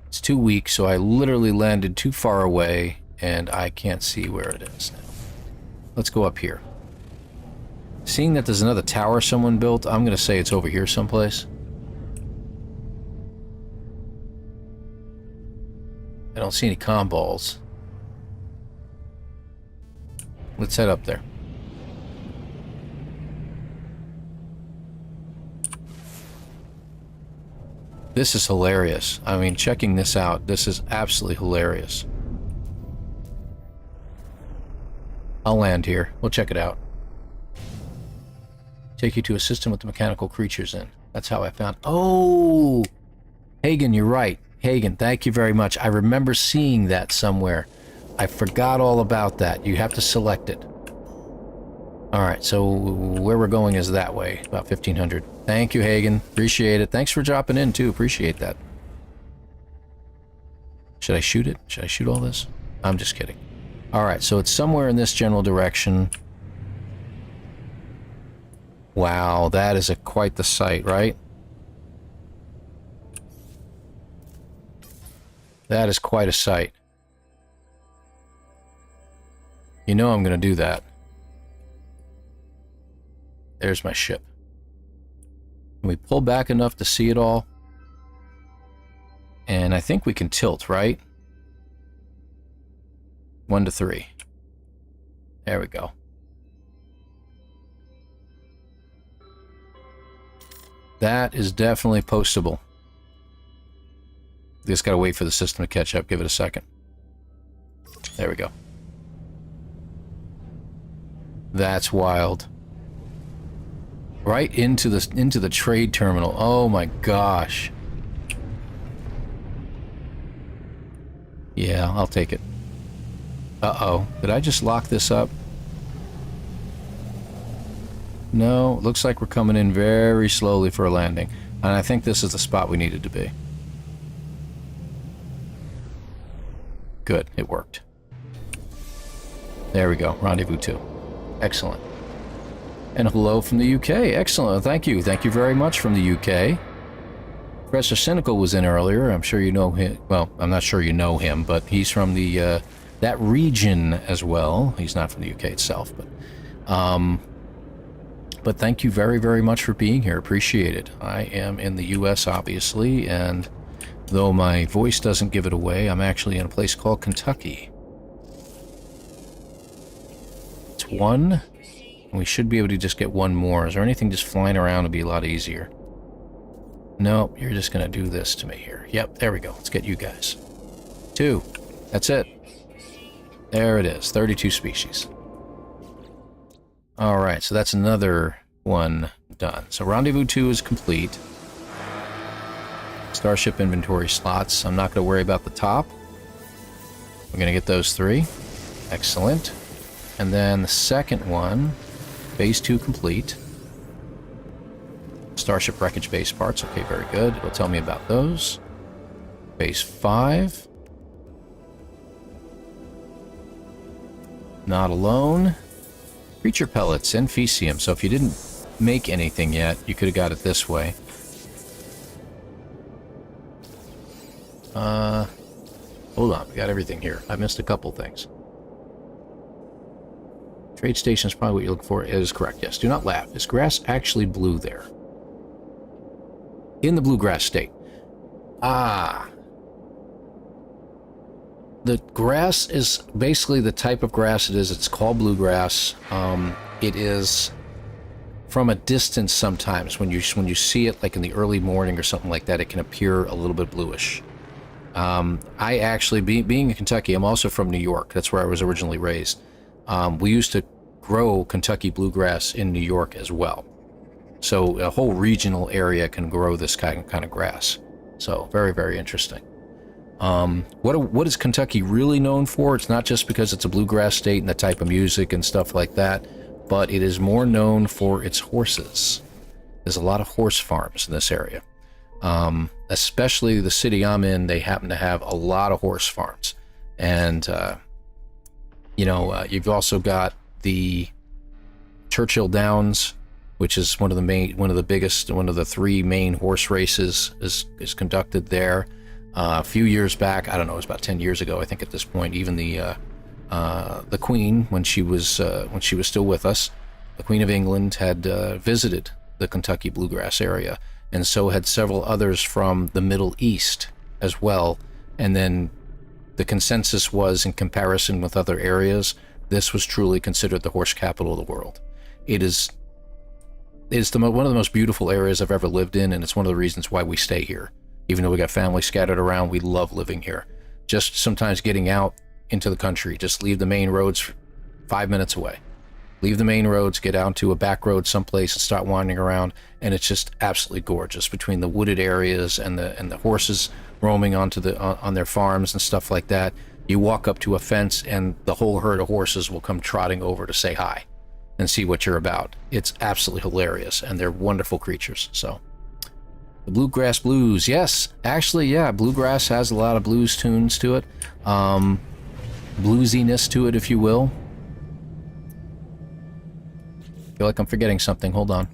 It's too weak, so I literally landed too far away, and I can't see where it is now. Let's go up here. Seeing that there's another tower someone built, I'm going to say it's over here someplace. I don't see any comm balls. Let's head up there. This is hilarious. I mean, checking this out, this is absolutely hilarious. I'll land here. We'll check it out. Take you to a system with the mechanical creatures in. That's how I found... Oh! Hagen, you're right. Hagen, thank you very much. I remember seeing that somewhere. I forgot all about that. You have to select it. Alright, so where we're going is that way. About 1500. Thank you, Hagen. Appreciate it. Thanks for dropping in, too. Appreciate that. Should I shoot it? Should I shoot all this? I'm just kidding. Alright, so it's somewhere in this general direction. Wow, that is quite the sight, right? That is quite a sight. You know I'm going to do that. There's my ship. Can we pull back enough to see it all? And I think we can tilt, right? 1 to 3. There we go. That is definitely postable. Just gotta wait for the system to catch up. Give it a second. There we go. That's wild. Right into the trade terminal. Oh my gosh. Yeah, I'll take it. Uh-oh. Did I just lock this up? No, looks like we're coming in very slowly for a landing. And I think this is the spot we needed to be. Good, it worked. There we go, rendezvous 2. Excellent. And hello from the UK. Excellent, thank you. Thank you very much from the UK. Professor Cynical was in earlier. I'm sure you know him. Well, I'm not sure you know him, but he's from the that region as well. He's not from the UK itself, but thank you very, very much for being here. Appreciate it. I am in the US, obviously, and though my voice doesn't give it away, I'm actually in a place called Kentucky. It's one, and we should be able to just get one more. Is there anything just flying around to be a lot easier? No, you're just going to do this to me here. Yep, there we go. Let's get you guys. 2. That's it. There it is. 32 species. Alright, so that's another one done. So rendezvous 2 is complete. Starship inventory slots. I'm not going to worry about the top. We're going to get those 3. Excellent. And then the second one, phase 2 complete. Starship wreckage base parts. Okay, very good. It'll tell me about those. Phase 5. Not alone. Creature pellets and Fecium. So if you didn't make anything yet, you could have got it this way. Hold on. We got everything here. I missed a couple things. Trade station is probably what you're looking for. It is correct. Yes. Do not laugh. Is grass actually blue there? In the bluegrass state. Ah. The grass is basically the type of grass it is. It's called bluegrass. It is from a distance sometimes. When you see it, like in the early morning or something like that, it can appear a little bit bluish. I actually, being in Kentucky, I'm also from New York. That's where I was originally raised. We used to grow Kentucky bluegrass in New York as well. So a whole regional area can grow this kind of grass. So very, very interesting. What is Kentucky really known for? It's not just because it's a bluegrass state and the type of music and stuff like that, but it is more known for its horses. There's a lot of horse farms in this area. Especially the city I'm in, they happen to have a lot of horse farms. And, you've also got the Churchill Downs, which is one of the 3 main horse races is conducted there. A few years back, I don't know, it was about 10 years ago, I think at this point, even the Queen, when she was still with us, the Queen of England had visited the Kentucky bluegrass area, and so had several others from the Middle East as well. And then the consensus was, in comparison with other areas, this was truly considered the horse capital of the world. It's one of the most beautiful areas I've ever lived in, and it's one of the reasons why we stay here. Even though we got family scattered around, we love living here. Just sometimes getting out into the country, just leave the main roads 5 minutes away. Leave the main roads, get out to a back road someplace and start wandering around, and it's just absolutely gorgeous between the wooded areas and the horses roaming on their farms and stuff like that. You walk up to a fence and the whole herd of horses will come trotting over to say hi and see what you're about. It's absolutely hilarious, and they're wonderful creatures. So the bluegrass blues, yes, actually, yeah, bluegrass has a lot of blues tunes to it, bluesiness to it, if you will. I feel like I'm forgetting something. Hold on.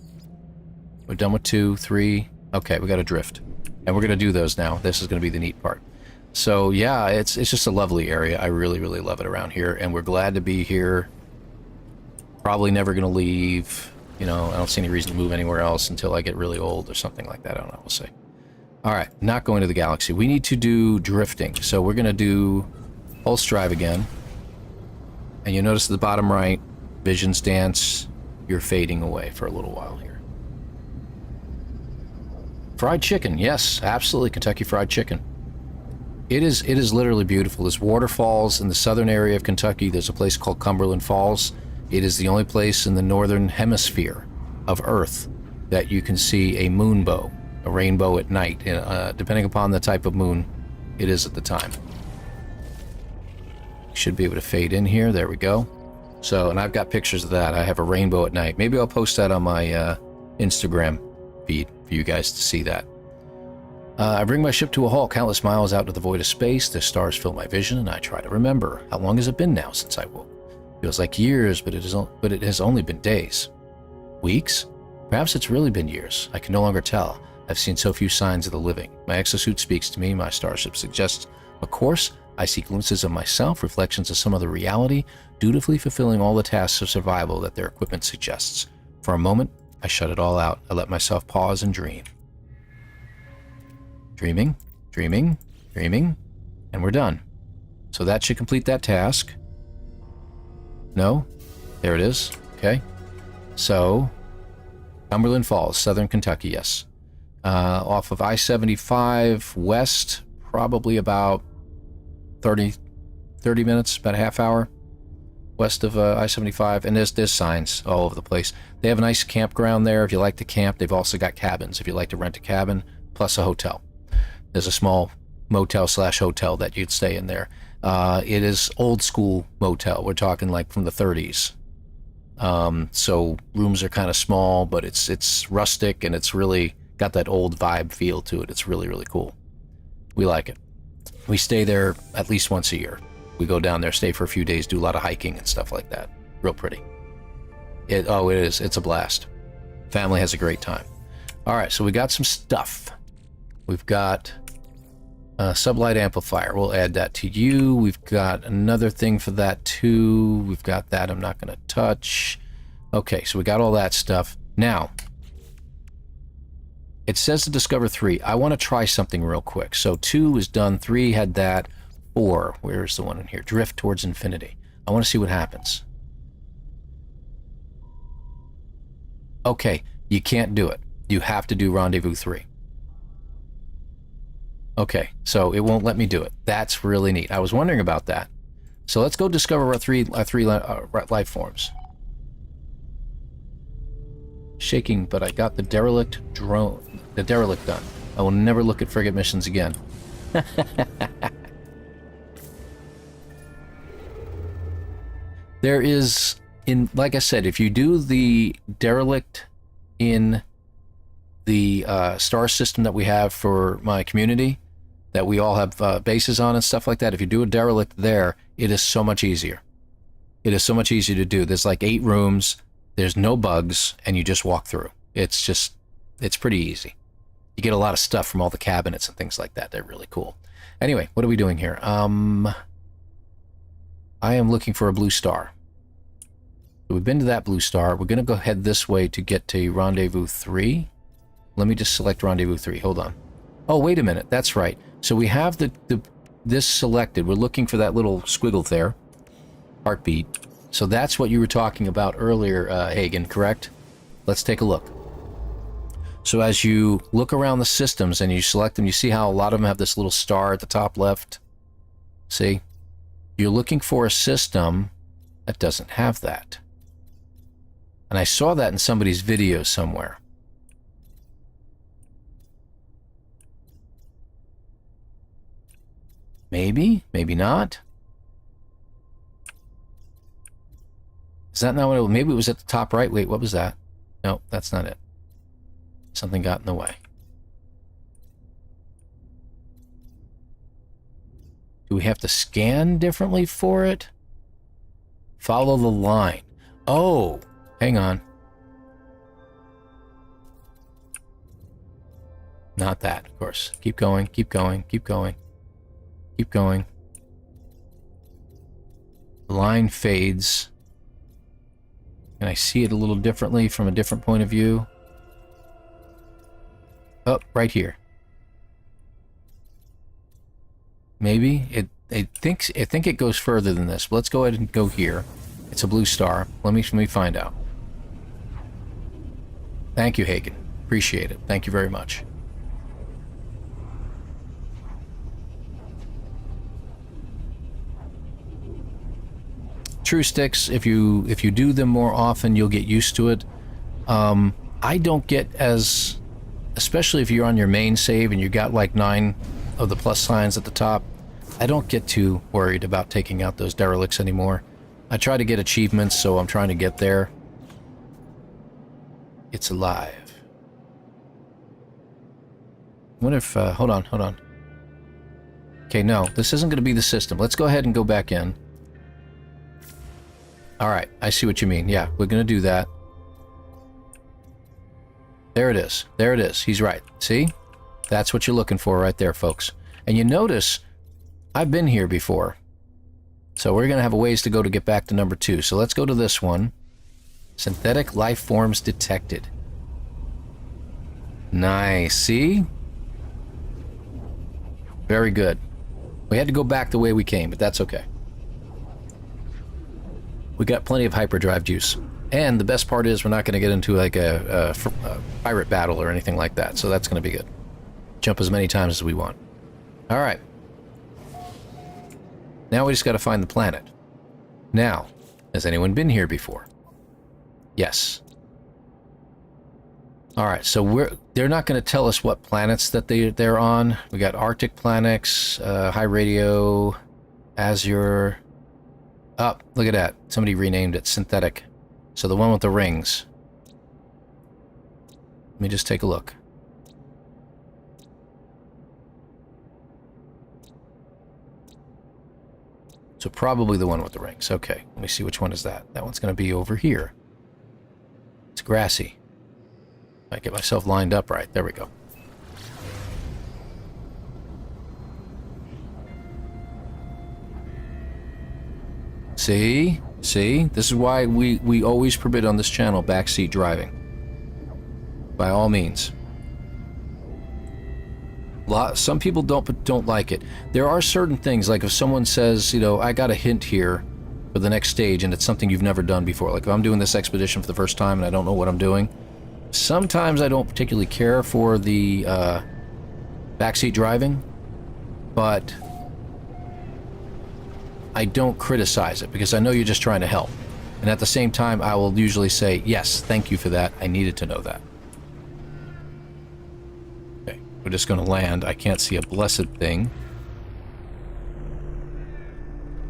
We're done with 2, 3. Okay, we got ADRIFT, and we're gonna do those now. This is gonna be the neat part. So yeah, it's just a lovely area. I really, really love it around here, and we're glad to be here. Probably never gonna leave. I don't see any reason to move anywhere else until I get really old or something like that. I don't know. We'll see. All right, not going to the galaxy. We need to do drifting. So we're going to do pulse drive again. And you notice at the bottom right, visions dance. You're fading away for a little while here. Fried chicken. Yes, absolutely. Kentucky Fried Chicken. It is literally beautiful. There's waterfalls in the southern area of Kentucky. There's a place called Cumberland Falls. It is the only place in the northern hemisphere of Earth that you can see a moonbow, a rainbow at night, depending upon the type of moon it is at the time. Should be able to fade in here. There we go. So, and I've got pictures of that. I have a rainbow at night. Maybe I'll post that on my Instagram feed for you guys to see that. I bring my ship to a halt countless miles out to the void of space. The stars fill my vision, and I try to remember. How long has it been now since I woke? Feels like years, but it has only been days. Weeks? Perhaps it's really been years. I can no longer tell. I've seen so few signs of the living. My exosuit speaks to me. My starship suggests a course. I see glimpses of myself, reflections of some other reality, dutifully fulfilling all the tasks of survival that their equipment suggests. For a moment, I shut it all out. I let myself pause and dream. Dreaming, dreaming, dreaming, and we're done. So that should complete that task. No? There it is. Okay. So, Cumberland Falls, Southern Kentucky, yes. Off of I-75 west, probably about 30 minutes, about a half hour west of I-75. And there's signs all over the place. They have a nice campground there if you like to camp. They've also got cabins if you like to rent a cabin, plus a hotel. There's a small motel/hotel that you'd stay in there. It is old school motel. We're talking like from the 30s. So rooms are kind of small, but it's rustic and it's really got that old vibe feel to it. It's really, really cool. We like it. We stay there at least once a year. We go down there, stay for a few days, do a lot of hiking and stuff like that. Real pretty. It is. It's a blast. Family has a great time. All right, so we got some stuff. We've got a sublight amplifier. We'll add that to you. We've got another thing for that too. We've got that I'm not going to touch. Okay, so we got all that stuff. Now, it says to discover 3. I want to try something real quick. So 2 is done. 3 had that. 4, where's the one in here? Drift towards infinity. I want to see what happens. Okay, you can't do it. You have to do Rendezvous 3. Okay, so it won't let me do it. That's really neat. I was wondering about that. So let's go discover our three life forms. Shaking, but I got the derelict done. I will never look at frigate missions again. There is, like I said, if you do the derelict in the star system that we have for my community, that we all have bases on and stuff like that, if you do a derelict there, it is so much easier. It is so much easier to do. There's like 8 rooms, there's no bugs, and you just walk through. It's pretty easy. You get a lot of stuff from all the cabinets and things like that. They're really cool. Anyway, what are we doing here? I am looking for a blue star. So we've been to that blue star. We're going to go head this way to get to Rendezvous 3. Let me just select Rendezvous 3. Hold on. Oh, wait a minute. That's right. So we have this selected. We're looking for that little squiggle there. Heartbeat. So that's what you were talking about earlier, Hagen, correct? Let's take a look. So as you look around the systems and you select them, you see how a lot of them have this little star at the top left? See? You're looking for a system that doesn't have that. And I saw that in somebody's video somewhere. Maybe, maybe not. Is that not what it was? Maybe it was at the top right. Wait, what was that? No, that's not it. Something got in the way. Do we have to scan differently for it? Follow the line. Oh, hang on. Not that, of course. Keep going, keep going, keep going. Keep going. The line fades. Can I see it a little differently from a different point of view? Oh, right here. Maybe I think it goes further than this. But let's go ahead and go here. It's a blue star. Let me find out. Thank you, Hagen. Appreciate it. Thank you very much. true sticks, if you do them more often, you'll get used to it. I don't get as, especially if you're on your main save and you got like 9 of the plus signs at the top, I don't get too worried about taking out those derelicts anymore. I try to get achievements, so I'm trying to get there. It's alive. I wonder if, hold on. Okay, no, this isn't going to be the system. Let's go ahead and go back in. Alright, I see what you mean. Yeah, we're going to do that. There it is. There it is. He's right. See? That's what you're looking for right there, folks. And you notice, I've been here before. So we're going to have a ways to go to get back to number 2. So let's go to this one. Synthetic life forms detected. Nice. See? Very good. We had to go back the way we came, but that's okay. We got plenty of hyperdrive juice. And the best part is we're not going to get into like a pirate battle or anything like that, so that's going to be good. Jump as many times as we want. Alright. Now we just got to find the planet. Now, has anyone been here before? Yes. Alright, so they're not going to tell us what planets that they're on. We got Arctic planets, high radio, Azure. Oh, look at that. Somebody renamed it Synthetic. So the one with the rings. Let me just take a look. So probably the one with the rings. Okay, let me see which one is that. That one's going to be over here. It's grassy. I get myself lined up right. There we go. See? See? This is why we always forbid on this channel backseat driving. By all means. Some people don't like it. There are certain things, like if someone says, you know, I got a hint here for the next stage and it's something you've never done before. Like if I'm doing this expedition for the first time and I don't know what I'm doing, sometimes I don't particularly care for the backseat driving, but I don't criticize it because I know you're just trying to help. And at the same time, I will usually say, yes, thank you for that. I needed to know that. Okay, we're just going to land. I can't see a blessed thing.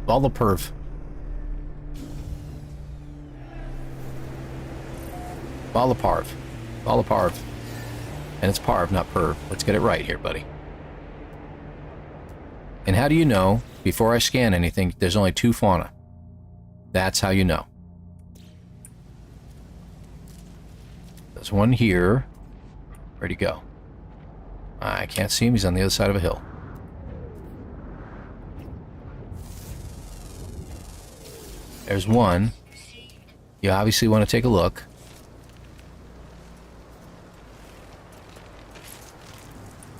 All the perv. All the parv. All the parv. And it's parv, not perv. Let's get it right here, buddy. And how do you know, before I scan anything, there's only 2 fauna? That's how you know. There's one here. Where'd he go? I can't see him. He's on the other side of a hill. There's one. You obviously want to take a look.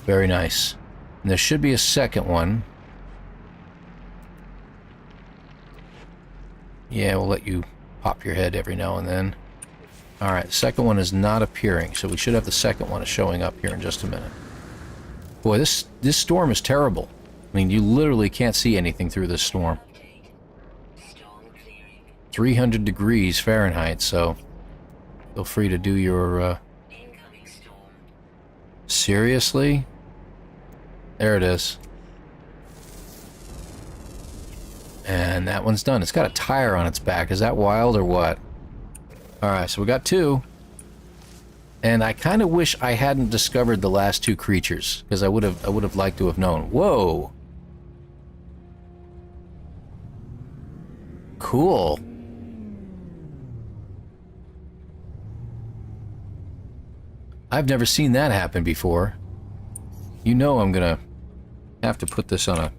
Very nice. And there should be a second one. Yeah, we'll let you pop your head every now and then. Alright, the second one is not appearing, so we should have the second one showing up here in just a minute. Boy, this storm is terrible. I mean, you literally can't see anything through this storm. 300 degrees Fahrenheit, so feel free to do your... Seriously? There it is. And that one's done. It's got a tire on its back. Is that wild or what? Alright, so we got 2. And I kind of wish I hadn't discovered the last 2 creatures, because I would have liked to have known. Whoa! Cool. I've never seen that happen before. You know I'm gonna have to put this on a...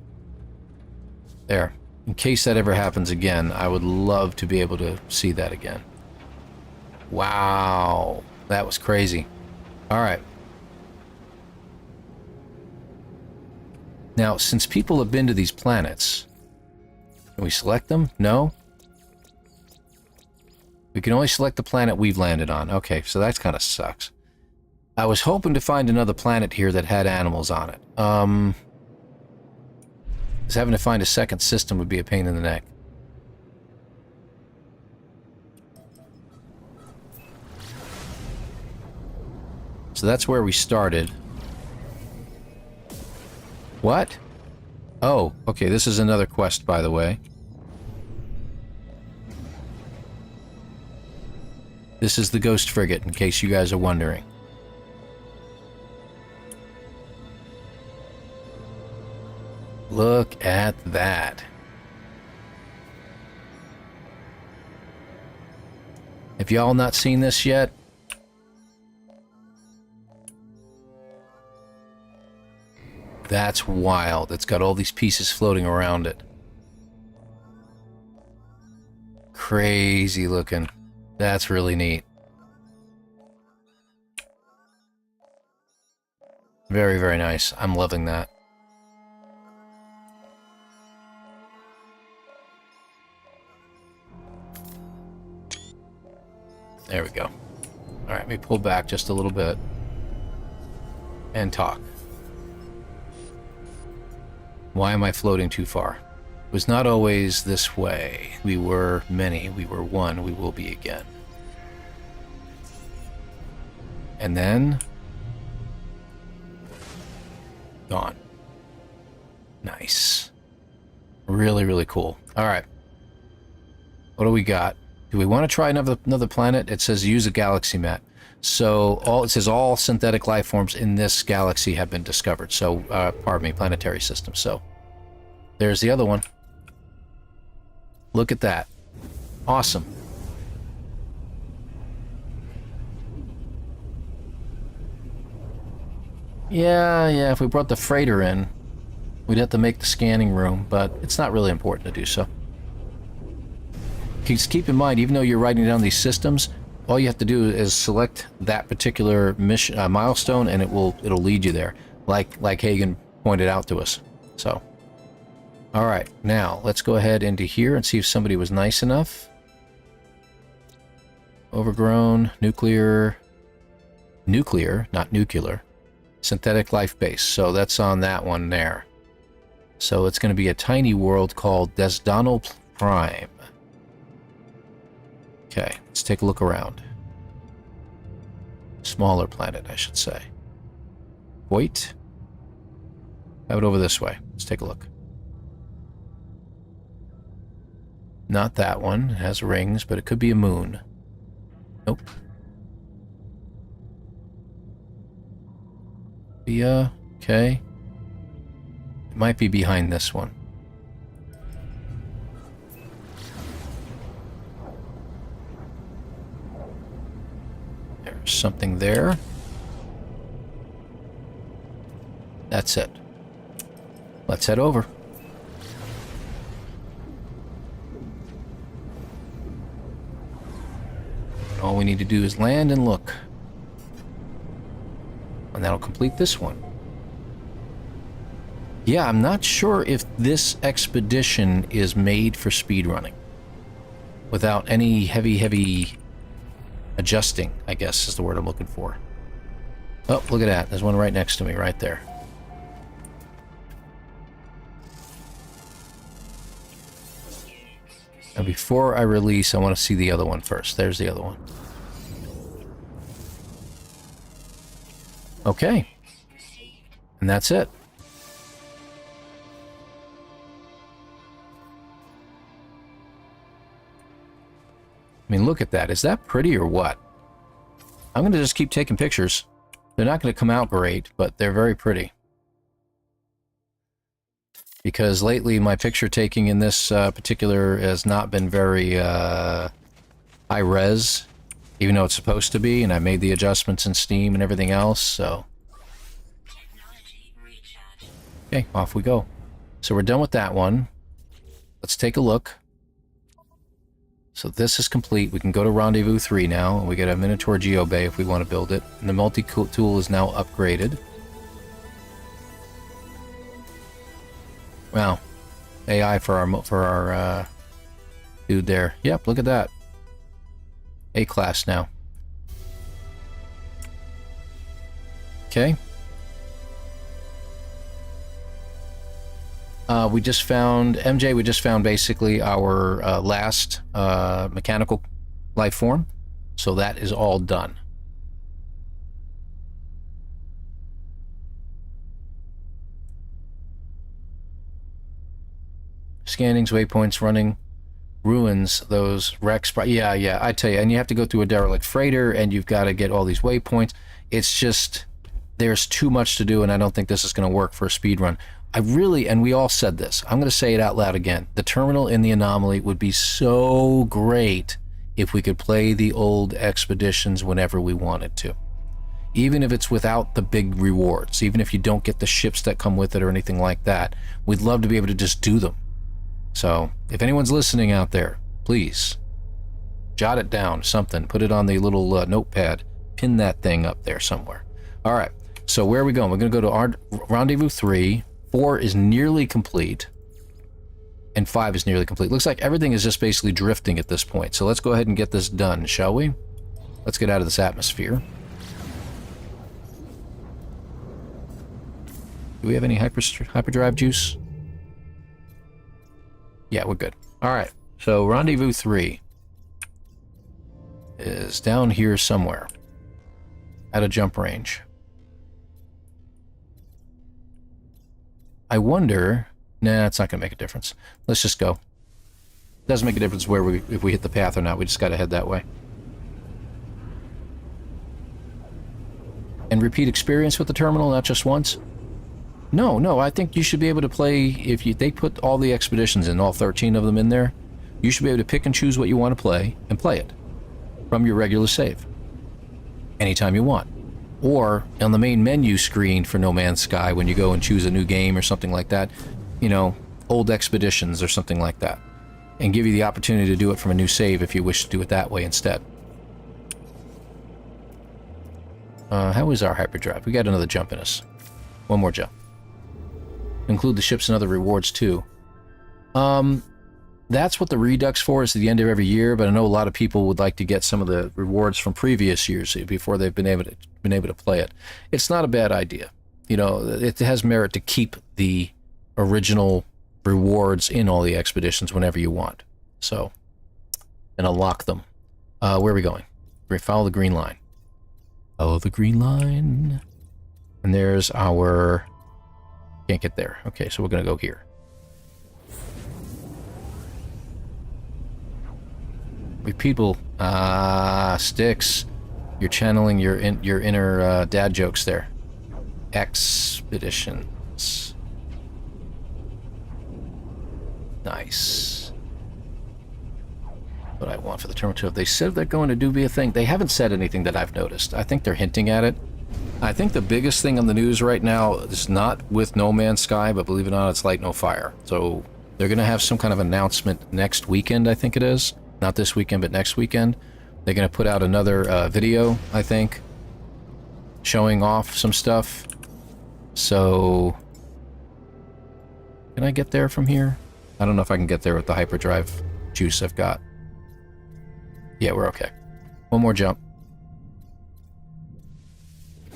There. In case that ever happens again, I would love to be able to see that again. Wow. That was crazy. Alright. Now, since people have been to these planets, can we select them? No? We can only select the planet we've landed on. Okay, so that kind of sucks. I was hoping to find another planet here that had animals on it. Because having to find a second system would be a pain in the neck. So that's where we started. What? Oh, okay, this is another quest, by the way. This is the Ghost Frigate, in case you guys are wondering. Look at that. Have y'all not seen this yet? That's wild. It's got all these pieces floating around it. Crazy looking. That's really neat. Very, very nice. I'm loving that. There we go. All right, let me pull back just a little bit and talk. Why am I floating too far? It was not always this way. We were many. We were one. We will be again. And then... gone. Nice. Really, really cool. All right. What do we got? Do we want to try another planet? It says use a galaxy map. So it says all synthetic life forms in this galaxy have been discovered. So, pardon me, planetary system. So there's the other one. Look at that. Awesome. Yeah, if we brought the freighter in, we'd have to make the scanning room, but it's not really important to do so. Just keep in mind, even though you're writing down these systems, all you have to do is select that particular mission milestone, and it'll lead you there, like Hagen pointed out to us. So, all right, now let's go ahead into here and see if somebody was nice enough. Overgrown, nuclear, not nuclear, synthetic life base. So that's on that one there. So it's going to be a tiny world called Desdonal Prime. Okay, let's take a look around. Smaller planet, I should say. Wait. Have it over this way. Let's take a look. Not that one. It has rings, but it could be a moon. Nope. Yeah, okay. It might be behind this one. There's something there. That's it. Let's head over. All we need to do is land and look. And that'll complete this one. Yeah, I'm not sure if this expedition is made for speedrunning. Without any heavy adjusting, I guess is the word I'm looking for. Oh, look at that. There's one right next to me, right there. Now, before I release, I want to see the other one first. There's the other one. Okay. And that's it. I mean, look at that. Is that pretty or what? I'm going to just keep taking pictures. They're not going to come out great, but they're very pretty. Because lately my picture taking in this particular has not been very high res, even though it's supposed to be, and I made the adjustments in Steam and everything else, so... Okay, off we go. So we're done with that one. Let's take a look. So this is complete. We can go to Rendezvous 3 now, and we get a Minotaur Geobay if we want to build it. And the multi-tool is now upgraded. Wow. AI for our dude there. Yep, look at that. A-class now. Okay. We just found, MJ, we just found basically our last mechanical life form. So that is all done. scannings, waypoints, running ruins, those wrecks. Yeah, I tell you, and you have to go through a derelict freighter, and you've got to get all these waypoints. It's just, there's too much to do, and I don't think this is going to work for a speed run. I really, and we all said this, I'm going to say it out loud again, the terminal in the Anomaly would be so great if we could play the old expeditions whenever we wanted to. Even if it's without the big rewards, even if you don't get the ships that come with it or anything like that, we'd love to be able to just do them. So, if anyone's listening out there, please, jot it down, something, put it on the little notepad, pin that thing up there somewhere. All right, so where are we going? We're going to go to our Rendezvous 3, 4 is nearly complete, and 5 is nearly complete. Looks like everything is just basically drifting at this point, so let's go ahead and get this done, shall we? Let's get out of this atmosphere. Do we have any hyperdrive juice? Yeah, we're good. All right, so Rendezvous 3 is down here somewhere at a jump range. I wonder... Nah, it's not going to make a difference. Let's just go. Doesn't make a difference if we hit the path or not. We just got to head that way. And repeat experience with the terminal, not just once? No, I think you should be able to play, if they put all the expeditions in, all 13 of them in there, you should be able to pick and choose what you want to play and play it from your regular save anytime you want. Or on the main menu screen for No Man's Sky, when you go and choose a new game or something like that, you know, old expeditions or something like that, and give you the opportunity to do it from a new save if you wish to do it that way instead. How is our hyperdrive? We got another jump in us. One more jump. Include the ships and other rewards too. That's what the Redux for is at the end of every year, but I know a lot of people would like to get some of the rewards from previous years before they've been able to play it. It's not a bad idea. You know, it has merit to keep the original rewards in all the expeditions whenever you want. So, and unlock them. Where are we going? We follow the green line. Follow the green line. And there's our... Can't get there. Okay, so we're going to go here. People... Sticks. You're channeling your inner dad jokes there. Expeditions. Nice. What I want for the Terminal 2. They said they're going to be a thing. They haven't said anything that I've noticed. I think they're hinting at it. I think the biggest thing on the news right now is not with No Man's Sky, but believe it or not, it's Light No Fire. So they're going to have some kind of announcement next weekend, I think it is. Not this weekend, but next weekend. They're going to put out another video, I think, showing off some stuff. So, can I get there from here? I don't know if I can get there with the hyperdrive juice I've got. Yeah, we're okay. One more jump.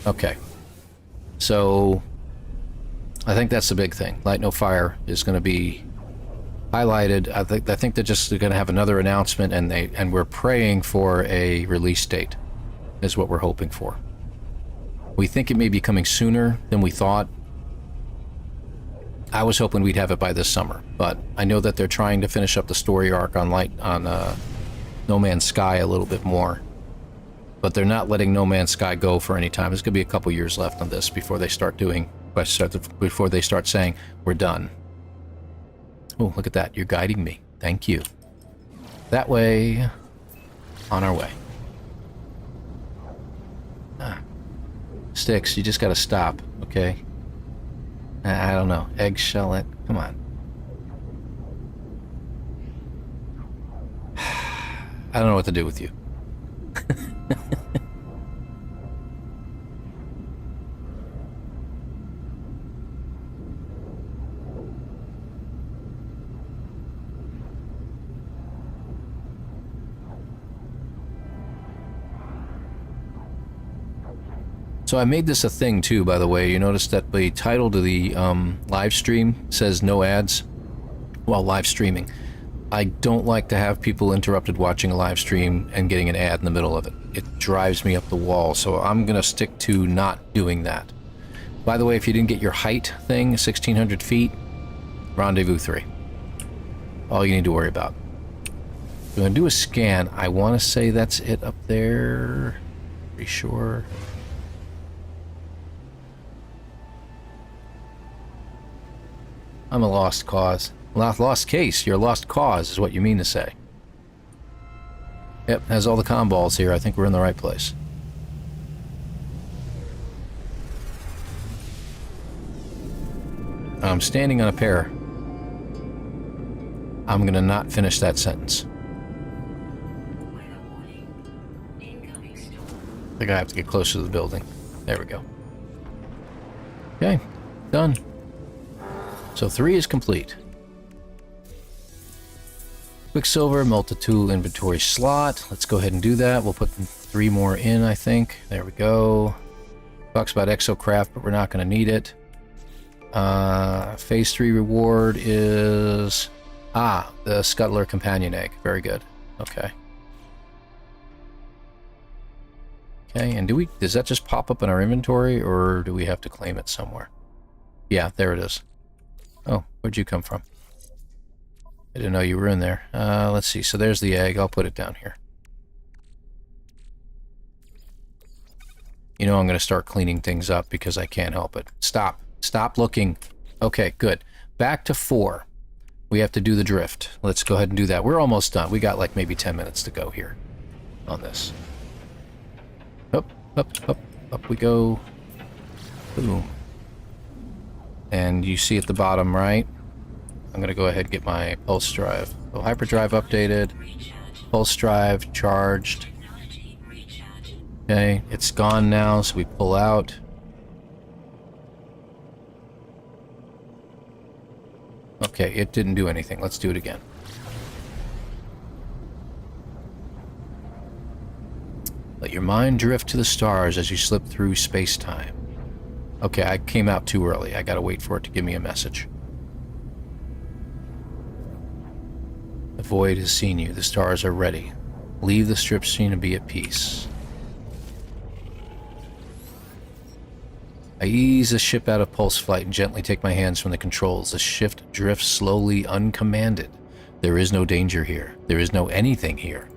Okay. So, I think that's the big thing. Light No Fire is going to be highlighted. I think they're just going to have another announcement, and we're praying for a release date, is what we're hoping for. We think it may be coming sooner than we thought. I was hoping we'd have it by this summer, but I know that they're trying to finish up the story arc on No Man's Sky a little bit more. But they're not letting No Man's Sky go for any time. There's going to be a couple years left on this before they start saying, we're done. Oh, look at that. You're guiding me. Thank you. That way, on our way. Sticks, you just got to stop, okay? I don't know. Eggshell it. Come on. I don't know what to do with you. So I made this a thing too, by the way. You notice that the title to the live stream says no ads while live streaming. I don't like to have people interrupted watching a live stream and getting an ad in the middle of it. It drives me up the wall, so I'm going to stick to not doing that. By the way, if you didn't get your height thing, 1,600 feet, Rendezvous 3. all you need to worry about. We're going to do a scan. I want to say that's it up there. Pretty sure. I'm a lost cause. Lost case. You're a lost cause is what you mean to say. Yep, has all the comm balls here. I think we're in the right place. I'm standing on a pair. I'm going to not finish that sentence. I think I have to get closer to the building. There we go. Okay, done. So 3 is complete. Quicksilver, multi-tool inventory slot. Let's go ahead and do that. We'll put 3 more in, I think. There we go. Talks about exocraft, but we're not going to need it. Phase 3 reward is... the Scuttler Companion Egg. Very good. Okay. Okay, and does that just pop up in our inventory, or do we have to claim it somewhere? Yeah, there it is. Oh, where'd you come from? I didn't know you were in there. Let's see. So there's the egg. I'll put it down here. You know I'm going to start cleaning things up because I can't help it. Stop. Stop looking. Okay, good. Back to 4. We have to do the drift. Let's go ahead and do that. We're almost done. We got like maybe 10 minutes to go here on this. Up, up, up, up we go. Boom. And you see at the bottom right, I'm going to go ahead and get my pulse drive. So hyperdrive updated. Pulse drive charged. Okay, it's gone now, so we pull out. Okay, it didn't do anything. Let's do it again. Let your mind drift to the stars as you slip through space-time. Okay, I came out too early. I gotta wait for it to give me a message. The void has seen you. The stars are ready. Leave the strip scene and be at peace. I ease the ship out of pulse flight and gently take my hands from the controls. The shift drifts slowly, uncommanded. There is no danger here. There is no anything here.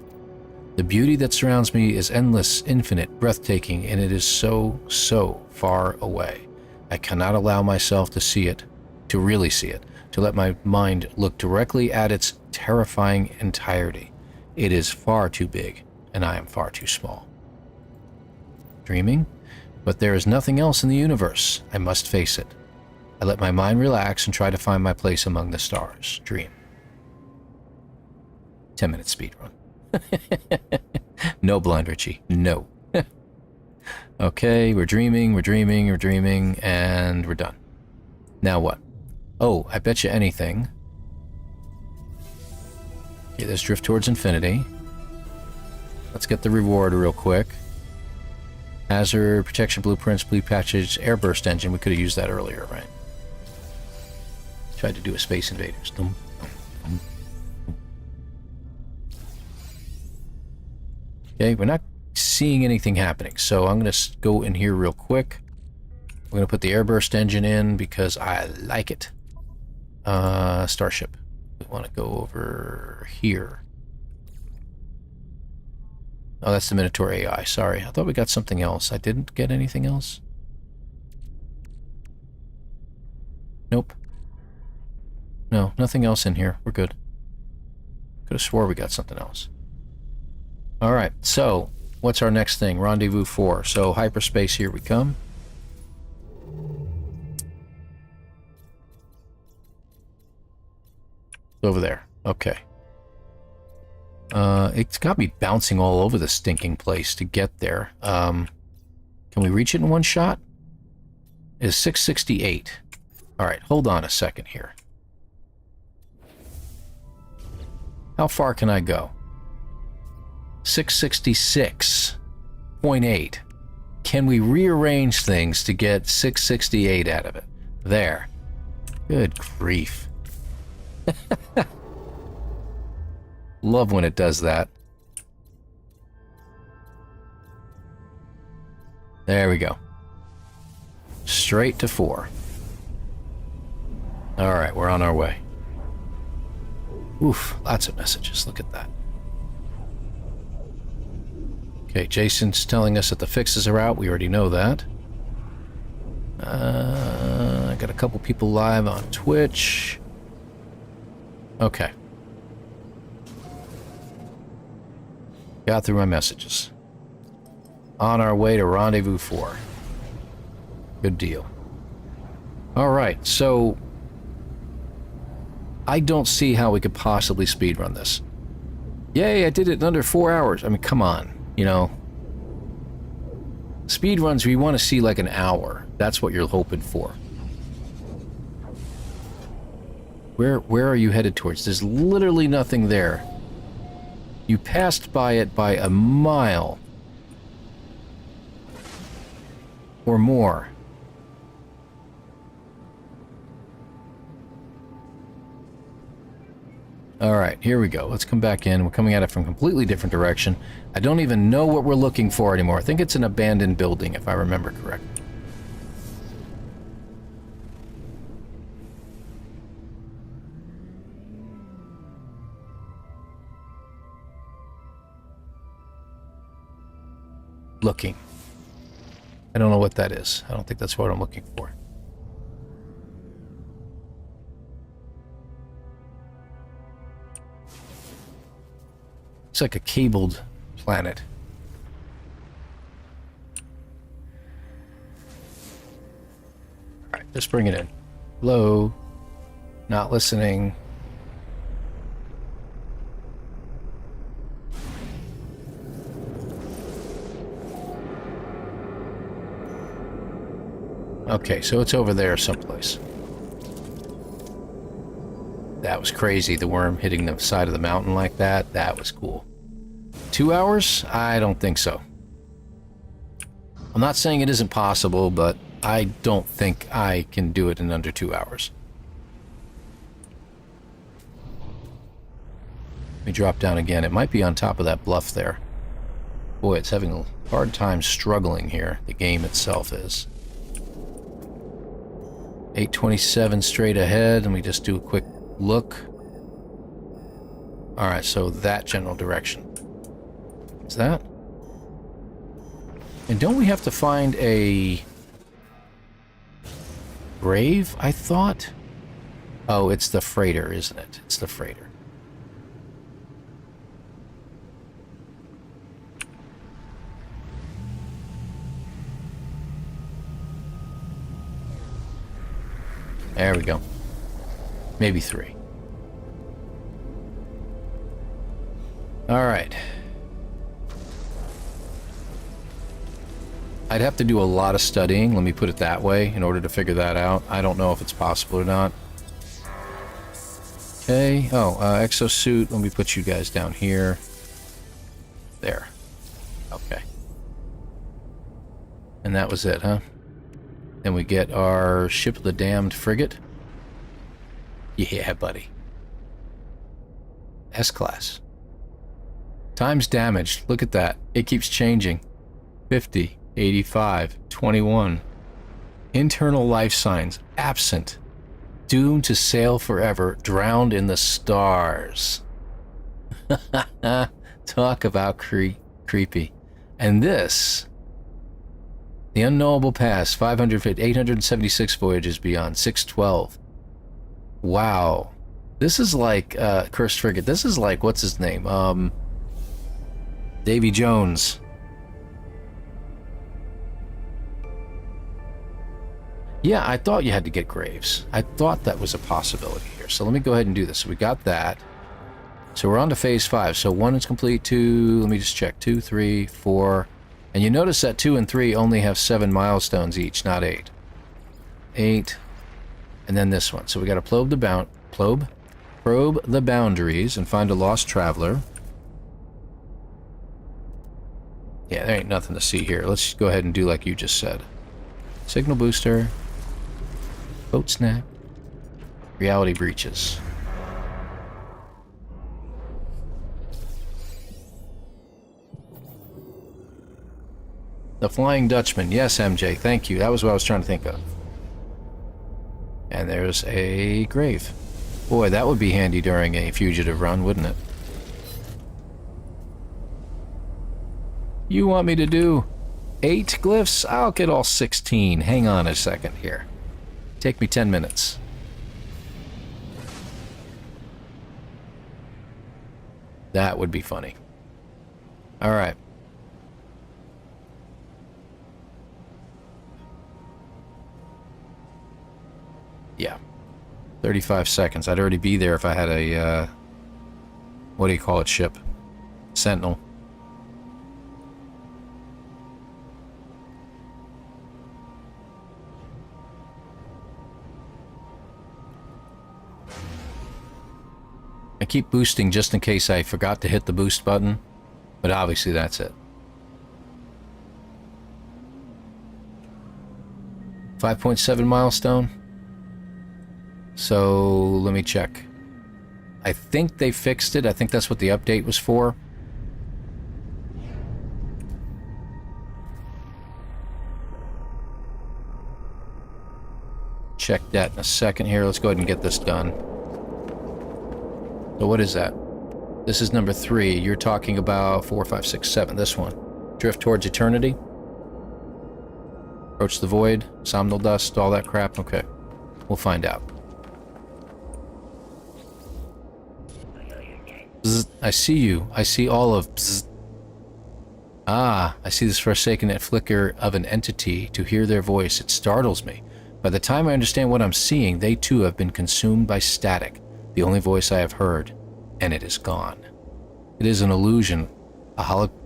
The beauty that surrounds me is endless, infinite, breathtaking, and it is so, so far away. I cannot allow myself to see it, to really see it, to let my mind look directly at its terrifying entirety. It is far too big, and I am far too small. Dreaming? But there is nothing else in the universe. I must face it. I let my mind relax and try to find my place among the stars. Dream. 10-minute speedrun. No, Blind Richie. No. Okay, we're dreaming, and we're done. Now what? Oh, I bet you anything. Okay, let's drift towards infinity. Let's get the reward real quick. Hazard, protection blueprints, blue patches, airburst engine. We could have used that earlier, right? Tried to do a Space Invaders. Okay, we're not seeing anything happening, so I'm going to go in here real quick. We're going to put the airburst engine in because I like it. Starship. We want to go over here. Oh, that's the Minotaur AI. Sorry, I thought we got something else. I didn't get anything else? Nope. No, nothing else in here. We're good. Could have swore we got something else. Alright, so, what's our next thing? Rendezvous 4. So, hyperspace, here we come. Over there. Okay. It's got me bouncing all over the stinking place to get there. Can we reach it in one shot? It is 668. Alright, hold on a second here. How far can I go? 666.8. Can we rearrange things to get 668 out of it? There. Good grief. Love when it does that. There we go. Straight to 4. Alright, we're on our way. Oof, lots of messages. Look at that. Okay, Jason's telling us that the fixes are out. We already know that. I got a couple people live on Twitch. Okay. Got through my messages. On our way to Rendezvous 4. Good deal. Alright, so I don't see how we could possibly speedrun this. Yay, I did it in under 4 hours. I mean, come on, you know. Speedruns, we want to see like an hour. That's what you're hoping for. Where are you headed towards? There's literally nothing there. You passed by it by a mile. Or more. Alright, here we go. Let's come back in. We're coming at it from a completely different direction. I don't even know what we're looking for anymore. I think it's an abandoned building, if I remember correctly. Looking. I don't know what that is. I don't think that's what I'm looking for. It's like a cabled planet. Alright, let's bring it in. Hello? Not listening. Okay, so it's over there someplace. That was crazy, the worm hitting the side of the mountain like that. That was cool. 2 hours? I don't think so. I'm not saying it isn't possible, but I don't think I can do it in under 2 hours. Let me drop down again. It might be on top of that bluff there. Boy, it's having a hard time struggling here. The game itself is. 827 straight ahead. Let me just do a quick look. Alright, so that general direction. Is that? And don't we have to find a grave, I thought? Oh, it's the freighter, isn't it? It's the freighter. There we go. Maybe 3. Alright. I'd have to do a lot of studying, let me put it that way, in order to figure that out. I don't know if it's possible or not. Okay. Oh, exosuit. Let me put you guys down here. There. Okay. And that was it, huh? Then we get our Ship of the Damned frigate. Yeah, buddy. S-class. Times damaged. Look at that. It keeps changing. 50, 85, 21. Internal life signs. Absent. Doomed to sail forever. Drowned in the stars. Talk about creepy. And this... The unknowable past, 876 voyages beyond, 612. Wow. This is like, Cursed Frigate, this is like, what's his name? Davy Jones. Yeah, I thought you had to get graves. I thought that was a possibility here. So let me go ahead and do this. So we got that. So we're on to phase 5. So 1 is complete, 2, let me just check, 2, 3, 4... And you notice that 2 and 3 only have 7 milestones each, not 8. 8, and then this one. So we got to probe the boundaries and find a lost traveler. Yeah, there ain't nothing to see here. Let's just go ahead and do like you just said. Signal booster, boat snap, reality breaches. The Flying Dutchman. Yes, MJ. Thank you. That was what I was trying to think of. And there's a grave. Boy, that would be handy during a fugitive run, wouldn't it? You want me to do 8 glyphs? I'll get all 16. Hang on a second here. Take me 10 minutes. That would be funny. All right. Yeah. 35 seconds. I'd already be there if I had a, what do you call it, ship? Sentinel. I keep boosting just in case I forgot to hit the boost button, but obviously that's it. 5.7 milestone. So let me check. I think they fixed it. I think that's what the update was for. Check that in a second here. Let's go ahead and get this done. So what is that? This is number 3. You're talking about 4, 5, 6, 7. This one. Drift towards eternity. Approach the void. Somnal dust. All that crap. Okay. We'll find out. Bzz, I see you. I see all of bzz. Ah, I see this forsaken flicker of an entity. To hear their voice, it startles me. By the time I understand what I'm seeing, they too have been consumed by static. The only voice I have heard, and it is gone. It is an illusion.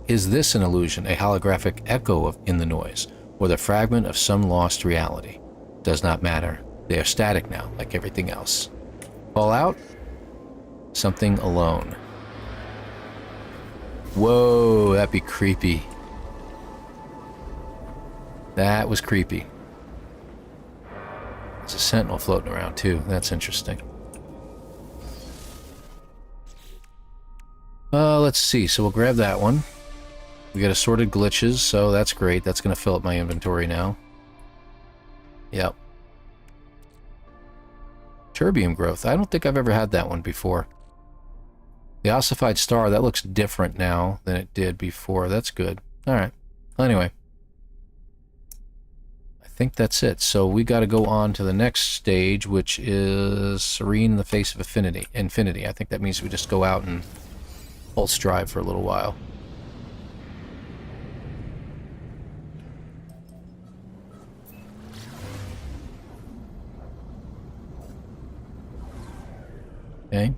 Is this an illusion, a holographic echo in the noise, or the fragment of some lost reality? Does not matter. They are static now, like everything else. Fall out? Something alone. Whoa, that'd be creepy. That was creepy. There's a sentinel floating around too. That's interesting. Let's see. So we'll grab that one. We got assorted glitches, so that's great. That's going to fill up my inventory now. Yep. Terbium growth. I don't think I've ever had that one before. The ossified star, that looks different now than it did before. That's good. Alright. Well, anyway. I think that's it. So we got to go on to the next stage, which is Serene in the Face of Infinity. I think that means we just go out and pulse drive for a little while. Okay.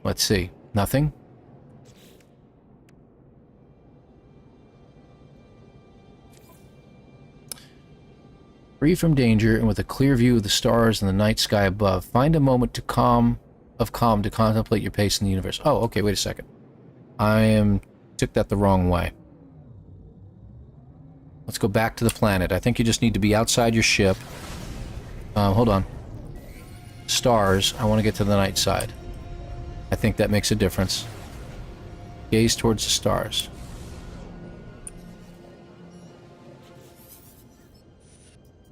Let's see. Nothing? Free from danger and with a clear view of the stars and the night sky above, find a moment to calm to contemplate your pace in the universe. Oh, okay, wait a second. Took that the wrong way. Let's go back to the planet. I think you just need to be outside your ship. Hold on. Stars. I want to get to the night side. I think that makes a difference. Gaze towards the stars.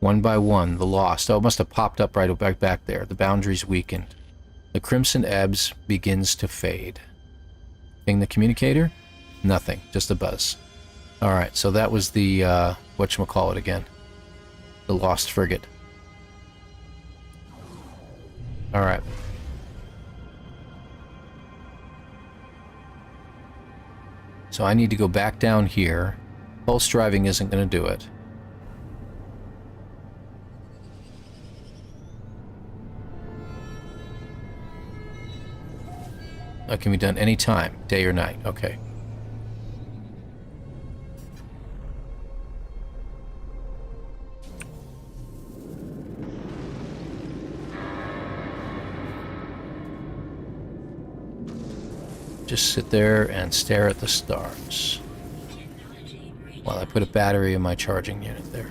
One by one, the lost. Oh, it must have popped up right back there. The boundaries weakened. The crimson ebbs begins to fade. Ping the communicator? Nothing. Just a buzz. Alright, so that was the, whatchamacallit again? The lost frigate. Alright. So I need to go back down here. Pulse driving isn't going to do it. That can be done anytime, day or night. Okay. Just sit there and stare at the stars while I put a battery in my charging unit there.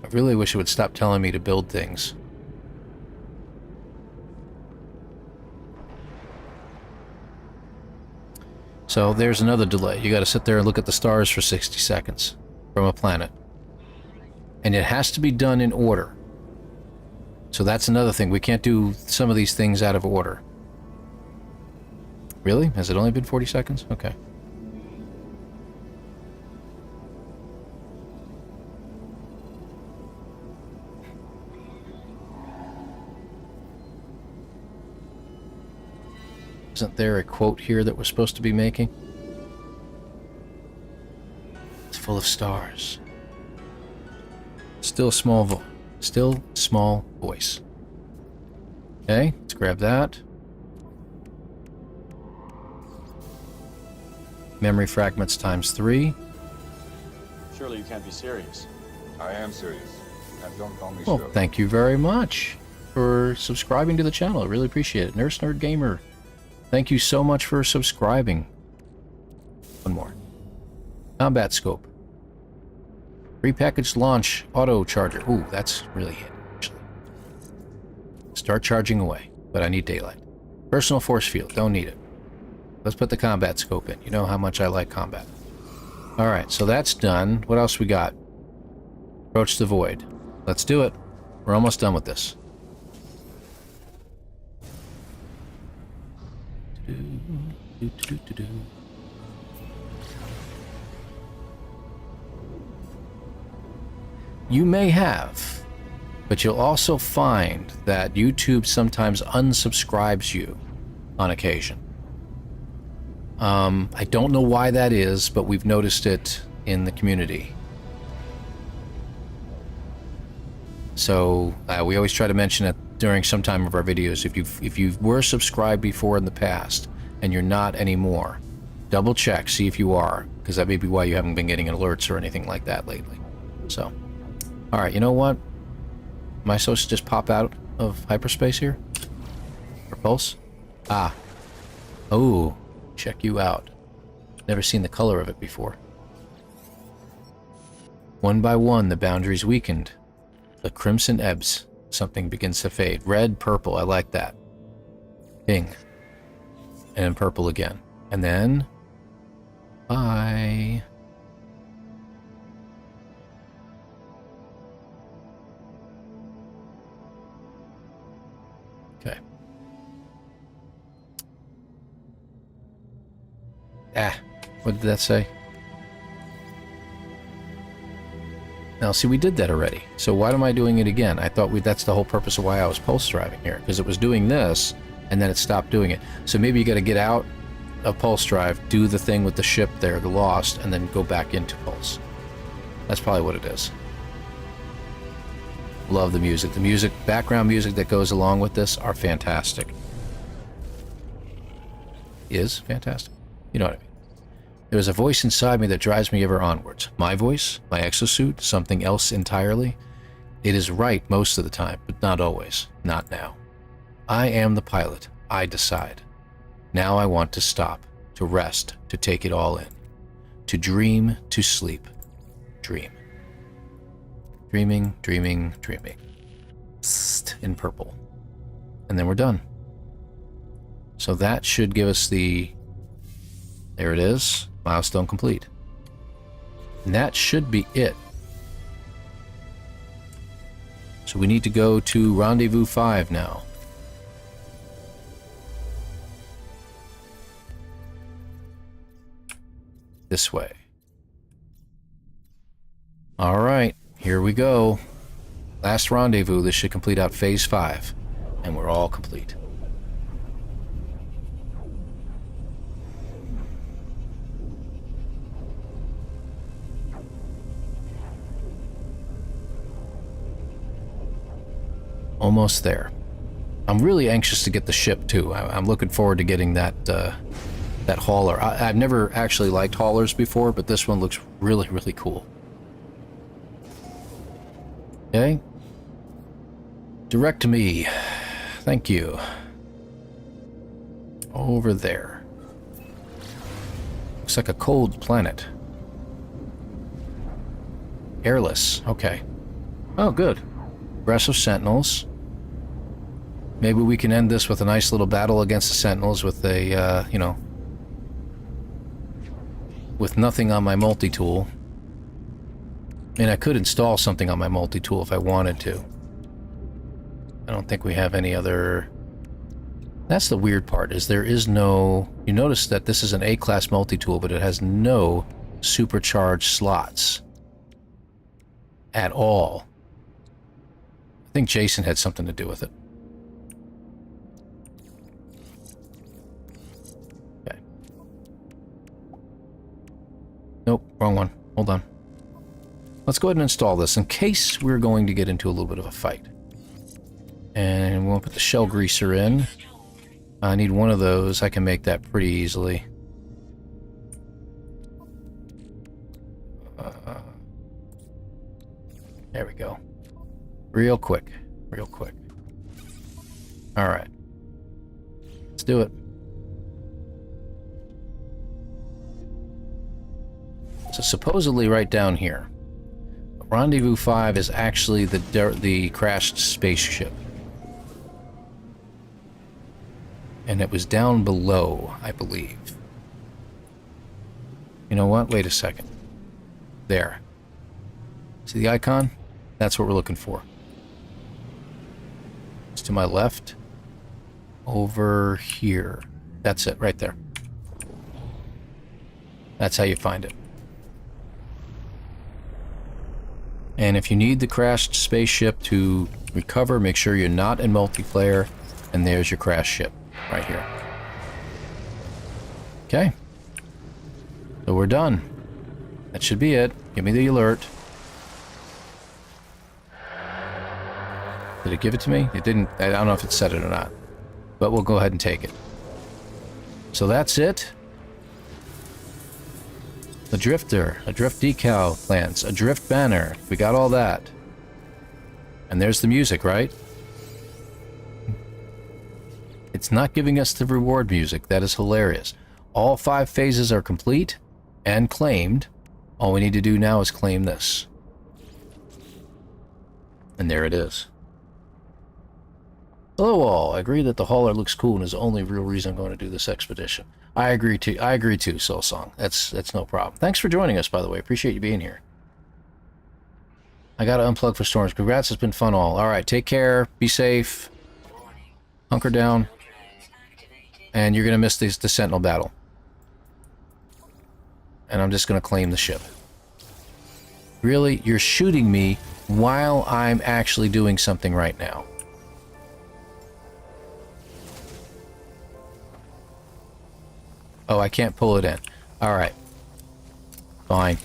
I really wish it would stop telling me to build things. So there's another delay. You got to sit there and look at the stars for 60 seconds from a planet. And it has to be done in order. So that's another thing. We can't do some of these things out of order. Really? Has it only been 40 seconds? Okay. Isn't there a quote here that we're supposed to be making? It's full of stars. Still small voice. Okay, let's grab that. Memory fragments times 3. Surely you can't be serious. I am serious. And don't call me Well, sure. thank you very much for subscribing to the channel. I really appreciate it. Nurse Nerd Gamer, thank you so much for subscribing. One more. Combat scope. Prepackaged launch auto charger. Ooh, that's really handy, actually. Start charging away, but I need daylight. Personal force field. Don't need it. Let's put the combat scope in. You know how much I like combat. Alright, so that's done. What else we got? Approach the void. Let's do it. We're almost done with this. You may have, but you'll also find that YouTube sometimes unsubscribes you on occasion. I don't know why that is, but we've noticed it in the community. So we always try to mention it during some time of our videos. If you were subscribed before in the past and you're not anymore, double check, see if you are, because that may be why you haven't been getting alerts or anything like that lately. So, all right, you know what? Am I supposed to just pop out of hyperspace here? Repulse? Ah. Oh, check you out. Never seen the color of it before. One by one, the boundaries weakened. The crimson ebbs. Something begins to fade. Red, purple, I like that. Ping. And then purple again. And then... bye. Okay. What did that say? Now, see, we did that already. So why am I doing it again? I thought that's the whole purpose of why I was pulse driving here, because it was doing this, and then it stopped doing it. So maybe you got to get out of pulse drive, do the thing with the ship there, the Lost, and then go back into pulse. That's probably what it is. Love the music. The music, background music that goes along with this are fantastic. Is fantastic. You know what I mean. There is a voice inside me that drives me ever onwards. My voice? My exosuit? Something else entirely? It is right most of the time, but not always. Not now. I am the pilot. I decide. Now I want to stop, to rest, to take it all in. To dream, to sleep. Dream. Dreaming, dreaming, dreaming. Psst, in purple. And then we're done. So that should give us the... There it is. Milestone complete. And that should be it. So we need to go to Rendezvous 5 now. This way. Alright, here we go. Last rendezvous. This should complete out Phase 5. And we're all complete. Almost there. I'm really anxious to get the ship too. I'm looking forward to getting that that hauler. I've never actually liked haulers before, but this one looks really, really cool. Okay. Direct to me. Thank you. Over there. Looks like a cold planet. Airless. Okay. Oh, good. Aggressive Sentinels. Maybe we can end this with a nice little battle against the Sentinels with a, you know, with nothing on my multi-tool. I mean, I could install something on my multi-tool if I wanted to. I don't think we have any other... That's the weird part, is there is no... You notice that this is an A-class multi-tool, but it has no supercharged slots. At all. I think Jason had something to do with it. Okay. Nope, wrong one. Hold on. Let's go ahead and install this in case we're going to get into a little bit of a fight. And we'll put the shell greaser in. I need one of those. I can make that pretty easily. There we go. Real quick. Real quick. Alright. Let's do it. So supposedly right down here. Rendezvous 5 is actually the crashed spaceship. And it was down below, I believe. You know what? Wait a second. There. See the icon? That's what we're looking for. It's to my left. Over here. That's it, right there. That's how you find it. And if you need the crashed spaceship to recover, make sure you're not in multiplayer. And there's your crashed ship, right here. Okay. So we're done. That should be it. Give me the alert. Did it give it to me? It didn't. I don't know if it said it or not. But we'll go ahead and take it. So that's it. A drifter, a drift decal plants, a drift banner. We got all that. And there's the music, right? It's not giving us the reward music. That is hilarious. All 5 phases are complete and claimed. All we need to do now is claim this. And there it is. Hello all. I agree that the hauler looks cool and is the only real reason I'm going to do this expedition. I agree too, Soul Song. That's no problem. Thanks for joining us, by the way. Appreciate you being here. I gotta unplug for storms. Congrats, it's been fun all. Alright, take care, be safe, hunker down, and you're gonna miss the Sentinel battle. And I'm just gonna claim the ship. Really? You're shooting me while I'm actually doing something right now. Oh, I can't pull it in. Alright. Fine.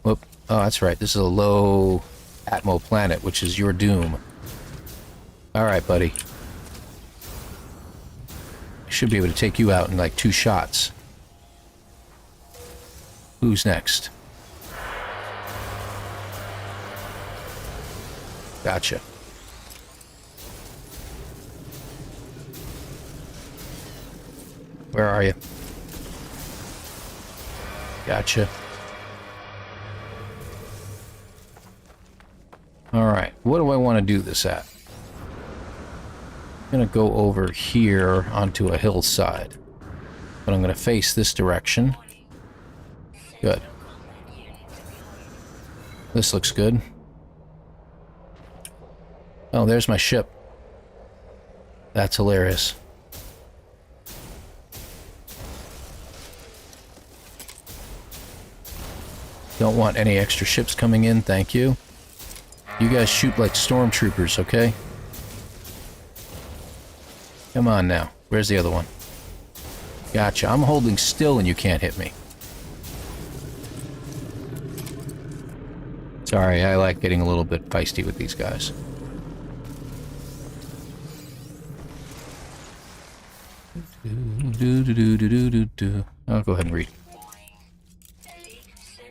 Whoop. Oh, that's right. This is a low Atmo planet, which is your doom. Alright, buddy. I should be able to take you out in like 2 shots. Who's next? Gotcha. Where are you? Gotcha. Alright, what do I want to do this at? I'm going to go over here onto a hillside. But I'm going to face this direction. Good. This looks good. Oh, there's my ship. That's hilarious. Don't want any extra ships coming in, thank you. You guys shoot like stormtroopers, okay? Come on now. Where's the other one? Gotcha. I'm holding still and you can't hit me. Sorry, I like getting a little bit feisty with these guys. I'll go ahead and read.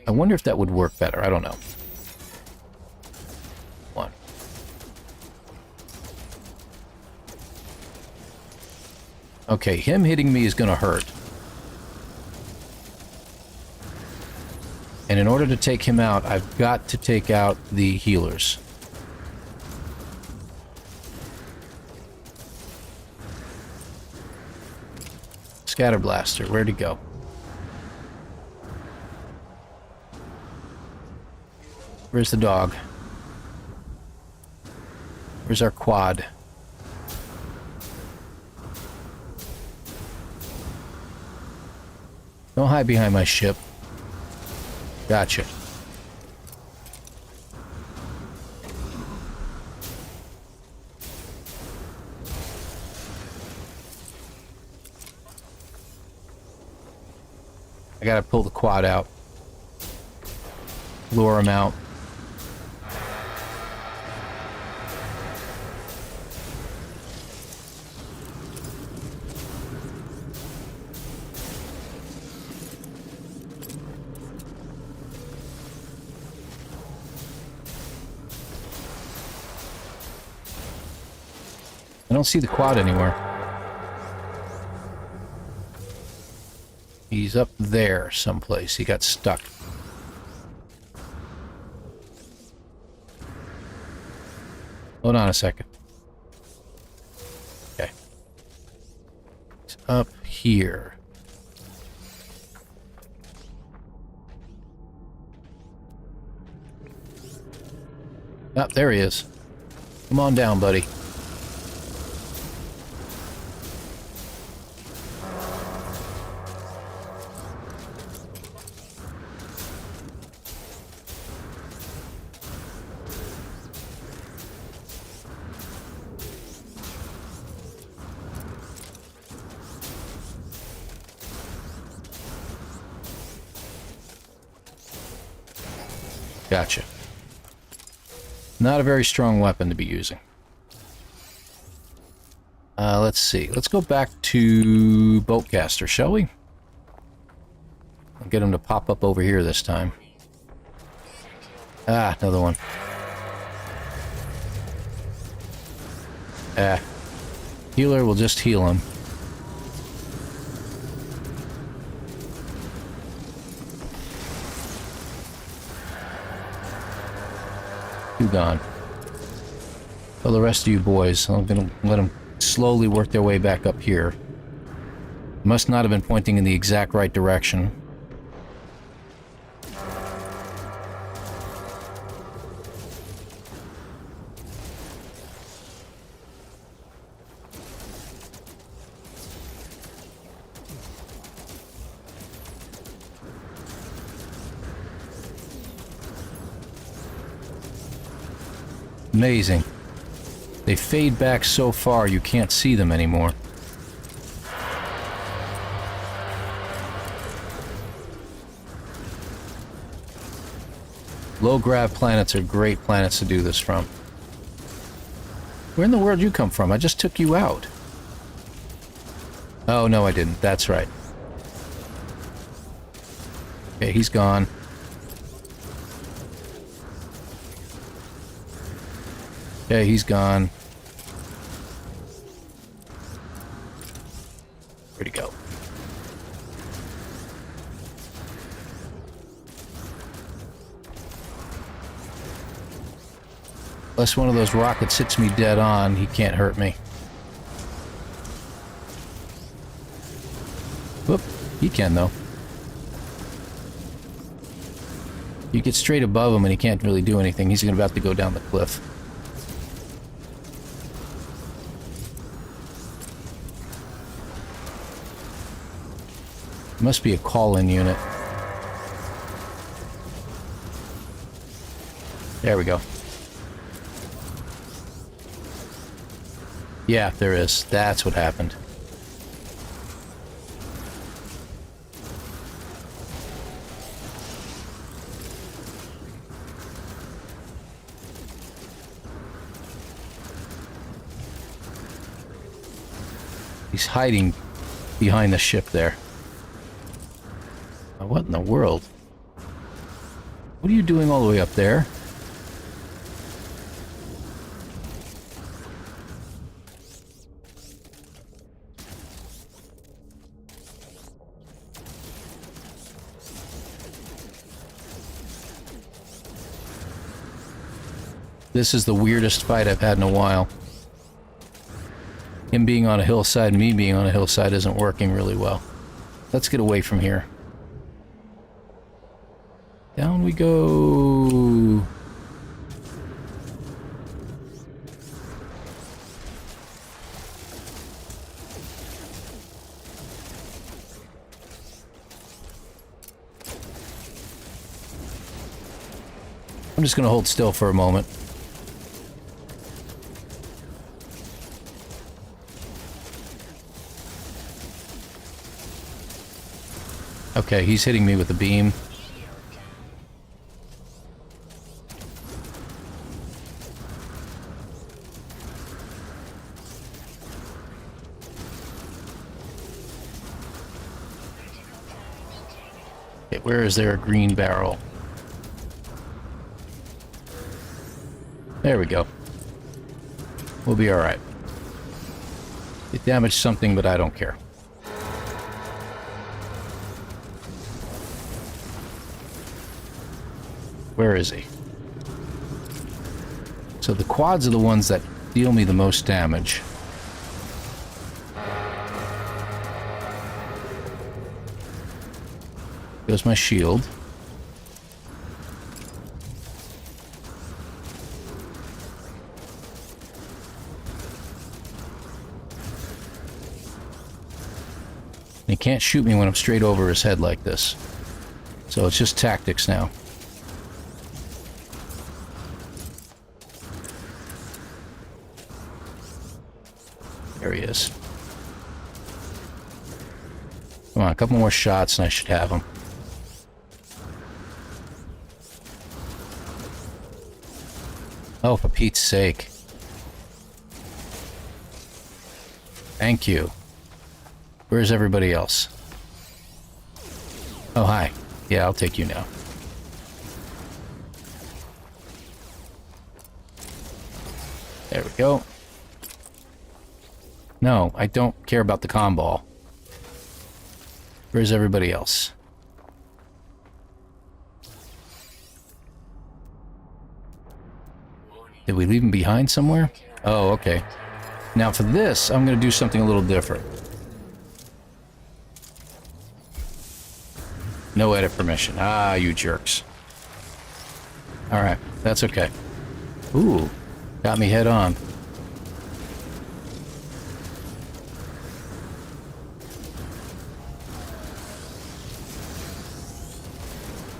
I wonder if that would work better. I don't know. 1. Okay, him hitting me is going to hurt. And in order to take him out, I've got to take out the healers. Scatter blaster, where'd it go? Where's the dog? Where's our quad? Don't hide behind my ship. Gotcha. I gotta pull the quad out. Lure him out. I don't see the quad anywhere. He's up there someplace. He got stuck. Hold on a second. Okay. He's up here. Oh, there he is. Come on down, buddy. Gotcha. Not a very strong weapon to be using. Let's see. Let's go back to Boatcaster, shall we? I'll get him to pop up over here this time. Ah, another one. Ah. Healer will just heal him. You gone. Well, the rest of you boys, I'm gonna let them slowly work their way back up here. Must not have been pointing in the exact right direction. Amazing. They fade back so far you can't see them anymore. Low grav planets are great planets to do this from. Where in the world did you come from? I just took you out. Oh, no, I didn't. That's right. Okay, he's gone. Okay, he's gone. Where'd he go? Unless one of those rockets hits me dead on, he can't hurt me. Whoop, he can though. You get straight above him and he can't really do anything. He's about to go down the cliff. Must be a call-in unit. There we go. Yeah, there is. That's what happened. He's hiding behind the ship there. What in the world? What are you doing all the way up there? This is the weirdest fight I've had in a while. Him him being on a hillside and me being on a hillside isn't working really well. Let's get away from here. Down we go. I'm just going to hold still for a moment. Okay, he's hitting me with the beam. Okay, where is there a green barrel? There we go. We'll be alright. It damaged something, but I don't care. Where is he? So the quads are the ones that deal me the most damage. Goes my shield. He can't shoot me when I'm straight over his head like this. So it's just tactics now. There he is. Come on, a couple more shots and I should have him. Oh, for Pete's sake. Thank you. Where's everybody else? Oh, hi. Yeah, I'll take you now. There we go. No, I don't care about the comm ball. Where's everybody else? Did we leave him behind somewhere? Oh, okay. Now for this, I'm going to do something a little different. No edit permission. Ah, you jerks. Alright, that's okay. Ooh, got me head on.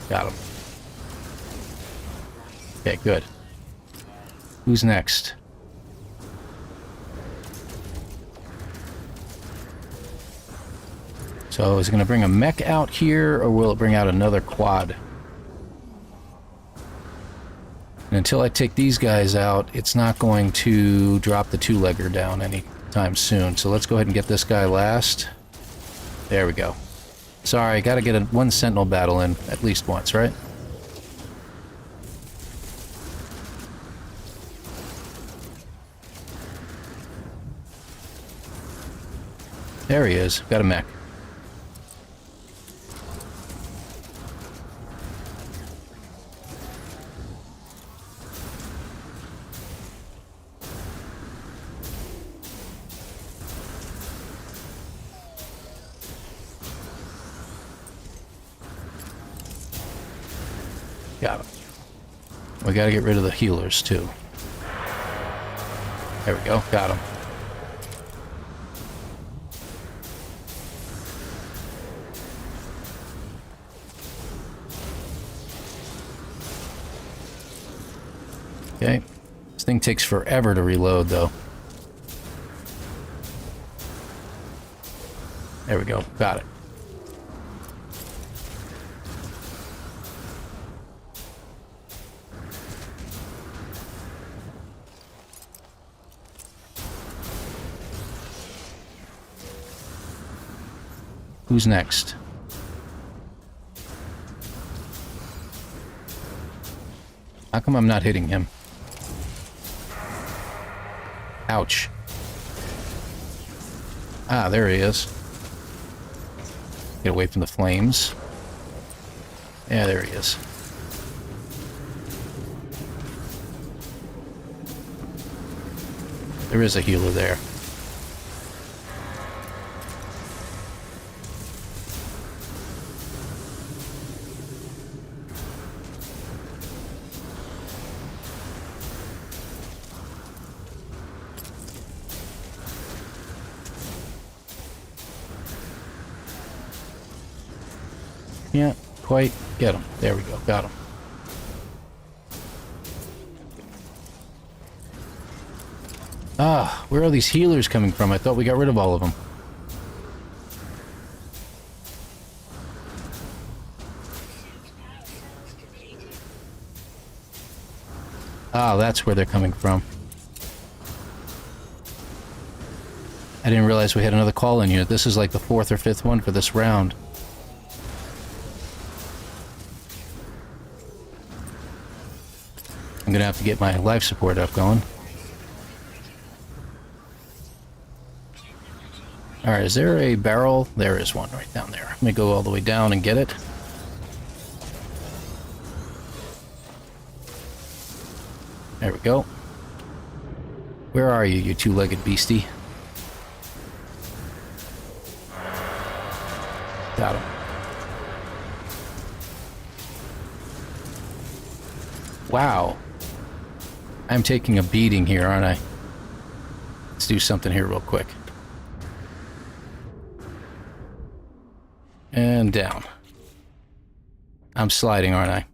Got him. Okay, good. Who's next? So is it going to bring a mech out here, or will it bring out another quad? And until I take these guys out, it's not going to drop the two-legger down anytime soon. So let's go ahead and get this guy last. There we go. Sorry, gotta get one sentinel battle in at least once, right? There he is. Got a mech. Got him. We gotta get rid of the healers, too. There we go. Got him. Okay. This thing takes forever to reload, though. There we go. Got it. Who's next? How come I'm not hitting him? Ouch. Ah, there he is. Get away from the flames. Yeah, there he is. There is a healer there. Can't quite get him. There we go. Got him. Ah, where are these healers coming from? I thought we got rid of all of them. Ah, that's where they're coming from. I didn't realize we had another call-in unit. This is like the 4th or 5th one for this round. I'm gonna have to get my life support up going. Alright, is there a barrel? There is one right down there. Let me go all the way down and get it. There we go. Where are you, you two-legged beastie? Got him. Wow. I'm taking a beating here, aren't I? Let's do something here real quick. And down. I'm sliding, aren't I?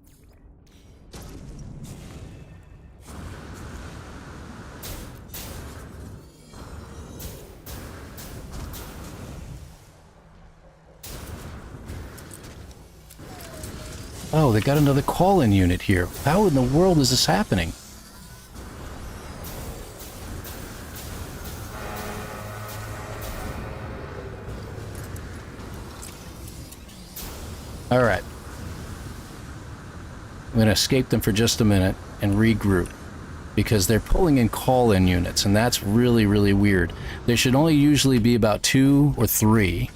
Oh, they got another call-in unit here. How in the world is this happening? Alright. I'm going to escape them for just a minute and regroup. Because they're pulling in call-in units, and that's really, really weird. There should only usually be about 2 or 3.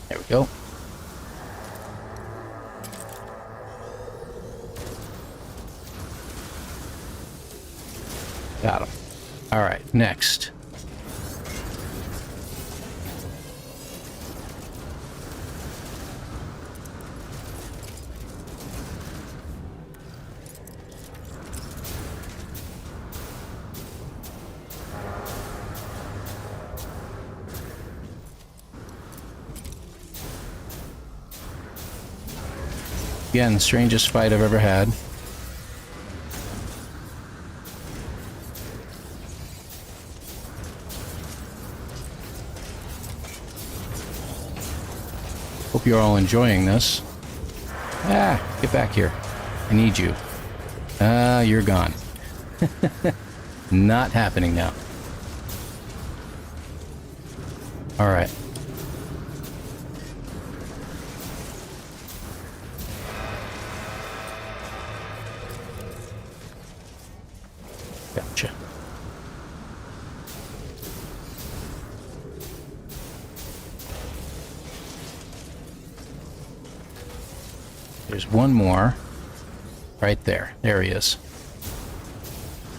There we go. Got him. Alright, next. Again, strangest fight I've ever had. Hope you're all enjoying this. Ah, get back here. I need you. Ah, you're gone. Not happening now. Alright. Gotcha. There's one more. Right there. There he is.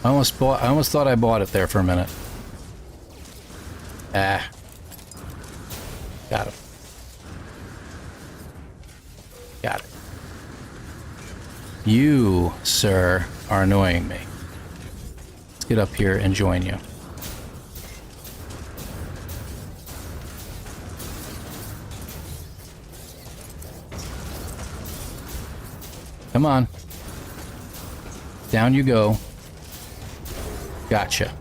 I almost thought I bought it there for a minute. Ah. Got him. Got it. You, sir, are annoying me. Let's get up here and join you. Come on. Down you go. Gotcha.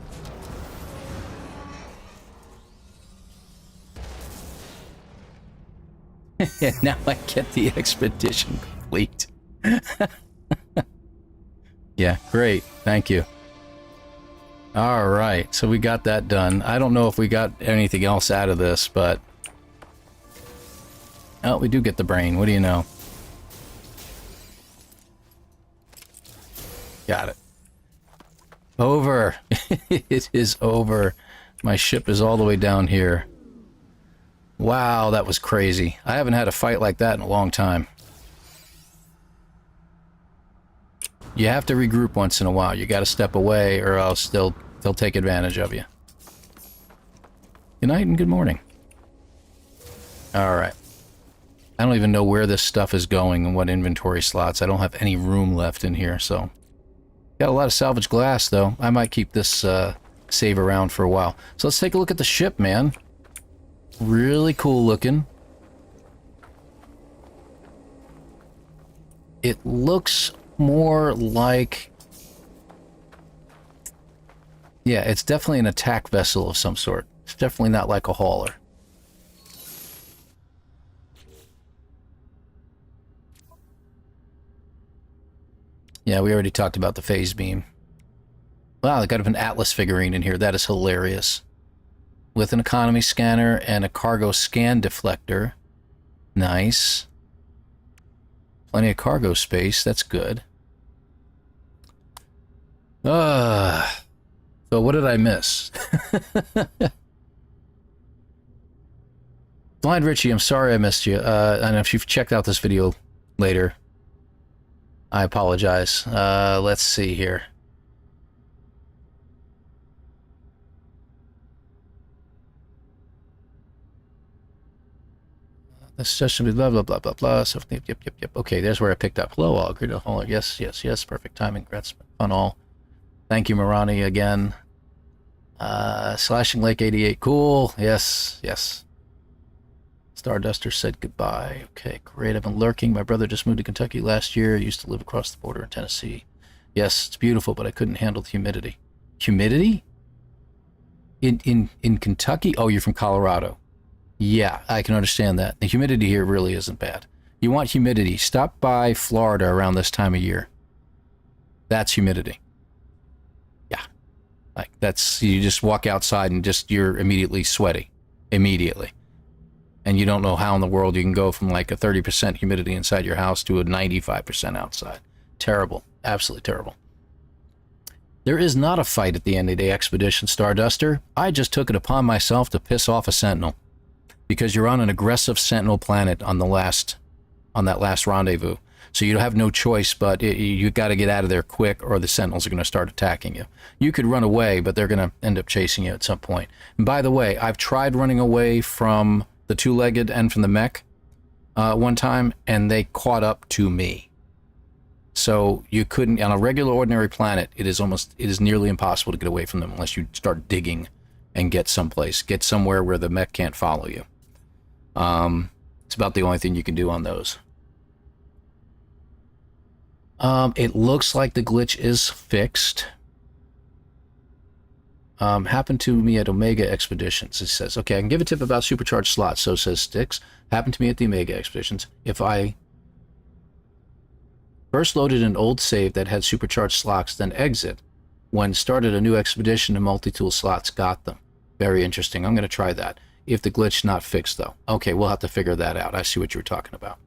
Now I get the expedition complete. Yeah, great. Thank you. All right, so we got that done. I don't know if we got anything else out of this, but... Oh, we do get the brain. What do you know? Got it. Over. It is over. My ship is all the way down here. Wow, that was crazy. I haven't had a fight like that in a long time. You have to regroup once in a while. You got to step away, or else they'll take advantage of you. Good night and good morning. All right. I don't even know where this stuff is going and what inventory slots. I don't have any room left in here, so. Got a lot of salvage glass, though. I might keep this save around for a while. So let's take a look at the ship, man. Really cool looking. It looks more like... Yeah, it's definitely an attack vessel of some sort. It's definitely not like a hauler. Yeah, we already talked about the phase beam. Wow, they got an Atlas figurine in here. That is hilarious. With an economy scanner and a cargo scan deflector. Nice. Plenty of cargo space. That's good. So what did I miss? Blind Richie, I'm sorry I missed you. And if you've checked out this video later, I apologize. Let's see here. This session blah blah blah blah blah. So yep. Okay, there's where I picked up. Hello all, great all. Yes. Perfect timing. Congrats, fun all. Thank you, Marani, again. Slashing Lake 88. Cool. Yes. Starduster said goodbye. Okay, great. I've been lurking. My brother just moved to Kentucky last year. I used to live across the border in Tennessee. Yes, it's beautiful, but I couldn't handle the humidity. Humidity? In Kentucky? Oh, you're from Colorado. Yeah, I can understand that. The humidity here really isn't bad. You want humidity. Stop by Florida around this time of year. That's humidity. Yeah. Like, that's, you just walk outside and you're immediately sweaty. Immediately. And you don't know how in the world you can go from like a 30% humidity inside your house to a 95% outside. Terrible. Absolutely terrible. There is not a fight at the end of the expedition, Starduster. I just took it upon myself to piss off a Sentinel. Because you're on an aggressive Sentinel planet on that last rendezvous. So you have no choice, but you got to get out of there quick or the Sentinels are going to start attacking you. You could run away, but they're going to end up chasing you at some point. And by the way, I've tried running away from the two-legged and from the mech one time, and they caught up to me. So you couldn't, on a regular ordinary planet, it is nearly impossible to get away from them unless you start digging and get someplace, get somewhere where the mech can't follow you. It's about the only thing you can do on those. It looks like the glitch is fixed. Happened to me at Omega Expeditions. It says, okay, I can give a tip about supercharged slots. So says Styx. Happened to me at the Omega Expeditions. If I first loaded an old save that had supercharged slots, then exit, when started a new expedition, the multi-tool slots got them. Very interesting. I'm going to try that. If the glitch not fixed, though. Okay, we'll have to figure that out. I see what you were talking about.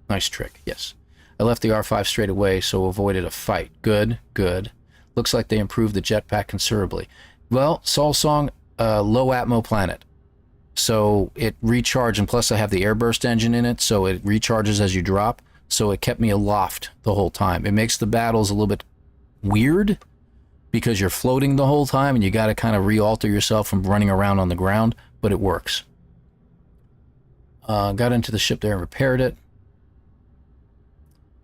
Nice trick, yes. I left the R5 straight away, so avoided a fight. Good. Looks like they improved the jetpack considerably. Well, Soul Song, low atmo planet. So it recharged, and plus I have the airburst engine in it, so it recharges as you drop. So it kept me aloft the whole time. It makes the battles a little bit weird, because you're floating the whole time, and you got to kind of re-alter yourself from running around on the ground, but it works. Got into the ship there and repaired it.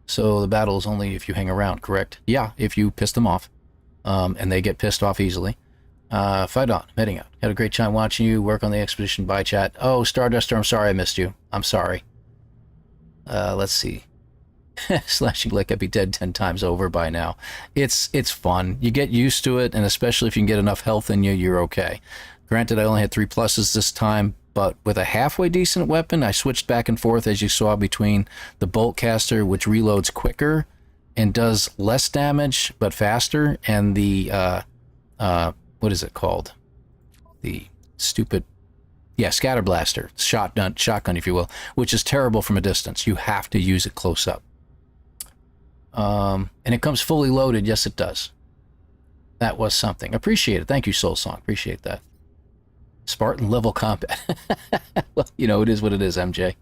So the battle is only if you hang around, correct? Yeah, if you piss them off. And they get pissed off easily. Fight on, heading out. Had a great time watching you work on the expedition. Bye, chat. Oh, Starduster, I'm sorry I missed you. I'm sorry. Let's see. Slashing like I'd be dead 10 times over by now. It's fun. You get used to it, and especially if you can get enough health in you, you're okay. Granted, I only had 3 pluses this time, but with a halfway decent weapon, I switched back and forth, as you saw, between the bolt caster, which reloads quicker and does less damage but faster, and the what is it called? The stupid, scatter blaster, shotgun, if you will, which is terrible from a distance. You have to use it close up. And it comes fully loaded. Yes, it does. That was something. Appreciate it. Thank you, Soul Song. Appreciate that. Spartan level combat. Well, it is what it is, MJ.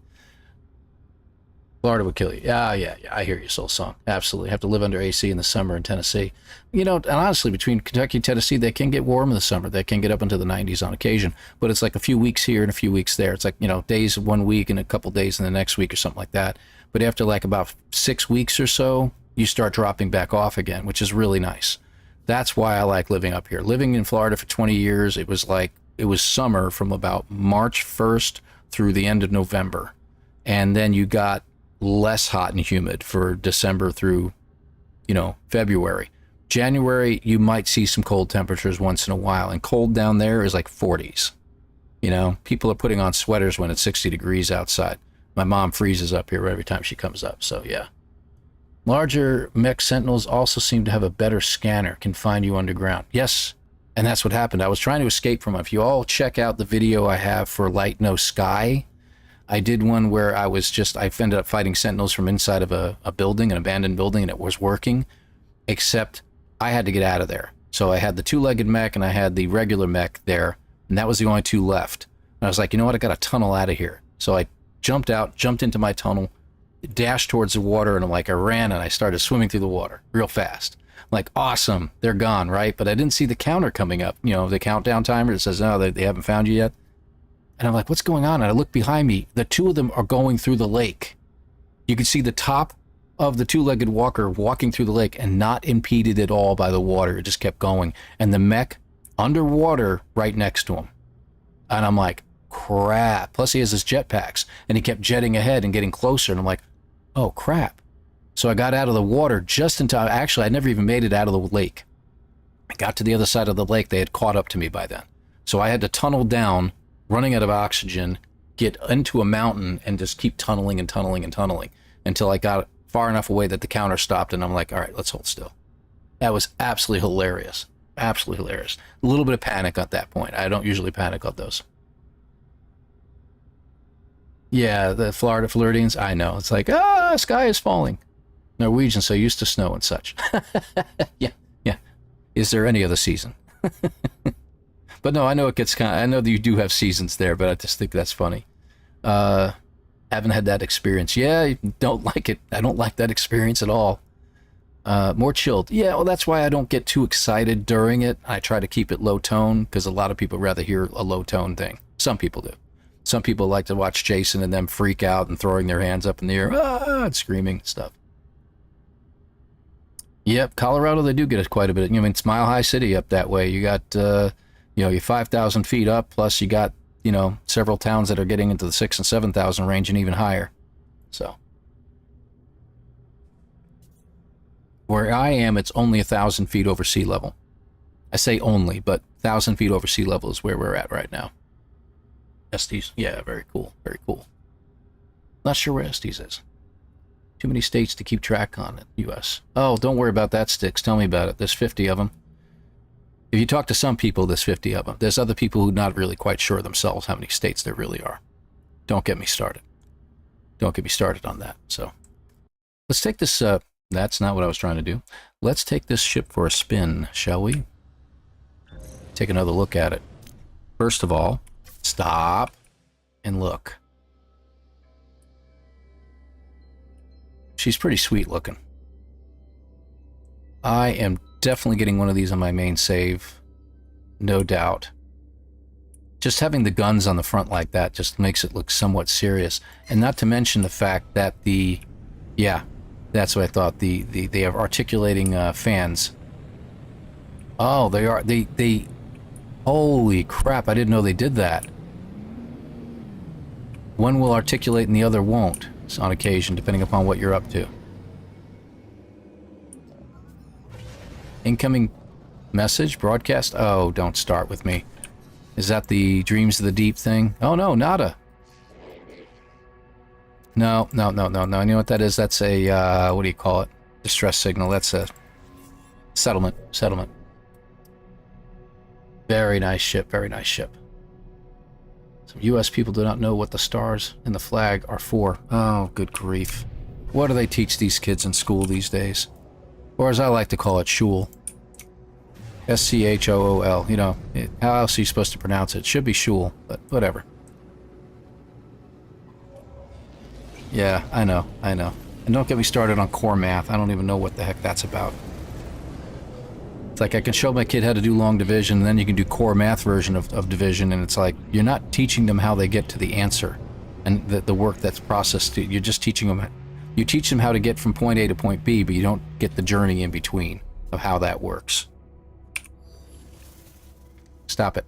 Florida would kill you. Yeah. I hear your soul song. Absolutely. Have to live under AC in the summer in Tennessee. You know, and honestly, between Kentucky and Tennessee, they can get warm in the summer. They can get up into the 90s on occasion, but it's like a few weeks here and a few weeks there. It's like, you know, days one week and a couple days in the next week or something like that. But after like about 6 weeks or so, you start dropping back off again, which is really nice. That's why I like living up here. Living in Florida for 20 years, it was summer from about March 1st through the end of November. And then you got less hot and humid for December through, you know, February. January, you might see some cold temperatures once in a while, and cold down there is like 40s. You know, people are putting on sweaters when it's 60 degrees outside. My mom freezes up here every time she comes up, so yeah. Larger mech sentinels also seem to have a better scanner, can find you underground. Yes, and that's what happened. I was trying to escape from them. If you all check out the video I have for Light No Sky, I did one where I ended up fighting sentinels from inside of a building, an abandoned building, and it was working, except I had to get out of there. So I had the two-legged mech and I had the regular mech there, and that was the only two left. And I was like, you know what, I got to tunnel out of here. So I jumped out, jumped into my tunnel, dashed towards the water, and I ran and I started swimming through the water real fast. I'm like, awesome, they're gone, right? But I didn't see the counter coming up, you know, the countdown timer that says, no, they haven't found you yet. And I'm like, what's going on? And I look behind me. The two of them are going through the lake. You can see the top of the two-legged walker walking through the lake and not impeded at all by the water. It just kept going. And the mech underwater right next to him. And I'm like, crap. Plus he has his jetpacks. And he kept jetting ahead and getting closer. And I'm like, oh, crap. So I got out of the water just in time. Actually, I never even made it out of the lake. I got to the other side of the lake. They had caught up to me by then. So I had to tunnel down, running out of oxygen, get into a mountain, and just keep tunneling and tunneling and tunneling until I got far enough away that the counter stopped, and I'm like, all right, let's hold still. That was absolutely hilarious. Absolutely hilarious. A little bit of panic at that point. I don't usually panic on those. Yeah, the Florida Floridians, I know. It's like, sky is falling. Norwegians so used to snow and such. Yeah. Is there any other season? But no, I know it gets I know that you do have seasons there, but I just think that's funny. Haven't had that experience. Yeah, don't like it. I don't like that experience at all. More chilled. Yeah, well, that's why I don't get too excited during it. I try to keep it low tone because a lot of people rather hear a low tone thing. Some people do. Some people like to watch Jason and them freak out and throwing their hands up in the air, and screaming and stuff. Yep, Colorado, they do get it quite a bit. I mean, it's Mile High City up that way. You got, you're 5,000 feet up, plus you got, several towns that are getting into the 6,000 and 7,000 range and even higher. So, where I am, it's only 1,000 feet over sea level. I say only, but 1,000 feet over sea level is where we're at right now. Estes, yeah, very cool, very cool. Not sure where Estes is. Too many states to keep track on in the U.S. Oh, don't worry about that, Sticks. Tell me about it. There's 50 of them. If you talk to some people, there's 50 of them. There's other people who are not really quite sure themselves how many states there really are. Don't get me started. Don't get me started on that. So, let's take this, that's not what I was trying to do. Let's take this ship for a spin, shall we? Take another look at it. First of all, stop and look. She's pretty sweet looking. I am definitely getting one of these on my main save, no doubt. Just having the guns on the front like that just makes it look somewhat serious. And not to mention the fact that that's what I thought, they have articulating fans. Oh, they are, they, holy crap, I didn't know they did that. One will articulate and the other won't. On occasion, depending upon what you're up to. Incoming message, broadcast. Oh, don't start with me. Is that the Dreams of the Deep thing? Oh no, nada. No. You know what that is? That's a, what do you call it? Distress signal. That's a settlement. Very nice ship, very nice ship. Some U.S. people do not know what the stars in the flag are for. Oh, good grief. What do they teach these kids in school these days? Or as I like to call it, shul. S-C-H-O-O-L. How else are you supposed to pronounce it? It should be shul, but whatever. Yeah, I know. And don't get me started on core math. I don't even know what the heck that's about. It's like I can show my kid how to do long division, and then you can do core math version of division, and it's like you're not teaching them how they get to the answer and the work that's processed. You're just teaching them. You teach them how to get from point A to point B, but you don't get the journey in between of how that works. Stop it.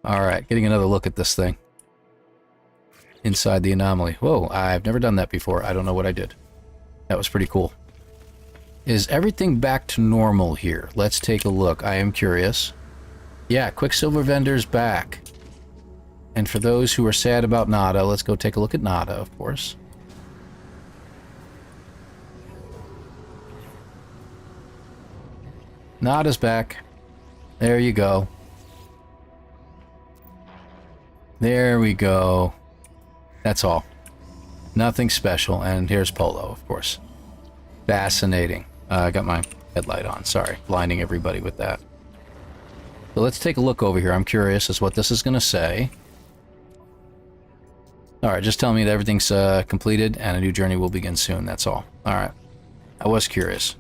All right, getting another look at this thing. Inside the anomaly. Whoa, I've never done that before. I don't know what I did. That was pretty cool. Is everything back to normal here? Let's take a look. I am curious. Yeah, Quicksilver vendor's back. And for those who are sad about Nada, let's go take a look at Nada, of course. Nada's back. There you go. There we go. That's all. Nothing special. And here's Polo, of course. Fascinating. I got my headlight on. Sorry, blinding everybody with that. So let's take a look over here. I'm curious as what this is going to say. Alright, just tell me that everything's completed and a new journey will begin soon. That's all. Alright. I was curious.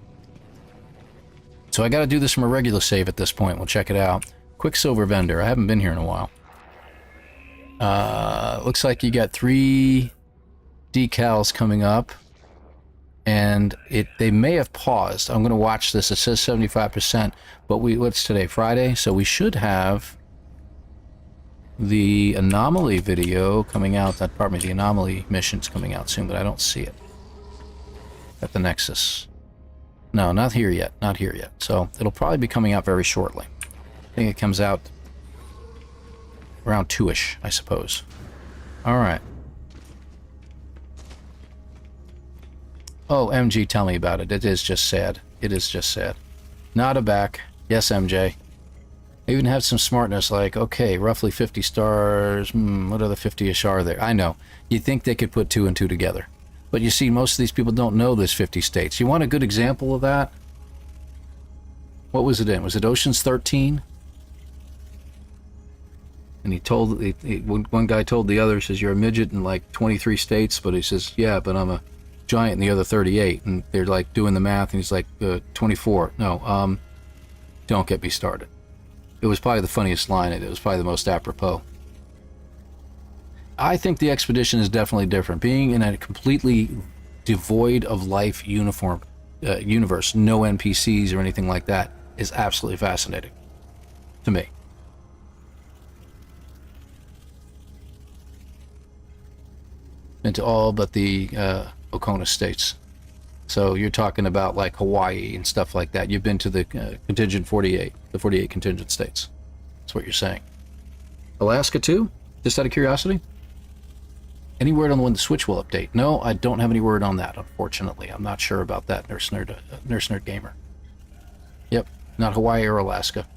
So I got to do this from a regular save at this point. We'll check it out. Quicksilver vendor. I haven't been here in a while. Looks like you got 3 decals coming up. And they may have paused. I'm going to watch this. It says 75%, but what's today? Friday? So we should have the anomaly video coming out. Pardon me, the anomaly mission's coming out soon, but I don't see it. At the Nexus. No, not here yet. Not here yet. So it'll probably be coming out very shortly. I think it comes out around 2-ish, I suppose. All right. Oh, MG, tell me about it. It is just sad. It is just sad. Nada back. Yes, MJ. I even have some smartness like, okay, roughly 50 stars. What other 50-ish are there? I know. You'd think they could put 2 and 2 together. But you see, most of these people don't know there's 50 states. You want a good example of that? What was it in? Was it Ocean's 13? And he told, one guy told the other, he says, you're a midget in like 23 states. But he says, yeah, but I'm a giant in the other 38. And they're like doing the math, and he's like, 24. No, don't get me started. It was probably the funniest line. It was probably the most apropos. I think the expedition is definitely different. Being in a completely devoid of life universe, no NPCs or anything like that, is absolutely fascinating to me. Into all but the Okona states. So you're talking about like Hawaii and stuff like that. You've been to the contingent 48, the 48 contingent states. That's what you're saying. Alaska too? Just out of curiosity? Any word on when the Switch will update? No, I don't have any word on that, unfortunately. I'm not sure about that, Nurse Nerd Gamer. Yep, not Hawaii or Alaska.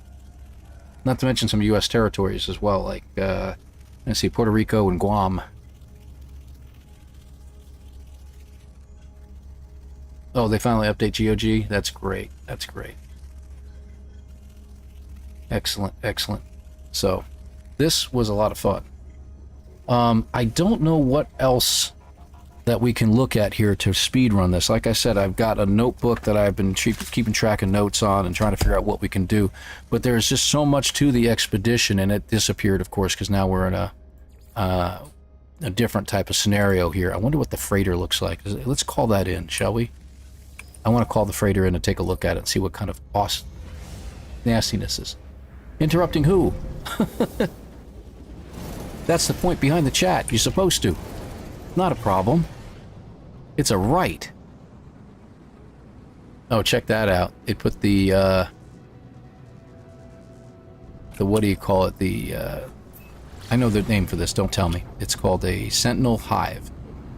Not to mention some U.S. territories as well, like, let's see, Puerto Rico and Guam. Oh, they finally update GOG? That's great. That's great. Excellent, excellent. So, this was a lot of fun. I don't know what else that we can look at here to speed run this. Like I said, I've got a notebook that I've been keeping track of notes on and trying to figure out what we can do. But there's just so much to the expedition, and it disappeared, of course, because now we're in a different type of scenario here. I wonder what the freighter looks like. Let's call that in, shall we? I want to call the freighter in and take a look at it and see what kind of awesome nastiness is. Interrupting who? That's the point behind the chat. You're supposed to. Not a problem. It's a right. Oh, check that out. It put the what do you call it? I know the name for this. Don't tell me. It's called a Sentinel Hive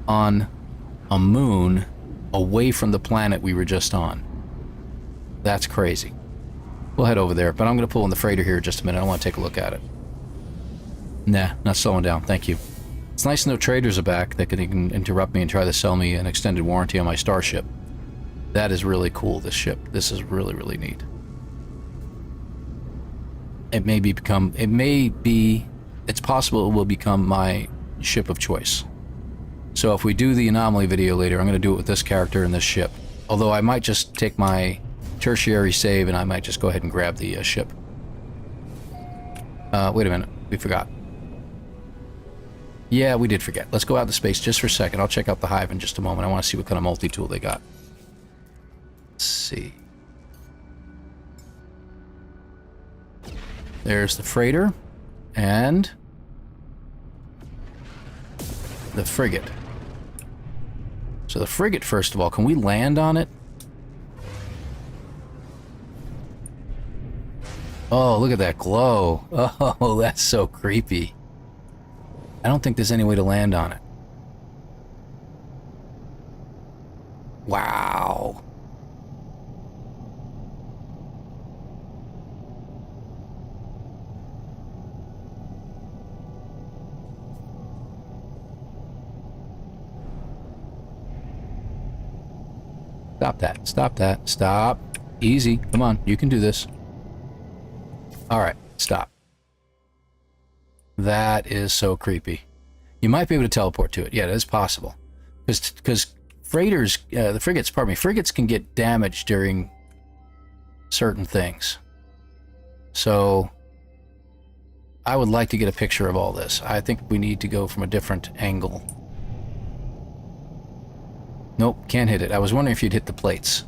on a moon away from the planet we were just on. That's crazy. We'll head over there, but I'm going to pull in the freighter here in just a minute. I want to take a look at it. Nah, not slowing down. Thank you. It's nice to know traders are back that can interrupt me and try to sell me an extended warranty on my starship. That is really cool, this ship. This is really, really neat. It may be it's possible it will become my ship of choice. So if we do the anomaly video later, I'm going to do it with this character and this ship. Although I might just take my tertiary save and I might just go ahead and grab the ship. Wait a minute, we forgot. Yeah, we did forget. Let's go out to space just for a second. I'll check out the hive in just a moment. I want to see what kind of multi-tool they got. Let's see. There's the freighter and the frigate. So the frigate, first of all, can we land on it? Oh, look at that glow. Oh, that's so creepy. I don't think there's any way to land on it. Wow. Stop that. Stop that. Stop. Easy. Come on. You can do this. All right. Stop. That is so creepy. You might be able to teleport to it. Yeah, that is possible. Because freighters, the frigates, pardon me, frigates can get damaged during certain things. So I would like to get a picture of all this. I think we need to go from a different angle. Nope, can't hit it. I was wondering if you'd hit the plates.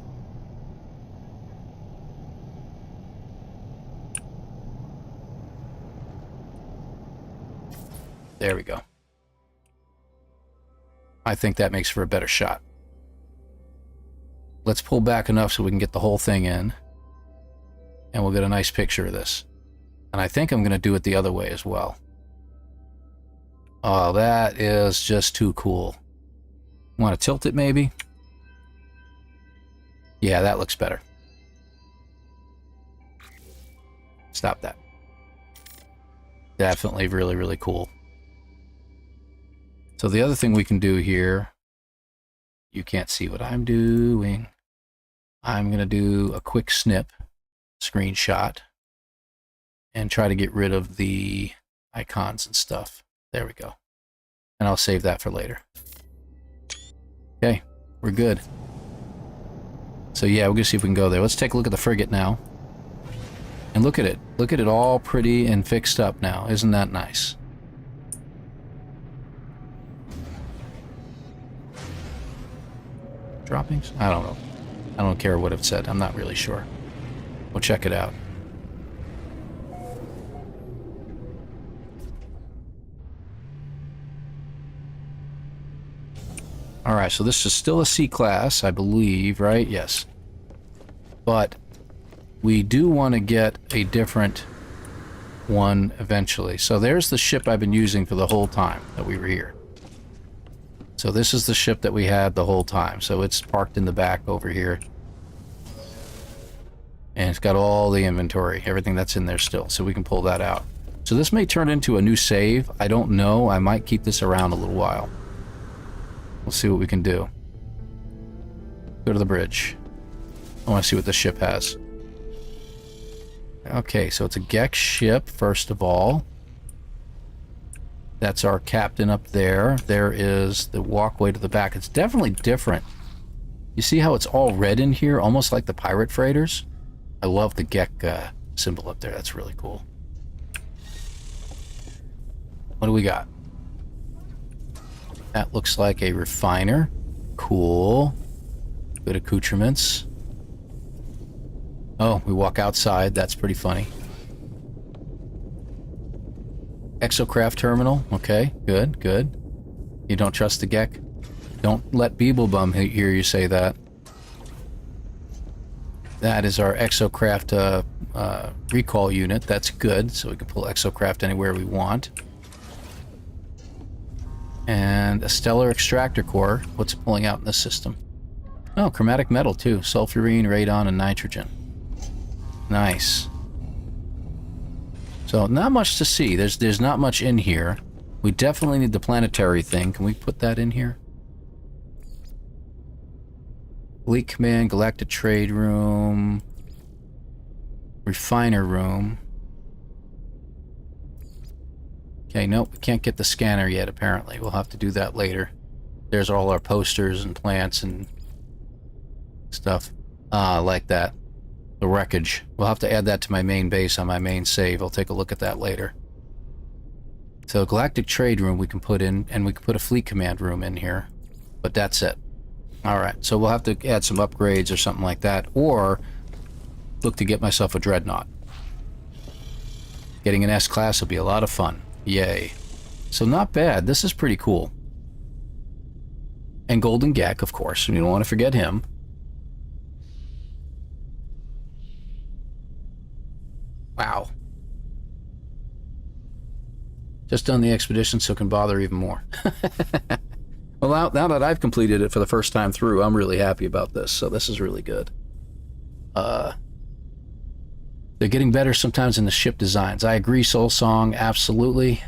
There we go. I think that makes for a better shot. Let's pull back enough so we can get the whole thing in. And we'll get a nice picture of this. And I think I'm going to do it the other way as well. Oh, that is just too cool. Want to tilt it maybe? Yeah, that looks better. Stop that. Definitely really, really cool. So the other thing we can do here, you can't see what I'm doing. I'm going to do a quick snip, screenshot, and try to get rid of the icons and stuff. There we go. And I'll save that for later. Okay, we're good. So yeah, we're going to see if we can go there. Let's take a look at the frigate now. And look at it. Look at it all pretty and fixed up now. Isn't that nice? Droppings? I don't know. I don't care what it said. I'm not really sure. We'll check it out. Alright, so this is still a C class, I believe, right? Yes. But we do want to get a different one eventually. So there's the ship I've been using for the whole time that we were here. So this is the ship that we had the whole time. So it's parked in the back over here. And it's got all the inventory, everything that's in there still. So we can pull that out. So this may turn into a new save. I don't know. I might keep this around a little while. We'll see what we can do. Go to the bridge. I want to see what the ship has. Okay, so it's a Gex ship, first of all. That's our captain up there. There is the walkway to the back. It's definitely different. You see how it's all red in here? Almost like the pirate freighters. I love the Gex symbol up there. That's really cool. What do we got? That looks like a refiner. Cool. Good accoutrements. Oh, we walk outside. That's pretty funny. Exocraft terminal. Okay, good, good. You don't trust the Gex? Don't let Beeblebum hear you say that. That is our Exocraft recall unit. That's good, so we can pull Exocraft anywhere we want. And a stellar extractor core. What's it pulling out in this system? Oh, chromatic metal too. Sulfurine, radon, and nitrogen. Nice. So not much to see. There's not much in here. We definitely need the planetary thing. Can we put that in here? Fleet Command, Galactic Trade Room, Refiner Room. Okay, nope, we can't get the scanner yet, apparently. We'll have to do that later. There's all our posters and plants and stuff. Like that. The wreckage. We'll have to add that to my main base on my main save. I'll take a look at that later. So, Galactic Trade Room we can put in, and we can put a Fleet Command Room in here. But that's it. Alright, so we'll have to add some upgrades or something like that, or look to get myself a Dreadnought. Getting an S-Class will be a lot of fun. Yay. So not bad. This is pretty cool. And Golden Gek, of course. You don't want to forget him. Wow. Just done the expedition so can bother even more. Well, now that I've completed it for the first time through, I'm really happy about this. So this is really good. They're getting better sometimes in the ship designs. I agree, Soul Song, absolutely.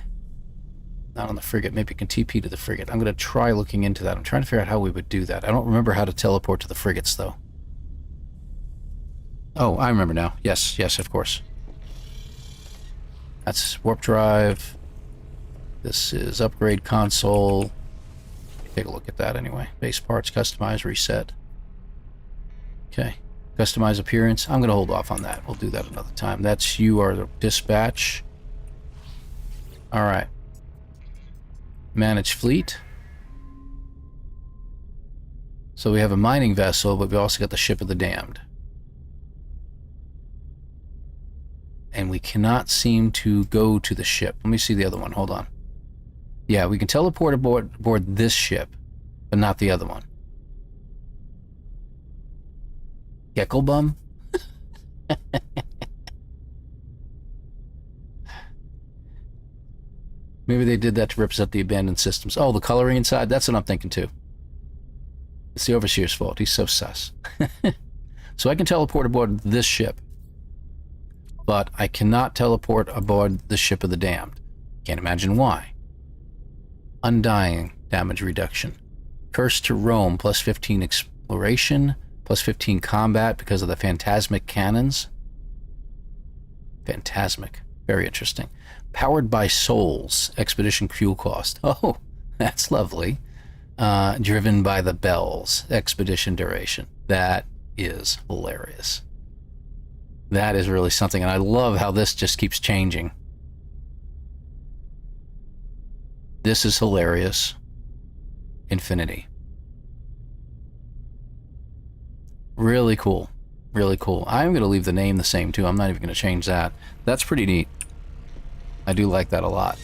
Not on the frigate. Maybe you can TP to the frigate. I'm going to try looking into that. I'm trying to figure out how we would do that. I don't remember how to teleport to the frigates, though. Oh, I remember now. Yes, yes, of course. That's warp drive. This is upgrade console. Take a look at that anyway. Base parts, customize, reset. Okay. Customize appearance. I'm going to hold off on that. We'll do that another time. That's you are the dispatch. Alright. Manage fleet. So we have a mining vessel, but we also got the Ship of the Damned. And we cannot seem to go to the ship. Let me see the other one. Hold on. Yeah, we can teleport aboard this ship, but not the other one. Geckelbum? Maybe they did that to represent the abandoned systems. Oh, the coloring inside? That's what I'm thinking too. It's the Overseer's fault. He's so sus. So I can teleport aboard this ship, but I cannot teleport aboard the Ship of the Damned. Can't imagine why. Undying damage reduction. Curse to Roam, plus 15 exploration, plus 15 combat because of the phantasmic cannons. Phantasmic. Very interesting. Powered by souls. Expedition fuel cost. Oh, that's lovely. Driven by the bells. Expedition duration. That is hilarious. That is really something, and I love how this just keeps changing. This is hilarious. Infinity. Really cool. Really cool. I'm going to leave the name the same, too. I'm not even going to change that. That's pretty neat. I do like that a lot.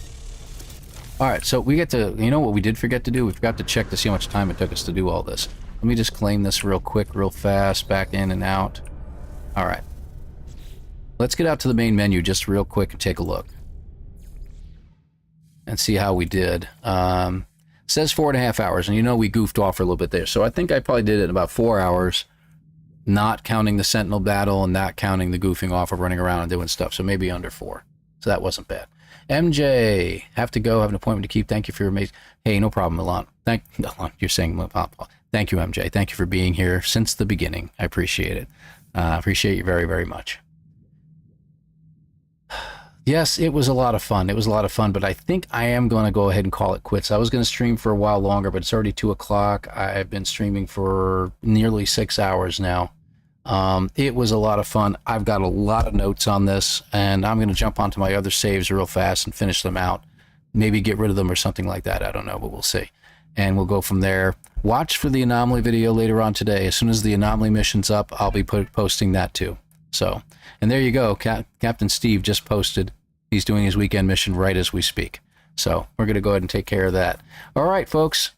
Alright, so we get to... You know what we did forget to do? We forgot to check to see how much time it took us to do all this. Let me just claim this real quick, real fast, back in and out. Alright. Let's get out to the main menu just real quick and take a look. And see how we did. Says 4.5 hours, and you know we goofed off for a little bit there. So I think I probably did it in about 4 hours, not counting the Sentinel battle and not counting the goofing off of running around and doing stuff. So maybe under 4. So that wasn't bad. MJ, have to go, have an appointment to keep. Thank you for your amazing... Hey, no problem, Elan. Elan, you're saying... Thank you, MJ. Thank you for being here since the beginning. I appreciate it. Appreciate you very, very much. Yes, it was a lot of fun. It was a lot of fun, but I think I am going to go ahead and call it quits. I was going to stream for a while longer, but it's already 2 o'clock. I've been streaming for nearly 6 hours now. It was a lot of fun. I've got a lot of notes on this, and I'm going to jump onto my other saves real fast and finish them out. Maybe get rid of them or something like that. I don't know, but we'll see. And we'll go from there. Watch for the anomaly video later on today. As soon as the anomaly mission's up, I'll be posting that too. So, and there you go. Captain Steve just posted. He's doing his weekend mission right as we speak. So we're going to go ahead and take care of that. All right, folks.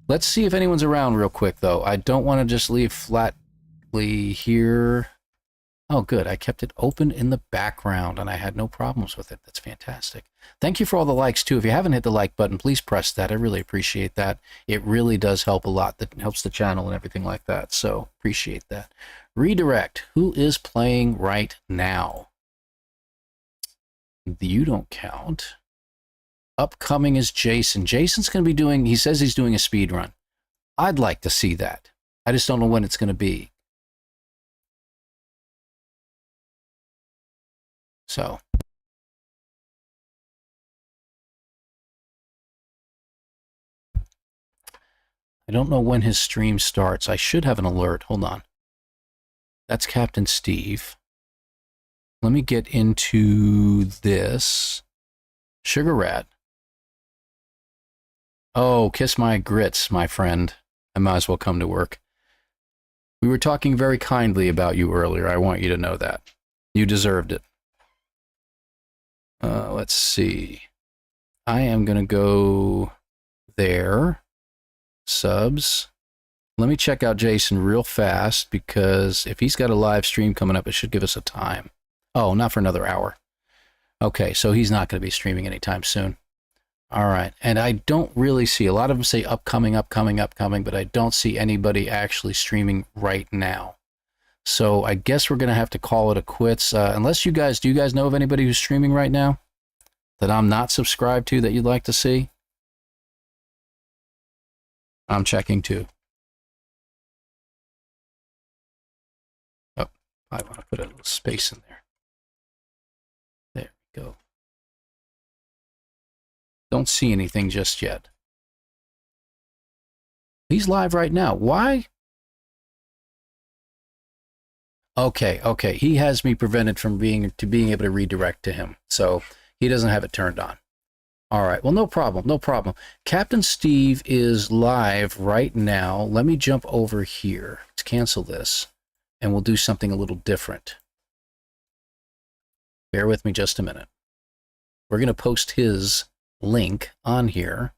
Let's see if anyone's around real quick, though. I don't want to just leave flatly here. Oh, good. I kept it open in the background, and I had no problems with it. That's fantastic. Thank you for all the likes, too. If you haven't hit the like button, please press that. I really appreciate that. It really does help a lot. That helps the channel and everything like that. So appreciate that. Redirect. Who is playing right now? You don't count. Upcoming is Jason. Jason's going to be doing, he says he's doing a speed run. I'd like to see that. I just don't know when it's going to be. So, I don't know when his stream starts. I should have an alert. Hold on. That's Captain Steve. Let me get into this. Sugar Rat. Oh, kiss my grits, my friend. I might as well come to work. We were talking very kindly about you earlier. I want you to know that. You deserved it. Let's see. I am going to go there. Subs. Let me check out Jason real fast, because if he's got a live stream coming up, it should give us a time. Oh, not for another hour. Okay, so he's not going to be streaming anytime soon. All right, and I don't really see, a lot of them say upcoming, but I don't see anybody actually streaming right now. So I guess we're going to have to call it a quits. Unless you guys, do you guys know of anybody who's streaming right now that I'm not subscribed to that you'd like to see? I'm checking too. Oh, I want to put a little space in there. There we go. Don't see anything just yet. He's live right now. Why? Okay. He has me prevented from being able to redirect to him. So he doesn't have it turned on. All right. Well, no problem. Captain Steve is live right now. Let me jump over here. Let's cancel this, and we'll do something a little different. Bear with me just a minute. We're going to post his link on here.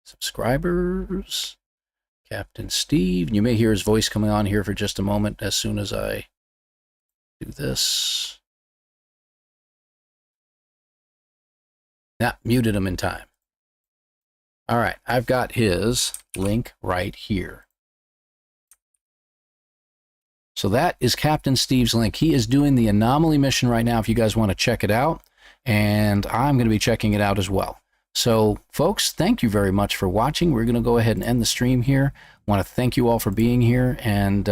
Subscribers. Captain Steve. You may hear his voice coming on here for just a moment as soon as I do this. Nah, muted him in time. All right, I've got his link right here. So that is Captain Steve's link. He is doing the anomaly mission right now if you guys want to check it out. And I'm going to be checking it out as well. So, folks, thank you very much for watching. We're going to go ahead and end the stream here. I want to thank you all for being here. And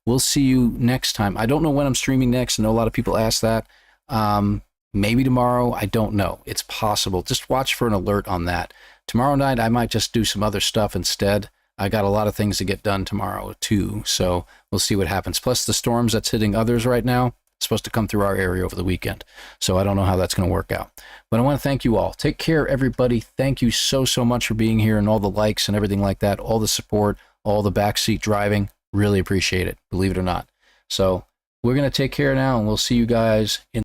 we'll see you next time. I don't know when I'm streaming next. I know a lot of people ask that. Maybe tomorrow. I don't know. It's possible. Just watch for an alert on that. Tomorrow night, I might just do some other stuff instead. I got a lot of things to get done tomorrow, too. So we'll see what happens. Plus, the storms that's hitting others right now, supposed to come through our area over the weekend. So I don't know how that's going to work out. But I want to thank you all. Take care, everybody. Thank you so much for being here and all the likes and everything like that, all the support, all the backseat driving. Really appreciate it, believe it or not. So we're going to take care now, and we'll see you guys in